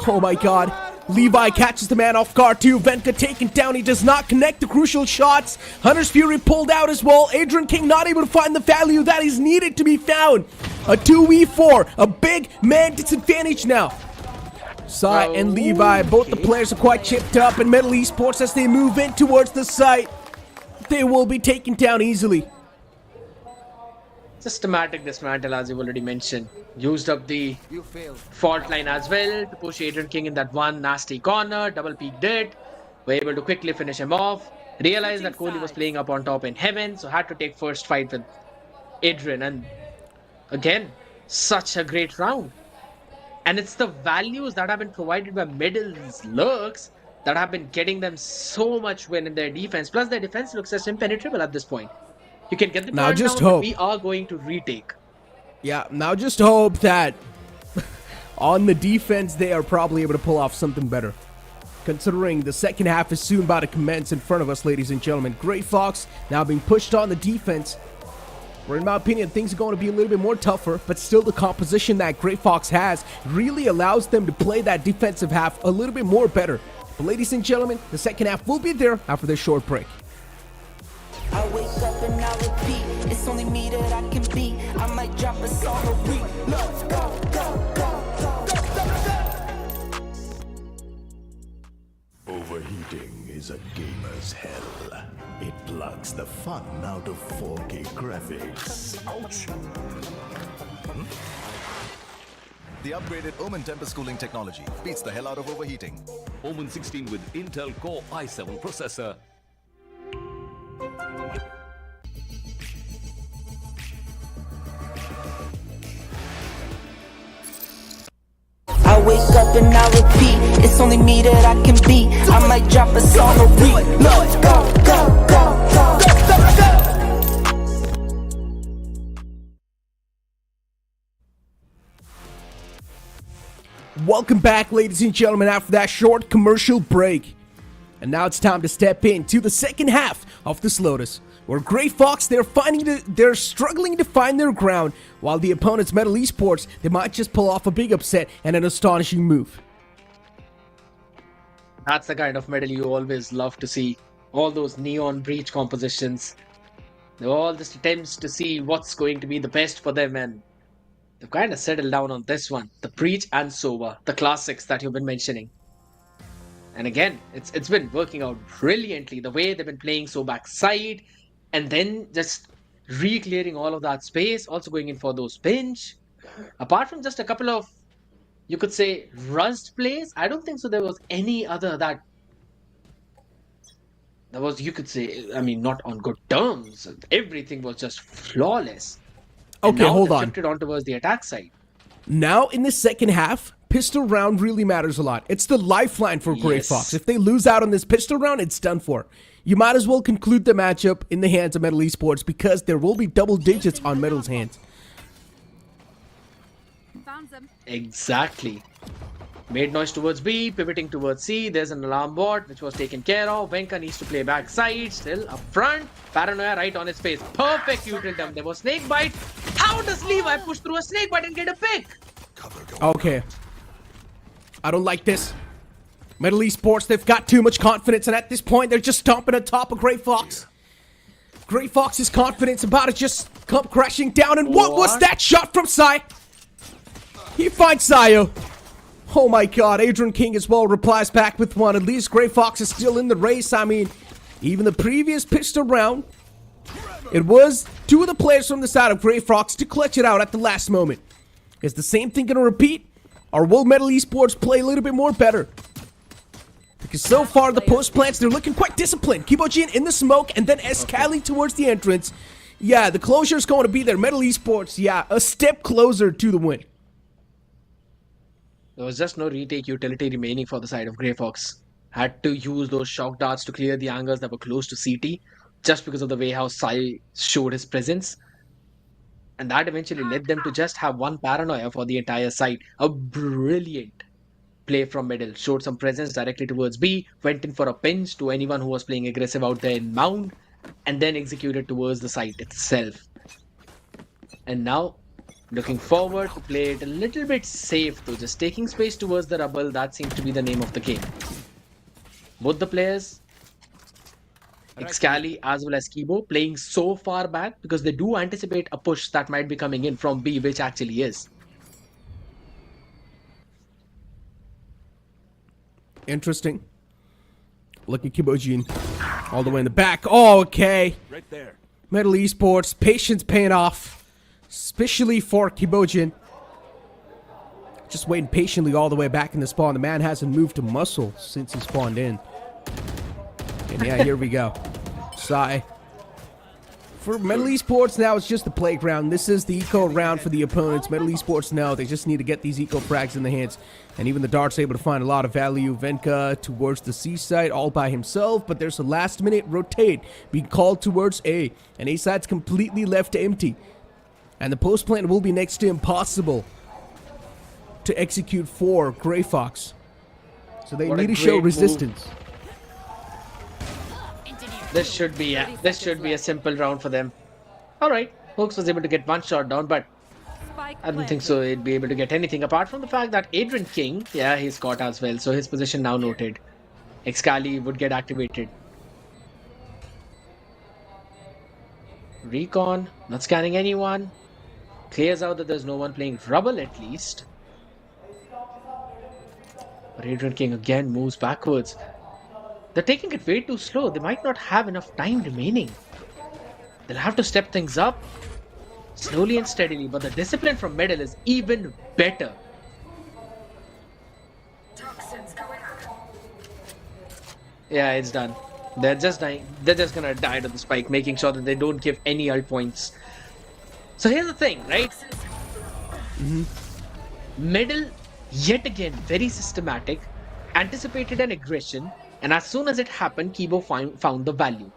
Oh my god. Levi catches the man off guard too. Venka taken down. He does not connect the crucial shots. Hunter's Fury pulled out as well. Adrian King not able to find the value that is needed to be found. A 2v4. A big man disadvantage now. Sai and Levi, both the players are quite chipped up in Metal Esports as they move in towards the site. They will be taken down easily. Systematic dismantle, as you already mentioned. Used up the fault line as well to push Adrian King in that one nasty corner. Double peeked it. Were able to quickly finish him off. Realized that Kohli was playing up on top in heaven, so had to take first fight with Adrian. And again, such a great round. And it's the values that have been provided by Medal's lurks that have been getting them so much win in their defense. Plus, their defense looks as impenetrable at this point. You can get the now point just down, hope. we are going to retake. Yeah, now just hope that on the defense they are probably able to pull off something better. Considering the second half is soon about to commence in front of us, ladies and gentlemen. Grayfox now being pushed on the defense. Where in my opinion, things are going to be a little bit more tougher, but still the composition that Grayfox has really allows them to play that defensive half a little bit more better. But ladies and gentlemen, the second half will be there after this short break. I wake up and I repeat, it's only me that I can beat. I might drop a song a week. Let's go, go, go, go, Overheating is a gamer's hell. It plucks the fun out of 4K graphics. Ouch. The upgraded OMEN Tempest cooling technology beats the hell out of overheating. OMEN 16 with Intel Core i7 processor. I wake up and I repeat, it's only me that I can beat. I might drop a song a week. Let's go, go, go, go, go, go. Welcome back, ladies and gentlemen, after that short commercial break. And now it's time to step into the second half of this Lotus, where Grayfox, they're struggling to find their ground, while the opponents, Metal Esports, they might just pull off a big upset and an astonishing move. That's the kind of medal you always love to see. All those neon breach compositions. They're all just attempts to see what's going to be the best for them, and they've kind of settled down on this one. The breach and Sova, the classics that you've been mentioning. And again, it's been working out brilliantly. The way they've been playing so backside and then just re-clearing all of that space, also going in for those pinch. Apart from just a couple of, you could say, rust plays, I don't think so there was any other that That was, you could say, I mean, not on good terms. Everything was just flawless. And Okay, now hold they've on. shifted on towards the attack side. Now, in the second half, pistol round really matters a lot. It's the lifeline for Grayfox. If they lose out on this pistol round, it's done for. You might as well conclude the matchup in the hands of Metal Esports because there will be double digits on Metal's hands. Found them. Exactly. Made noise towards B, pivoting towards C. There's an alarm bot which was taken care of. Venka needs to play back side, still up front. Paranoia right on his face. Perfect util. There was snake bite. How does Levi push through a snake bite and get a pick? Okay. I don't like this. Metal Esports, they've got too much confidence, and at this point, they're just stomping on top of Grayfox. Grayfox's confidence about to just come crashing down, and what was that shot from Sai? He finds Sayo. Oh my god, Adrian King as well replies back with one. At least Grayfox is still in the race. I mean, even the previous pistol round, it was two of the players from the side of Grayfox to clutch it out at the last moment. Is the same thing going to repeat? Or will Metal Esports play a little bit more better? Because so far, the post plants, they're looking quite disciplined. Kibojin in the smoke, and then Escali towards the entrance. Yeah, the closure is going to be there. Metal Esports, yeah, a step closer to the win. There was just no retake utility remaining for the side of Grayfox. Had to use those shock darts to clear the angles that were close to CT, just because of the way how Sai showed his presence. And that eventually led them to just have one paranoia for the entire site. A brilliant play from middle. Showed some presence directly towards B. Went in for a pinch to anyone who was playing aggressive out there in Mound. And then executed towards the site itself. And now, looking forward to play it a little bit safe though. Just taking space towards the rubble. That seems to be the name of the game. Both the players, Excali as well as Kibo, playing so far back because they do anticipate a push that might be coming in from B, which actually is. Interesting. Look at Kibojin all the way in the back. Oh, okay. Right there. Metal Esports, patience paying off, especially for Kibojin. Just waiting patiently all the way back in the spawn. The man hasn't moved to muscle since he spawned in. And yeah, here we go. Sai. For Metal Esports, now it's just the playground. This is the eco round for the opponents. Metal Esports know they just need to get these eco frags in the hands. And even the dart's able to find a lot of value. Venka towards the C side all by himself. But there's a last minute rotate being called towards A. And A side's completely left empty. And the post plant will be next to impossible to execute for Grayfox. So they need to show resistance. This should be a simple round for them. Alright, Hooks was able to get one shot down, but I don't think so he'd be able to get anything apart from the fact that Adrian King, yeah, he's caught as well, so his position now noted. Excali would get activated. Recon, not scanning anyone. Clears out that there's no one playing rubble at least. But Adrian King again moves backwards. They're taking it way too slow. They might not have enough time remaining. They'll have to step things up slowly and steadily, but the discipline from middle is even better. Yeah, it's done. They're just dying. They're just gonna die to the spike, making sure that they don't give any ult points. So here's the thing, right? Middle, yet again, very systematic, anticipated an aggression, and as soon as it happened, Kibo found the value.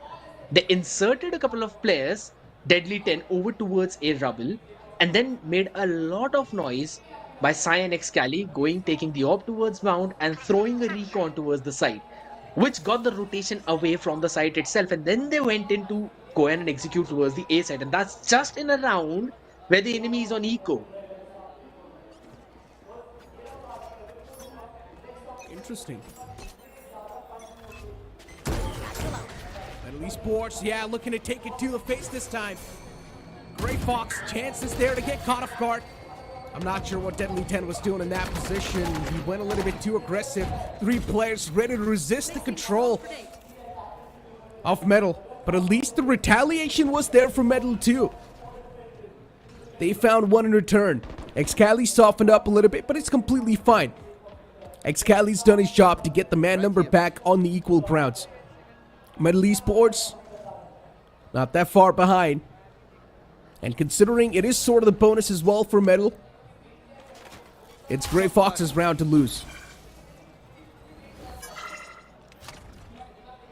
They inserted a couple of players, Deadly 10, over towards a rubble, and then made a lot of noise by Sai and Excali taking the orb towards Mount and throwing a recon towards the side, which got the rotation away from the site itself, and then they went in to go in and execute towards the A side, and that's just in a round where the enemy is on eco. Interesting. Metal Esports, yeah, looking to take it to the face this time. Grayfox, chances there to get caught off guard. I'm not sure what Deadly 10 was doing in that position. He went a little bit too aggressive. 3 players ready to resist the control of Metal. But at least the retaliation was there for Metal too. They found one in return. Excali softened up a little bit, but it's completely fine. Excali's done his job to get the man number back on the equal grounds. Metal Esports, not that far behind. And considering it is sort of the bonus as well for Metal, it's Grayfox's round to lose.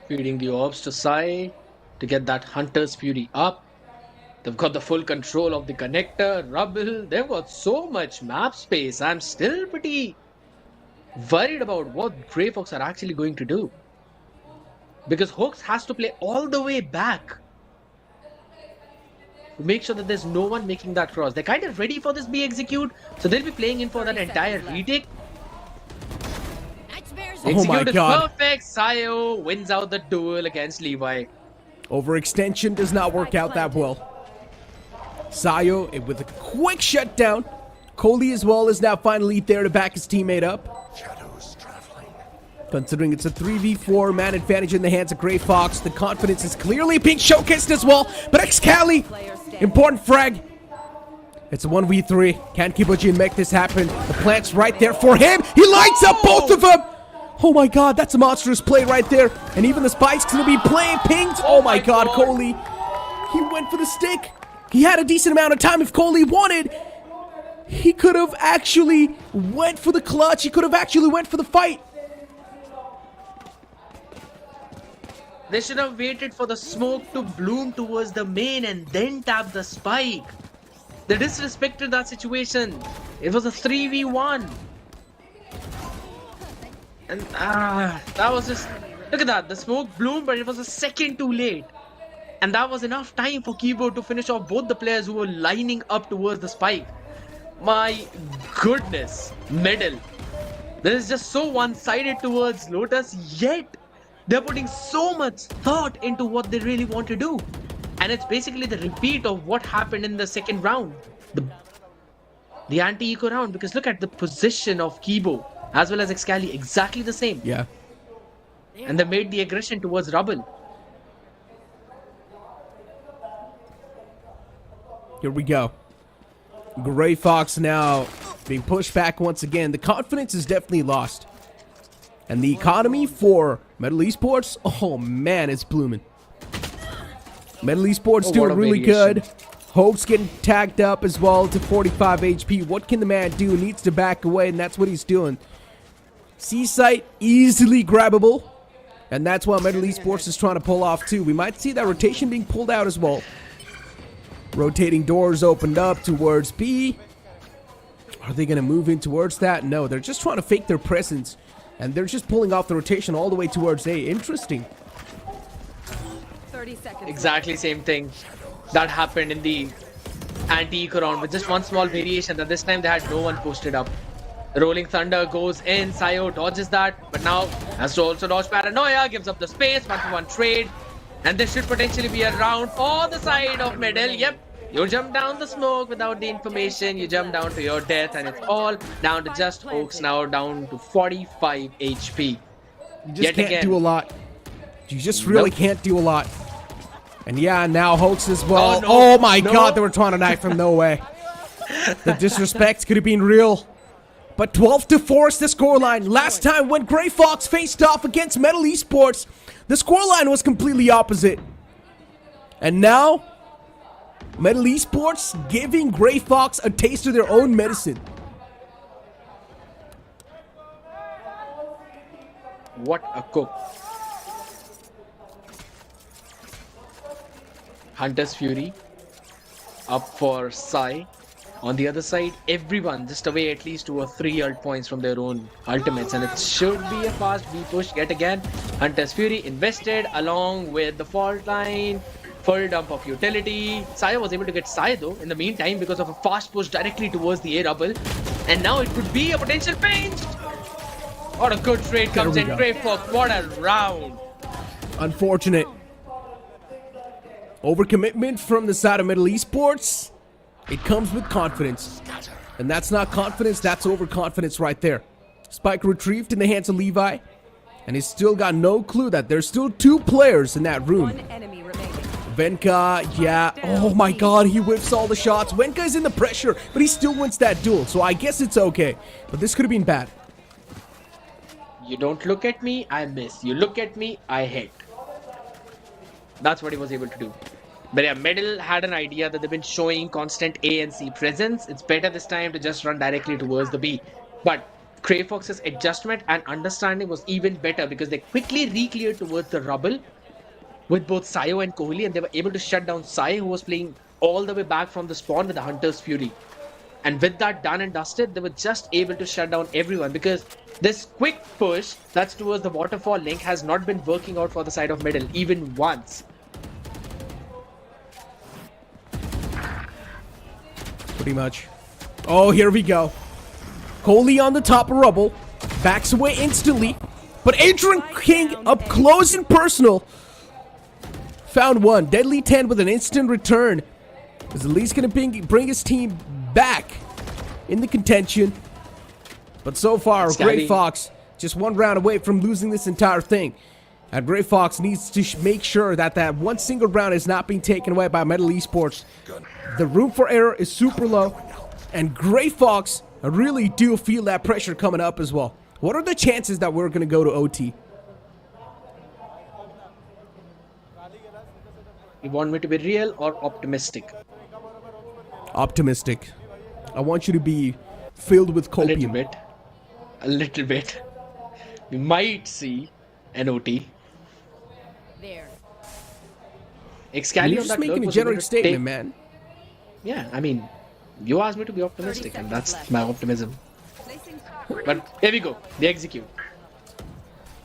Feeding the orbs to Sai to get that Hunter's Fury up. They've got the full control of the connector, rubble. They've got so much map space. I'm still pretty worried about what Grayfox are actually going to do. Because Hoax has to play all the way back to make sure that there's no one making that cross. They're kind of ready for this B execute, so they'll be playing in for that entire retake. Oh my Execute is God. perfect. Sayo wins out the duel against Levi. Overextension does not work out that well. Sayo with a quick shutdown. Coley as well is now finally there to back his teammate up. Considering it's a 3v4 man advantage in the hands of Grayfox, the confidence is clearly being showcased as well. But Excali, important frag. It's a 1v3. Can Kiboji make this happen? The plant's right there for him. He lights up both of them. Oh my God, that's a monstrous play right there. And even the spike's gonna be pinged. Oh my God, Coley. He went for the stick. He had a decent amount of time if Coley wanted. He could have actually went for the clutch. He could have actually went for the fight. They should have waited for the smoke to bloom towards the main and then tap the spike. They disrespected that situation. It was a 3v1. And that was just... Look at that. The smoke bloomed, but it was a second too late. And that was enough time for Keyboard to finish off both the players who were lining up towards the spike. My goodness. Medal. This is just so one-sided towards Lotus, yet they're putting so much thought into what they really want to do. And it's basically the repeat of what happened in the second round. The anti-eco round. Because look at the position of Kibo as well as Excali. Exactly the same. Yeah. And they made the aggression towards Rubble. Here we go. Grayfox now being pushed back once again. The confidence is definitely lost. And the economy for Metal Esports, oh man, it's blooming. Metal Esports doing really good. Hope's getting tagged up as well to 45 HP. What can the man do? Needs to back away, and that's what he's doing. C-Site easily grabbable. And that's what Metal Esports is trying to pull off too. We might see that rotation being pulled out as well. Rotating doors opened up towards B. Are they going to move in towards that? No, they're just trying to fake their presence. And they're just pulling off the rotation all the way towards A. Interesting. 30 seconds. Exactly same thing that happened in the anti-eco round with just one small variation that this time they had no one posted up. Rolling Thunder goes in. Sayo dodges that, but now has to also dodge Paranoia, gives up the space, 1-for-1 trade. And this should potentially be a round for the side of Medal. Yep. You jump down the smoke without the information, you jump down to your death, and it's all down to just Hoax now down to 45 HP. You just can't do a lot. You just really can't do a lot. And yeah, now Hoax as well. Oh my God, they were trying to knife him. No way. The disrespect could have been real. But 12-4 is the scoreline. Last time when Grayfox faced off against Metal Esports, the scoreline was completely opposite. And now, Metal Esports giving Grayfox a taste of their own medicine. What a cook. Hunter's Fury up for Sai. On the other side, everyone just away at least 2 or 3 ult points from their own ultimates, and it should be a fast B push yet again. Hunter's Fury invested along with the fault line. Full dump of utility. Saya was able to get Sai though in the meantime because of a fast push directly towards the A rubble. And now it could be a potential pinch. What a good trade comes in. Grayfox, what a round. Unfortunate. Overcommitment from the side of Metal Esports. It comes with confidence. And that's not confidence, that's overconfidence right there. Spike retrieved in the hands of Levi. And he's still got no clue that there's still 2 players in that room. One enemy remaining. Venka, yeah. Oh my God, he whiffs all the shots. Venka is in the pressure, but he still wins that duel. So I guess it's okay. But this could have been bad. You don't look at me, I miss. You look at me, I hit. That's what he was able to do. But yeah, Medal had an idea that they've been showing constant A and C presence. It's better this time to just run directly towards the B. But Grayfox's adjustment and understanding was even better because they quickly re-cleared towards the rubble with both Sayo and Kohli, and they were able to shut down Sai, who was playing all the way back from the spawn with the Hunter's Fury. And with that done and dusted, they were just able to shut down everyone because this quick push that's towards the waterfall link has not been working out for the side of Medal even once. Pretty much. Oh, here we go. Kohli on the top of rubble. Backs away instantly. But Adrian King up close and personal. Found one. Deadly 10 with an instant return. Is at least going to bring his team back in the contention. But so far, Grayfox just one round away from losing this entire thing. And Grayfox needs to make sure that that one single round is not being taken away by Metal Esports. The room for error is super low. And Grayfox, I really do feel that pressure coming up as well. What are the chances that we're going to go to OT? You want me to be real or optimistic? Optimistic. I want you to be filled with copium. A little bit. We might see an OT. There. Excali You're on just that making lurk a was generic able to statement, take- man. Yeah, I mean, you asked me to be optimistic, and that's my optimism. But here we go. They execute.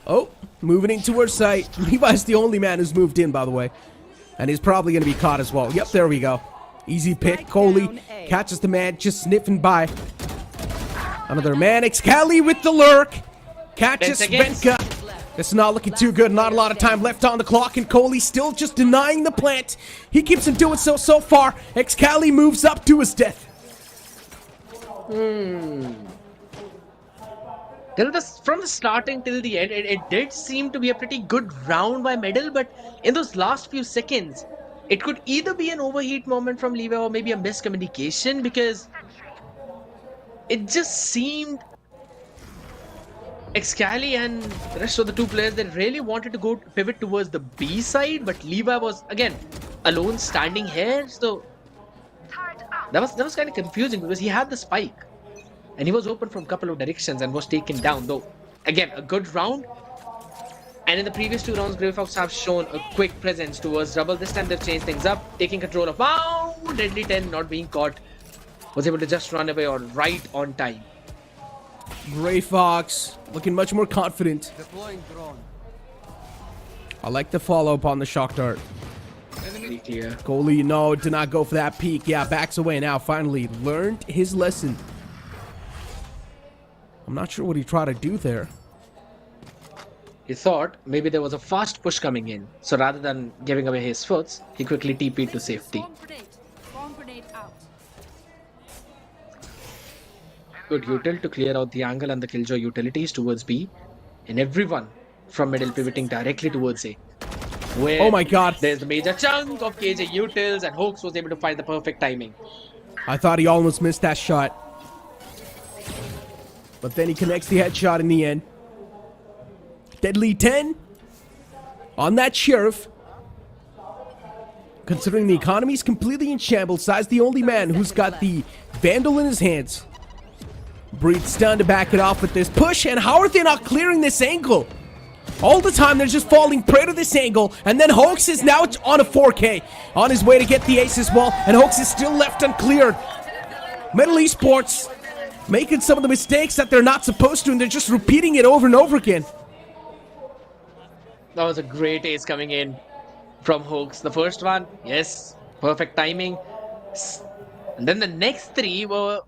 Oh, moving in towards site. Levi's the only man who's moved in, by the way. And he's probably going to be caught as well. Yep, there we go. Easy pick. Kohli catches the man, just sniffing by. Another man. Excali with the lurk. Catches Svenka. It's not looking too good. Not a lot of time left on the clock, and Kohli still just denying the plant. He keeps on doing so far. Excali moves up to his death. From the starting till the end, it did seem to be a pretty good round by Medal, but in those last few seconds, it could either be an overheat moment from Levi or maybe a miscommunication, because it just seemed Excali and the rest of the two players, they really wanted to go pivot towards the B side, but Levi was again alone standing here, so that was kind of confusing because he had the spike and he was open from a couple of directions and was taken down. Though again, a good round, and in the previous two rounds Grayfox have shown a quick presence towards double. This time they've changed things up, taking control of Deadly 10, not being caught, was able to just run away right on time. Grayfox looking much more confident. Deploying drone. I like the follow-up on the shock dart. Very clear. Kohli, no, did not go for that peek. Yeah, backs away now. Finally learned his lesson. I'm not sure what he tried to do there. He thought maybe there was a fast push coming in, so rather than giving away his foots, he quickly TP'd to safety. Bomb grenade out. Good util to clear out the angle and the killjoy utilities towards B, and everyone from middle pivoting directly towards A. Where oh my god, there's the major chunk of KJ utils, and Hoax was able to find the perfect timing. I thought he almost missed that shot, but then he connects the headshot in the end. Deadly 10 on that Sheriff. Considering the economy is completely in shambles, Sai's the only man who's got the Vandal in his hands. Breathes down to back it off with this push, and how are they not clearing this angle? All the time they're just falling prey to this angle, and then Hoax is now on a 4K, on his way to get the ace as well, and Hoax is still left uncleared. Metal Esports making some of the mistakes that they're not supposed to, and they're just repeating it over and over again. That was a great ace coming in from Hoax. The first one, yes, perfect timing. And then the next three were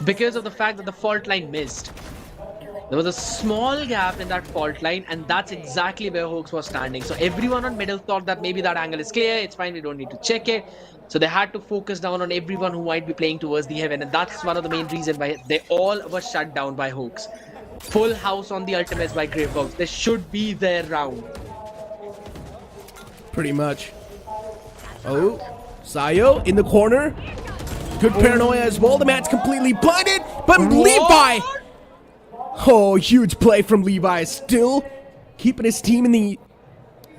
because of the fact that the fault line missed. There was a small gap in that fault line, and that's exactly where Hoax was standing. So everyone on middle thought that maybe that angle is clear, it's fine, we don't need to check it. So they had to focus down on everyone who might be playing towards the heaven, and that's one of the main reasons why they all were shut down by Hoax. Full house on the ultimates by Grayfox. This should be their round. Pretty much. Oh, Sayo in the corner. Good paranoia as well. The man's completely blinded, but Levi. Oh, huge play from Levi. Still keeping his team in the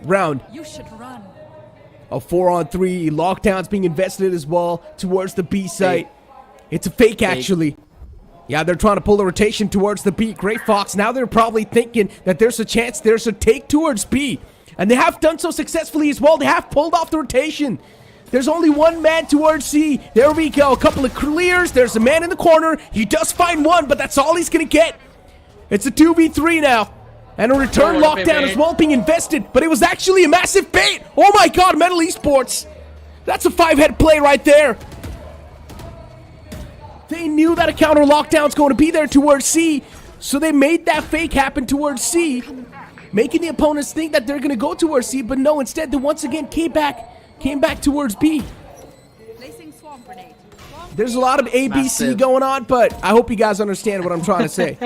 round. You should run. A 4-on-3 lockdown's being invested as well towards the B site. It's a fake, actually. Yeah, they're trying to pull the rotation towards the B. Grayfox, now they're probably thinking that there's a chance there's a take towards B. And they have done so successfully as well. They have pulled off the rotation. There's only one man towards C. There we go. A couple of clears. There's a man in the corner. He does find one, but that's all he's going to get. It's a 2v3 now. And a return lockdown as well being invested. But it was actually a massive bait. Oh my god, Metal Esports. That's a 5-head play right there. They knew that a counter lockdown's going to be there towards C. So they made that fake happen towards C. Making the opponents think that they're going to go towards C. But no, instead they once again came back towards B. Placing swamp grenade. There's a lot of ABC going on, but I hope you guys understand what I'm trying to say.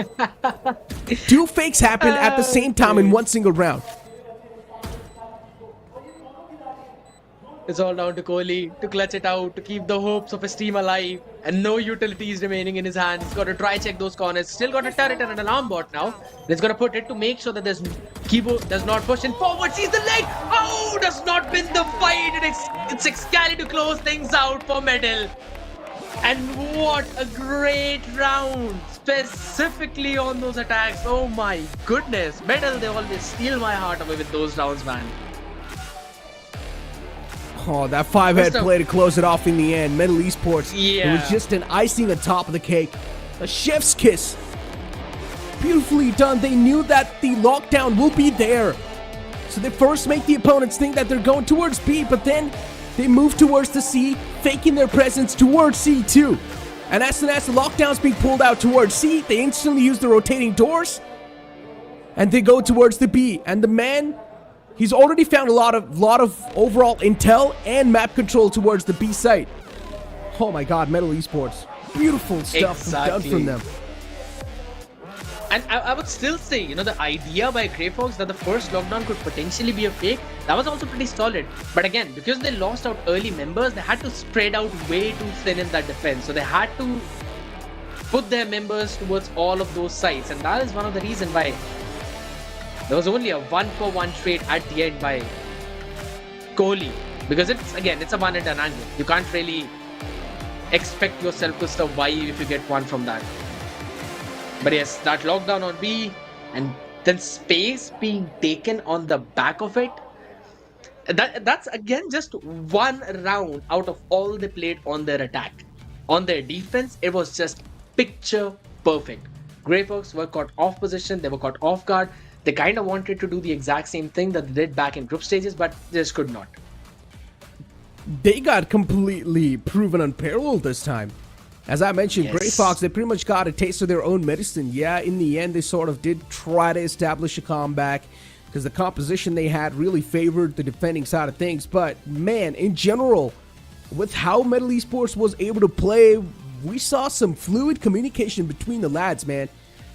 2 fakes happened at the same time in one single round. It's all down to Kohli to clutch it out, to keep the hopes of his team alive, and no utilities remaining in his hands. He's got to try check those corners. Still got a turret and an alarm bot now. He's got to put it to make sure that there's Kibo does not push in forward. Sees the leg. Oh, does not win the fight. It's Excali to close things out for Medal. And what a great round, specifically on those attacks. Oh my goodness. Medal, they always steal my heart away with those rounds, man. Oh, that 5-head play to close it off in the end. Metal Esports. Yeah. It was just an icing on top of the cake. A chef's kiss. Beautifully done. They knew that the lockdown will be there. So they first make the opponents think that they're going towards B, but then they move towards the C, faking their presence towards C too. And as soon as the lockdown's being pulled out towards C, they instantly use the rotating doors. And they go towards the B. And the man, he's already found a lot of overall intel and map control towards the B site. Oh my god, Metal Esports. Beautiful stuff done from them. And I would still say, you know, the idea by Grayfox that the first lockdown could potentially be a fake, that was also pretty solid. But again, because they lost out early members, they had to spread out way too thin in that defense. So they had to put their members towards all of those sites. And that is one of the reasons why there was only a 1-for-1 trade at the end by Kohli. Because it's a one and done angle. You can't really expect yourself to survive if you get one from that. But yes, that lockdown on B and then space being taken on the back of it. That's again just one round out of all they played on their attack. On their defense, it was just picture perfect. Grayfox were caught off position, they were caught off guard. They kind of wanted to do the exact same thing that they did back in group stages, but just could not. They got completely proven unparalleled this time. As I mentioned, Yes. Grayfox, they pretty much got a taste of their own medicine. Yeah, in the end, they sort of did try to establish a comeback because the composition they had really favored the defending side of things. But man, in general, with how Metal Esports was able to play, we saw some fluid communication between the lads, man.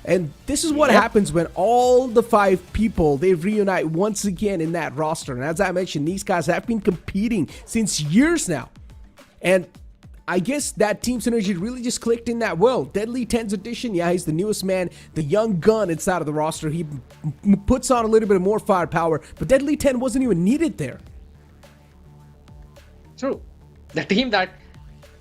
And this is what happens when all the 5 people, they reunite once again in that roster. And as I mentioned, these guys have been competing since years now. And I guess that team synergy really just clicked in that well. Deadly 10's addition, yeah, he's the newest man, the young gun inside of the roster. He puts on a little bit more firepower, but Deadly 10 wasn't even needed there. True. The team that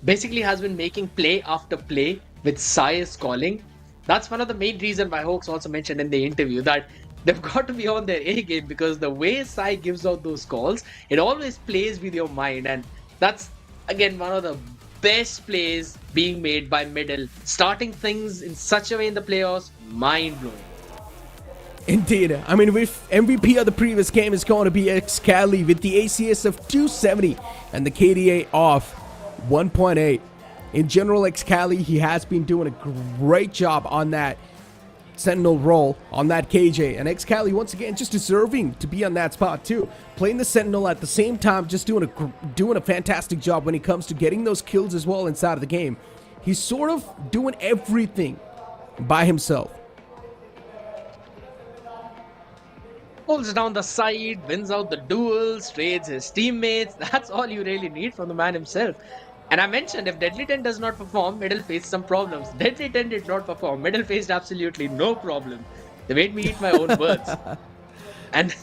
basically has been making play after play with Sai's calling. That's one of the main reasons why Hawks also mentioned in the interview that they've got to be on their A game, because the way Sai gives out those calls, it always plays with your mind. And that's, again, one of the best plays being made by Middle. Starting things in such a way in the playoffs, mind-blowing. Indeed. I mean, with MVP of the previous game is going to be Excali with the ACS of 270 and the KDA off 1.8. In general, Excali, he has been doing a great job on that Sentinel role, on that KJ. And Excali, once again, just deserving to be on that spot too. Playing the Sentinel at the same time, just doing a fantastic job when it comes to getting those kills as well inside of the game. He's sort of doing everything by himself. Pulls down the side, wins out the duels, trades his teammates. That's all you really need from the man himself. And I mentioned, if Deadly 10 does not perform, Middle faced some problems. Deadly 10 did not perform. Middle faced absolutely no problem. They made me eat my own words. And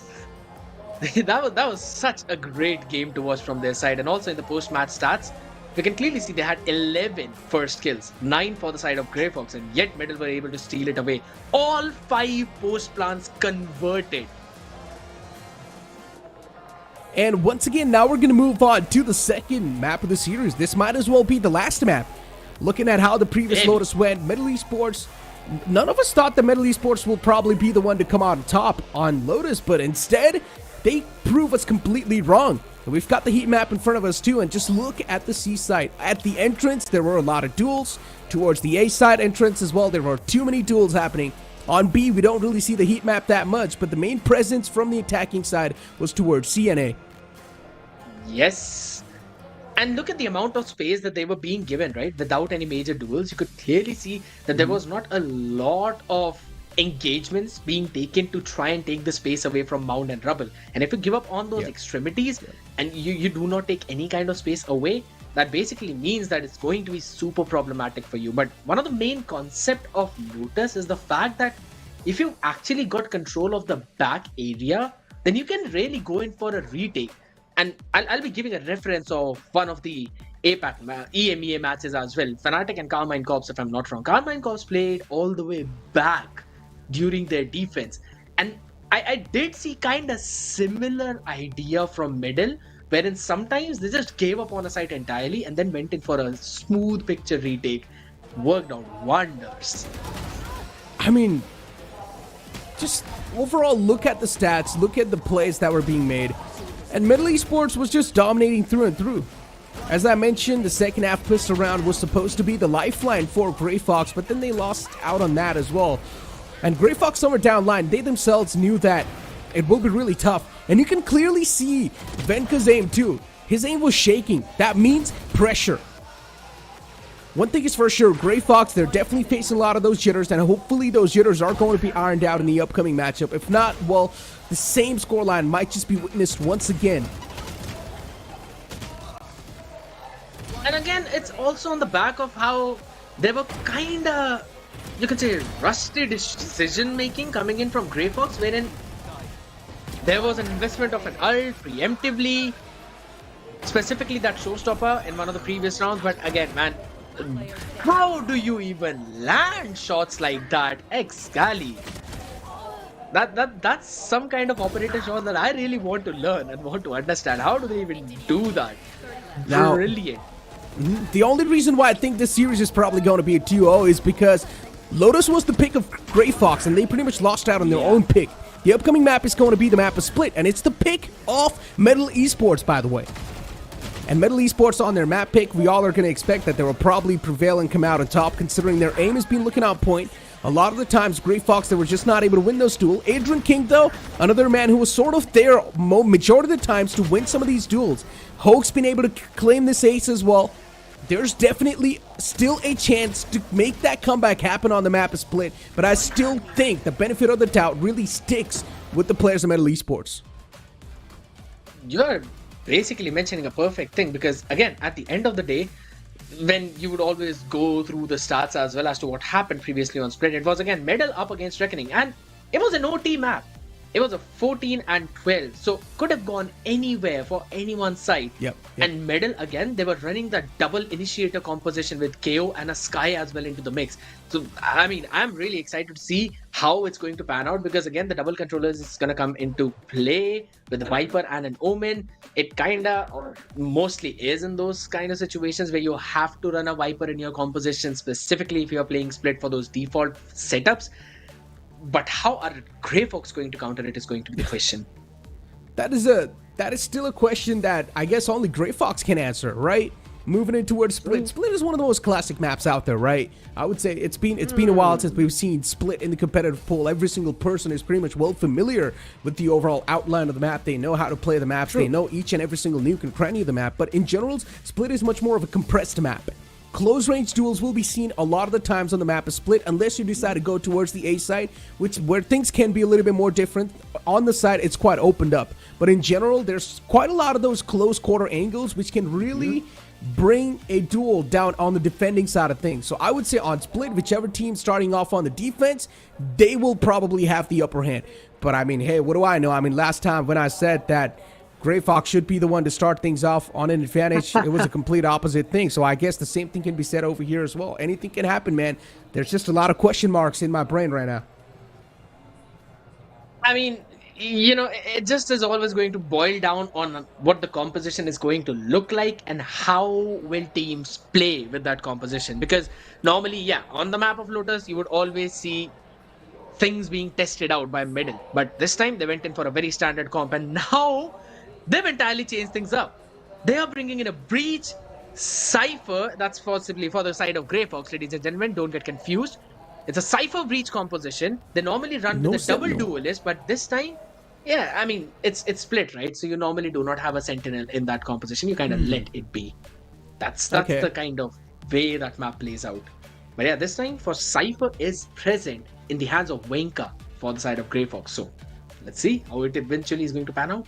that was such a great game to watch from their side. And also in the post-match stats, we can clearly see they had 11 first kills, 9 for the side of Grayfox, and yet Middle were able to steal it away. All 5 post plants converted. And once again, now we're going to move on to the second map of the series. This might as well be the last map. Looking at how the previous Lotus went, Metal Esports, none of us thought that Metal Esports will probably be the one to come out on top on Lotus, but instead, they prove us completely wrong. And we've got the heat map in front of us too, and just look at the C side. At the entrance, there were a lot of duels. Towards the A side entrance as well, there were too many duels happening. On B, we don't really see the heat map that much, but the main presence from the attacking side was towards CNA. Yes. And look at the amount of space that they were being given, right? Without any major duels, you could clearly see that there was not a lot of engagements being taken to try and take the space away from Mound and Rubble. And if you give up on those extremities and you do not take any kind of space away, that basically means that it's going to be super problematic for you. But one of the main concept of Lotus is the fact that if you actually got control of the back area, then you can really go in for a retake. And I'll be giving a reference of one of the APAC EMEA matches as well. Fnatic and Carmine Corps, if I'm not wrong. Carmine Corps played all the way back during their defense. And I did see kind of similar idea from Middle, wherein sometimes they just gave up on a site entirely and then went in for a smooth picture retake. Worked out wonders. I mean, just overall look at the stats, look at the plays that were being made. And Metal Esports was just dominating through and through. As I mentioned, the second half pistol round was supposed to be the lifeline for Grayfox, but then they lost out on that as well. And Grayfox somewhere down line, they themselves knew that it will be really tough. And you can clearly see Venka's aim too. His aim was shaking. That means pressure. One thing is for sure, Grayfox, they're definitely facing a lot of those jitters, and hopefully those jitters are going to be ironed out in the upcoming matchup. If not, well, the same scoreline might just be witnessed once again. And again, it's also on the back of how they were kind of, you could say, rusty decision making coming in from Grayfox, wherein there was an investment of an ult preemptively, specifically that showstopper in one of the previous rounds. But again, man, how do you even land shots like that? Excali. That's some kind of operator shot that I really want to learn and want to understand. How do they even do that? Now, brilliant. The only reason why I think this series is probably going to be a 2-0 is because Lotus was the pick of Grayfox, and they pretty much lost out on their own pick. The upcoming map is going to be the map of Split, and it's the pick of Metal Esports, by the way. And Metal Esports on their map pick, we all are going to expect that they will probably prevail and come out on top, considering their aim has been looking on point. A lot of the times, Grayfox, they were just not able to win those duels. Adrian King, though, another man who was sort of there majority of the times to win some of these duels. Hoke's been able to claim this ace as well. There's definitely still a chance to make that comeback happen on the map of Split, but I still think the benefit of the doubt really sticks with the players of Metal Esports. You're basically mentioning a perfect thing, because again, at the end of the day, when you would always go through the stats as well as to what happened previously on Split, it was again Medal up against Reckoning, and it was an OT map. It was a 14 and 12, so could have gone anywhere for anyone's side. Yep. And Medal, again, they were running that double initiator composition with KO and a Sky as well into the mix. So, I mean, I'm really excited to see how it's going to pan out, because again, the double controllers is going to come into play with the Viper and an Omen. It kinda, or mostly is in those kind of situations where you have to run a Viper in your composition, specifically if you're playing Split for those default setups. But how are Grayfox going to counter it is going to be the question. That is still a question that I guess only Grayfox can answer, right? Moving in towards Split. Split is one of the most classic maps out there, right? I would say it's been a while since we've seen Split in the competitive pool. Every single person is pretty much well familiar with the overall outline of the map. They know how to play the maps. They know each and every single nuke and cranny of the map. But in general, Split is much more of a compressed map. Close range duels will be seen a lot of the times on the map of Split, unless you decide to go towards the A side, where things can be a little bit more different. On the side, it's quite opened up. But in general, there's quite a lot of those close quarter angles, which can really bring a duel down on the defending side of things. So I would say on split, whichever team starting off on the defense, they will probably have the upper hand. But I mean, hey, what do I know? I mean, last time when I said that Grayfox should be the one to start things off on an advantage, it was a complete opposite thing. So I guess the same thing can be said over here as well. Anything can happen, man. There's just a lot of question marks in my brain right now. I mean, it just is always going to boil down on what the composition is going to look like and how will teams play with that composition. Because normally, yeah, on the map of Lotus, you would always see things being tested out by middle. But this time, they went in for a very standard comp, and now they've entirely changed things up. They are bringing in a Breach, Cypher, that's possibly for the side of Grayfox, ladies and gentlemen, don't get confused. It's a Cypher Breach composition. They normally run with a double duelist, but this time, yeah, I mean, it's split, right? So you normally do not have a Sentinel in that composition. You kind of let it be. That's the kind of way that map plays out. But yeah, this time for Cypher is present in the hands of Wenka for the side of Grayfox. So let's see how it eventually is going to pan out.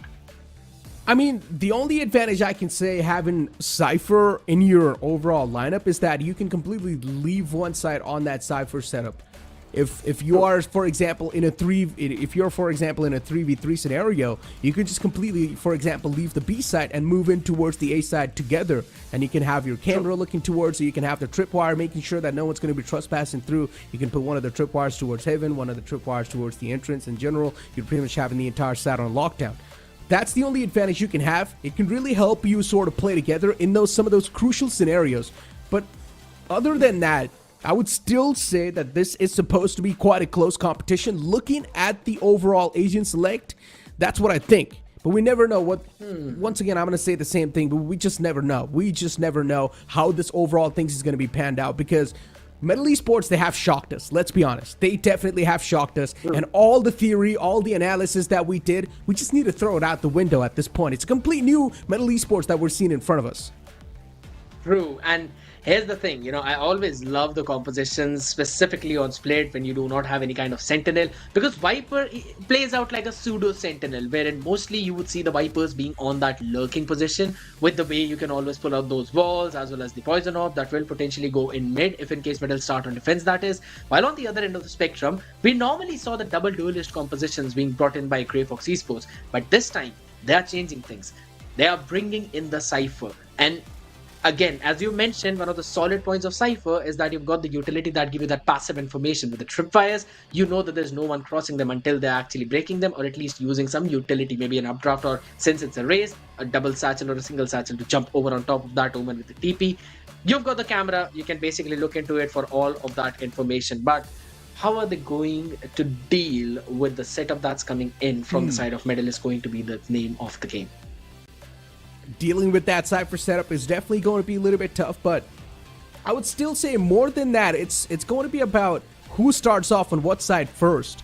I mean, the only advantage I can say having Cypher in your overall lineup is that you can completely leave one side on that Cypher setup. If you are, for example, in a 3v3 scenario, you can just completely, for example, leave the B side and move in towards the A side together, and you can have your camera looking towards, so you can have the tripwire making sure that no one's going to be trespassing through. You can put one of the tripwires towards Heaven, one of the tripwires towards the entrance. In general, you're pretty much having the entire side on lockdown. That's the only advantage you can have. It can really help you sort of play together in some of those crucial scenarios. But other than that, I would still say that this is supposed to be quite a close competition. Looking at the overall Asian select, that's what I think. But we never know what... Once again, I'm going to say the same thing, but we just never know. We just never know how this overall thing is going to be panned out, because Metal Esports, they have shocked us. Let's be honest. They definitely have shocked us. And all the theory, all the analysis that we did, we just need to throw it out the window at this point. It's a complete new Metal Esports that we're seeing in front of us. True. And here's the thing, I always love the compositions, specifically on Split when you do not have any kind of Sentinel, because Viper plays out like a pseudo Sentinel, wherein mostly you would see the Vipers being on that lurking position, with the way you can always pull out those walls, as well as the Poison Orb that will potentially go in mid, if in case middle start on defense, that is. While on the other end of the spectrum, we normally saw the double duelist compositions being brought in by Grayfox Esports, but this time, they are changing things. They are bringing in the Cypher, and again, as you mentioned, one of the solid points of Cypher is that you've got the utility that give you that passive information. With the tripwires, you know that there's no one crossing them until they're actually breaking them, or at least using some utility, maybe an updraft, or since it's a race, a double satchel or a single satchel to jump over on top of that Omen with the TP. You've got the camera, you can basically look into it for all of that information. But how are they going to deal with the setup that's coming in from the side of Medal is going to be the name of the game. Dealing with that Cypher setup is definitely going to be a little bit tough, but I would still say more than that, it's going to be about who starts off on what side first.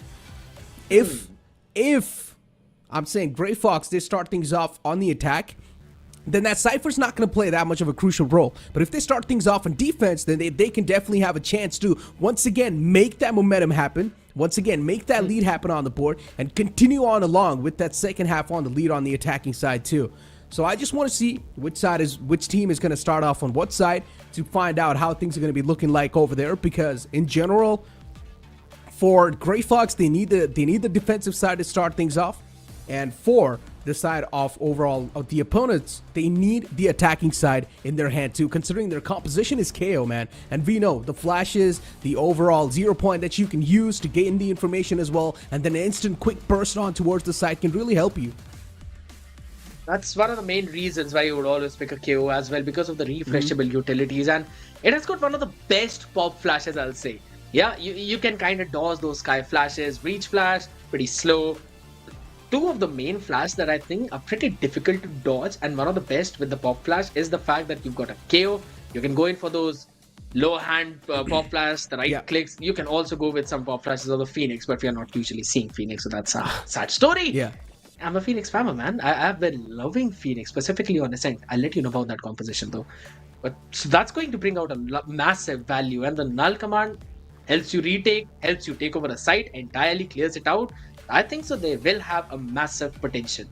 If I'm saying Grayfox, they start things off on the attack, then that Cypher's not going to play that much of a crucial role. But if they start things off on defense, then they can definitely have a chance to, once again, make that momentum happen. Once again, make that lead happen on the board and continue on along with that second half on the lead on the attacking side too. So I just want to see which team is going to start off on what side to find out how things are going to be looking like over there, because in general, for Grayfox, they need the defensive side to start things off, and for the side of overall of the opponents, they need the attacking side in their hand too, considering their composition is KO, man. And we know the flashes, the overall 0 point that you can use to gain the information as well, and then an instant quick burst on towards the side can really help you. That's one of the main reasons why you would always pick a KO as well, because of the refreshable utilities, and it has got one of the best pop flashes, I'll say. Yeah, you can kind of dodge those sky flashes. Breach flash, pretty slow. Two of the main flash that I think are pretty difficult to dodge, and one of the best with the pop flash is the fact that you've got a KO. You can go in for those low hand pop flash, the right clicks. You can also go with some pop flashes of the Phoenix, but we are not usually seeing Phoenix, so that's a sad story. Yeah. I'm a Phoenix farmer, man. I've been loving Phoenix, specifically on Ascent. I'll let you know about that composition though. But so that's going to bring out a massive value, and the null command helps you retake, helps you take over a site, entirely clears it out. I think so they will have a massive potential.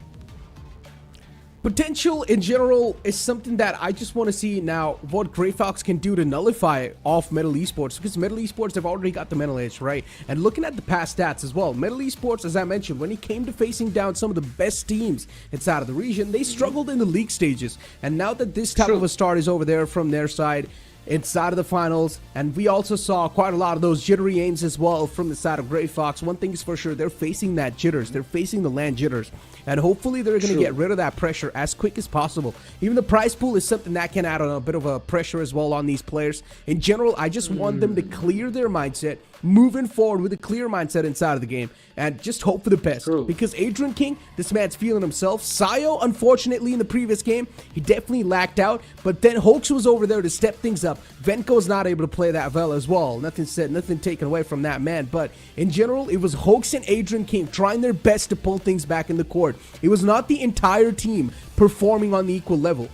Potential in general is something that I just want to see now what Grayfox can do to nullify off Metal Esports, because Metal Esports have already got the mental edge, right? And looking at the past stats as well, Metal Esports, as I mentioned, when he came to facing down some of the best teams inside of the region, they struggled in the league stages. And now that this type of a start is over there from their side, inside of the finals, and we also saw quite a lot of those jittery aims as well from the side of Grayfox. One thing is for sure, they're facing that jitters, they're facing the land jitters, and hopefully they're going to get rid of that pressure as quick as possible. Even the prize pool is something that can add on a bit of a pressure as well on these players. In general, I just want them to clear their mindset, moving forward with a clear mindset inside of the game, and just hope for the best. Because Adrian King, this man's feeling himself. Sayo, unfortunately, in the previous game, he definitely lacked out, but then Hoax was over there to step things up. Venko's not able to play that well as well. Nothing said, nothing taken away from that man, but in general, it was Hoax and Adrian King trying their best to pull things back in the court. It was not the entire team performing on the equal level.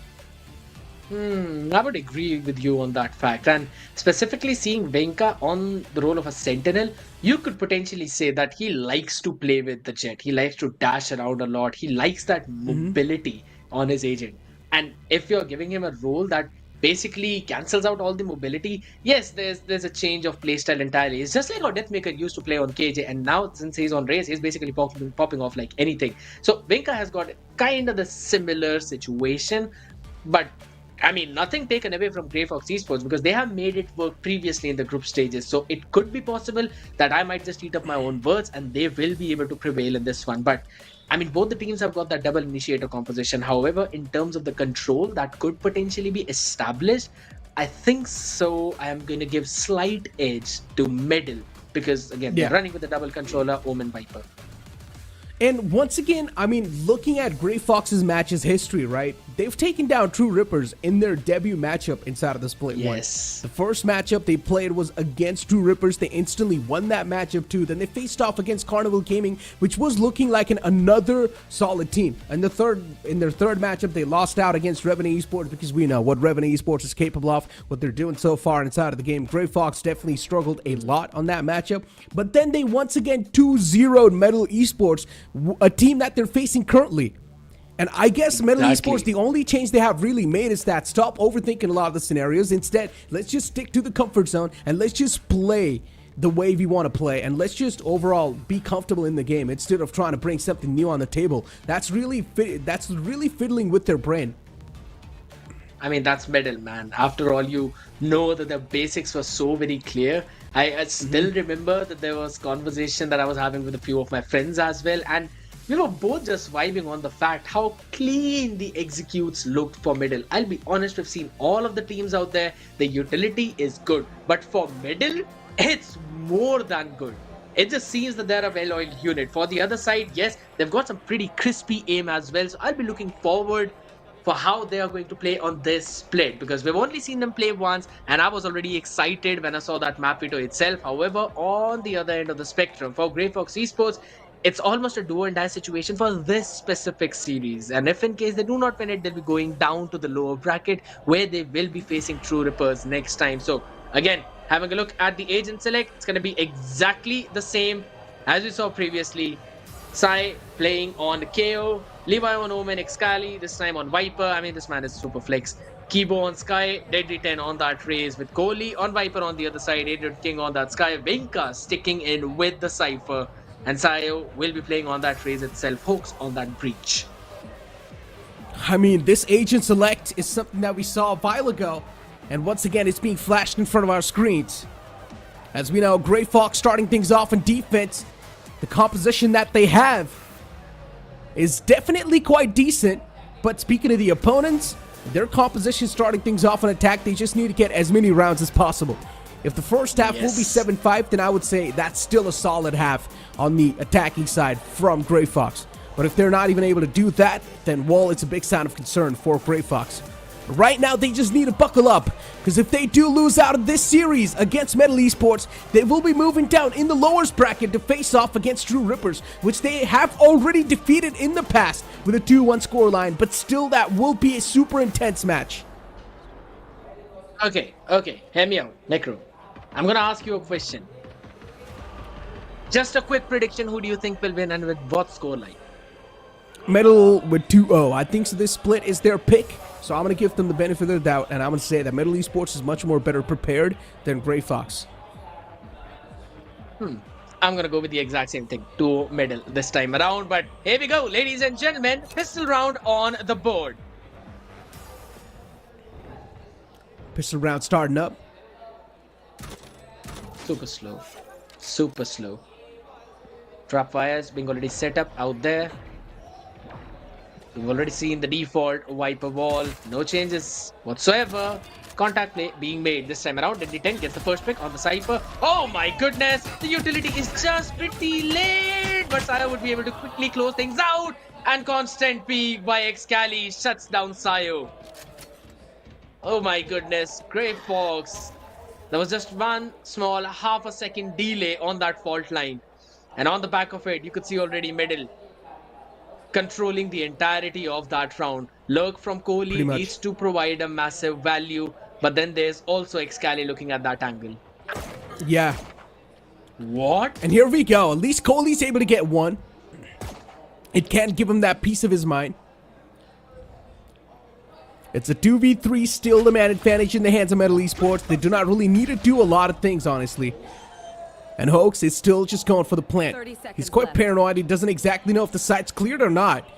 I would agree with you on that fact. And specifically seeing Venka on the role of a sentinel, you could potentially say that he likes to play with the jet. He likes to dash around a lot. He likes that mobility on his agent. And if you're giving him a role that basically cancels out all the mobility, yes, there's a change of playstyle entirely. It's just like how Deathmaker used to play on KJ, and now since he's on Raze, he's basically popping off like anything. So Venka has got kind of the similar situation, but I mean, nothing taken away from Grayfox Esports, because they have made it work previously in the group stages. So it could be possible that I might just eat up my own words and they will be able to prevail in this one. But I mean, both the teams have got that double initiator composition. However, in terms of the control that could potentially be established, I think so. I am going to give slight edge to middle, because again, they're running with the double controller, Omen Viper. And once again, I mean, looking at Grayfox's matches history, right? They've taken down True Rippers in their debut matchup inside of the Split 1. The first matchup they played was against True Rippers. They instantly won that matchup too. Then they faced off against Carnival Gaming, which was looking like another solid team. And in their third matchup, they lost out against Revenant Esports, because we know what Revenant Esports is capable of, what they're doing so far inside of the game. Grayfox definitely struggled a lot on that matchup. But then they once again 2-0'd Metal Esports, a team that they're facing currently. And I guess Metal Esports, the only change they have really made is that stop overthinking a lot of the scenarios. Instead, let's just stick to the comfort zone and let's just play the way we want to play, and let's just overall be comfortable in the game instead of trying to bring something new on the table. That's really fiddling with their brain. I mean, that's middle, man. After all, you know that the basics were so very clear. I still remember that there was conversation that I was having with a few of my friends as well, and we were both just vibing on the fact how clean the executes looked for middle. I'll be honest, we've seen all of the teams out there. The utility is good, but for middle, it's more than good. It just seems that they're a well-oiled unit. For the other side, yes, they've got some pretty crispy aim as well. So I'll be looking forward for how they are going to play on this split, because we've only seen them play once, and I was already excited when I saw that map veto itself. However, on the other end of the spectrum, for Grayfox Esports, it's almost a do and die situation for this specific series, and if in case they do not win it, they'll be going down to the lower bracket where they will be facing True Rippers next time. So again, having a look at the agent select, it's going to be exactly the same as we saw previously. Sai playing on the KO, Levi on Omen, Excali, this time on Viper. I mean, this man is super flex. Kibo on Sky, Deadly 10 on that Raze with Kohli on Viper on the other side, Adrian King on that Sky, Venka sticking in with the Cypher, and Sayo will be playing on that Raze itself, Hawks on that Breach. I mean, this agent select is something that we saw a while ago, and once again, it's being flashed in front of our screens. As we know, Grayfox starting things off in defense. The composition that they have is definitely quite decent, but speaking of the opponents, their composition starting things off in attack, they just need to get as many rounds as possible. If the first half will be 7-5, then I would say that's still a solid half on the attacking side from Grayfox. But if they're not even able to do that, then, well, it's a big sign of concern for Grayfox. Right now, they just need to buckle up, because if they do lose out of this series against Metal Esports, they will be moving down in the lowest bracket to face off against True Rippers, which they have already defeated in the past with a 2-1 scoreline, but still that will be a super intense match. Okay, hear me out, Necro. I'm gonna ask you a question. Just a quick prediction, who do you think will win and with what scoreline? Metal with 2-0. I think so this split is their pick. So I'm going to give them the benefit of the doubt. And I'm going to say that Metal Esports is much more better prepared than Grayfox. I'm going to go with the exact same thing. 2 Metal this time around. But here we go, ladies and gentlemen. Pistol round on the board. Pistol round starting up. Super slow. Super slow. Trap fires being already set up out there. We've already seen the default wiper wall. No changes whatsoever. Contact play being made this time around. Deadly 10 gets the first pick on the Cypher. Oh my goodness. The utility is just pretty late. But Sayo would be able to quickly close things out. And constant P by Excali shuts down Sayo. Oh my goodness. Grayfox. There was just one small half a second delay on that fault line. And on the back of it, you could see already Middle controlling the entirety of that round. Lurk from Kohli needs to provide a massive value, but then there's also Excali looking at that angle. Yeah. What? And here we go. At least Kohli's able to get one. It can't give him that piece of his mind. It's a 2v3, still the man advantage in the hands of Metal Esports. They do not really need to do a lot of things, honestly. And Hoax is still just going for the plant. He's quite paranoid. He doesn't exactly know if the site's cleared or not.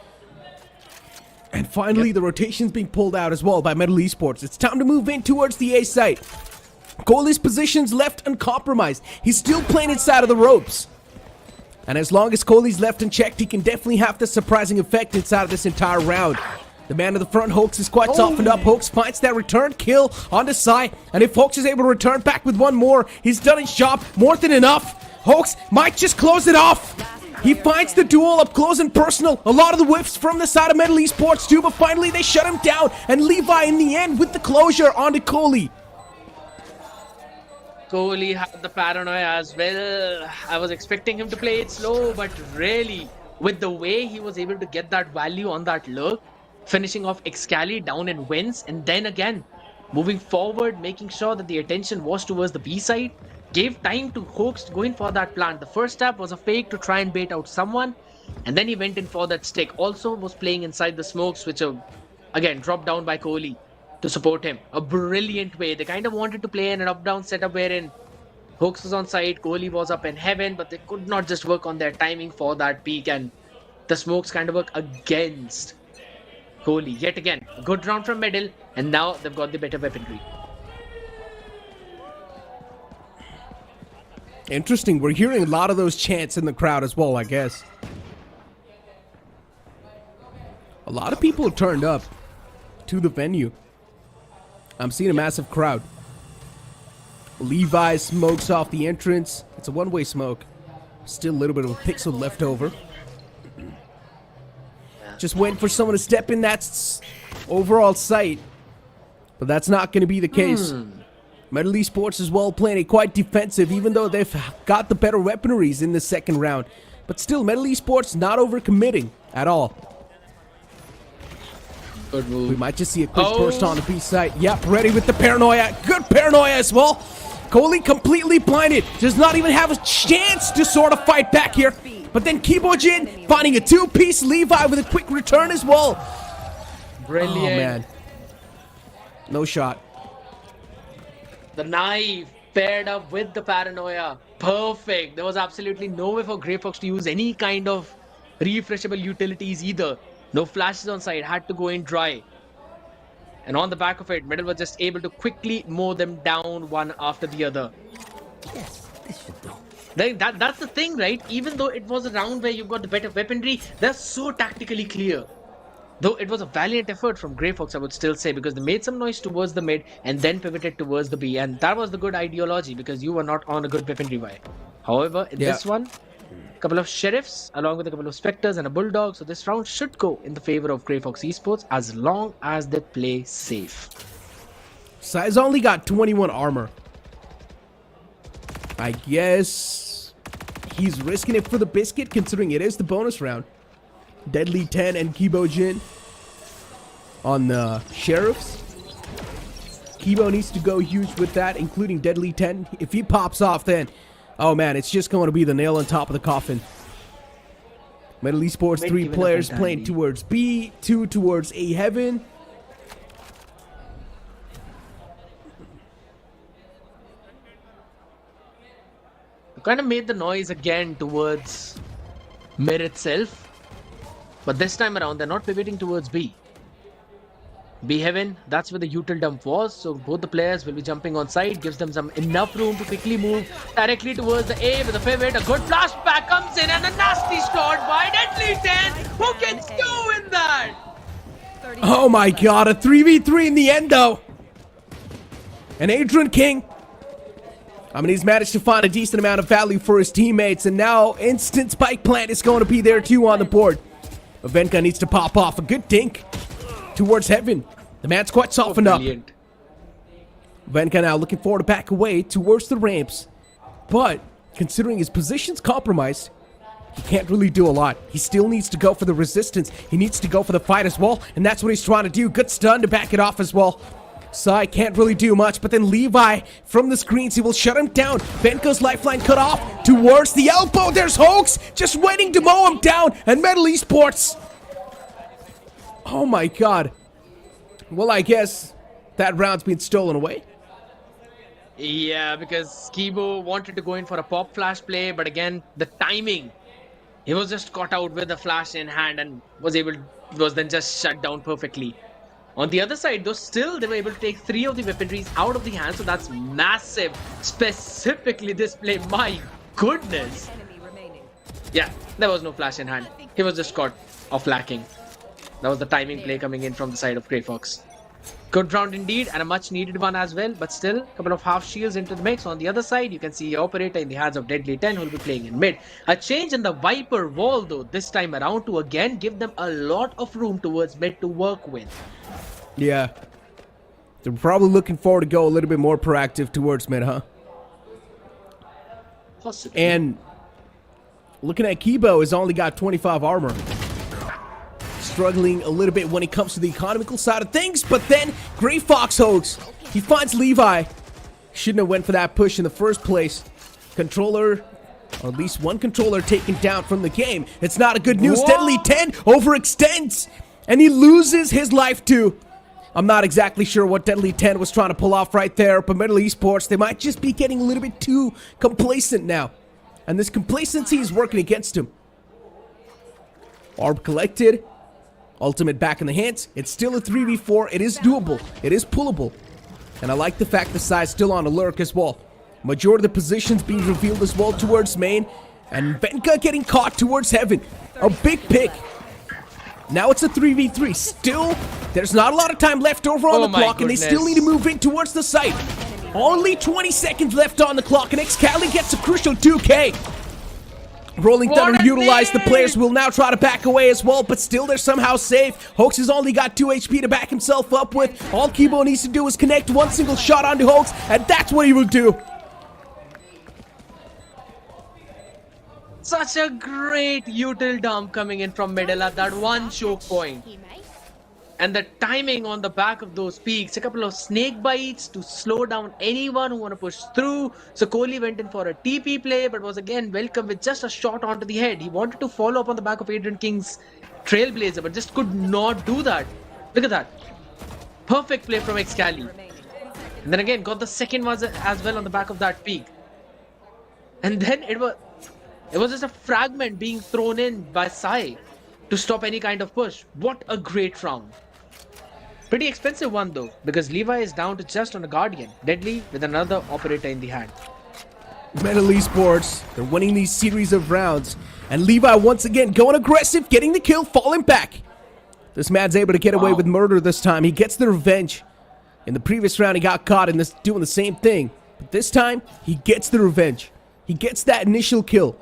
And finally, the rotation's being pulled out as well by Metal Esports. It's time to move in towards the A site. Kohli's position's left uncompromised. He's still playing inside of the ropes. And as long as Kohli's left unchecked, he can definitely have the surprising effect inside of this entire round. The man in the front, Hoax, is quite softened up. Hoax finds that return kill on the side. And if Hoax is able to return back with one more, he's done his job more than enough. Hoax might just close it off. He finds the duel up close and personal. A lot of the whiffs from the side of Metal Esports too, but finally they shut him down. And Levi in the end with the closure onto Kohli. Kohli had the paranoia as well. I was expecting him to play it slow, but really, with the way he was able to get that value on that lurk, finishing off Excali down in wins, and then again moving forward, making sure that the attention was towards the B side, gave time to Hoax to go in for that plant. The first step was a fake to try and bait out someone, and then he went in for that stick. Also was playing inside the smokes, which again dropped down by Kohli to support him. A brilliant way. They kind of wanted to play in an up-down setup wherein Hoax was on side, Kohli was up in heaven, but they could not just work on their timing for that peak, and the smokes kind of work against Kohli. Yet again, a good round from Middle, and now they've got the better weaponry. Interesting. We're hearing a lot of those chants in the crowd as well, I guess. A lot of people turned up to the venue. I'm seeing a massive crowd. Levi smokes off the entrance. It's a one-way smoke. Still a little bit of a pixel left over. Just waiting for someone to step in that overall site. But that's not going to be the case. Metal Esports is well playing it quite defensive, even though they've got the better weaponaries in the second round. But still, Metal Esports not overcommitting at all. Good move. We might just see a quick burst on the B side. Yep, ready with the paranoia. Good paranoia as well. Kohli completely blinded. Does not even have a chance to sort of fight back here. But then Kibojin finding a two-piece. Levi with a quick return as well. Brilliant. Oh, man. No shot. The knife paired up with the paranoia. Perfect. There was absolutely no way for Grayfox to use any kind of refreshable utilities either. No flashes on side. Had to go in dry. And on the back of it, Middle was just able to quickly mow them down one after the other. Yes, this should do. That's the thing, right? Even though it was a round where you've got the better weaponry, they're so tactically clear. Though it was a valiant effort from Grayfox, I would still say, because they made some noise towards the mid and then pivoted towards the B. And that was the good ideology, because you were not on a good weaponry buy. However, in this one, a couple of Sheriffs, along with a couple of Spectres and a Bulldog. So this round should go in the favor of Grayfox Esports, as long as they play safe. Sai's only got 21 armor. I guess he's risking it for the biscuit, considering it is the bonus round. Deadly 10 and Kibojin on the Sheriffs. Kibo needs to go huge with that, including Deadly 10. If he pops off, then, oh man, it's just going to be the nail on top of the coffin. Metal Esports, Mid 3 given up players entirely. playing towards B, 2 towards A Heaven. Kind of made the noise again towards mid itself. But this time around, they're not pivoting towards B. B Heaven, that's where the util dump was. So both the players will be jumping on side, gives them some enough room to quickly move directly towards the A with a pivot. A good flashback comes in and a nasty shot by Deadly 10. Who can do in that? Oh my god, a 3v3 in the end though. And Adrian King, I mean, he's managed to find a decent amount of value for his teammates, and now instant spike plant is going to be there too on the board. Venka needs to pop off a good dink towards Heaven. The man's quite softened up. Venka now looking forward to back away towards the ramps, but considering his position's compromised, he can't really do a lot. He still needs to go for the resistance. He needs to go for the fight as well, and that's what he's trying to do. Good stun to back it off as well. Sai can't really do much, but then Levi from the screens, he will shut him down. Venka's lifeline cut off towards the elbow. There's Hoax just waiting to mow him down, and Metal Esports. Oh my god. Well, I guess that round's been stolen away. Yeah, because Kibo wanted to go in for a pop flash play, but again, the timing. He was just caught out with the flash in hand and was then just shut down perfectly. On the other side, though, still they were able to take 3 of the weaponries out of the hand, so that's massive. Specifically this play, my goodness. Yeah, there was no flash in hand. He was just caught off lacking. That was the timing play coming in from the side of Grayfox. Good round indeed, and a much needed one as well, but still a couple of half shields into the mix. On the other side, you can see Operator in the hands of Deadly 10 who will be playing in mid. A change in the Viper wall though, this time around to again give them a lot of room towards mid to work with. Yeah. They're probably looking forward to go a little bit more proactive towards mid, huh? Possibly. And looking at Kibo, has only got 25 armor. Struggling a little bit when it comes to the economical side of things, but then Grayfox Hoax, he finds Levi. Shouldn't have went for that push in the first place. Controller, or at least one controller taken down from the game. It's not a good news. What? Deadly 10 overextends, and he loses his life too. I'm not exactly sure what Deadly 10 was trying to pull off right there, but Metal Esports, they might just be getting a little bit too complacent now. And this complacency is working against him. Orb collected. Ultimate back in the hands. It's still a 3v4. It is doable. It is pullable. And I like the fact the side's still on a lurk as well. Majority of the positions being revealed as well towards main. And Venka getting caught towards Heaven. A big pick. Now it's a 3v3. Still, there's not a lot of time left over on the clock, and they still need to move in towards the site. Only 20 seconds left on the clock, and Excali gets a crucial 2k. Rolling Thunder utilized. The players will now try to back away as well, but still they're somehow safe. Hoax has only got 2 HP to back himself up with. All Kibo needs to do is connect one single shot onto Hoax, and that's what he will do. Such a great util dump coming in from middle at that one choke point. And the timing on the back of those peaks, a couple of snake bites to slow down anyone who want to push through. So Kohli went in for a TP play, but was again welcome with just a shot onto the head. He wanted to follow up on the back of Adrian King's Trailblazer, but just could not do that. Look at that. Perfect play from Excali. And then again, got the second one as well on the back of that peak. And then it was just a fragment being thrown in by Sai to stop any kind of push. What a great round. Pretty expensive one though, because Levi is down to just on a Guardian. Deadly with another Operator in the hand. Metal Esports, they're winning these series of rounds. And Levi once again going aggressive, getting the kill, falling back. This man's able to get away with murder this time. He gets the revenge. In the previous round, he got caught in this doing the same thing. But this time, he gets the revenge. He gets that initial kill.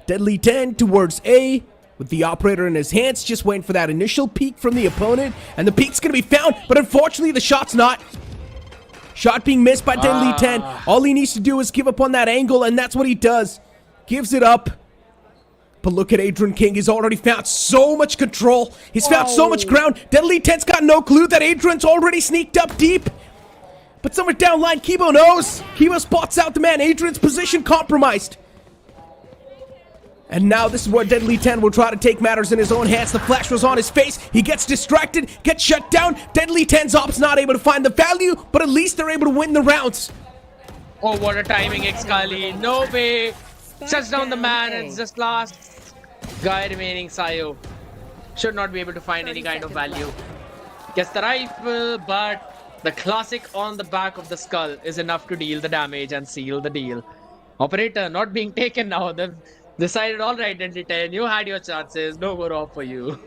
Deadly 10 towards A. With the Operator in his hands, just waiting for that initial peek from the opponent. And the peek's going to be found, but unfortunately the shot's not. Shot being missed by Deadly 10. All he needs to do is give up on that angle, and that's what he does. Gives it up. But look at Adrian King. He's already found so much control. He's found so much ground. Deadly 10's got no clue that Adrian's already sneaked up deep. But somewhere down line, Kibo knows. Kibo spots out the man. Adrian's position compromised. And now this is where Deadly 10 will try to take matters in his own hands. The flash was on his face. He gets distracted, gets shut down. Deadly 10's op's not able to find the value, but at least they're able to win the rounds. Oh, what a timing, Excali. No way. Shuts down the man. It's just last guy remaining, Sayo. Should not be able to find any kind of value. Gets the rifle, but the classic on the back of the skull is enough to deal the damage and seal the deal. Operator not being taken now. They've decided, all right, Deadly 10, you had your chances. No more off for you.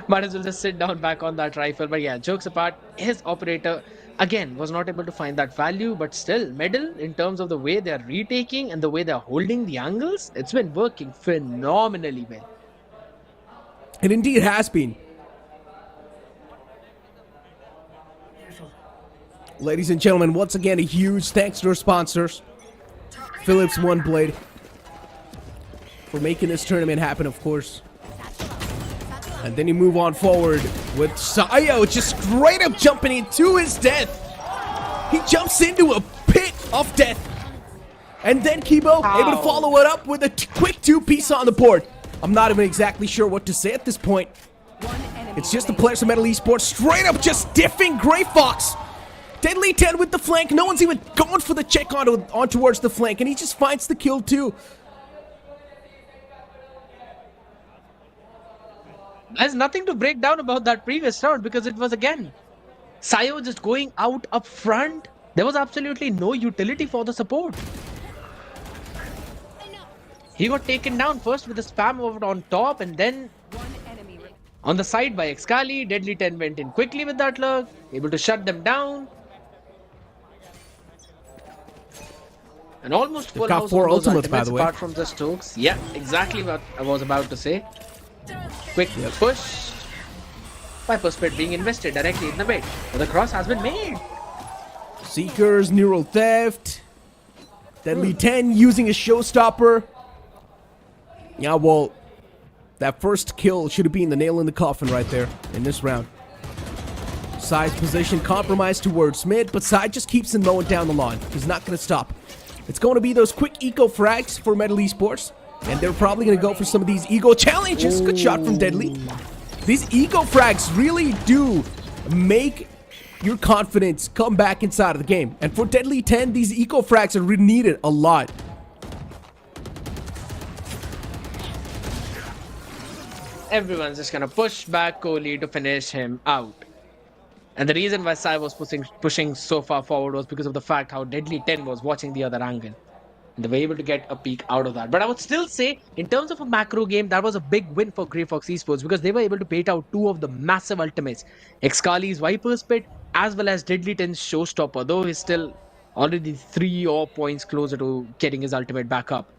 Might as well just sit down back on that rifle. But yeah, jokes apart, his operator again was not able to find that value, but still medal in terms of the way they are retaking and the way they are holding the angles. It's been working phenomenally well. It indeed has been. Ladies and gentlemen, once again, a huge thanks to our sponsors, Philips One Blade, for making this tournament happen, of course. And then you move on forward with Sayo just straight up jumping into his death. He jumps into a pit of death. And then Kibo able to follow it up with a quick 2-piece on the board. I'm not even exactly sure what to say at this point. It's just the players of OMEN Esports straight up just diffing Grayfox. Deadly 10 with the flank. No one's even going for the check on towards the flank, and he just finds the kill too. There's nothing to break down about that previous round because it was again Sayo just going out up front. There was absolutely no utility for the support. He got taken down first with a spam over on top, and then on the side by Excali. Deadly 10 went in quickly with that lurk, able to shut them down. And almost full got house 4 on those ultimates, by the way. apart from the Stokes. Yeah, exactly what I was about to say. Quick push. Viper Spit being invested directly in the bait. But the cross has been made. Seekers, Neural Theft. Deadly 10 using a showstopper. Yeah, well, that first kill should have been the nail in the coffin right there in this round. Side's position compromised towards mid, but Side just keeps him mowing down the lawn. He's not going to stop. It's going to be those quick eco frags for OMEN Esports. And they're probably going to go for some of these ego challenges. Good shot from Deadly. These ego frags really do make your confidence come back inside of the game. And for Deadly 10, these eco frags are needed a lot. Everyone's just going to push back Kohli to finish him out. And the reason why Sai was pushing so far forward was because of the fact how Deadly 10 was watching the other angle. And they were able to get a peek out of that. But I would still say, in terms of a macro game, that was a big win for Grayfox Esports because they were able to bait out 2 of the massive ultimates. Excali's Viper's Pit as well as Deadly 10's Showstopper, though he's still already 3 or points closer to getting his ultimate back up.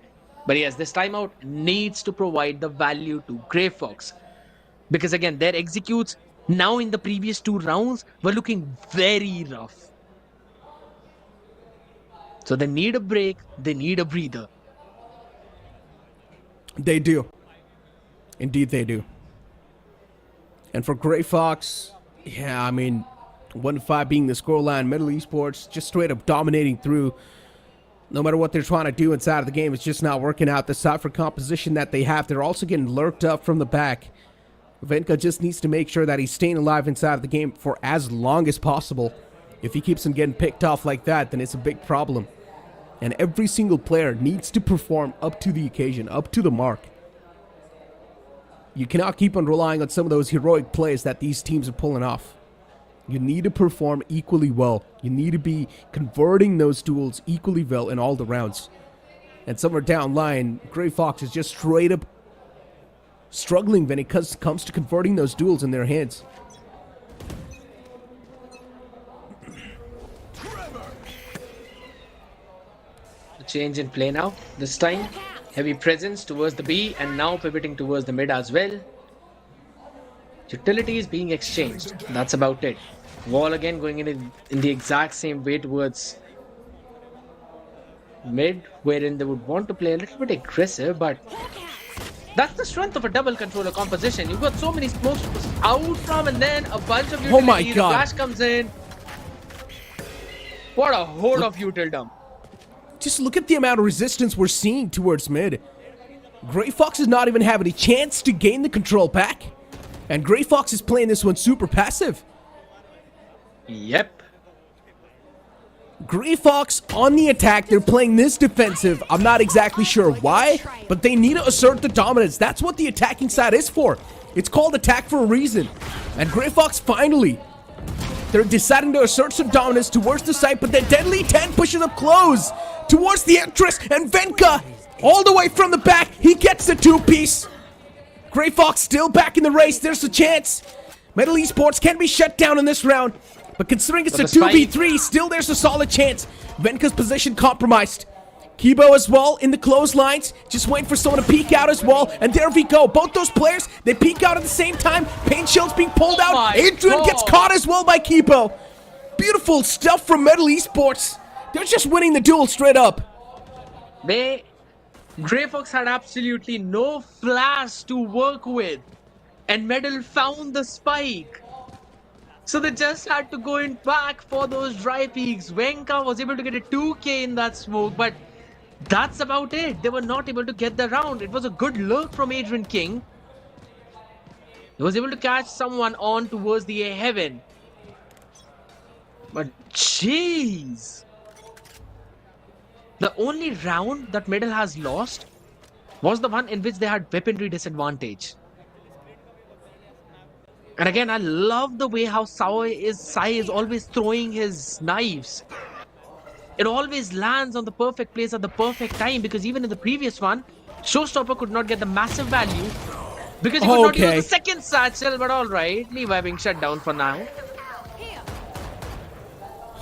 But yes, this timeout needs to provide the value to Grayfox. Because again, their executes now in the previous 2 rounds were looking very rough. So they need a break, they need a breather. They do. Indeed they do. And for Grayfox, yeah, I mean, 1-5 being the scoreline, OMEN Esports just straight up dominating through. No matter what they're trying to do inside of the game, it's just not working out. The Cypher composition that they have, they're also getting lurked up from the back. Venka just needs to make sure that he's staying alive inside of the game for as long as possible. If he keeps on getting picked off like that, then it's a big problem. And every single player needs to perform up to the occasion, up to the mark. You cannot keep on relying on some of those heroic plays that these teams are pulling off. You need to perform equally well. You need to be converting those duels equally well in all the rounds. And somewhere down line, Grayfox is just straight up struggling when it comes to converting those duels in their hands. A change in play now. This time, heavy presence towards the B and now pivoting towards the mid as well. Utilities being exchanged. That's about it. Wall again going in the exact same way towards mid, wherein they would want to play a little bit aggressive, but that's the strength of a double controller composition. You've got so many smokes to push out from, and then a bunch of utilities. Oh my God. Flash comes in. What a horde of util dump. Just look at the amount of resistance we're seeing towards mid. Grayfox is not even having a chance to gain the control back. And Grayfox is playing this one super passive. Yep. Grayfox on the attack. They're playing this defensive. I'm not exactly sure why, but they need to assert the dominance. That's what the attacking side is for. It's called attack for a reason. And Grayfox finally, they're deciding to assert some dominance towards the site, but then Deadly 10 pushes up close towards the entrance, and Venka all the way from the back, he gets the two-piece. Grayfox still back in the race. There's a chance. Metal Esports can be shut down in this round. But considering it's a 2v3, still there's a solid chance. Venka's position compromised. Kibo as well in the clotheslines. Just waiting for someone to peek out as well. And there we go. Both those players, they peek out at the same time. Pain Shield's being pulled out. Adrian gets caught as well by Kibo. Beautiful stuff from Metal Esports. They're just winning the duel straight up. Grayfox had absolutely no flash to work with. And Metal found the spike. So they just had to go in back for those dry peaks. Venka was able to get a 2k in that smoke, but that's about it. They were not able to get the round. It was a good lurk from Adrian King. He was able to catch someone on towards the heaven. But jeez. The only round that Metal has lost was the one in which they had weaponry disadvantage. And again, I love the way how Sai is always throwing his knives. It always lands on the perfect place at the perfect time, because even in the previous one, Showstopper could not get the massive value because he could not use the second satchel. But alright, Levi being shut down for now.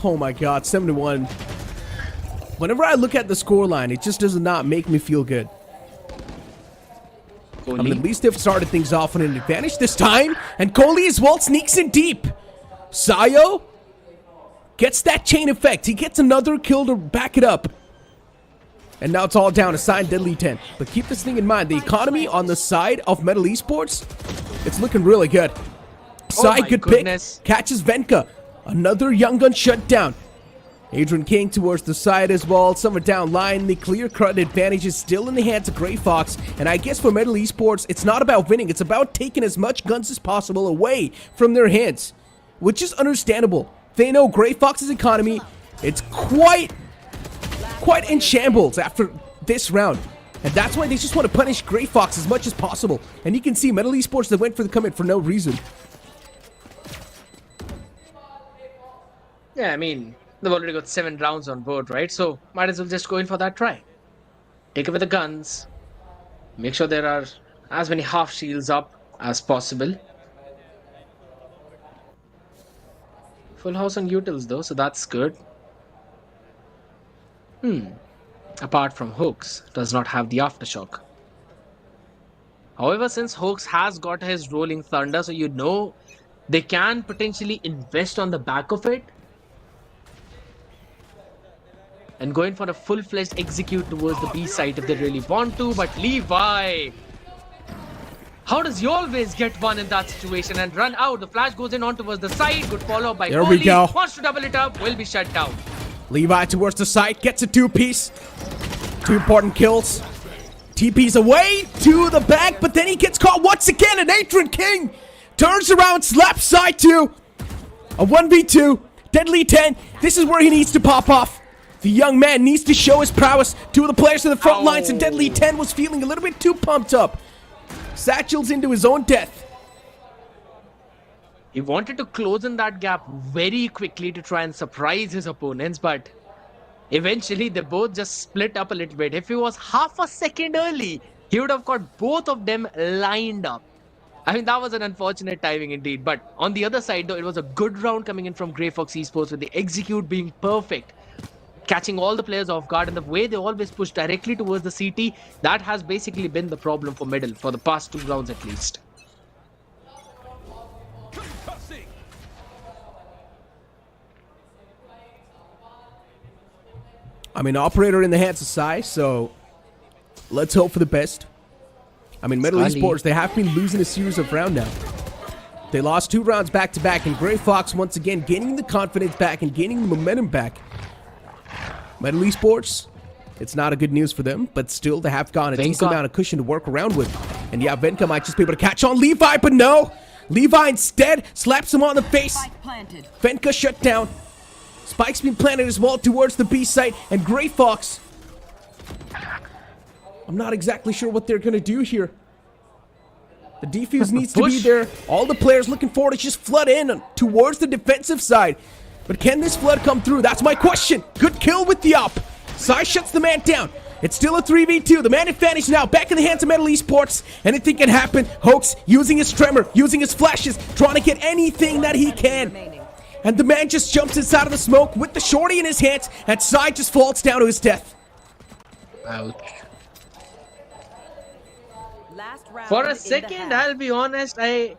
Oh my god, 7-1. Whenever I look at the scoreline, it just does not make me feel good. I mean, at least they've started things off on an advantage this time. And Kohli as well sneaks in deep. Sayo gets that chain effect. He gets another kill to back it up. And now it's all down to Sign Deadly 10. But keep this thing in mind. The economy on the side of Metal Esports, it's looking really good. Sai, good pick. Catches Venka. Another Young Gun shutdown. Adrian King towards the side as well. Someone down line. The clear-cut advantage is still in the hands of Grayfox. And I guess for Metal Esports, it's not about winning. It's about taking as much guns as possible away from their hands, which is understandable. They know Grayfox's economy, it's quite in shambles after this round. And that's why they just want to punish Grayfox as much as possible. And you can see Metal Esports, they went for the commit for no reason. Yeah, I mean, they've already got 7 rounds on board, right? So might as well just go in for that try. Take away the guns. Make sure there are as many half shields up as possible. Full house on utils though, so that's good. Apart from Hooks, does not have the aftershock. However, since Hooks has got his rolling thunder, so you know they can potentially invest on the back of it and go in for a full-fledged execute towards the B site if they really want to. But Levi, how does he always get one in that situation and run out? The flash goes in on towards the side. Good follow-up by There we go. Wants to double it up, will be shut down. Levi towards the site, gets a 2-piece. 2 important kills. TP's away to the back, but then he gets caught once again, and Adrian King turns around, slaps side 2. A 1v2. Deadly 10. This is where he needs to pop off. The young man needs to show his prowess. 2 of the players in the front lines, and Deadly 10 was feeling a little bit too pumped up. Satchels into his own death. He wanted to close in that gap very quickly to try and surprise his opponents, but eventually they both just split up a little bit. If he was half a second early, he would have got both of them lined up. I mean, that was an unfortunate timing indeed. But on the other side, though, it was a good round coming in from Grayfox Esports with the execute being perfect. Catching all the players off guard, and the way they always push directly towards the CT, that has basically been the problem for Middle for the past 2 rounds at least. I mean, operator in the hands of Sai, so let's hope for the best. I mean, Metal Esports, they have been losing a series of rounds now. They lost 2 rounds back-to-back, and Grayfox once again gaining the confidence back and gaining the momentum back. Metal Esports, It's not a good news for them, but still they have gotten a decent amount of cushion to work around with. And yeah, Venka might just be able to catch on Levi, but no! Levi instead slaps him on the face. Venka shut down. Spike's been planted as well towards the B site, and Grayfox. I'm not exactly sure what they're going to do here. The defuse needs to be there. All the players looking forward to just flood in towards the defensive side. But can this flood come through? That's my question. Good kill with the up. Sai shuts the man down. It's still a 3v2. The man advantage now back in the hands of Metal Esports. Anything can happen. Hoax using his tremor, using his flashes, trying to get anything that he can. And the man just jumps inside of the smoke with the shorty in his hands, and Sai just falls down to his death. Ouch. For a second, I'll be honest, I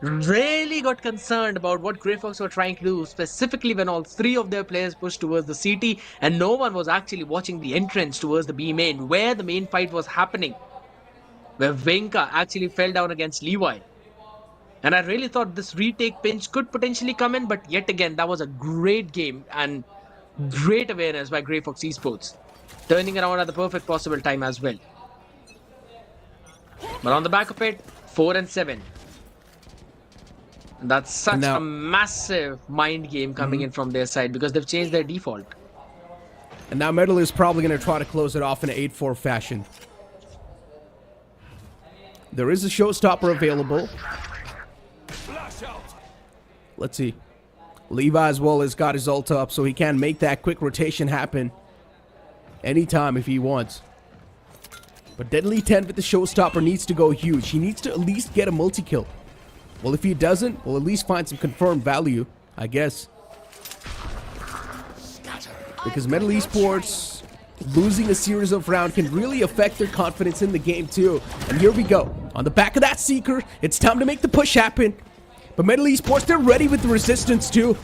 really got concerned about what Grayfox were trying to do, specifically when all three of their players pushed towards the CT and no one was actually watching the entrance towards the B main, where the main fight was happening, where Venka actually fell down against Levi. And I really thought this retake pinch could potentially come in, but yet again, that was a great game and great awareness by Grayfox Esports, turning around at the perfect possible time as well. But on the back of it, 4 and 7. That's such a massive mind game coming in from their side because they've changed their default. And now Metal is probably going to try to close it off in an 8-4 fashion. There is a showstopper available. Let's see. Levi as well has got his ult up, so he can make that quick rotation happen anytime if he wants. But Deadly 10 with the showstopper needs to go huge. He needs to at least get a multi-kill. Well, if he doesn't, we'll at least find some confirmed value, I guess. Because Metal Esports losing a series of rounds can really affect their confidence in the game too. And here we go. On the back of that Seeker, it's time to make the push happen. But Metal Esports, they're ready with the resistance too.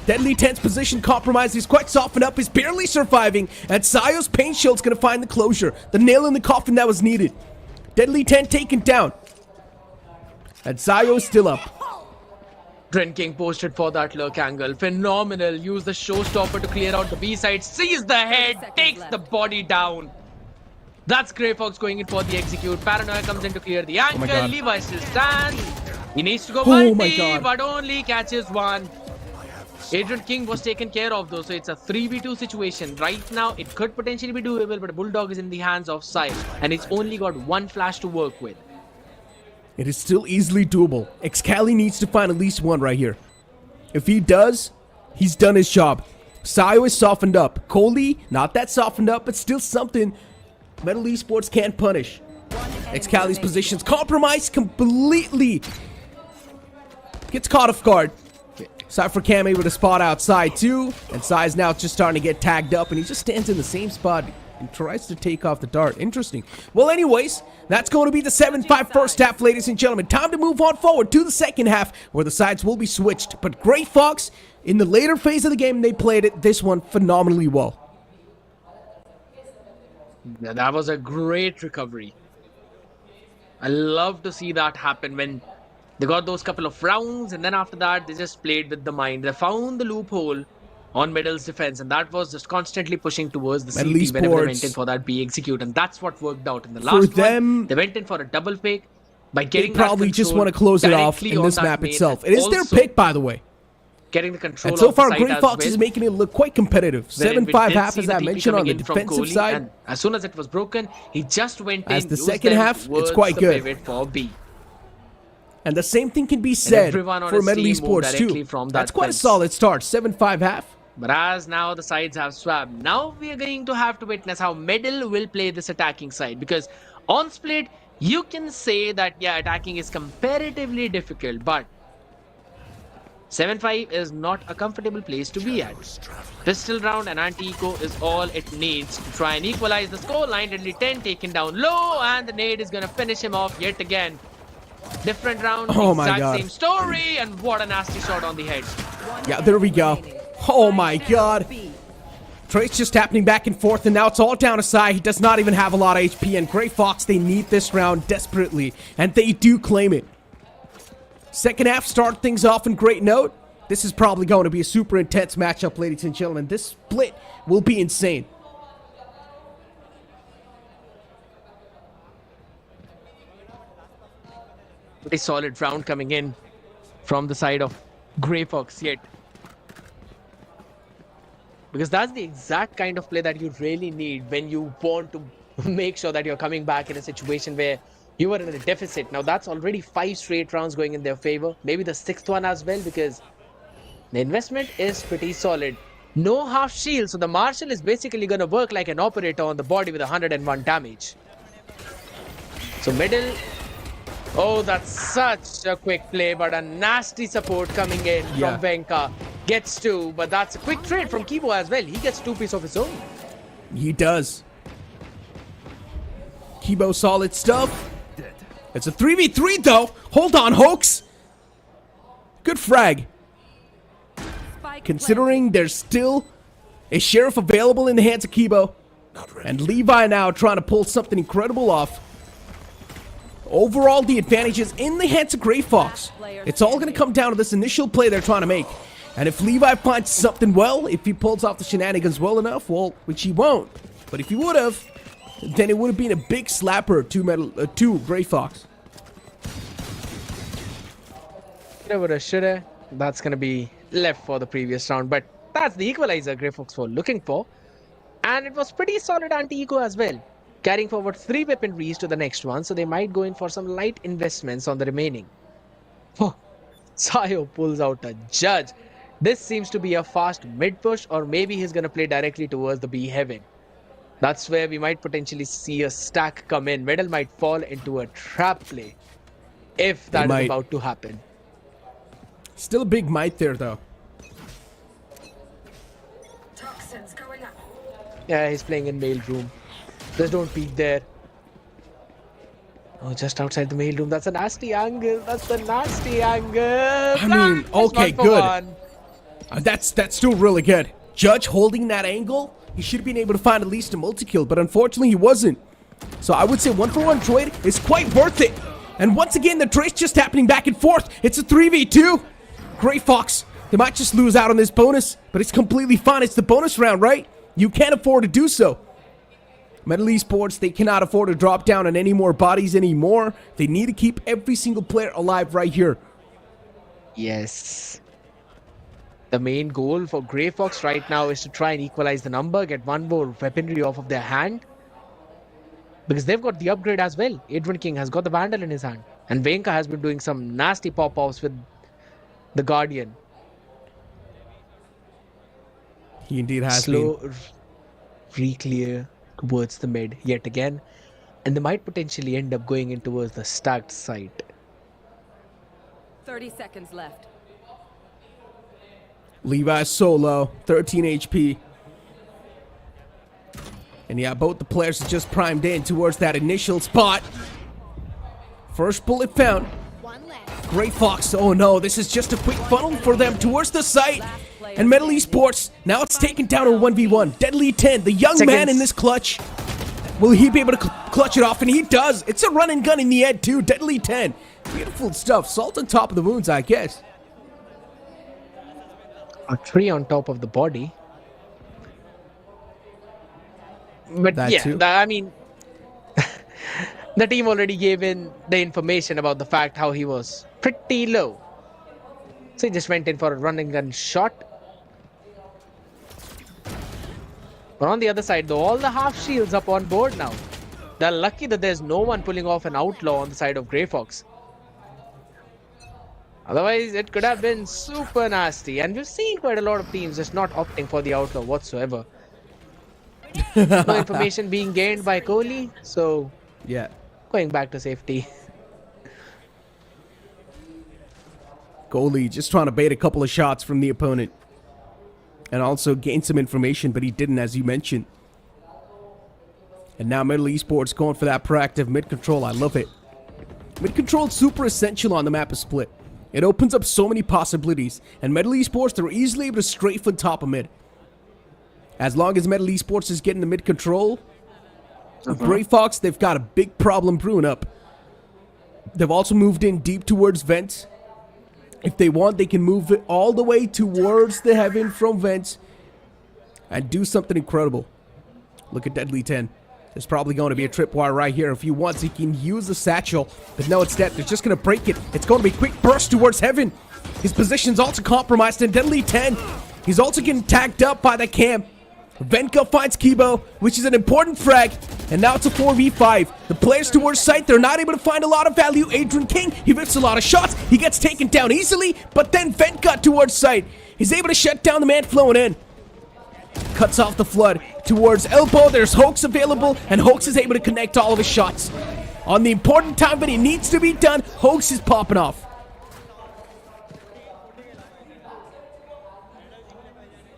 Deadly 10's position compromised. He's quite softened up. He's barely surviving. And Sayo's paint shield's going to find the closure. The nail in the coffin that was needed. Deadly 10 taken down. And Sayo's still up. Drinking posted for that lurk angle. Phenomenal. Use the showstopper to clear out the B side. Sees the head. Takes the body down. That's Grayfox going in for the execute. Paranoia comes in to clear the angle. Levi still stands. He needs to go multi, but only catches one. Adrian King was taken care of though, so it's a 3v2 situation. Right now, it could potentially be doable, but Bulldog is in the hands of Sai, and it's only got one flash to work with. It is still easily doable. Excali needs to find at least one right here. If he does, he's done his job. Sayo is softened up. Coley, not that softened up, but still something Metal Esports can't punish. Excali's position's compromised completely. Gets caught off guard. Cypher Cam able to spot outside too. And Sai's now just starting to get tagged up, and he just stands in the same spot and tries to take off the dart. Interesting. Well, anyways, that's going to be the 7-5 first half, ladies and gentlemen. Time to move on forward to the second half, where the sides will be switched. But Grayfox, in the later phase of the game, they played it, this one, phenomenally well. Yeah, that was a great recovery. I love to see that happen when they got those couple of rounds, and then after that, they just played with the mind. They found the loophole on Metal's defense, and that was just constantly pushing towards the CT whenever they went in for that B execute, and that's what worked out in the last one. They went in for a double pick by getting they probably just want to close it off in this map itself. It is their pick, by the way. Getting the control and so far, of the Grayfox is making it look quite competitive. 7-5 half, as I mentioned, on the defensive side. And as soon as it was broken, he just went in. As the second half, it's quite good. For B. And the same thing can be said for Metal Esports too. That's quite a solid start. 7-5 half. But as now the sides have swapped, now we are going to have to witness how Metal will play this attacking side. Because on split, you can say that, yeah, attacking is comparatively difficult, but 7-5 is not a comfortable place to be at. Pistol round and anti-eco is all it needs to try and equalize the scoreline. Deadly 10 taken down low, and the nade is going to finish him off yet again. Different round, exact same story, and what a nasty shot on the head. Yeah, there we go. Oh my god. Trace just happening back and forth, and now it's all down to Sai. He does not even have a lot of HP, and Grayfox, they need this round desperately, and they do claim it. Second half, start things off in great note. This is probably going to be a super intense matchup, ladies and gentlemen. This split will be insane. Pretty solid round coming in from the side of Grayfox yet. Because that's the exact kind of play that you really need when you want to make sure that you're coming back in a situation where you are in a deficit. Now that's already 5 straight rounds going in their favor. Maybe the 6th one as well, because the investment is pretty solid. No half shield, so the Marshal is basically going to work like an operator on the body with 101 damage. So middle. Oh, that's such a quick play, but a nasty support coming in from Venka. Gets 2, but that's a quick trade from Kibo as well. He gets 2 pieces of his own. He does. Kibo, solid stuff. It's a 3v3 though. Hold on, Hoax. Good frag. Considering there's still a Sheriff available in the hands of Kibo. And Levi now trying to pull something incredible off. Overall, the advantage is in the hands of Grayfox. It's all going to come down to this initial play they're trying to make. And if Levi finds something well, if he pulls off the shenanigans well enough, well, which he won't. But if he would have, then it would have been a big slapper to Grayfox. Woulda, shoulda. That's going to be left for the previous round. But that's the equalizer Grayfox were looking for. And it was pretty solid anti-eco as well. Carrying forward 3 weaponries to the next one. So they might go in for some light investments on the remaining. Oh, Sayo pulls out a judge. This seems to be a fast mid push, or maybe he's going to play directly towards the B heaven. That's where we might potentially see a stack come in. Middle might fall into a trap play if that is about to happen. Still a big might there though. Toxins going up. Yeah, he's playing in mail room. Just don't peek there. Oh, just outside the mail room. That's a nasty angle. That's a nasty angle. I mean, okay, good. That's still really good. Judge holding that angle. He should have been able to find at least a multi-kill, but unfortunately he wasn't. So I would say 1-for-1 trade is quite worth it. And once again, the trade's just happening back and forth. It's a 3v2. Grayfox, they might just lose out on this bonus, but it's completely fine. It's the bonus round, right? You can't afford to do so. OMEN Esports, they cannot afford to drop down on any more bodies anymore. They need to keep every single player alive right here. Yes. The main goal for Grayfox right now is to try and equalize the number, get one more weaponry off of their hand. Because they've got the upgrade as well. Adrian King has got the Vandal in his hand. And Venka has been doing some nasty pop-offs with the Guardian. He indeed has Slow re-clear towards the mid yet again. And they might potentially end up going in towards the stacked site. 30 seconds left. Levi solo, 13 HP. And yeah, both the players are just primed in towards that initial spot. First bullet found. Grayfox, oh no, this is just a quick funnel for them towards the site. And OMEN Esports, now it's taken down to 1v1. Deadly 10, the young man in this clutch. Will he be able to clutch it off? And he does. It's a run and gun in the end too. Deadly 10. Beautiful stuff. Salt on top of the wounds, I guess. A 3 on top of the body. But That yeah, too. I mean, the team already gave in the information about the fact how he was pretty low. So he just went in for a run and gun shot. But on the other side though, all the half shields up on board now. They're lucky that there's no one pulling off an outlaw on the side of Grayfox. Otherwise, it could have been super nasty. And we've seen quite a lot of teams just not opting for the outlaw whatsoever. No information being gained by Kohli, so yeah, going back to safety. Kohli just trying to bait a couple of shots from the opponent. And also gain some information, but he didn't, as you mentioned. And now OMEN Esports going for that proactive mid control. I love it. Mid control is super essential on the map of Split. It opens up so many possibilities. And OMEN Esports, they're easily able to strafe on top of mid. As long as OMEN Esports is getting the mid control, Grayfox, they've got a big problem brewing up. They've also moved in deep towards vents. If they want, they can move it all the way towards the heaven from vents and do something incredible. Look at Deadly 10. There's probably going to be a tripwire right here. If he wants, he can use the satchel. But no, instead, they're just going to break it. It's going to be a quick burst towards Heaven. His position's also compromised in Deadly 10. He's also getting tagged up by the camp. Venka finds Kibo, which is an important frag. And now it's a 4v5. The players towards site, they're not able to find a lot of value. Adrian King, he rips a lot of shots. He gets taken down easily. But then Venka towards site. He's able to shut down the man flowing in. Cuts off the flood towards elbow. There's Hoax available, and Hoax is able to connect all of his shots. On the important time when he needs to be done, Hoax is popping off.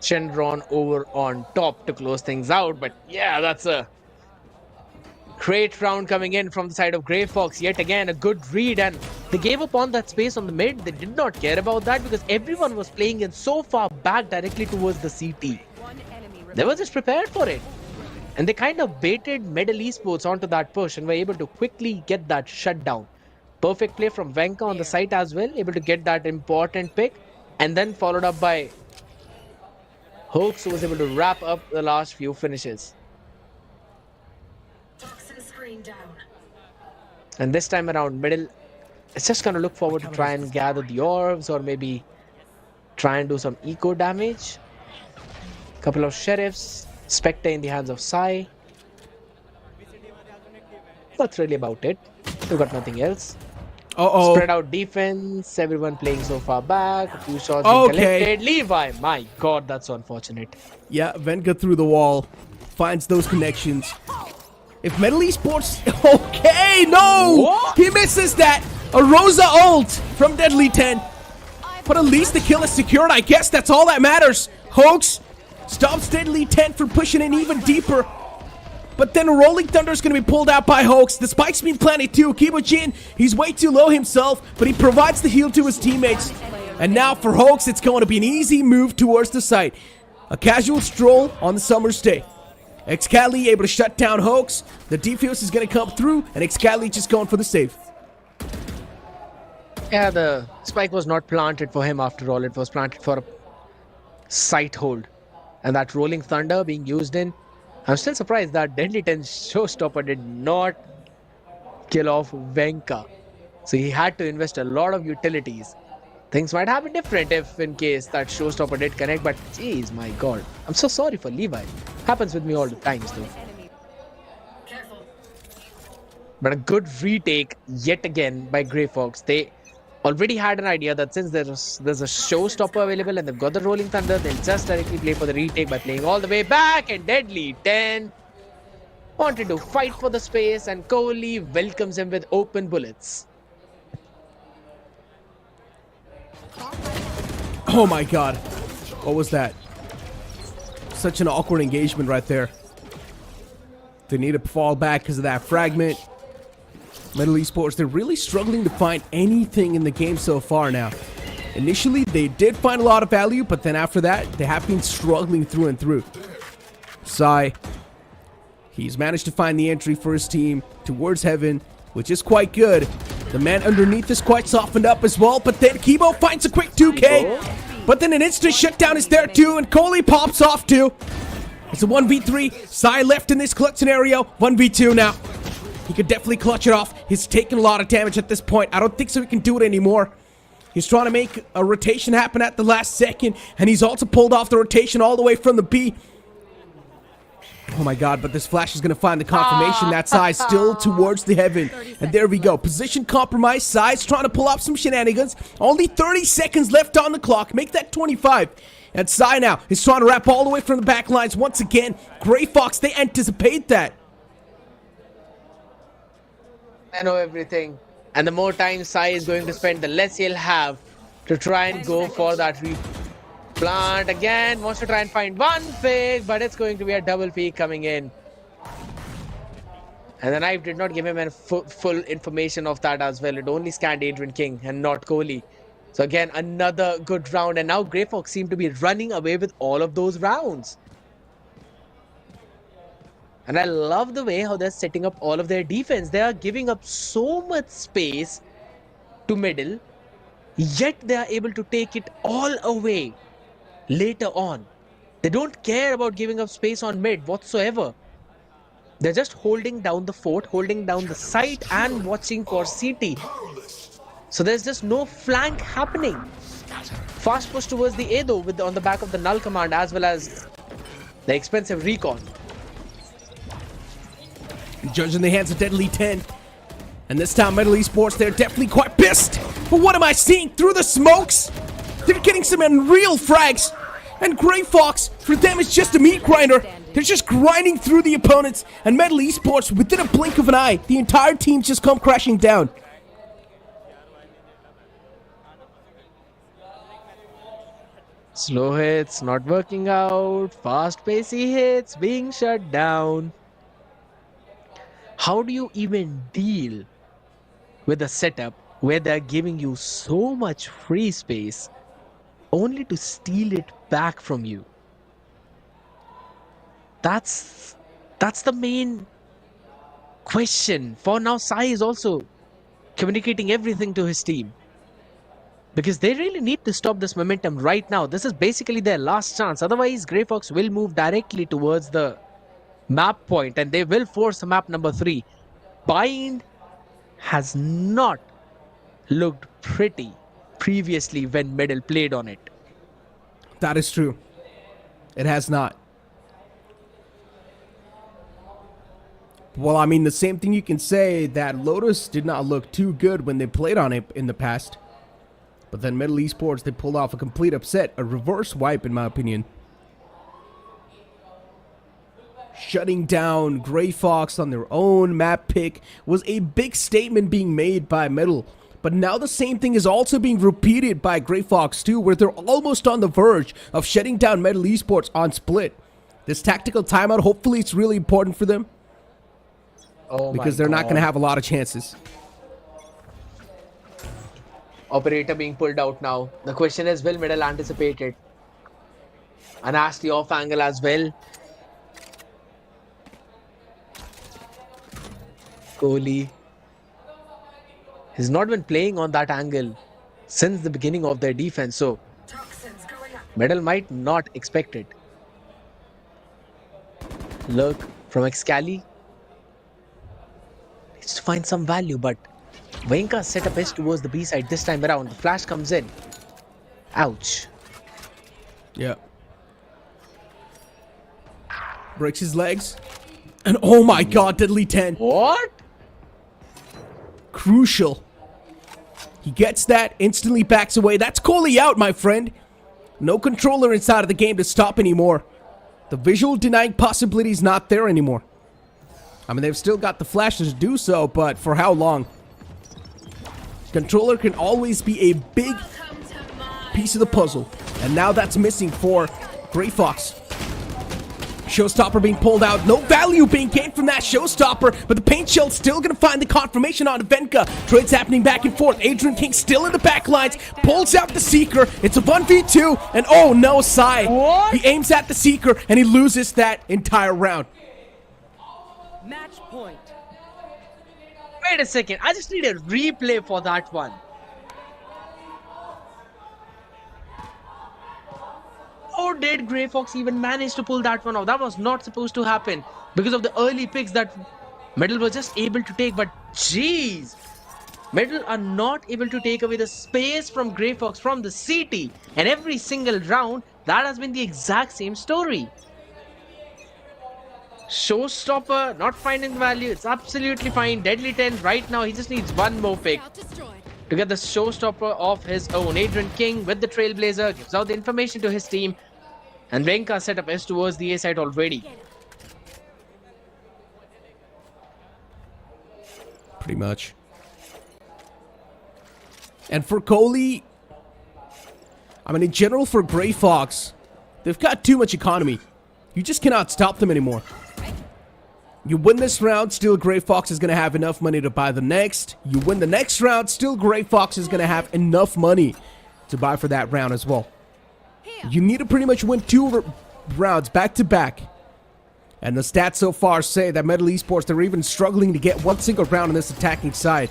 Shenron over on top to close things out, but yeah, that's a great round coming in from the side of Grayfox. Yet again, a good read, and they gave up on that space on the mid. They did not care about that because everyone was playing in so far back directly towards the CT. They were just prepared for it. And they kind of baited Medal Esports onto that push and were able to quickly get that shut down. Perfect play from Venka on the site as well, able to get that important pick, and then followed up by Hoax, who was able to wrap up the last few finishes. And this time around, Middle is just going to look forward to try and gather the orbs or maybe try and do some eco damage. Couple of Sheriffs, Spectre in the hands of Sai. That's really about it. We've got nothing else. Spread out defense, everyone playing so far back, a few shots being collected. Levi, my god, that's so unfortunate. Yeah, Venka through the wall, finds those connections. If Medal Esports, okay, no! What? He misses that! A Rosa ult from Deadly 10. But at least the kill is secured, I guess that's all that matters. Hoax stops Deadly 10 from pushing in even deeper. But then a Rolling Thunder is going to be pulled out by Hoax. The spike's been planted too. Kibo Jin, he's way too low himself, but he provides the heal to his teammates. And now for Hoax, it's going to be an easy move towards the site. A casual stroll on the summer's day. Excali able to shut down Hoax. The defuse is going to come through, and Excali just going for the save. Yeah, the spike was not planted for him after all. It was planted for a site hold. And that Rolling Thunder being used in, I'm still surprised that Deadly 10 Showstopper did not kill off Venka. So he had to invest a lot of utilities. Things might have been different if in case that Showstopper did connect, but jeez, my god. I'm so sorry for Levi. Happens with me all the times though. But a good retake yet again by Grayfox. They already had an idea that since there's a Showstopper available and they've got the Rolling Thunder, they'll just directly play for the retake by playing all the way back. And Deadly 10 wanted to fight for the space, and Kohli welcomes him with open bullets. Oh my god. What was that? Such an awkward engagement right there. They need to fall back because of that fragment. Medal Esports, they're really struggling to find anything in the game so far now. Initially, they did find a lot of value, but then after that, they have been struggling through and through. Sai, he's managed to find the entry for his team towards Heaven, which is quite good. The man underneath is quite softened up as well, but then Kibo finds a quick 2k. But then an instant shutdown is there too, and Kohli pops off too. It's a 1v3. Sai left in this clutch scenario. 1v2 now. He could definitely clutch it off. He's taken a lot of damage at this point. I don't think so he can do it anymore. He's trying to make a rotation happen at the last second, and he's also pulled off the rotation all the way from the B. Oh my god, but this flash is going to find the confirmation. That Sai's still towards the Heaven. And there we go. Position compromise. Sai's trying to pull up some shenanigans. Only 30 seconds left on the clock. Make that 25. And Sai now is trying to wrap all the way from the back lines once again. Grayfox, they anticipate that. I know everything. And the more time Sai is going to spend, the less he'll have to try and go for that replant again. Wants to try and find one pick, but it's going to be a double peak coming in. And the knife did not give him a full information of that as well. It only scanned Adrian King and not Kohli. So again, another good round. And now Grayfox seem to be running away with all of those rounds. And I love the way how they're setting up all of their defense. They are giving up so much space to middle, yet they are able to take it all away later on. They don't care about giving up space on mid whatsoever. They're just holding down the fort, holding down the site and watching for CT. So there's just no flank happening. Fast push towards the A though on the back of the null command as well as the expensive recon. Judging the hands of Deadly 10. And this time Metal Esports, they're definitely quite pissed. But what am I seeing through the smokes? They're getting some unreal frags. And Grayfox, for them, it's just a meat grinder. They're just grinding through the opponents. And Metal Esports, within a blink of an eye, the entire team just come crashing down. Slow hits, not working out. Fast pacey hits, being shut down. How do you even deal with a setup where they're giving you so much free space only to steal it back from you? That's the main question. For now, Sai is also communicating everything to his team. Because they really need to stop this momentum right now. This is basically their last chance. Otherwise, Grayfox will move directly towards the map point and they will force map number 3. Bind has not looked pretty previously when Middle played on it. That is true. It has not. Well, I mean, the same thing you can say that Lotus did not look too good when they played on it in the past. But then Metal Esports, they pulled off a complete upset, a reverse wipe in my opinion. Shutting down Grayfox on their own map pick was a big statement being made by Metal. But now the same thing is also being repeated by Grayfox too, where they're almost on the verge of shutting down Metal Esports on Split. This tactical timeout, hopefully it's really important for them. Because they're not going to have a lot of chances. Operator being pulled out now. The question is, will Middle anticipate it? A nasty off angle as well. Kohli has not been playing on that angle since the beginning of their defense, so Middle might not expect it. Look from Excali. Needs to find some value, but Venka's setup is towards the B side this time around. The flash comes in. Ouch. Yeah. Breaks his legs. And oh my god, Deadly 10. What? Crucial. He gets that, instantly backs away. That's Kohli out, my friend. No controller inside of the game to stop anymore. The visual denying possibility is not there anymore. I mean, they've still got the flashes to do so, but for how long? Controller can always be a big piece of the puzzle. And now that's missing for Grayfox. Showstopper being pulled out. No value being gained from that Showstopper, but the paint shell's still going to find the confirmation on Venka. Trades happening back and forth. Adrian King still in the back lines. Pulls out the Seeker. It's a 1v2, and oh no, Sai. What? He aims at the Seeker, and he loses that entire round. Match point. Wait a second. I just need a replay for that one. How did Grayfox even manage to pull that one off? That was not supposed to happen because of the early picks that Middle was just able to take. But jeez, Middle are not able to take away the space from Grayfox from the CT. And every single round, that has been the exact same story. Showstopper not finding the value. It's absolutely fine. Deadly 10 right now. He just needs one more pick to get the Showstopper of his own. Adrian King with the Trailblazer gives out the information to his team. And Venka's setup is towards the A side already. Pretty much. And for Kohli, I mean, in general for Grayfox, they've got too much economy. You just cannot stop them anymore. You win this round, still Grayfox is going to have enough money to buy the next. You win the next round, still Grayfox is going to have enough money to buy for that round as well. You need to pretty much win 2 rounds back to back. And the stats so far say that Metal Esports, they're even struggling to get one single round on this attacking side.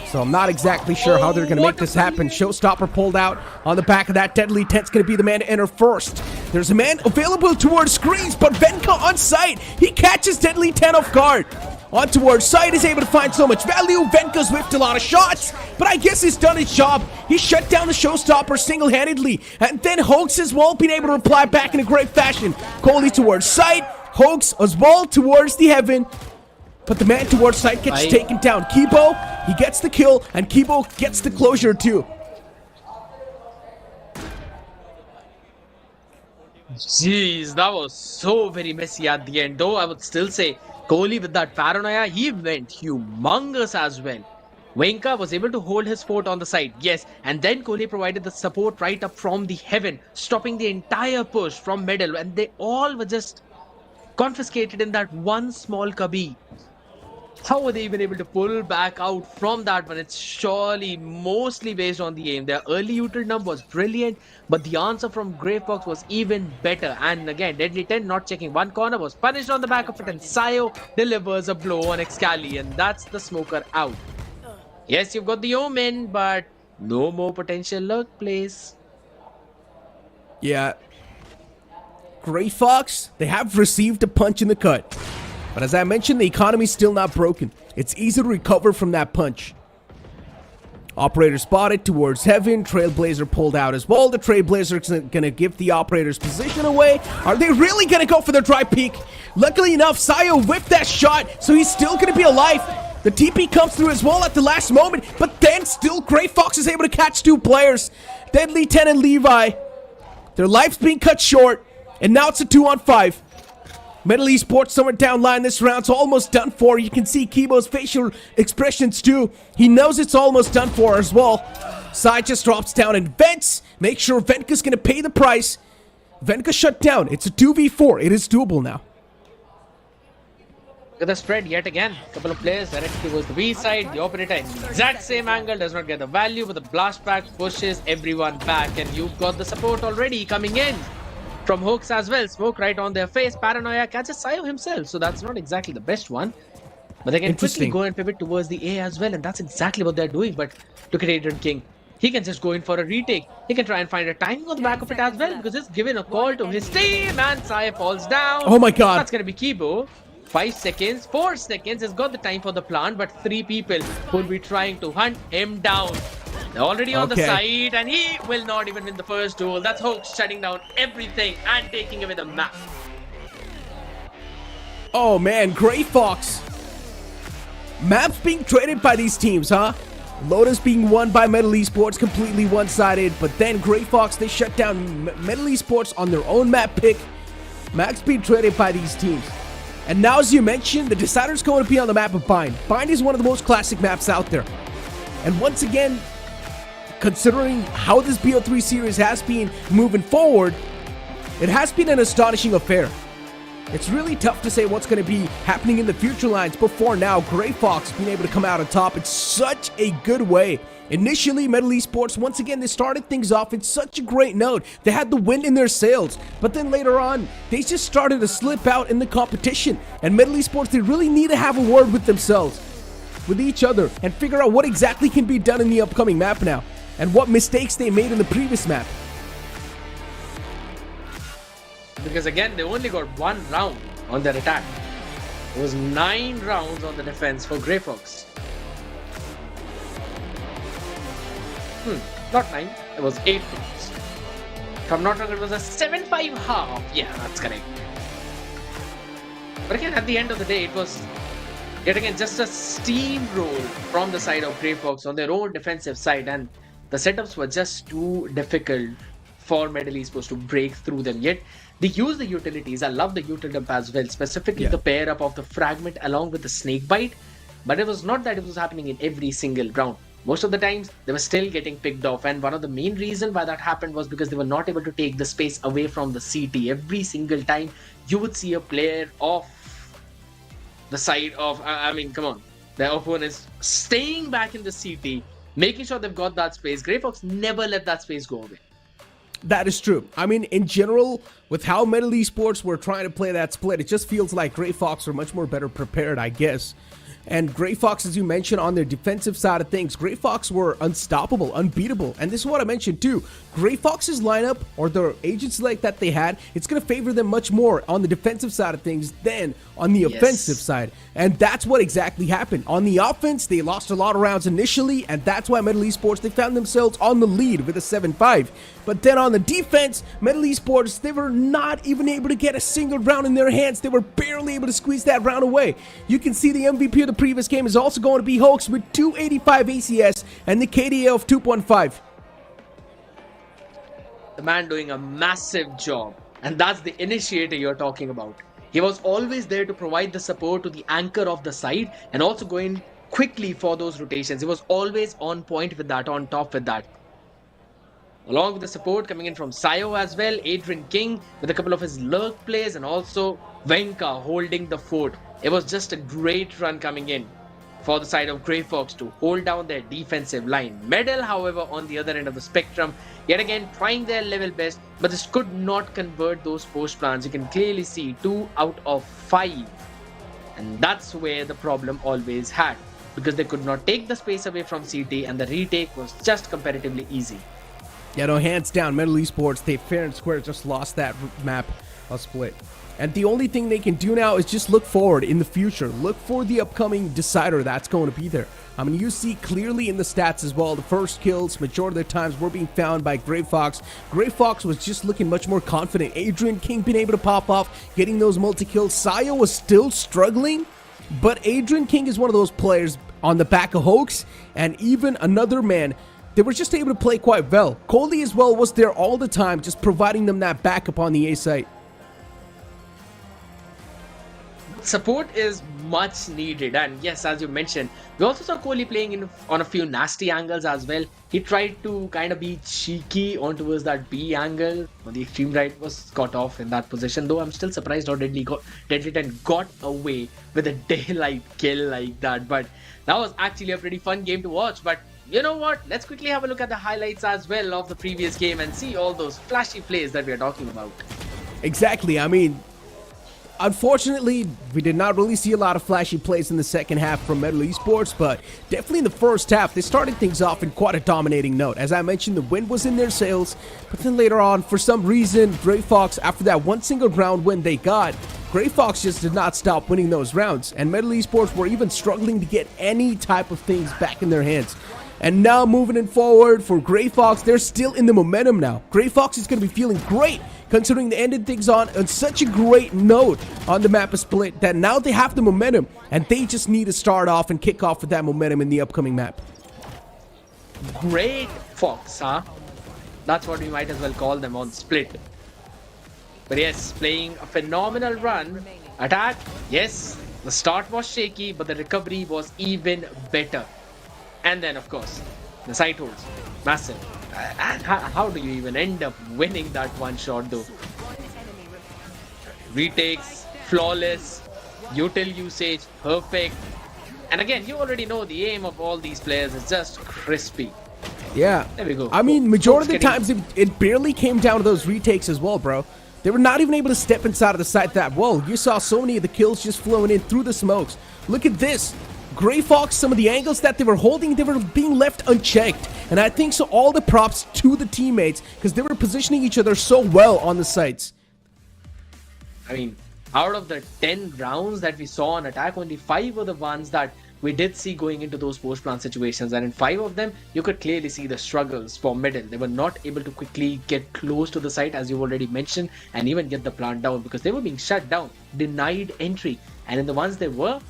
So I'm not exactly sure how they're going to make this happen. Showstopper pulled out on the back of that. Deadly 10's going to be the man to enter first. There's a man available towards screens, but Venka on site. He catches Deadly 10 off guard. On towards side, is able to find so much value. Venka's whiffed a lot of shots, but I guess he's done his job. He shut down the showstopper single-handedly, and then Hoax as well being able to reply back in a great fashion. Kohli towards side, Hoax as well towards the heaven, but the man towards side gets taken down. Kibo, he gets the kill, and Kibo gets the closure too. Jeez, that was so very messy at the end. Though I would still say Kohli with that paranoia, he went humongous as well. Venka was able to hold his fort on the side, yes, and then Kohli provided the support right up from the heaven, stopping the entire push from middle, and they all were just confiscated in that one small cubby. How were they even able to pull back out from that one? It's surely mostly based on the aim. Their early util number was brilliant, but the answer from Grayfox was even better. And again, Deadly 10 not checking one corner was punished on the back of it, and Sayo delivers a blow on Excali, and that's the smoker out. Yes, you've got the Omen, but no more potential lurk plays. Yeah. Grayfox, they have received a punch in the cut. But as I mentioned, the economy's still not broken. It's easy to recover from that punch. Operator spotted towards heaven. Trailblazer pulled out as well. The Trailblazer's gonna give the operator's position away. Are they really gonna go for their dry peek? Luckily enough, Sayo whipped that shot, so he's still gonna be alive. The TP comes through as well at the last moment, but then still Grayfox is able to catch two players. Deadly 10 and Levi. Their life's being cut short, and now it's a 2-on-5. OMEN Esports somewhere down line this round's almost done for. You can see Kibo's facial expressions too. He knows it's almost done for as well. Side just drops down and vents. Make sure Venka's gonna pay the price. Venka shut down. It's a 2v4. It is doable now. Look at the spread yet again. Couple of players directly towards the B side. The operator in the exact same angle does not get the value, but the blast pack pushes everyone back, and you've got the support already coming in from Hooks as well. Smoke right on their face. Paranoia catches Sayo himself, so that's not exactly the best one. But they can quickly go and pivot towards the A as well, and that's exactly what they're doing. But look at Adrian King. He can just go in for a retake. He can try and find a timing on the back of it as well, because it's given a call to his team, and Sayo falls down. Oh my god. That's going to be Kibo. 5 seconds, 4 seconds. He's got the time for the plant, but 3 people will be trying to hunt him down. They're already on the side, and he will not even win the first duel. That's Hoax shutting down everything and taking away the map. Oh man, Grayfox. Maps being traded by these teams, huh? Lotus being won by OMEN Esports, completely one-sided. But then Grayfox, they shut down OMEN Esports on their own map pick. Maps being traded by these teams. And now, as you mentioned, the decider's going to be on the map of Bind. Bind is one of the most classic maps out there. And once again, considering how this BO3 series has been moving forward, it has been an astonishing affair. It's really tough to say what's going to be happening in the future lines, but for now, Grayfox being able to come out on top in such a good way. Initially, OMEN Esports, once again, they started things off in such a great note. They had the wind in their sails, but then later on, they just started to slip out in the competition. And OMEN Esports, they really need to have a word with themselves, with each other, and figure out what exactly can be done in the upcoming map now, and what mistakes they made in the previous map. Because again, they only got 1 round on their attack. It was 9 rounds on the defense for Grayfox. Not 9, it was 8 rounds. If I'm not wrong, it was a 7-5 half. Yeah, that's correct. But again, at the end of the day, it was yet again just a steamroll from the side of Grayfox on their own defensive side, and the setups were just too difficult for OMEN Esports to break through them. Yet they use the utilities. I love the util dump as well, specifically the pair up of the fragment along with the snake bite. But it was not that it was happening in every single round. Most of the times, they were still getting picked off, and one of the main reasons why that happened was because they were not able to take the space away from the CT. Every single time, you would see a player off the side of, I mean, come on, their opponent is staying back in the CT, making sure they've got that space. Grayfox never let that space go away. That is true. I mean, in general, with how OMEN Esports were trying to play that split, it just feels like Grayfox are much more better prepared, I guess. And Grayfox, as you mentioned, on their defensive side of things, Grayfox were unstoppable, unbeatable. And this is what I mentioned too. Grayfox's lineup, or the agent select that they had, it's going to favor them much more on the defensive side of things than on the offensive side. And that's what exactly happened. On the offense, they lost a lot of rounds initially, and that's why Metal Esports, they found themselves on the lead with a 7-5. But then on the defense, Metal Esports, they were not even able to get a single round in their hands. They were barely able to squeeze that round away. You can see the MVP of the previous game is also going to be Hoax with 285 ACS and the KDA of 2.5. The man doing a massive job, and that's the initiator you're talking about. He was always there to provide the support to the anchor of the side and also going quickly for those rotations. He was always on point with that, on top with that. Along with the support coming in from Sayo as well, Adrian King with a couple of his lurk plays, and also Venka holding the fort. It was just a great run coming in for the side of Grayfox to hold down their defensive line. Medal, however, on the other end of the spectrum, yet again trying their level best, but this could not convert those post plans. You can clearly see 2 out of 5. And that's where the problem always had, because they could not take the space away from CT, and the retake was just comparatively easy. Yeah, no, hands down, Metal Esports, they fair and square just lost that map of split. And the only thing they can do now is just look forward in the future. Look for the upcoming decider that's going to be there. I mean, you see clearly in the stats as well, the first kills, majority of the times, were being found by Grayfox. Grayfox was just looking much more confident. Adrian King being able to pop off, getting those multi-kills. Sayo was still struggling, but Adrian King is one of those players on the back of Hoax, and even another man, they were just able to play quite well. Coley as well was there all the time, just providing them that backup on the A site. Support is much needed, and yes, as you mentioned, we also saw Kohli playing on a few nasty angles as well. He tried to kind of be cheeky on towards that B angle. On the extreme right was caught off in that position, though I'm still surprised how Deadly 10 got away with a daylight kill like that. But that was actually a pretty fun game to watch. But you know what? Let's quickly have a look at the highlights as well of the previous game and see all those flashy plays that we are talking about. Exactly. I mean, unfortunately, we did not really see a lot of flashy plays in the second half from Metal Esports, but definitely in the first half, they started things off in quite a dominating note. As I mentioned, the win was in their sails, but then later on, for some reason, Grayfox, after that one single round win they got, Grayfox just did not stop winning those rounds, and Metal Esports were even struggling to get any type of things back in their hands. And now moving it forward for Grayfox, they're still in the momentum now. Grayfox is going to be feeling great, considering they ended things on such a great note on the map of Split that now they have the momentum, and they just need to start off and kick off with that momentum in the upcoming map. Great Fox, huh? That's what we might as well call them on Split. But yes, playing a phenomenal run. Attack, yes, the start was shaky, but the recovery was even better. And then, of course, the side holds, massive. And how do you even end up winning that one shot, though? Retakes, flawless, util usage, perfect. And again, you already know the aim of all these players is just crispy. Yeah. There we go. I mean, majority of the times, it barely came down to those retakes as well, bro. They were not even able to step inside of the site that well. You saw so many of the kills just flowing in through the smokes. Look at this. Grayfox, some of the angles that they were holding, they were being left unchecked. And I think so all the props to the teammates, because they were positioning each other so well on the sites. I mean, out of the 10 rounds that we saw on attack, only 5 were the ones that we did see going into those post-plant situations. And in 5 of them, you could clearly see the struggles for middle. They were not able to quickly get close to the site, as you already mentioned, and even get the plant down, because they were being shut down, denied entry. And in the ones they were,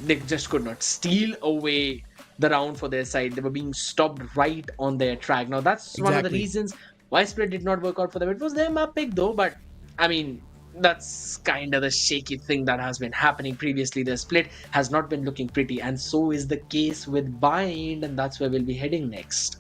they just could not steal away the round for their side. They were being stopped right on their track. Now, that's one of the reasons why Split did not work out for them. It was their map pick, though, but I mean, that's kind of the shaky thing that has been happening previously. The Split has not been looking pretty, and so is the case with Bind, and that's where we'll be heading next.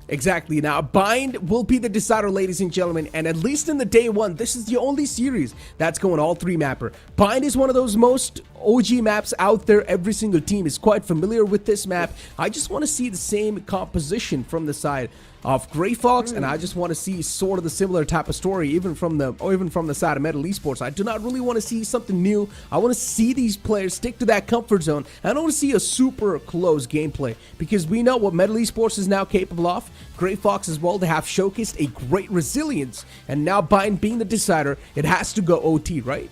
Exactly. Now, Bind will be the decider, ladies and gentlemen, and at least in the day one, this is the only series that's going all 3 mapper. Bind is one of those most OG maps out there. Every single team is quite familiar with this map. I just want to see the same composition from the side. of Grayfox, and I just want to see sort of the similar type of story, even from the side of Metal Esports. I do not really want to see something new. I want to see these players stick to that comfort zone. I don't want to see a super close gameplay, because we know what Metal Esports is now capable of. Grayfox as well, they have showcased a great resilience, and now Bind being the decider, it has to go OT, right?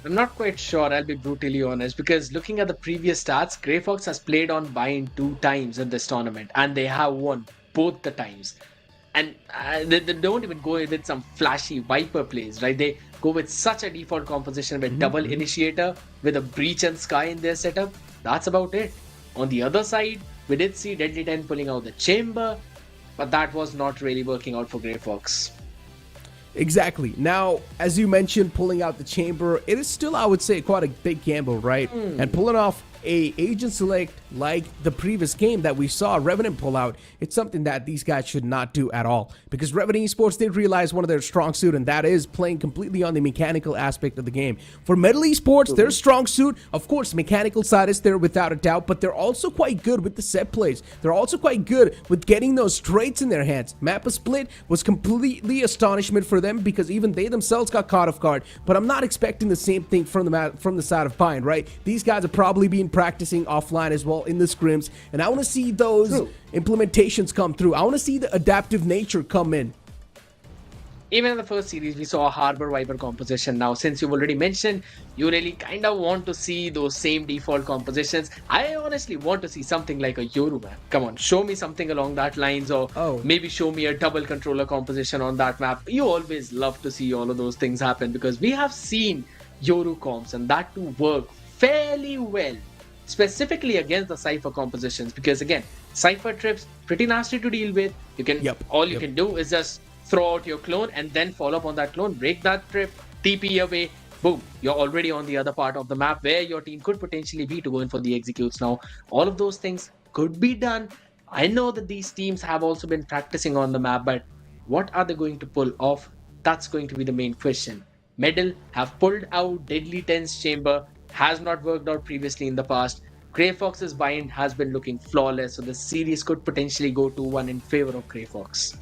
I'm not quite sure, I'll be brutally honest, because looking at the previous stats, Grayfox has played on Bind 2 times in this tournament, and they have won both the times. And they don't even go with some flashy Viper plays, right? They go with such a default composition with double initiator, with a breach and sky in their setup. That's about it. On the other side, we did see Deadly 10 pulling out the chamber, but that was not really working out for Grayfox. Exactly. Now, as you mentioned, pulling out the chamber, it is still, I would say, quite a big gamble, right? And pulling off a agent select like the previous game that we saw Revenant pull out, it's something that these guys should not do at all, because Revenant Esports did realize one of their strong suit, and that is playing completely on the mechanical aspect of the game. For Metal Esports, their strong suit, of course, mechanical side is there without a doubt, but they're also quite good with the set plays. They're also quite good with getting those traits in their hands. Mappa Split was completely astonishment for them, because even they themselves got caught off guard, but I'm not expecting the same thing from the side of Bind, right? These guys are probably being practicing offline as well in the scrims, and I want to see those implementations come through. I want to see the adaptive nature come in. Even in the first series, we saw a Harbor Viper composition. Now, since you've already mentioned, you really kind of want to see those same default compositions. I honestly want to see something like a Yoru, man. Come on, show me something along that lines, or maybe show me a double controller composition on that map. You always love to see all of those things happen, because we have seen Yoru comps, and that too work fairly well, specifically against the Cypher compositions, because again, Cypher trips pretty nasty to deal with. You can all you can do is just throw out your clone and then follow up on that clone, break that trip, TP away, boom, you're already on the other part of the map where your team could potentially be to go in for the executes. Now, all of those things could be done. I know that these teams have also been practicing on the map, but what are they going to pull off? That's going to be the main question. Medal have pulled out Deadly 10's chamber, has not worked out previously in the past. Grayfox's bind has been looking flawless, so the series could potentially go 2-1 in favor of Grayfox.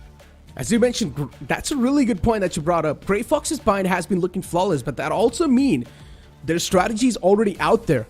As you mentioned, that's a really good point that you brought up. Grayfox's bind has been looking flawless, but that also means their strategy is already out there.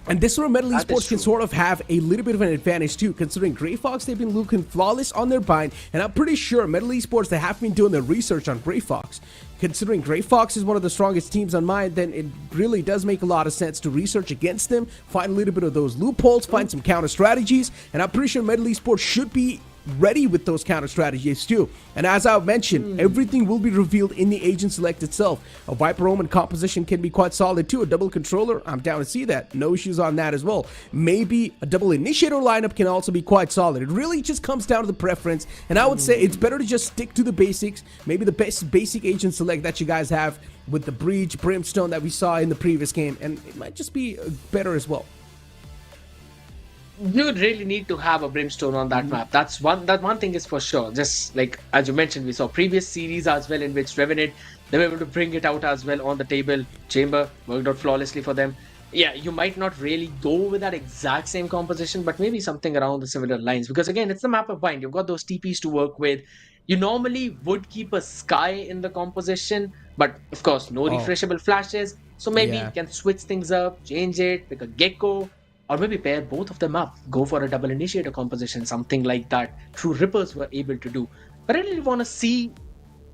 And this is where Metal Esports can sort of have a little bit of an advantage too, considering Grayfox, they've been looking flawless on their bind, and I'm pretty sure Metal Esports, they have been doing their research on Grayfox. Considering Grayfox is one of the strongest teams on mine, then it really does make a lot of sense to research against them, find a little bit of those loopholes, find some counter strategies, and I'm pretty sure Metal Esports should be ready with those counter strategies too. And as I mentioned, everything will be revealed in the agent select itself. A Viper Omen composition can be quite solid too. A double controller, I'm down to see that. No issues on that as well. Maybe a double initiator lineup can also be quite solid. It really just comes down to the preference, and I would say it's better to just stick to the basics. Maybe the best basic agent select that you guys have with the Breach, Brimstone that we saw in the previous game, and it might just be better as well. You really need to have a Brimstone on that map. That one thing is for sure. Just like as you mentioned, we saw previous series as well in which Revenant, they were able to bring it out as well on the table. Chamber worked out flawlessly for them. Yeah, you might not really go with that exact same composition, but maybe something around the similar lines, because again, it's the map of bind. You've got those TPs to work with. You normally would keep a Sky in the composition, but of course no refreshable flashes, so maybe you can switch things up, change it, pick a Gecko, or maybe pair both of them up, go for a double initiator composition, something like that. True Rippers were able to do. But I really want to see,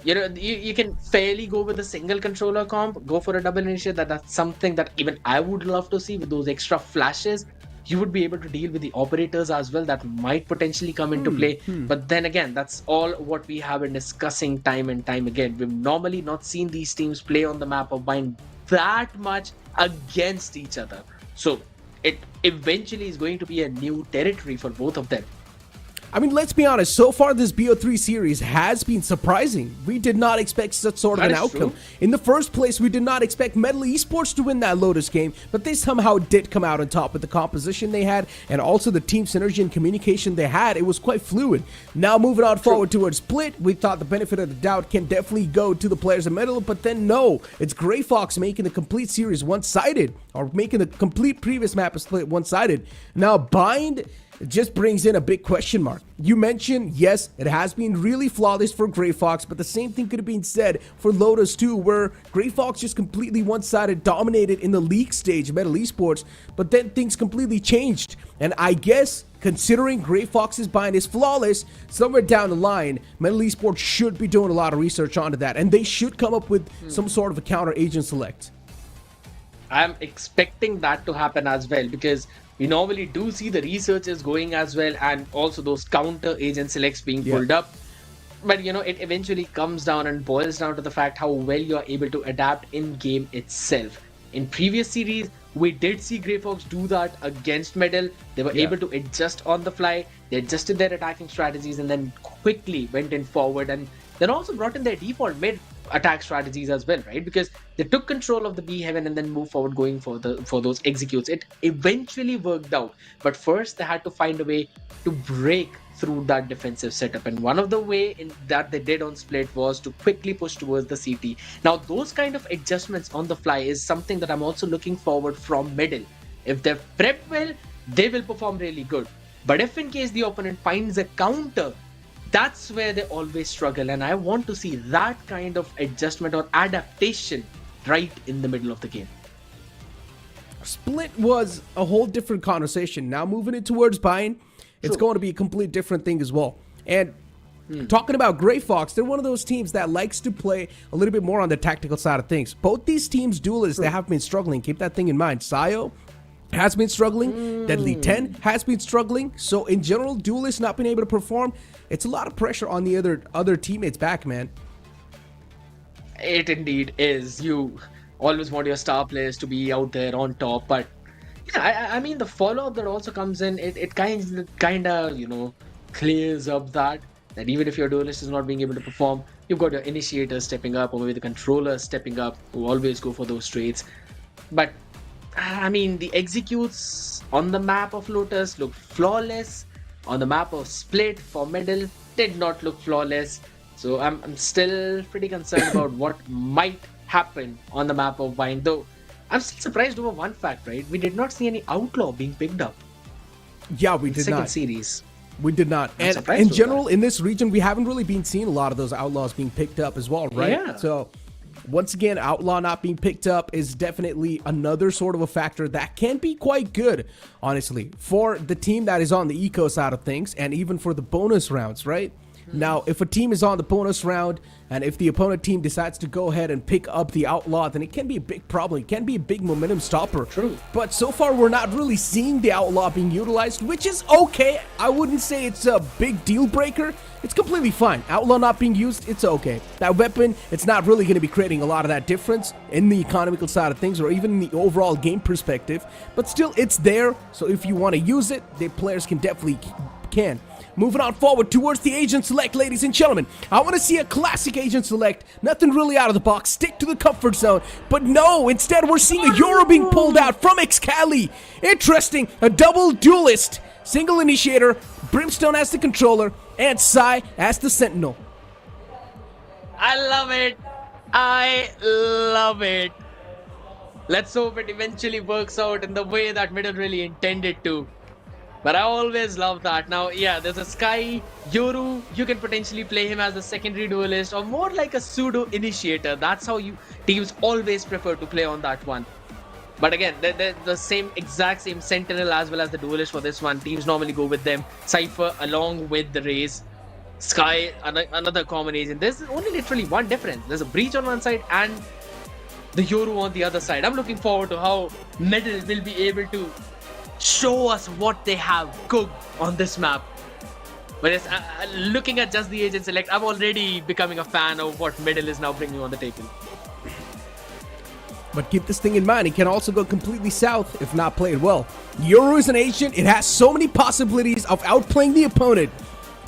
you can fairly go with a single controller comp, go for a double initiator. That's something that even I would love to see with those extra flashes. You would be able to deal with the operators as well that might potentially come into play. But then again, that's all what we have been discussing time and time again. We've normally not seen these teams play on the map of bind that much against each other. So it eventually is going to be a new territory for both of them. I mean, let's be honest, so far this BO3 series has been surprising. We did not expect such sort of an outcome. In the first place, we did not expect Metal Esports to win that Lotus game, but they somehow did come out on top with the composition they had, and also the team synergy and communication they had. It was quite fluid. Now moving on forward towards Split, we thought the benefit of the doubt can definitely go to the players of Metal, but then no, it's Grayfox making the complete series one-sided. or making the complete previous map of Split one-sided. Now, Bind just brings in a big question mark. You mentioned, yes, it has been really flawless for Grayfox, but the same thing could have been said for Lotus too, where Grayfox just completely one-sided dominated in the league stage, Metal Esports, but then things completely changed. And I guess, considering Grayfox's Bind is flawless, somewhere down the line, Metal Esports should be doing a lot of research onto that, and they should come up with some sort of a counter agent select. I'm expecting that to happen as well, because we normally do see the researchers going as well, and also those counter agent selects being pulled up. But you know, it eventually comes down and boils down to the fact how well you're able to adapt in game itself. In previous series, we did see Grayfox do that against Medal. They were able to adjust on the fly. They adjusted their attacking strategies and then quickly went in forward, and then also brought in their default mid attack strategies as well, right? Because they took control of the B heaven and then moved forward going for those executes. It eventually worked out, but first they had to find a way to break through that defensive setup, and one of the way that they did on Split was to quickly push towards the CT. Now those kind of adjustments on the fly is something that I'm also looking forward from Middle. If they're prepped well, they will perform really good, but if in case the opponent finds a counter, that's where they always struggle, and I want to see that kind of adjustment or adaptation right in the middle of the game. Split was a whole different conversation. Now moving it towards Bind, it's going to be a complete different thing as well. And talking about Grayfox, they're one of those teams that likes to play a little bit more on the tactical side of things. Both these teams, duelists, they have been struggling. Keep that thing in mind. Sayo has been struggling. Deadly 10 has been struggling. So in general, duelists not being able to perform, it's a lot of pressure on the other teammates back, man. It indeed is. You always want your star players to be out there on top, but yeah, I mean the follow-up that also comes in, it kind of you know clears up that even if your duelist is not being able to perform, you've got your initiators stepping up, or maybe the controllers stepping up, who always go for those trades. But I mean, the executes on the map of Lotus look flawless. On the map of Split for Middle did not look flawless. So I'm still pretty concerned about what might happen on the map of Bind, though I'm still surprised over one fact, right? We did not see any Outlaw being picked up. Yeah, we did not. Second series. We did not. And in general, in this region, we haven't really been seeing a lot of those Outlaws being picked up as well, right? Yeah. So once again, Outlaw not being picked up is definitely another sort of a factor that can be quite good, honestly, for the team that is on the eco side of things, and even for the bonus rounds, right? Now, if a team is on the bonus round, and if the opponent team decides to go ahead and pick up the Outlaw, then it can be a big problem. It can be a big momentum stopper. True. But so far, we're not really seeing the Outlaw being utilized, which is okay. I wouldn't say it's a big deal breaker. It's completely fine. Outlaw not being used, it's okay. That weapon, it's not really going to be creating a lot of that difference in the economical side of things, or even in the overall game perspective. But still, it's there. So if you want to use it, the players can definitely can. Moving on forward towards the agent select, ladies and gentlemen. I want to see a classic agent select. Nothing really out of the box. Stick to the comfort zone. But no, instead we're seeing a Euro being pulled out from Excali. Interesting. A double duelist. Single initiator. Brimstone as the controller. And Sai as the sentinel. I love it. I love it. Let's hope it eventually works out in the way that Middle really intended to. But I always love that. Now, yeah, there's a Sky, Yoru, you can potentially play him as a secondary duelist or more like a pseudo initiator. That's how teams always prefer to play on that one. But again, they're the exact same Sentinel as well as the duelist for this one. Teams normally go with them. Cypher along with the Raze. Sky, another common agent. There's only literally one difference. There's a Breach on one side and the Yoru on the other side. I'm looking forward to how Medal will be able to show us what they have cooked on this map. But it's, looking at just the agent select, I'm already becoming a fan of what Middle is now bringing on the table. But keep this thing in mind, it can also go completely south if not played well. Yoru is an agent, it has so many possibilities of outplaying the opponent,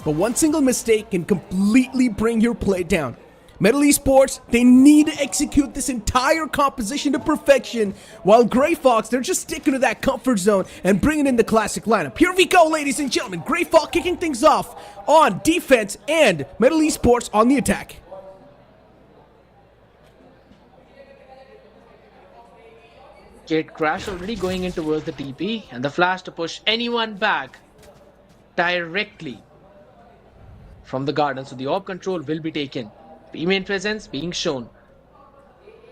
but one single mistake can completely bring your play down. Metal Esports, they need to execute this entire composition to perfection, while Grayfox, they're just sticking to that comfort zone and bringing in the classic lineup. Here we go, ladies and gentlemen. Grayfox kicking things off on defense and Metal Esports on the attack. Gate Crash already going in towards the TP, and the flash to push anyone back directly from the garden. So the orb control will be taken. B-main presence being shown.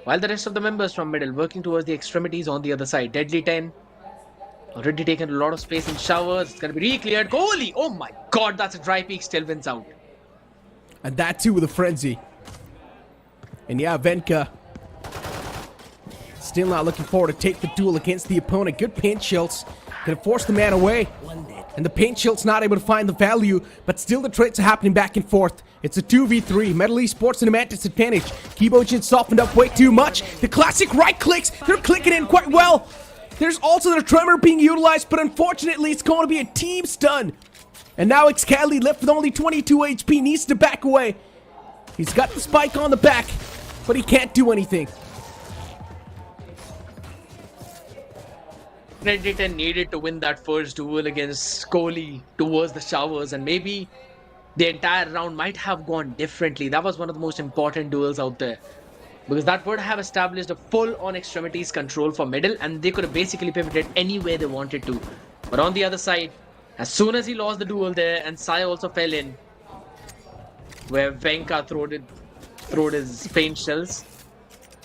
While the rest of the members from middle working towards the extremities on the other side. Deadly 10 already taken a lot of space in showers. It's going to be re-cleared. Kohli! Oh my god, that's a dry peak. Still wins out. And that too with a frenzy. And yeah, Venka still not looking forward to take the duel against the opponent. Good paint shields. Gonna force the man away. And the paint shield's not able to find the value, but still the trades are happening back and forth. It's a 2v3. Metal Esports in a man disadvantage. Kibojin softened up way too much. The classic right clicks, they're clicking in quite well. There's also the tremor being utilized, but unfortunately it's going to be a team stun. And now Excali left with only 22 HP, needs to back away. He's got the spike on the back, but he can't do anything. Deadly 10 needed to win that first duel against Kohli towards the showers, and maybe the entire round might have gone differently. That was one of the most important duels out there, because that would have established a full-on extremities control for middle, and they could have basically pivoted anywhere they wanted to. But on the other side, as soon as he lost the duel there, and Sai also fell in, where Venka throwed his paint shells,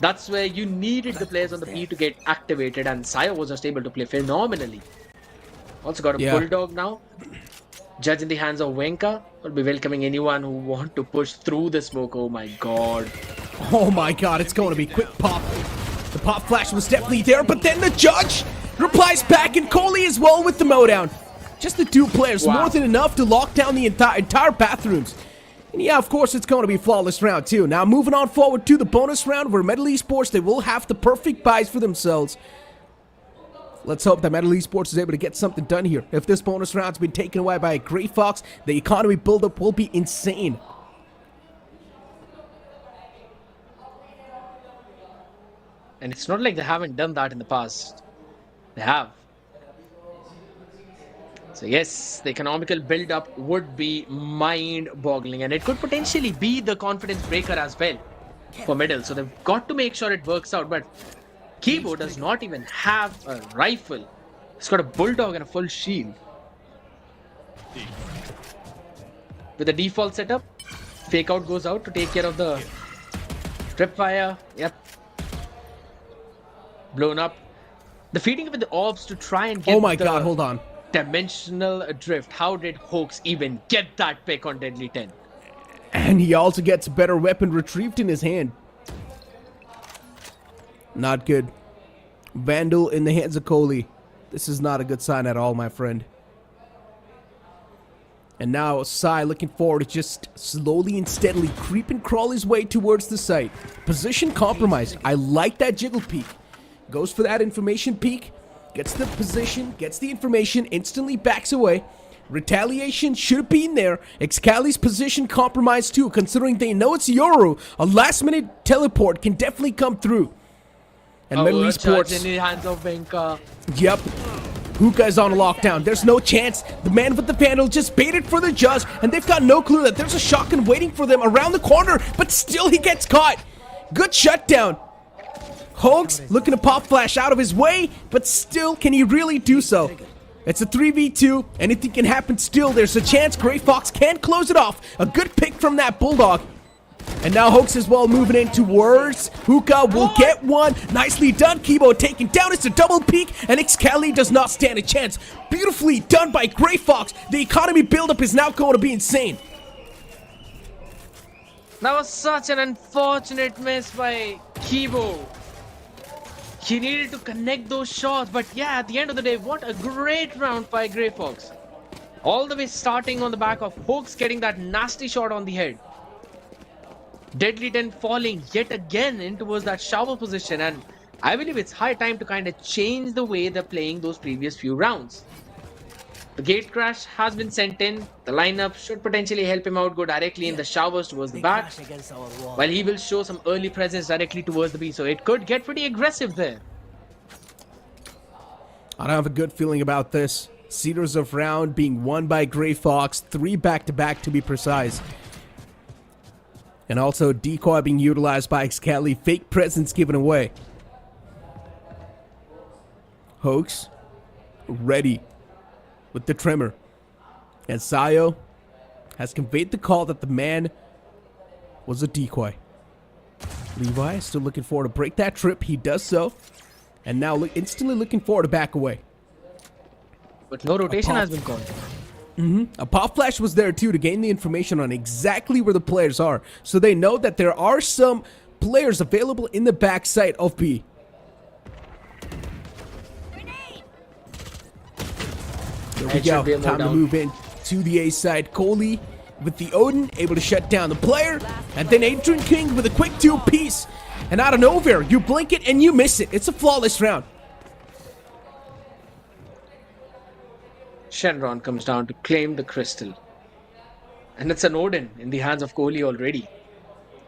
that's where you needed the players on the P to get activated, and Saya was just able to play phenomenally. Also got a Bulldog now. Judge in the hands of Venka. Will be welcoming anyone who want to push through the smoke. Oh my god. Oh my god, it's going to be quick pop. The pop flash was definitely there, but then the Judge replies back, and Kohli as well with the mowdown. Just the two players, more than enough to lock down the entire bathrooms. And yeah, of course, it's going to be a flawless round too. Now, moving on forward to the bonus round, where Metal Esports, they will have the perfect buys for themselves. Let's hope that Metal Esports is able to get something done here. If this bonus round's been taken away by Grayfox, the economy buildup will be insane. And it's not like they haven't done that in the past. They have. So yes, the economical build-up would be mind-boggling, and it could potentially be the confidence breaker as well for middle. So they've got to make sure it works out. But Kibo does not even have a rifle. He's got a bulldog and a full shield. With the default setup, fake out goes out to take care of the tripwire. Yep. Blown up. The feeding with the orbs to try and get god, hold on. Dimensional drift. How did Hoax even get that pick on Deadly 10? And he also gets a better weapon retrieved in his hand. Not good. Vandal in the hands of Kohli. This is not a good sign at all, my friend. And now Sai looking forward to just slowly and steadily creep and crawl his way towards the site. Position compromised. I like that jiggle peek. Goes for that information peek. Gets the position, gets the information, instantly backs away. Retaliation should have been there. Excali's position compromised too, considering they know it's Yoru. A last-minute teleport can definitely come through. And Metal Esports in the hands of Venka. Yep. Hookah is on lockdown. There's no chance. The man with the Vandal just baited for the Judge, and they've got no clue that there's a shotgun waiting for them around the corner, but still he gets caught. Good shutdown. Hoax looking to pop flash out of his way, but still, can he really do so? It's a 3v2. Anything can happen still. There's a chance Grayfox can close it off. A good pick from that Bulldog. And now Hoax as well moving in towards Hookah will get one. Nicely done. Kibo taken down. It's a double peek, and Excali does not stand a chance. Beautifully done by Grayfox. The economy buildup is now going to be insane. That was such an unfortunate miss by Kibo. He needed to connect those shots, but yeah, at the end of the day, what a great round by Grayfox. All the way starting on the back of Hoax getting that nasty shot on the head. Deadly 10 falling yet again in towards that shower position, and I believe it's high time to kind of change the way they're playing those previous few rounds. The gate crash has been sent in. The lineup should potentially help him out, go directly in the showers towards the back, while he will show some early presence directly towards the B, so it could get pretty aggressive there. I don't have a good feeling about this. Cedars of round being won by Grayfox, 3 back-to-back to be precise. And also decoy being utilized by Excali, fake presence given away. Hoax ready with the trimmer. And Sayo has conveyed the call that the man was a decoy. Levi is still looking forward to break that trip. He does so. And now instantly looking forward to back away. But no rotation has been called. A pop flash was there too to gain the information on exactly where the players are. So they know that there are some players available in the backside of B. There we go. Time to move in to the A side. Coley with the Odin able to shut down the player. And then Adrian King with a quick 2-piece. And out of nowhere, you blink it and you miss it. It's a flawless round. Shenron comes down to claim the crystal. And it's an Odin in the hands of Kohli already.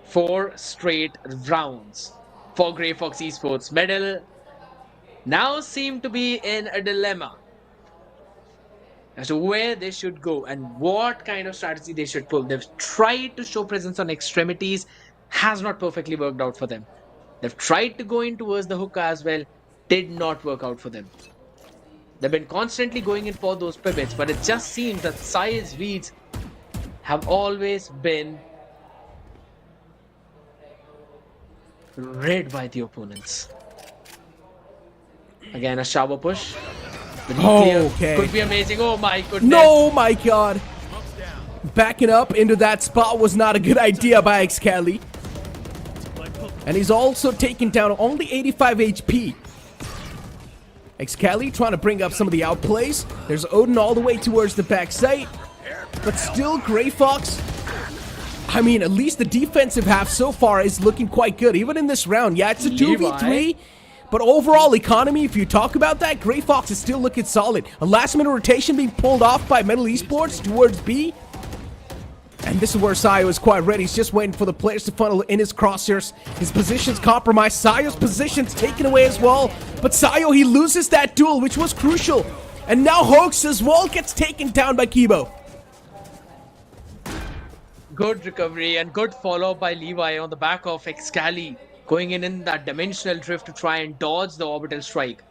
4 straight rounds for Grayfox Esports. Medal now seem to be in a dilemma as to where they should go and what kind of strategy they should pull. They've tried to show presence on extremities, has not perfectly worked out for them. They've tried to go in towards the hook as well, did not work out for them. They've been constantly going in for those pivots, but it just seems that Sai's reads have always been read by the opponents. Again, a shower push. Okay. Could be amazing. Oh my goodness. No, my God. Backing up into that spot was not a good idea by Excali. And he's also taken down only 85 HP. Excali trying to bring up some of the outplays. There's Odin all the way towards the backside. But still, Grayfox, I mean, at least the defensive half so far is looking quite good. Even in this round, yeah, it's a 2v3. But overall economy, if you talk about that, Grayfox is still looking solid. A last-minute rotation being pulled off by OMEN Esports towards B. And this is where Sayo is quite ready. He's just waiting for the players to funnel in his crosshairs. His position's compromised. Sayo's position's taken away as well. But Sayo, he loses that duel, which was crucial. And now Hoax as well gets taken down by Kibo. Good recovery and good follow-up by Levi on the back of Excali. Going in that dimensional drift to try and dodge the orbital strike.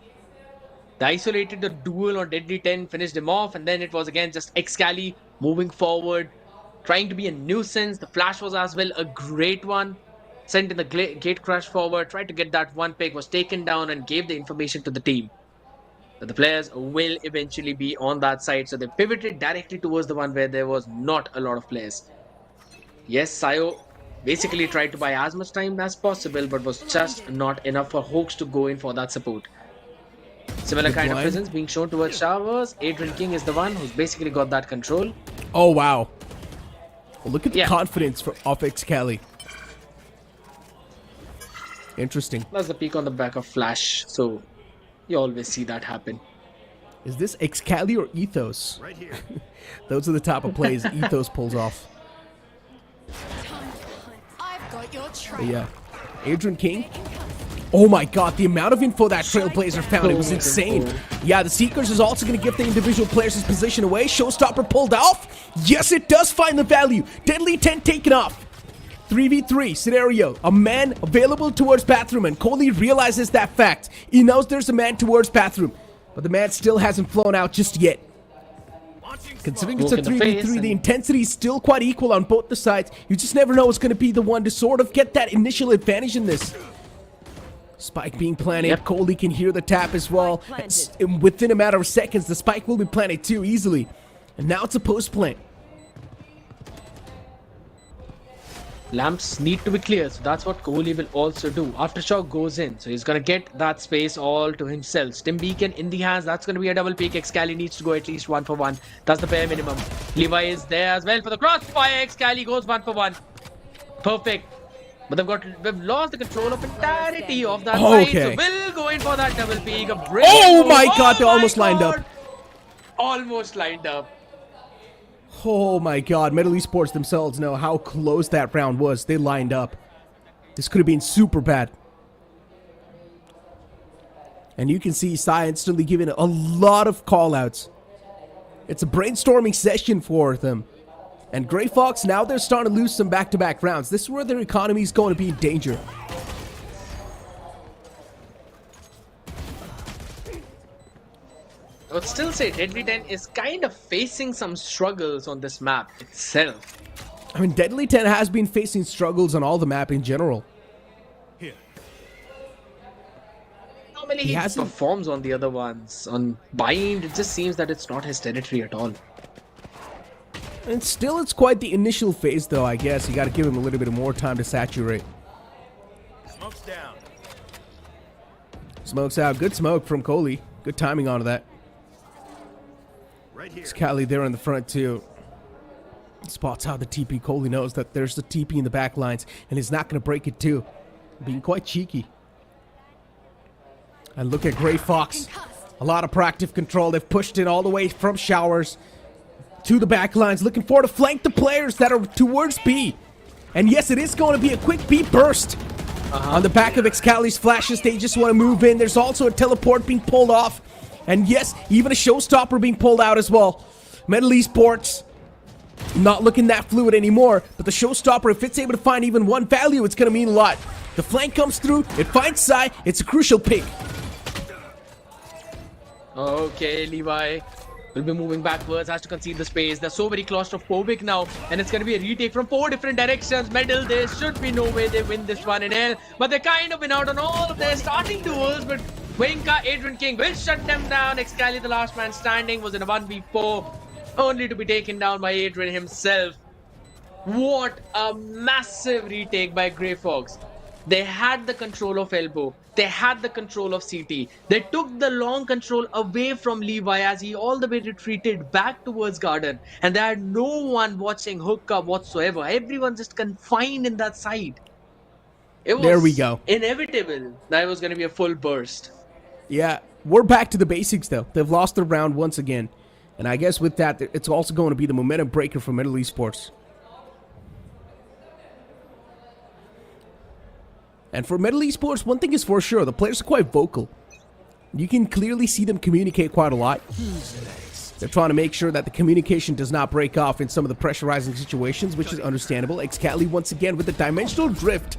They isolated the duel on Deadly 10, finished him off, and then it was again just Excali moving forward, trying to be a nuisance. The flash was as well a great one. Sent in the gate crash forward, tried to get that one pick, was taken down and gave the information to the team that the players will eventually be on that side. So they pivoted directly towards the one where there was not a lot of players. Yes, Sayo basically tried to buy as much time as possible, but was just not enough for Hoax to go in for that support. Similar kind of presence being shown towards Showers. Adrian King is the one who's basically got that control. Oh, wow. Well, look at the confidence of Excali. Interesting. That's the peak on the back of Flash, so you always see that happen. Is this Excali or Ethos? Right here. Those are the type of plays Ethos pulls off. But yeah, Adrian King. Oh my God, the amount of info that Trailblazer found, it was insane. Yeah, the Seekers is also going to give the individual players his position away. Showstopper pulled off. Yes, it does find the value. Deadly 10 taken off. 3v3 scenario. A man available towards bathroom, and Kohli realizes that fact. He knows there's a man towards bathroom, but the man still hasn't flown out just yet. Considering it's a 3v3, the intensity is still quite equal on both the sides. You just never know what's going to be the one to sort of get that initial advantage in this. Spike being planted. Kohli can hear the tap as well. Within a matter of seconds, the spike will be planted too easily. And now it's a post plant. Lamps need to be clear, so that's what Kohli will also do. Aftershock goes in, so he's going to get that space all to himself. Stim Beacon in the hands, that's going to be a double peak. Excali needs to go at least 1 for 1. That's the bare minimum. Levi is there as well for the crossfire. Excali goes 1 for 1. Perfect. But they've lost the control of entirety of that side, so we'll go in for that double peak. Oh my God, they almost lined up. Almost lined up. Oh my God, OMEN Esports themselves know how close that round was. They lined up. This could have been super bad. And you can see Sai instantly giving a lot of callouts. It's a brainstorming session for them. And Grayfox, now they're starting to lose some back-to-back rounds. This is where their economy is going to be in danger. I would still say Deadly 10 is kind of facing some struggles on this map itself. I mean, Deadly 10 has been facing struggles on all the map in general. Normally he performs on the other ones. On Bind, it just seems that it's not his territory at all. And still, it's quite the initial phase, though, I guess. You got to give him a little bit more time to saturate. Smoke's down. Smoke's out. Good smoke from Kohli. Good timing onto that. Right here. Scally there in the front, too. Spots out the TP. Kohli knows that there's the TP in the back lines, and he's not going to break it, too. Being quite cheeky. And look at Grayfox. A lot of proactive control. They've pushed in all the way from showers to the back lines, looking for to flank the players that are towards B. And yes, it is going to be a quick B burst. On the back of Excali's flashes, they just want to move in. There's also a teleport being pulled off. And yes, even a showstopper being pulled out as well. Metal Esports not looking that fluid anymore, but the showstopper, if it's able to find even one value, it's going to mean a lot. The flank comes through, it finds Sai, it's a crucial pick. Okay, Levi will be moving backwards, has to concede the space. They're so very claustrophobic now, and it's going to be a retake from 4 different directions. Medal, there should be no way they win this one in hell, but they kind of win out on all of their starting duels. But Wenka, Adrian King will shut them down. Excali, the last man standing, was in a 1v4, only to be taken down by Adrian himself. What a massive retake by Grayfox. They had the control of elbow. They had the control of CT. They took the long control away from Levi as he all the way retreated back towards Garden. And they had no one watching hookup whatsoever. Everyone just confined in that side. It was There we go. Inevitable that it was going to be a full burst. Yeah, we're back to the basics, though. They've lost their round once again. And I guess with that, it's also going to be the momentum breaker for Metal Esports. And for Metal Esports, one thing is for sure, the players are quite vocal. You can clearly see them communicate quite a lot. They're trying to make sure that the communication does not break off in some of the pressurizing situations, which is understandable. Excali once again with the dimensional drift,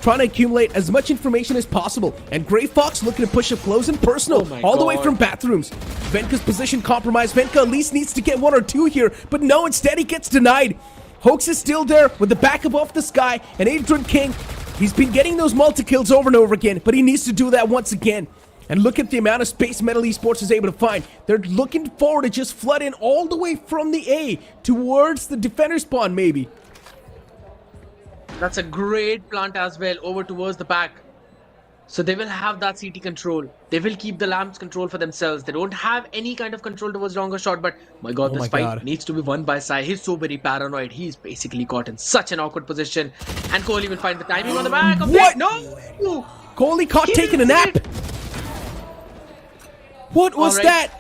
trying to accumulate as much information as possible. And Grayfox looking to push up close and personal, all the way from bathrooms. Venka's position compromised. Venka at least needs to get 1 or 2 here, but no, instead he gets denied. Hoax is still there with the backup off the sky, and Adrian King, he's been getting those multi-kills over and over again, but he needs to do that once again. And look at the amount of space Metal Esports is able to find. They're looking forward to just flood in all the way from the A towards the defender spawn, maybe. That's a great plant as well, over towards the back. So they will have that CT control. They will keep the lamps control for themselves. They don't have any kind of control towards longer shot, but my god, this fight needs to be won by Sai. He's so very paranoid. He's basically caught in such an awkward position. And Kohli will find the timing on the back of What? it. No! Kohli caught taking a nap. What was that?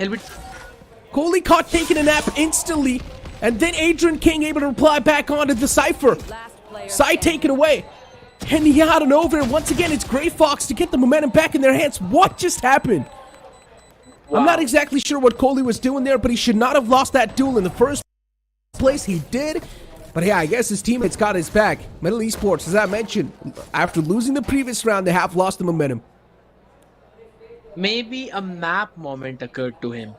Kohli caught taking a nap instantly, and then Adrian King able to reply back onto the Cypher. Sai taken away. And yeah, out of nowhere, once again, it's Grayfox to get the momentum back in their hands. What just happened? I'm not exactly sure what Kohli was doing there, but he should not have lost that duel in the first place. He did. But yeah, I guess his teammates got his back. Metal Esports, as I mentioned, after losing the previous round, they have lost the momentum. Maybe a map moment occurred to him.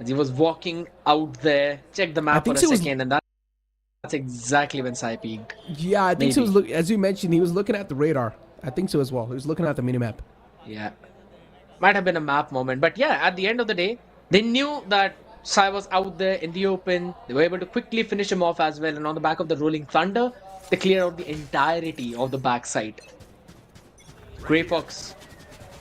As he was walking out there, check the map for a second, and that's exactly when Sai peaked. Yeah, I think so. As you mentioned, he was looking at the radar. I think so as well. He was looking at the minimap. Yeah. Might have been a map moment. But yeah, at the end of the day, they knew that Sai was out there in the open. They were able to quickly finish him off as well. And on the back of the Rolling Thunder, they clear out the entirety of the backside. Grayfox,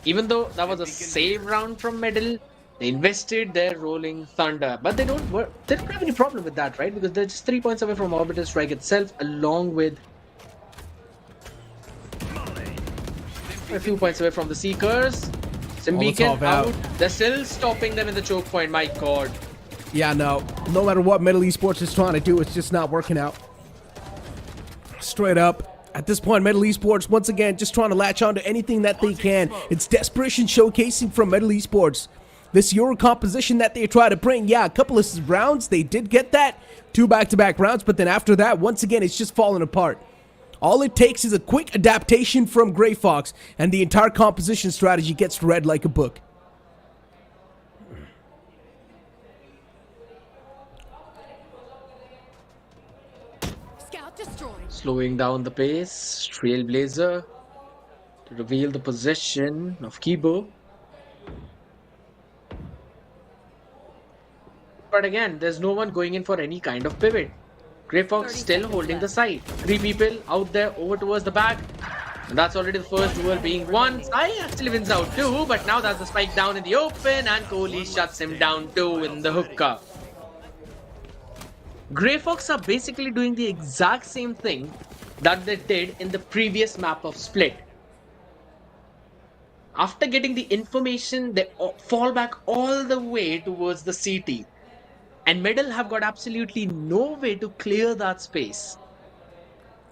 even though that was a save round from Medal, they invested their Rolling Thunder, but they don't have any problem with that, right? Because they're just 3 points away from Orbital Strike itself, along with a few points away from the Seekers. Simbeacon out. They're still stopping them in the choke point. My god. Yeah, no matter what Metal Esports is trying to do, it's just not working out. Straight up. At this point, Metal Esports, once again, just trying to latch on to anything that they can. It's desperation showcasing from Metal Esports. This Euro composition that they try to bring, yeah, a couple of rounds, they did get that. 2 back-to-back rounds, but then after that, once again, it's just falling apart. All it takes is a quick adaptation from Grayfox, and the entire composition strategy gets read like a book. Scout destroyed. Slowing down the pace. Trailblazer to reveal the possession of Kibo. But again, there's no one going in for any kind of pivot. Grayfox still holding the side. 3 people out there over towards the back. And that's already the first duel being won. Sai actually wins out too, but now that's the spike down in the open and Kohli shuts him down too in the hookah. Grayfox are basically doing the exact same thing that they did in the previous map of Split. After getting the information, they fall back all the way towards the CT. And Middle have got absolutely no way to clear that space.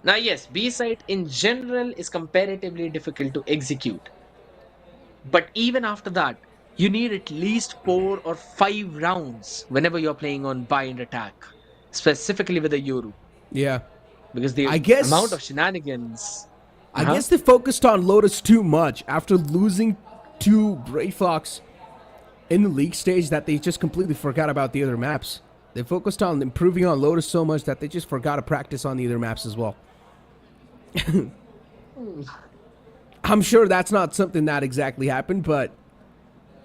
Now yes, B site in general is comparatively difficult to execute. But even after that, you need at least 4 or 5 rounds whenever you're playing on bind attack. Specifically with the Yoru. Yeah. Because the amount of shenanigans. I guess they focused on Lotus too much after losing to Grayfox in the league stage that they just completely forgot about the other maps. They focused on improving on Lotus so much that they just forgot to practice on the other maps as well. I'm sure that's not something that exactly happened, but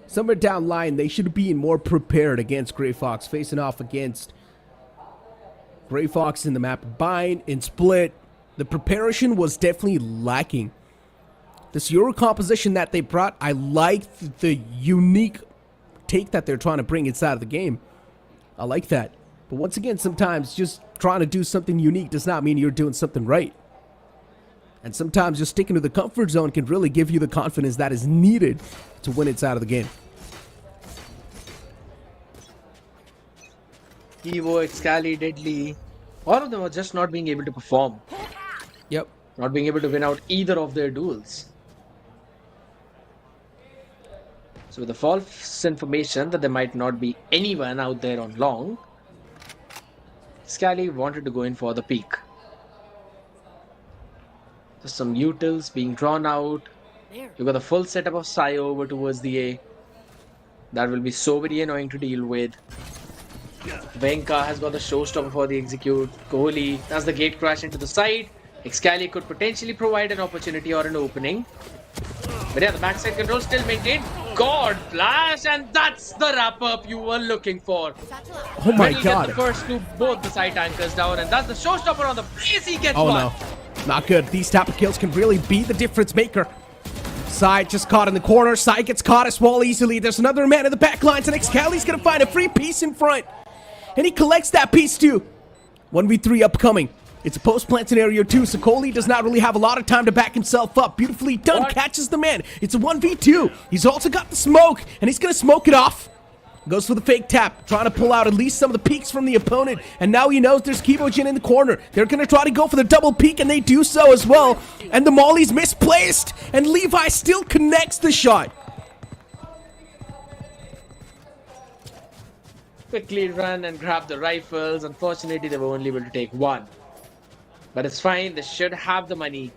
somewhere down the line they should be more prepared against Grayfox, facing off against Grayfox in the map bind, in Split. The preparation was definitely lacking. This Euro composition that they brought, I like the unique take that they're trying to bring inside of the game. I like that. But once again, sometimes just trying to do something unique does not mean you're doing something right. And sometimes just sticking to the comfort zone can really give you the confidence that is needed to win inside of the game. Evo, Excali, Deadly, all of them are just not being able to perform. Yep. Not being able to win out either of their duels. So with the false information that there might not be anyone out there on long, Scally wanted to go in for the peak. Just some utils being drawn out. You've got the full setup of Sai over towards the A. That will be so very annoying to deal with. Venka has got the showstopper for the execute. Kohli, that's the gate crash into the side. Excali could potentially provide an opportunity or an opening. But yeah, the backside control still maintained. God flash, and that's the wrap-up you were looking for. Oh my God. God. Get the first two, both the side tankers down, and that's the showstopper on the base. He gets Oh one. no, not good. These type of kills can really be the difference maker. Sai just caught in the corner. Sai gets caught as well easily. There's another man in the back lines, and Excali's gonna find a free piece in front. And he collects that piece too. 1v3 upcoming. It's a post-plant scenario too, so Kohli does not really have a lot of time to back himself up. Beautifully done, catches the man. It's a 1v2. He's also got the smoke, and he's gonna smoke it off. Goes for the fake tap, trying to pull out at least some of the peaks from the opponent. And now he knows there's Kibojin in the corner. They're gonna try to go for the double peak, and they do so as well. And the molly's misplaced, and Levi still connects the shot. Quickly run and grab the rifles. Unfortunately, they were only able to take one. But it's fine. They should have the money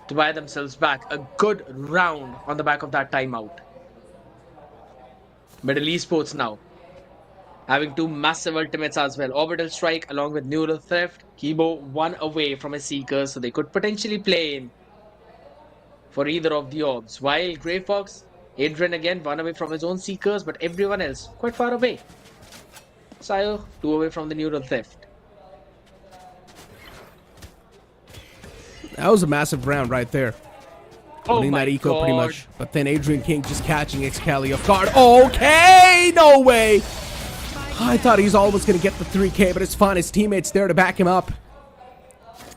to buy themselves back a good round on the back of that timeout. Middle Esports now having two massive ultimates as well. Orbital Strike along with Neural Theft. Kibo one away from a Seeker, so they could potentially play in for either of the orbs. While Grayfox, Adrian again one away from his own Seekers, but everyone else quite far away. Sayo 2 away from the Neural Theft. That was a massive round right there. Oh Winning my that eco pretty God. much. But then Adrian King just catching Excali off guard. Okay, no way. I thought he was almost going to get the 3K, but it's fine. His teammates there to back him up.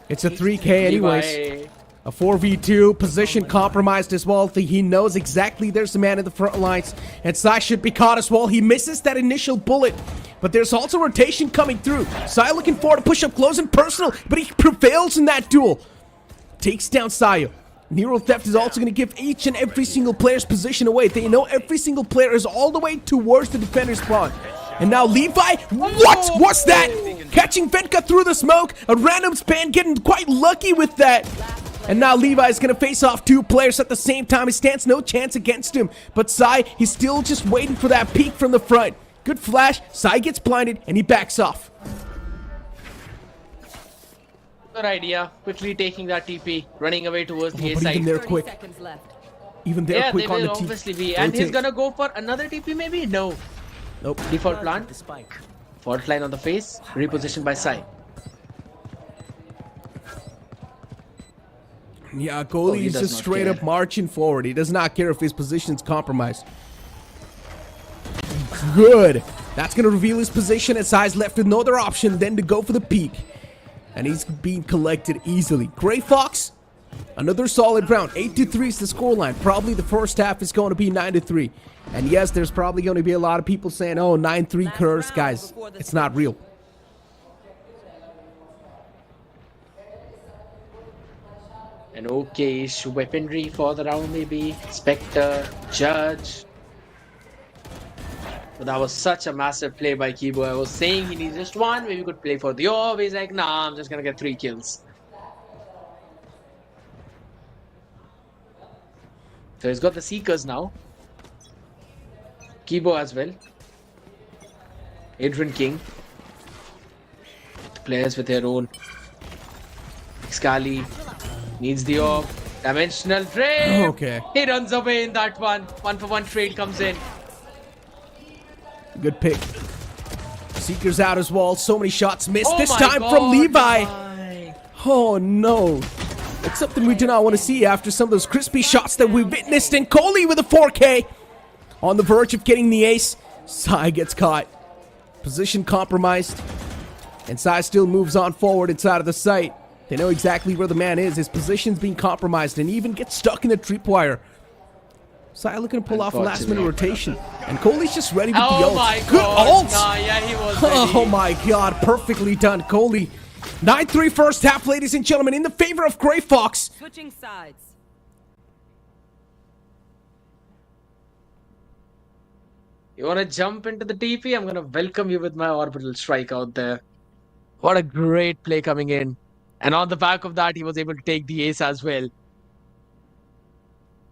It's a 3K anyways. A 4v2, position compromised as well. He knows exactly there's a man in the front lines. And Sai should be caught as well. He misses that initial bullet. But there's also rotation coming through. Sai looking forward to push up close and personal, but he prevails in that duel. Takes down Sayo. Neural Theft is also going to give each and every single player's position away. They know every single player is all the way towards the defender's spawn. And now Levi, what was that? Catching Venka through the smoke. A random span, getting quite lucky with that. And now Levi is going to face off 2 players at the same time. He stands no chance against him. But Sai, he's still just waiting for that peek from the front. Good flash. Sai gets blinded and he backs off. Good idea. Quickly taking that TP, running away towards the A But side. even they're quick. Even they're Yeah, quick they on will the obviously be. And he's gonna go for another TP maybe? No. Nope. Default plan. Fault line on the face. Repositioned by Sai. Yeah, goalie he is does just not straight care. up marching forward. He does not care if his position's compromised. Good. That's going to reveal his position as Sai's left with no other option than to go for the peak. And he's being collected easily. Grayfox, another solid round. 8-3 is the scoreline. Probably the first half is going to be 9-3. And yes, there's probably going to be a lot of people saying, oh, 9-3 curse. Guys, it's not real. An okay-ish weaponry for the round maybe. Spectre, Judge. But that was such a massive play by Kibo. I was saying he needs just one. Maybe we could play for the orb. He's like, nah, I'm just gonna get 3 kills. So he's got the Seekers now. Kibo as well. Adrian King. Players with their own. Scally needs the orb. Dimensional trade. Okay. He runs away in that one. 1-for-1 trade comes in. Good pick. Seekers out as well. So many shots missed. Oh this my time God, from Levi. Levi. Oh no. It's something we do not want to see after some of those crispy shots that we witnessed. And Coley with a 4K. On the verge of getting the ace. Sai gets caught. Position compromised. And Sai still moves on forward inside of the site. They know exactly where the man is. His position's being compromised and he even gets stuck in the tripwire. Sai looking to pull off a last minute rotation. And Coley's just ready with the ult. My Good God. ult! Nah, yeah, he was Oh ready. my God, perfectly done, Coley. 9-3 first half, ladies and gentlemen, in the favor of Grayfox. Switching sides. You want to jump into the TP? I'm going to welcome you with my orbital strike out there. What a great play coming in. And on the back of that, he was able to take the ace as well.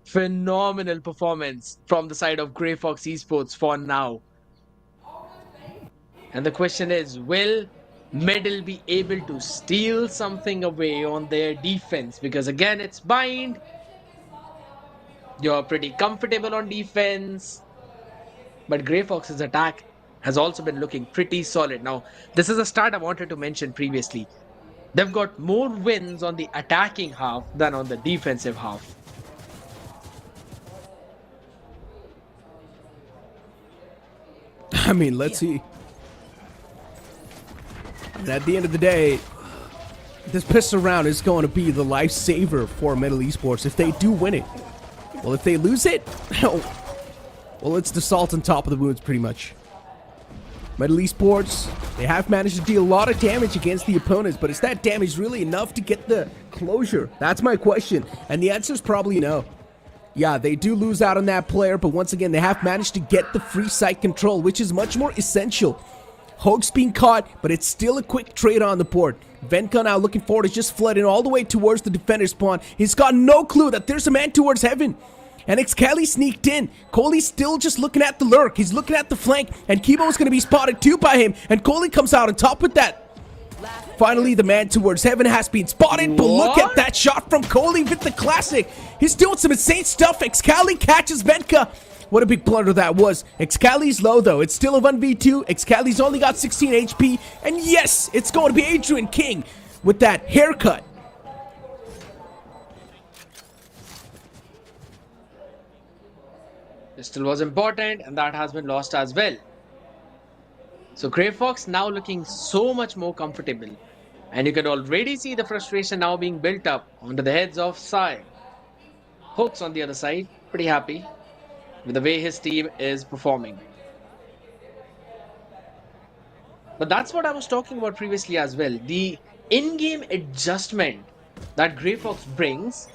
Phenomenal performance from the side of Grayfox Esports for now. And the question is, will Middle be able to steal something away on their defense? Because again, it's bind. You're pretty comfortable on defense. But Grayfox's attack has also been looking pretty solid. Now, this is a stat I wanted to mention previously. They've got more wins on the attacking half than on the defensive half. I mean, let's see. And at the end of the day, this pistol round is going to be the lifesaver for Metal Esports if they do win it. Well, if they lose it, well, it's the salt on top of the wounds, pretty much. Metal Esports, they have managed to deal a lot of damage against the opponents, but is that damage really enough to get the closure? That's my question, and the answer is probably no. Yeah, they do lose out on that player, but once again, they have managed to get the free site control, which is much more essential. Hoax being caught, but it's still a quick trade on the board. Venka now looking forward is just flooding all the way towards the defender spawn. He's got no clue that there's a man towards heaven. And Excali sneaked in. Coley's still just looking at the lurk. He's looking at the flank. And Kibo's going to be spotted too by him. And Coley comes out on top with that. Finally, the man towards heaven has been spotted. But look at that shot from Coley with the classic. He's doing some insane stuff. Excali catches Venka. What a big blunder that was. Excali's low though. It's still a 1v2. Excali's only got 16 HP. And yes, it's going to be Adrian King with that haircut. Pistol was important, and that has been lost as well. So Grayfox now looking so much more comfortable. And you can already see the frustration now being built up onto the heads of Sai. Hooks on the other side, pretty happy with the way his team is performing. But that's what I was talking about previously as well. The in-game adjustment that Grayfox brings,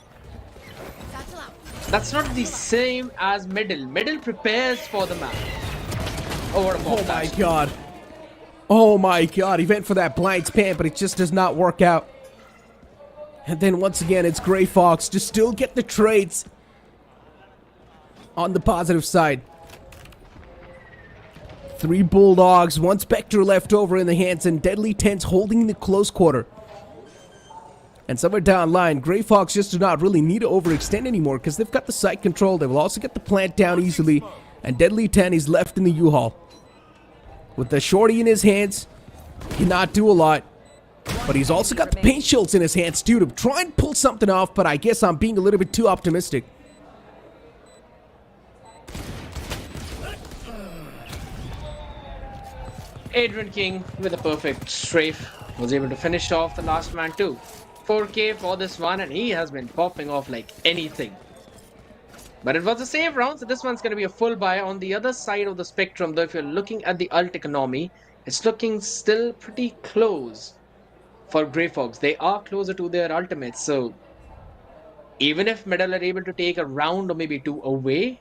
that's not the same as Middle. Middle prepares for the map. Oh, what a bomb Oh my dash. god. Oh my god. He went for that blind spam, but it just does not work out. And then once again, it's Grayfox to still get the trades on the positive side. 3 Bulldogs, 1 Spectre left over in the hands, and Deadly Tens holding the close quarter. And somewhere down line, Grayfox just do not really need to overextend anymore because they've got the site control. They will also get the plant down easily. And Deadly 10 is left in the U-Haul. With the shorty in his hands, cannot do a lot. But he's also got the paint shields in his hands too to try and pull something off, but I guess I'm being a little bit too optimistic. Adrian King with a perfect strafe was able to finish off the last man too. 4K for this one, and he has been popping off like anything. But it was a save round, so this one's going to be a full buy. On the other side of the spectrum, though, if you're looking at the ult economy, it's looking still pretty close for Grayfox. They are closer to their ultimates, so even if Medal are able to take a round or maybe 2 away,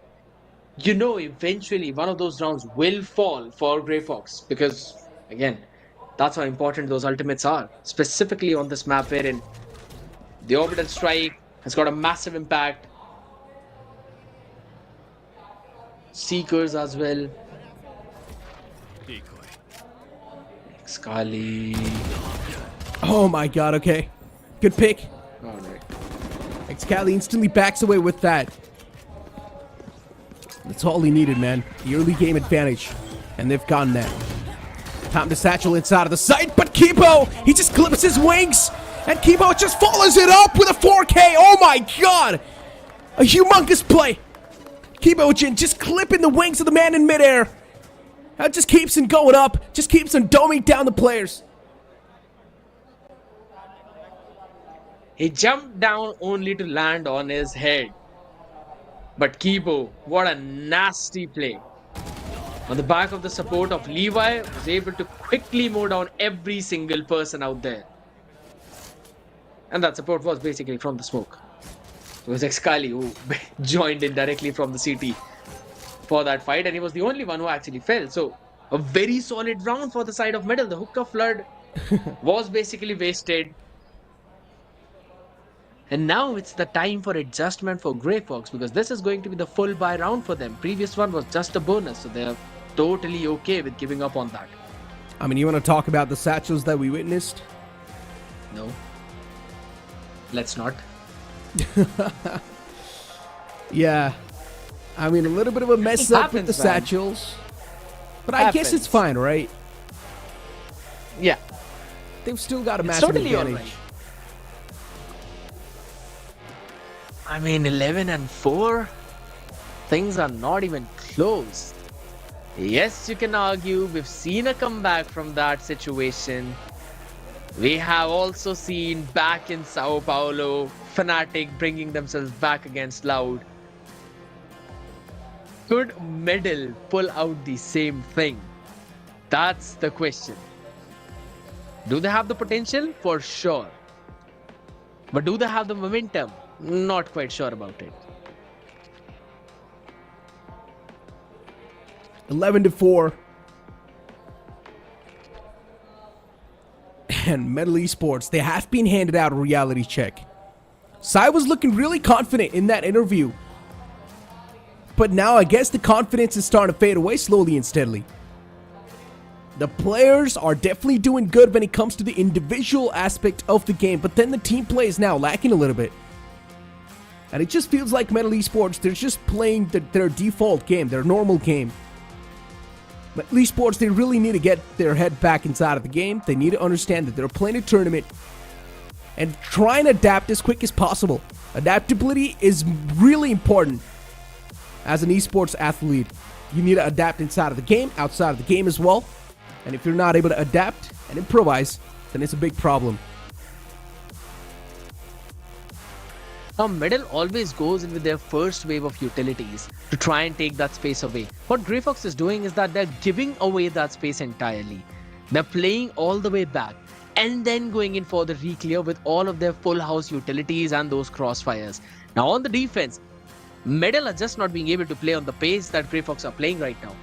you know eventually one of those rounds will fall for Grayfox, because again, that's how important those ultimates are, specifically on this map wherein the orbital strike has got a massive impact. Seekers as well. Excali. Oh my god, okay. Good pick. Alright. Excali instantly backs away with that. That's all he needed, man. The early game advantage. And they've gotten that. Time to satchel inside of the site, but Kibo, he just clips his wings. And Kibo just follows it up with a 4K. Oh my god. A humongous play. Kibojin just clipping the wings of the man in midair. That just keeps him going up. Just keeps him doming down the players. He jumped down only to land on his head. But Kibo, what a nasty play. On the back of the support of Levi, was able to quickly mow down every single person out there. And that support was basically from the smoke. It was Excali who joined in directly from the CT for that fight, and he was the only one who actually fell. So a very solid round for the side of Medal. The hookah flood was basically wasted. And now it's the time for adjustment for Grayfox, because this is going to be the full buy round for them. Previous one was just a bonus, so they're totally okay with giving up on that. I mean, you want to talk about the satchels that we witnessed? No. Let's not. Yeah. I mean, a little bit of a mess up with the satchels. But I guess it's fine, right? Yeah. They've still got a massive advantage. Right. I mean, 11 and 4? Things are not even close. Yes, you can argue we've seen a comeback from that situation. We have also seen back in Sao Paulo, Fnatic bringing themselves back against Loud. Could Medal pull out the same thing? That's the question. Do they have the potential? For sure. But do they have the momentum? Not quite sure about it. 11-4. And Metal Esports, they have been handed out a reality check. Sai was looking really confident in that interview. But now I guess the confidence is starting to fade away slowly and steadily. The players are definitely doing good when it comes to the individual aspect of the game, but then the team play is now lacking a little bit. And it just feels like Metal Esports, they're just playing their default game, their normal game. Metal Esports, they really need to get their head back inside of the game. They need to understand that they're playing a tournament and try and adapt as quick as possible. Adaptability is really important as an esports athlete. You need to adapt inside of the game, outside of the game as well. And if you're not able to adapt and improvise, then it's a big problem. Now, Medal always goes in with their first wave of utilities to try and take that space away. What Grayfox is doing is that they're giving away that space entirely. They're playing all the way back and then going in for the re-clear with all of their full house utilities and those crossfires. Now on the defense, Medal are just not being able to play on the pace that Grayfox are playing right now.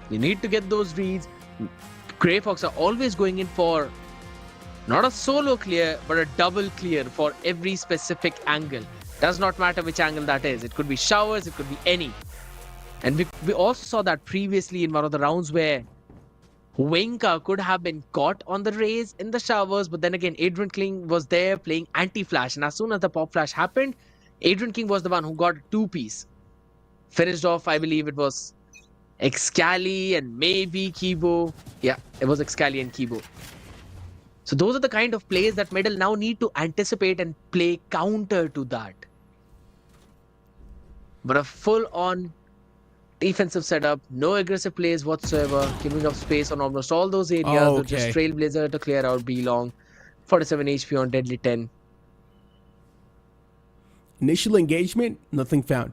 You need to get those reads. Grayfox are always going in for Not a solo clear, but a double clear for every specific angle. Does not matter which angle that is. It could be showers, it could be any. And we also saw that previously in one of the rounds where Winka could have been caught on the raise in the showers, but then again, Adrian King was there playing anti-flash. And as soon as the pop flash happened, Adrian King was the one who got a two-piece. Finished off, I believe it was Excali and maybe Kibo. Yeah, it was Excali and Kibo. So those are the kind of plays that Middle now need to anticipate and play counter to that. But a full-on defensive setup, no aggressive plays whatsoever, giving up space on almost all those areas. With just Trailblazer to clear out B long. 47 HP on Deadly 10. Initial engagement, nothing found.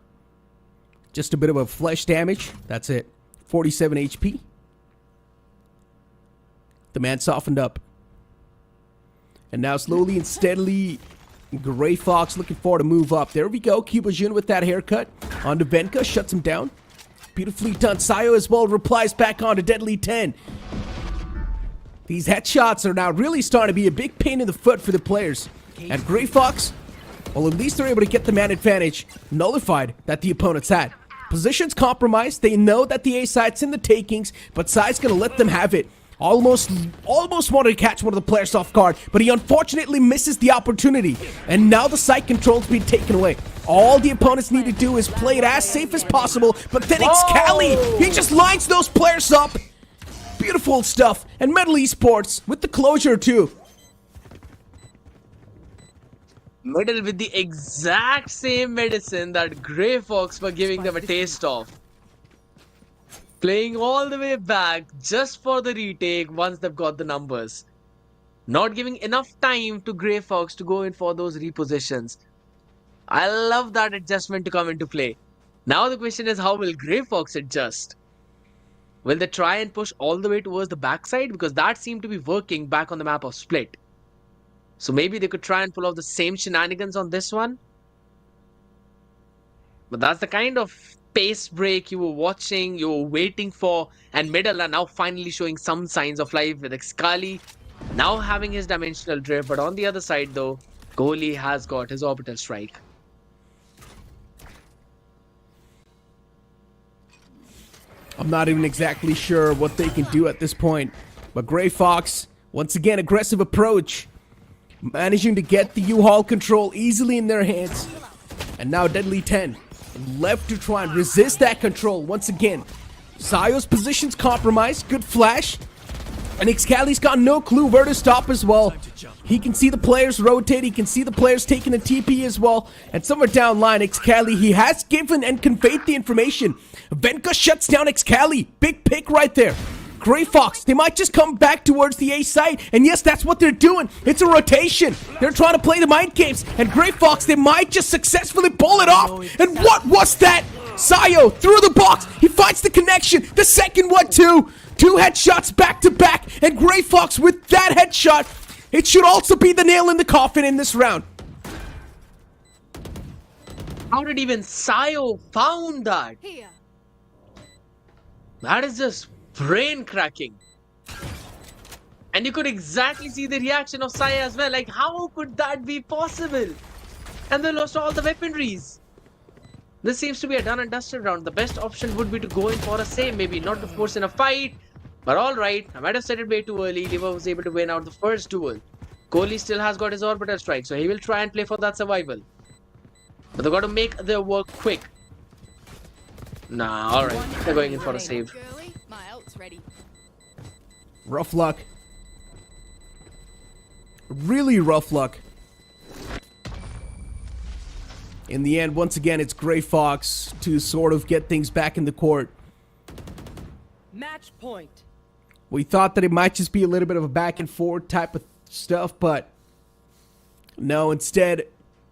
Just a bit of a flesh damage. That's it. 47 HP. The man softened up. And now slowly and steadily, Grayfox looking for to move up. There we go. Cubajin with that haircut. Onto Venka. Shuts him down. Beautifully done. Sayo as well replies back onto Deadly 10. These headshots are now really starting to be a big pain in the foot for the players. And Grayfox, well, at least they're able to get the man advantage nullified that the opponents had. Positions compromised. They know that the A side's in the takings, but Sai's going to let them have it. Almost wanted to catch one of the players off guard, but he unfortunately misses the opportunity. And now the site control's been taken away. All the opponents need to do is play it as safe as possible, but then Excali, he just lines those players up. Beautiful stuff. And OMEN Esports with the closure too. Middle with the exact same medicine that Grayfox were giving them a taste of. Playing all the way back just for the retake once they've got the numbers. Not giving enough time to Grayfox to go in for those repositions. I love that adjustment to come into play. Now the question is, how will Grayfox adjust? Will they try and push all the way towards the backside? Because that seemed to be working back on the map of Split. So maybe they could try and pull off the same shenanigans on this one. But that's the kind of pace break you were watching, you were waiting for, and Middle are now finally showing some signs of life with Excali now having his dimensional drift. But on the other side though, Kohli has got his orbital strike. I'm not even exactly sure what they can do at this point. But Grayfox, once again, aggressive approach. Managing to get the U-Haul control easily in their hands. And now Deadly 10 left to try and resist that control once again. Sayo's position's compromised. Good flash. And Excali's got no clue where to stop as well. He can see the players rotate. He can see the players taking a TP as well. And somewhere down line, Excali, he has given and conveyed the information. Venka shuts down Excali. Big pick right there. Grayfox, they might just come back towards the A side. And yes, that's what they're doing. It's a rotation. They're trying to play the mind games. And Grayfox, they might just successfully pull it off. And what was that? Sayo through the box. He finds the connection. The second one too. Two headshots back to back. And Grayfox with that headshot. It should also be the nail in the coffin in this round. How did even Sayo found that? That is just brain cracking. And you could exactly see the reaction of Saya as well. Like, how could that be possible? And they lost all the weaponries. This seems to be a done and dusted round. The best option would be to go in for a save, maybe not to force in a fight. But alright, I might have said it way too early. Liver was able to win out the first duel. Kohli still has got his orbital strike, so he will try and play for that survival. But they've got to make their work quick. Nah, alright. They're going in for a save. Rough luck. Really rough luck. In the end, once again, it's Grayfox to sort of get things back in the court. Match point. We thought that it might just be a little bit of a back and forth type of stuff, but no, instead,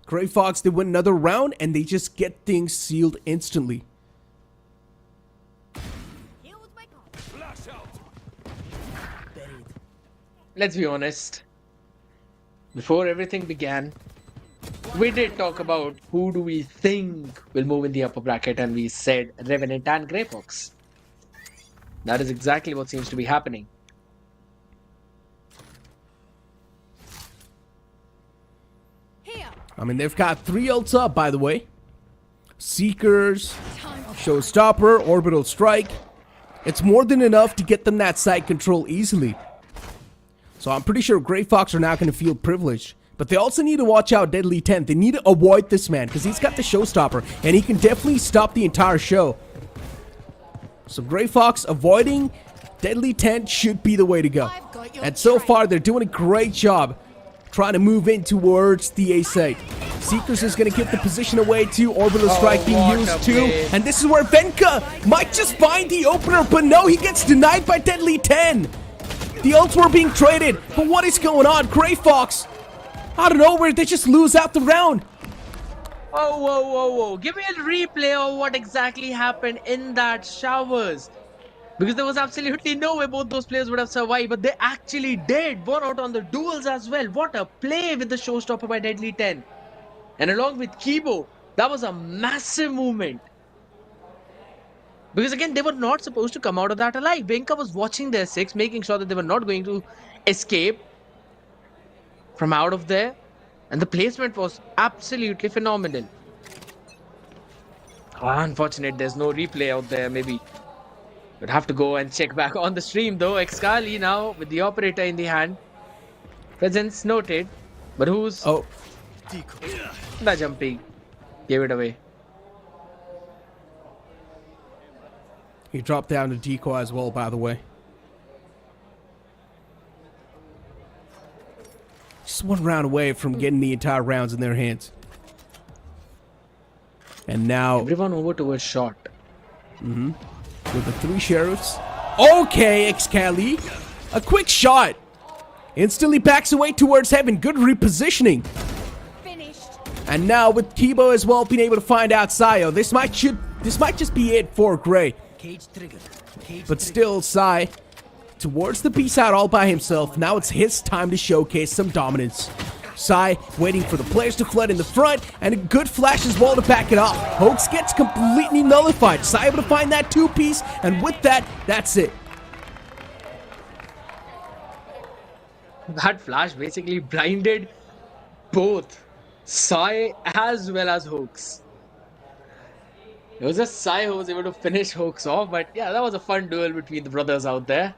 Grayfox, they win another round and they just get things sealed instantly. Let's be honest. Before everything began, we did talk about who do we think will move in the upper bracket, and we said Revenant and Grayfox. That is exactly what seems to be happening. I mean, they've got 3 ults up, by the way. Seekers, Showstopper, Orbital Strike. It's more than enough to get them that side control easily. So I'm pretty sure Grayfox are now going to feel privileged. But they also need to watch out Deadly 10. They need to avoid this man because he's got the Showstopper. And he can definitely stop the entire show. So Grayfox avoiding Deadly 10 should be the way to go. And so far, they're doing a great job trying to move in towards the A site. Seekers is going to get the position away too. Orbital Strike being used too. And this is where Venka might just find the opener, but no, he gets denied by Deadly 10. The ults were being traded, but what is going on? Grayfox, out of nowhere, they just lose out the round. Oh, whoa, whoa, whoa. Give me a replay of what exactly happened in that showers. Because there was absolutely no way both those players would have survived, but they actually did. One out on the duels as well. What a play with the Showstopper by Deadly 10. And along with Kibo, that was a massive movement. Because again, they were not supposed to come out of that alive. Benka was watching their 6, making sure that they were not going to escape from out of there. And the placement was absolutely phenomenal. Unfortunate, there's no replay out there. Maybe we'd have to go and check back on the stream though. Excali now with the operator in the hand. Presence noted. But who's... Oh. The jumping. Gave it away. He dropped down to decoy as well, by the way. Just one round away from getting the entire rounds in their hands. And now... everyone over towards short. With the 3 sheriffs. Okay, Excali. A quick shot. Instantly backs away towards heaven. Good repositioning. And now with Kibo as well being able to find out Sayo. This might just be it for Gray. But still, Sai towards the peace out all by himself. Now it's his time to showcase some dominance. Sai waiting for the players to flood in the front, and a good flash as well to back it up. Hoax gets completely nullified. Sai able to find that 2-piece, and with that, that's it. That flash basically blinded both Sai as well as Hoax. It was just Sai who was able to finish Hoax off, but yeah, that was a fun duel between the brothers out there.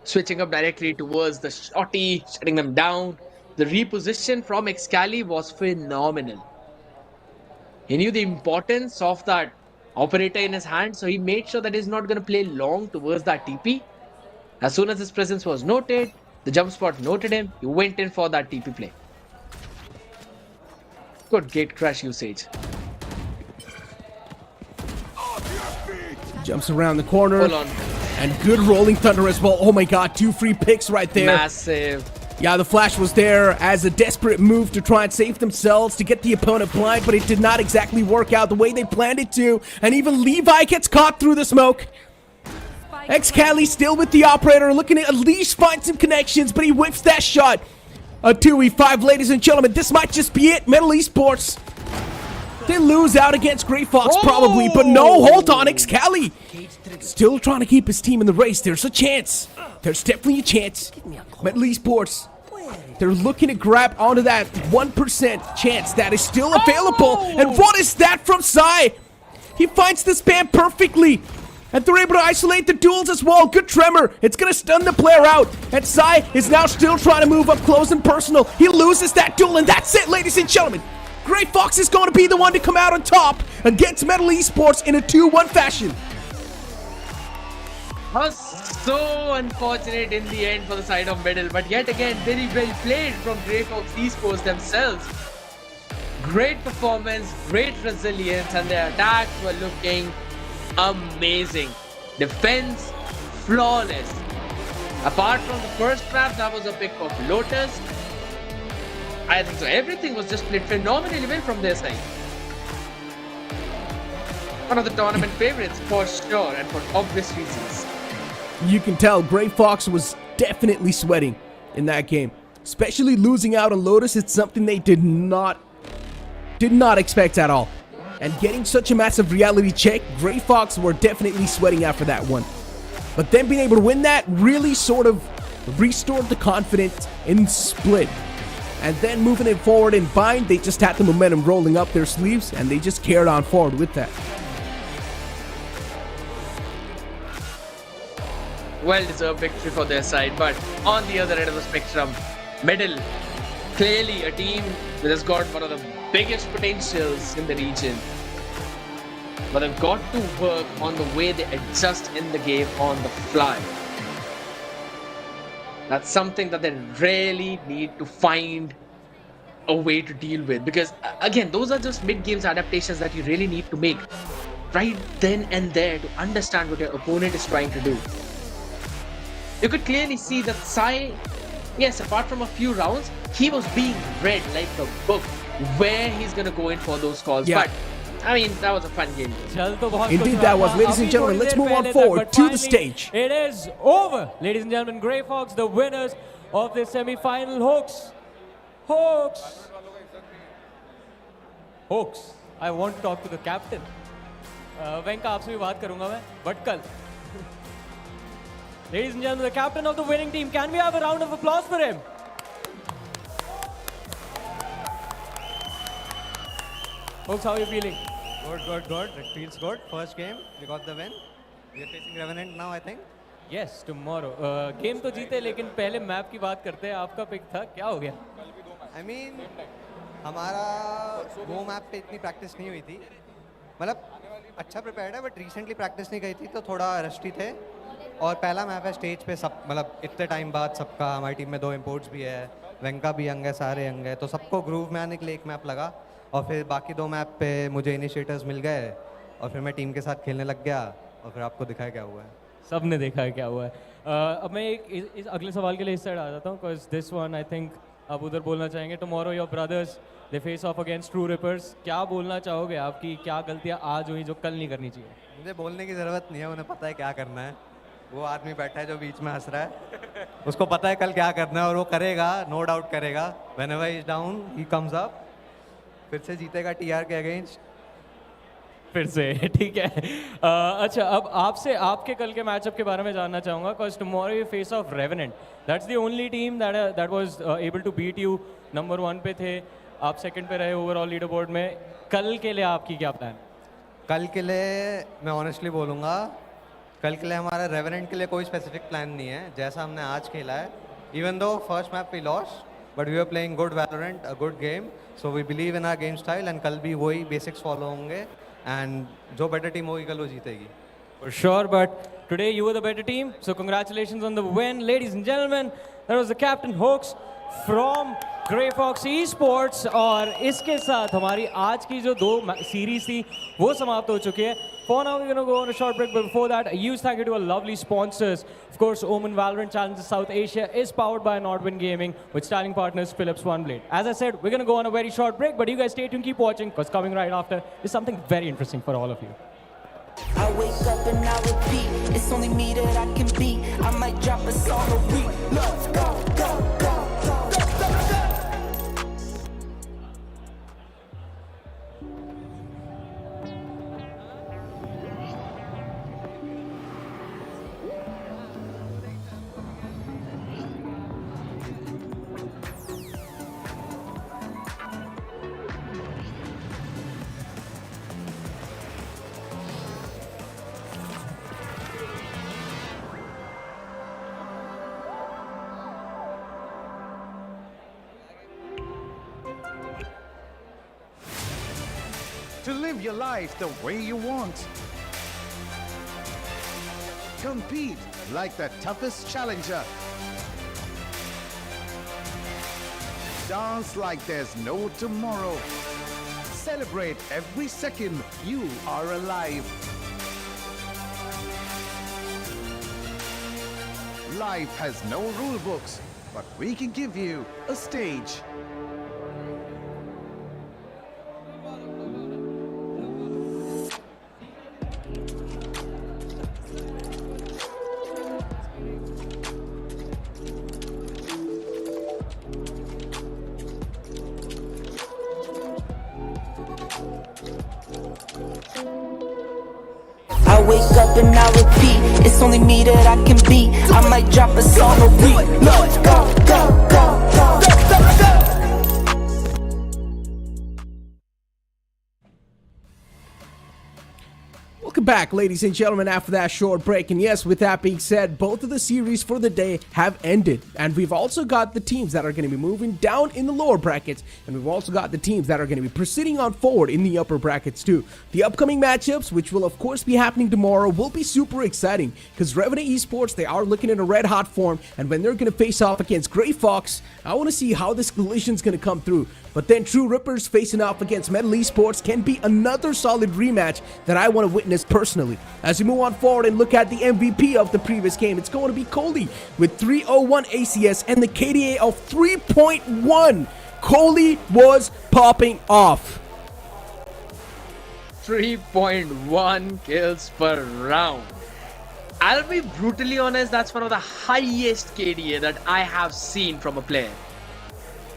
Switching up directly towards the shotty, shutting them down. The reposition from Excali was phenomenal. He knew the importance of that operator in his hand, so he made sure that he's not going to play long towards that TP. As soon as his presence was noted, the jump spot noted him, he went in for that TP play. Good gate crash usage. Jumps around the corner. Hold on. And good rolling thunder as well. Oh my god, 2 free picks right there. Massive. Yeah, the flash was there as a desperate move to try and save themselves to get the opponent blind, but it did not exactly work out the way they planned it to. And even Levi gets caught through the smoke. Excali still with the operator, looking to at least find some connections, but he whips that shot. A 2v5, ladies and gentlemen. This might just be it. OMEN Esports. They lose out against Grayfox probably, but no, hold on, Excali. Still trying to keep his team in the race. There's a chance. There's definitely a chance. OMEN Esports, they're looking to grab onto that 1% chance that is still available. And what is that from Sai? He finds the spam perfectly. And they're able to isolate the duels as well. Good tremor. It's going to stun the player out. And Sai is now still trying to move up close and personal. He loses that duel, and that's it, ladies and gentlemen. Grayfox is going to be the one to come out on top against OMEN Esports in a 2-1 fashion. Was so unfortunate in the end for the side of Middle, but yet again very well played from Grayfox Esports themselves. Great performance, great resilience, and their attacks were looking amazing. Defense flawless. Apart from the first trap, that was a pick of Lotus. I think so. Everything was just played phenomenally well from their side. One of the tournament favorites for sure, and for obvious reasons. You can tell Grayfox was definitely sweating in that game. Especially losing out on Lotus, it's something they did not expect at all. And getting such a massive reality check, Grayfox were definitely sweating after that one. But then being able to win that really sort of restored the confidence in Split. And then moving it forward in bind, they just had the momentum rolling up their sleeves and they just carried on forward with that. Well-deserved victory for their side, but on the other end of the spectrum, Middle, clearly a team that has got one of the biggest potentials in the region. But they've got to work on the way they adjust in the game on the fly. That's something that they really need to find a way to deal with, because again, those are just mid-games adaptations that you really need to make right then and there to understand what your opponent is trying to do. You could clearly see that Sai, yes, apart from a few rounds, he was being read like a book where he's gonna go in for those calls. Yeah. But I mean, that was a fun game. Indeed, that was. Ladies and gentlemen, let's move on forward to the stage. It is over. Ladies and gentlemen, Grayfox, the winners of the semi-final. Hawks, I want to talk to the captain. Venka, आपसे भी बात करूँगा मैं, but कल. Ladies and gentlemen, the captain of the winning team. Can we have a round of applause for him? Folks, how are you feeling? Good. It feels good. First game, we got the win. We are facing Revenant now, I think. Yes, tomorrow. Game तो जीते, लेकिन पहले map की बात करते हैं. आपका pick था, क्या हो गया? I mean, हमारा वो मैप पे इतनी प्रैक्टिस नहीं हुई थी. मतलब अच्छा प्रिपेयर्ड है, बट रिसेंटली प्रैक्टिस नहीं गई थी, तो थोड़ा रस्टी थे. और पहला मैप है स्टेज पे, सब मतलब इतने टाइम बाद सबका, हमारी टीम में 2 इम्पोर्ट्स भी है, वेंका भी यंग है, सारे यंग है, तो सबको ग्रूव में आने के लिए एक मैप लगा. और फिर बाकी 2 मैप पे मुझे इनिशिएटर्स मिल गए और फिर मैं टीम के साथ खेलने लग गया और फिर आपको दिखाया क्या हुआ है. सब ने देखा है क्या हुआ है. अब मैं इस अगले सवाल के लिए इस साइड आ जाता हूँ, because this one I think आप उधर बोलना चाहेंगे. Tomorrow your brothers they face of against true reapers. क्या बोलना चाहोगे, आपकी क्या गलतियाँ आज हुई जो कल नहीं करनी चाहिए? मुझे बोलने की ज़रूरत नहीं है, उन्हें पता है क्या करना है. वो आदमी बैठा है जो बीच में हंस रहा है, उसको पता है कल क्या करना है और वो करेगा, नो डाउट करेगा. Whenever he is down he comes up, फिर से जीतेगा टीआर के अगेंस्ट. फिर से ठीक है. अच्छा, अब आपसे आपके कल के मैचअप के बारे में जानना चाहूँगा, because tomorrow you face off Revenant. That's the only team that was able to beat you. Number 1 पे थे आप, सेकंड पे रहे ओवरऑल लीडर बोर्ड में. कल के लिए आपकी क्या प्लान? कल के लिए मैं ऑनेस्टली बोलूँगा, कल के लिए हमारा रेवेनेंट के लिए कोई स्पेसिफिक प्लान नहीं है. जैसा हमने आज खेला है, even though first map we lost, but we are playing good Valorant, a good game, so we believe in our game style. And कल भी वही बेसिक्स फॉलो होंगे एंड जो बेटर टीम होगी कल वो जीतेगी. For sure, but today you were the better team, so congratulations on the win. Ladies and gentlemen, that was the captain Hawks from Grayfox Esports. और इसके साथ हमारी आज की जो 2 सीरीज थी वो समाप्त हो चुकी है. For now, we're going to go on a short break, but before that, a huge thank you to our lovely sponsors. Of course, OMEN Valorant Challenges South Asia is powered by Nodwin Gaming with styling partners Philips OneBlade. As I said, we're going to go on a very short break, but you guys stay tuned, keep watching, because coming right after is something very interesting for all of you. I wake up and I repeat, it's only me that I can beat. I might drop a song a week. Let's go, go, go, go, go, go, go. To live your life the way you want. Compete like the toughest challenger. Dance like there's no tomorrow. Celebrate every second you are alive. Life has no rule books, but we can give you a stage. I wake up and I repeat, it's only me that I can beat. I might drop a song a week. Let's go, go, go, go, go, go, go. back, ladies and gentlemen, after that short break. And yes, with that being said, both of the series for the day have ended. And we've also got the teams that are going to be moving down in the lower brackets. And we've also got the teams that are going to be proceeding on forward in the upper brackets too. The upcoming matchups, which will of course be happening tomorrow, will be super exciting. Because Revenant Esports, they are looking in a red hot form. And when they're going to face off against Grayfox, I want to see how this collision is going to come through. But then True Rippers facing off against Metal Esports can be another solid rematch that I want to witness personally. As we move on forward and look at the MVP of the previous game, it's going to be Coley with 301 ACS and the KDA of 3.1. Coley was popping off. 3.1 kills per round. I'll be brutally honest, that's one of the highest KDA that I have seen from a player.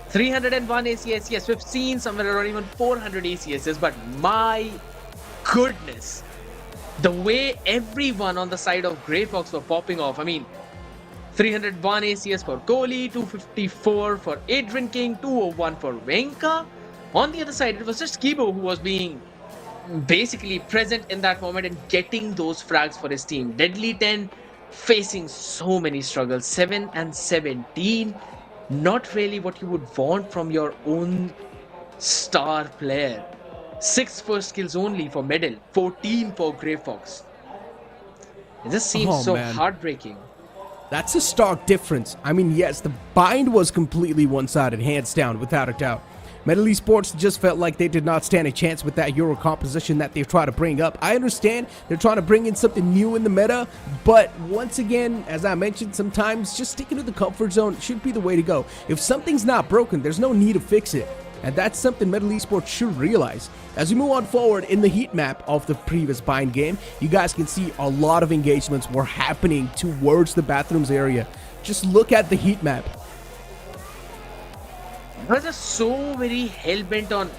301 ACS, yes, we've seen somewhere around even 400 ACSs, but my goodness, the way everyone on the side of Grayfox were popping off. I mean, 301 ACS for Kohli, 254 for Adrian King, 201 for Venka. On the other side, it was just Kibo who was being basically present in that moment and getting those frags for his team. Deadly 10 facing so many struggles, 7 and 17. Not really what you would want from your own star player. 6 first kills only for Medal, 14 for Grayfox. It just seems heartbreaking. That's a stark difference. I mean, yes, the bind was completely one-sided, hands down, without a doubt. Metal Esports just felt like they did not stand a chance with that Euro composition that they try to bring up. I understand they're trying to bring in something new in the meta, but once again, as I mentioned, sometimes just sticking to the comfort zone should be the way to go. If something's not broken, there's no need to fix it. And that's something Metal Esports should realize. As we move on forward in the heat map of the previous bind game, you guys can see a lot of engagements were happening towards the bathrooms area. Just look at the heat map. I was just so very hell-bent on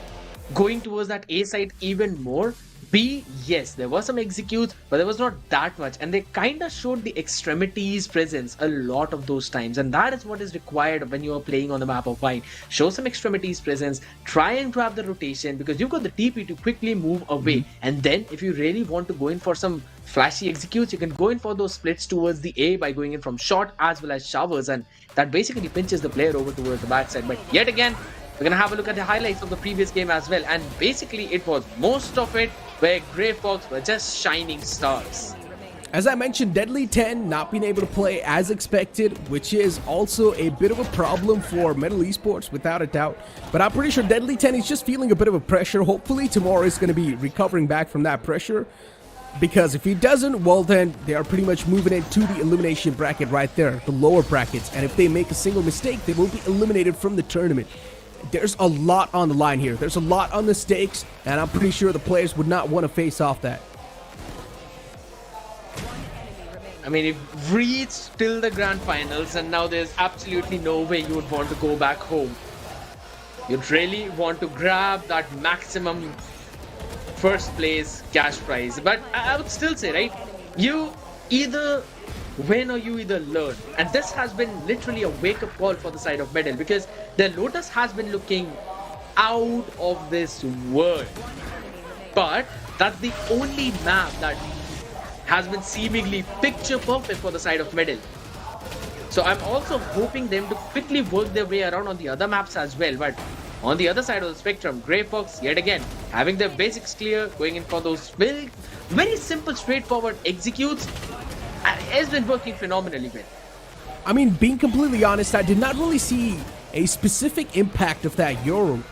going towards that A side even more. B, yes, there was some executes, but there was not that much. And they kind of showed the extremities presence a lot of those times. And that is what is required when you are playing on the map of Vine. Show some extremities presence, try and grab the rotation because you've got the TP to quickly move away. And then if you really want to go in for some flashy executes, you can go in for those splits towards the A by going in from short as well as showers. And that basically pinches the player over towards the backside. But yet again, we're going to have a look at the highlights of the previous game as well. And basically, it was most of it where Grayfox were just shining stars. As I mentioned, Deadly 10 not being able to play as expected, which is also a bit of a problem for Metal Esports, without a doubt. But I'm pretty sure Deadly 10 is just feeling a bit of a pressure. Hopefully, tomorrow is going to be recovering back from that pressure. Because if he doesn't, well then, they are pretty much moving into the elimination bracket right there, the lower brackets. And if they make a single mistake, they will be eliminated from the tournament. There's a lot on the line here. There's a lot on the stakes, and I'm pretty sure the players would not want to face off that. I mean, you've reached till the grand finals, and now there's absolutely no way you would want to go back home. You'd really want to grab that maximum first place cash prize. But I would still say, right, you either win or you either learn. And this has been literally a wake-up call for the side of Medal because the Lotus has been looking out of this world. But that's the only map that has been seemingly picture perfect for the side of Medal. So I'm also hoping them to quickly work their way around on the other maps as well. But on the other side of the spectrum, Grayfox, yet again, having their basics clear, going in for those very, very simple, straightforward executes, has been working phenomenally well. I mean, being completely honest, I did not really see a specific impact of that Euro.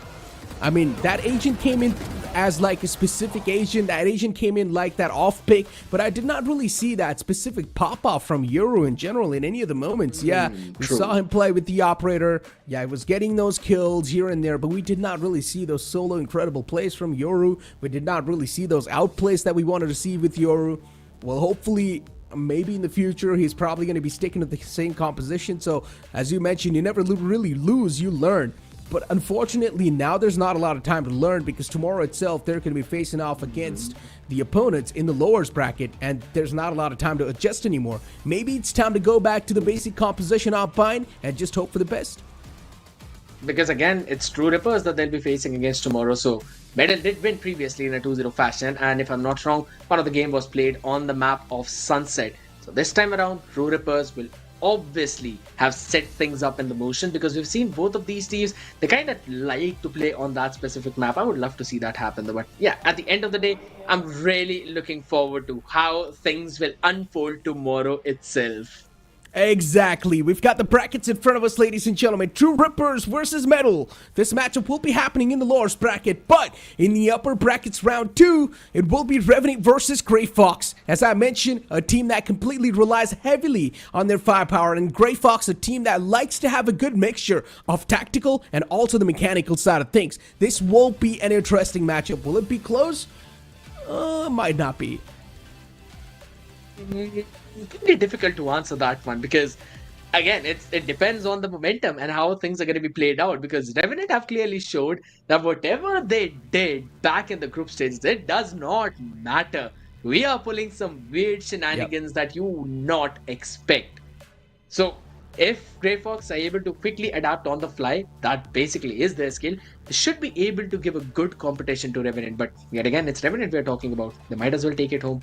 I mean, that agent came in as like a specific agent. That agent came in like that off pick, but I did not really see that specific pop off from Euro in general in any of the moments. Yeah, we saw him play with the operator. Yeah, he was getting those kills here and there, but we did not really see those solo incredible plays from Yoru. We did not really see those outplays that we wanted to see with Yoru. Well, hopefully, maybe in the future, he's probably going to be sticking to the same composition. So, as you mentioned, you never really lose, you learn. But unfortunately, now there's not a lot of time to learn because tomorrow itself, they're going to be facing off against the opponents in the lowers bracket, and there's not a lot of time to adjust anymore. Maybe it's time to go back to the basic composition on Pine and just hope for the best. because again, it's True Rippers that they'll be facing against tomorrow. So Medal did win previously in a 2-0 fashion, and if I'm not wrong, part of the game was played on the map of Sunset. So this time around, True Rippers will obviously have set things up in the motion, because we've seen both of these teams, they kind of like to play on that specific map. I would love to see that happen though, but yeah, at the end of the day, I'm really looking forward to how things will unfold tomorrow itself. Exactly. We've got the brackets in front of us, ladies and gentlemen. True Rippers versus Metal. This matchup will be happening in the lowest bracket, but in the upper brackets round 2, it will be Revenant versus Grayfox. As I mentioned, a team that completely relies heavily on their firepower, and Grayfox, a team that likes to have a good mixture of tactical and also the mechanical side of things. This will be an interesting matchup. Will it be close? Might not be. It's really difficult to answer that one, because again, it depends on the momentum and how things are going to be played out, because Revenant have clearly showed that whatever they did back in the group stages, it does not matter. We are pulling some weird shenanigans that you would not expect. So if Grayfox are able to quickly adapt on the fly, that basically is their skill, they should be able to give a good competition to Revenant. But yet again, it's Revenant we're talking about. They might as well take it home.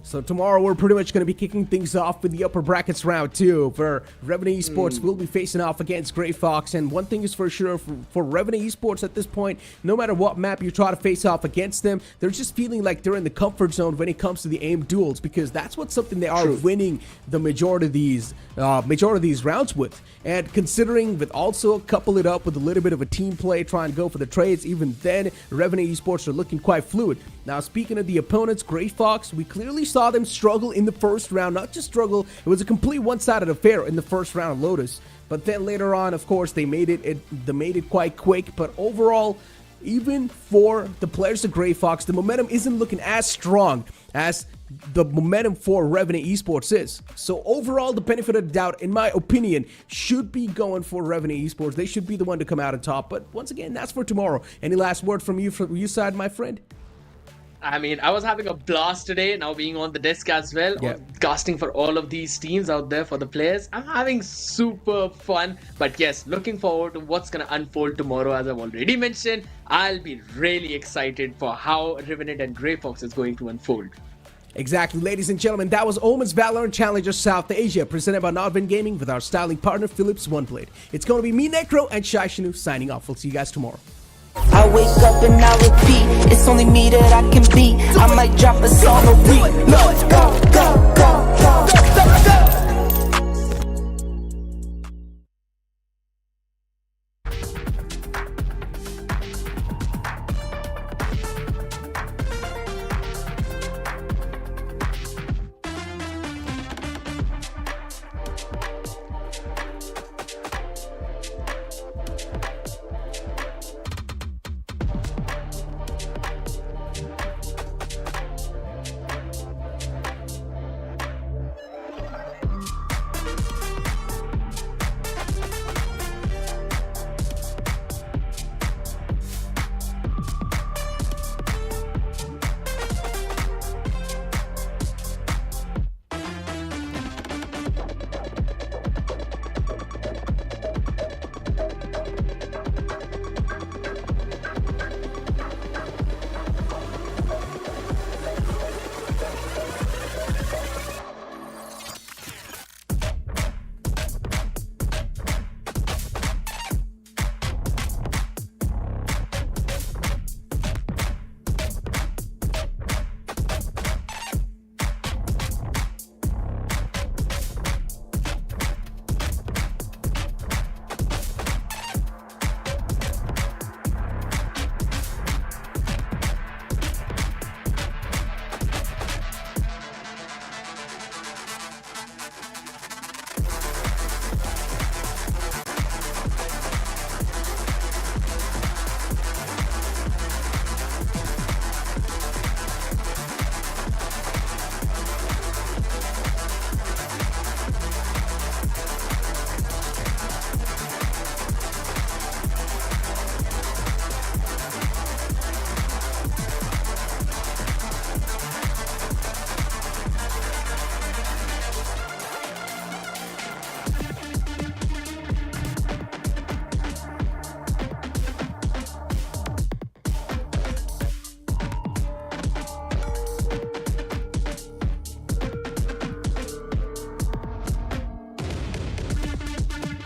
So tomorrow we're pretty much going to be kicking things off with the upper brackets round 2, where Revenant Esports will be facing off against Grayfox. And one thing is for sure, for Revenant Esports at this point, no matter what map you try to face off against them, they're just feeling like they're in the comfort zone when it comes to the aim duels, because that's what something they are winning the majority of these rounds with. And considering with also couple it up with a little bit of a team play, trying to go for the trades, even then Revenant Esports are looking quite fluid. Now, speaking of the opponents, Grayfox, we clearly saw them struggle in the first round. Not just struggle, it was a complete one-sided affair in the first round of Lotus. But then later on, of course, they made it quite quick. But overall, even for the players of Grayfox, the momentum isn't looking as strong as the momentum for Revenant Esports is. So overall, the benefit of the doubt, in my opinion, should be going for Revenant Esports. They should be the one to come out on top. But once again, that's for tomorrow. Any last word from your side, my friend? I mean, I was having a blast today, now being on the desk as well, casting for all of these teams out there for the players. I'm having super fun, but yes, looking forward to what's going to unfold tomorrow. As I've already mentioned, I'll be really excited for how Revenant and Grayfox is going to unfold. Exactly, ladies and gentlemen, that was OMEN's Valorant Challenger South Asia, presented by Nodwin Gaming with our styling partner Philips OneBlade. It's going to be me, Necro, and Shai Shanu signing off. We'll see you guys tomorrow. I wake up and I repeat, it's only me that I can beat. I might drop a song a week. Let's go.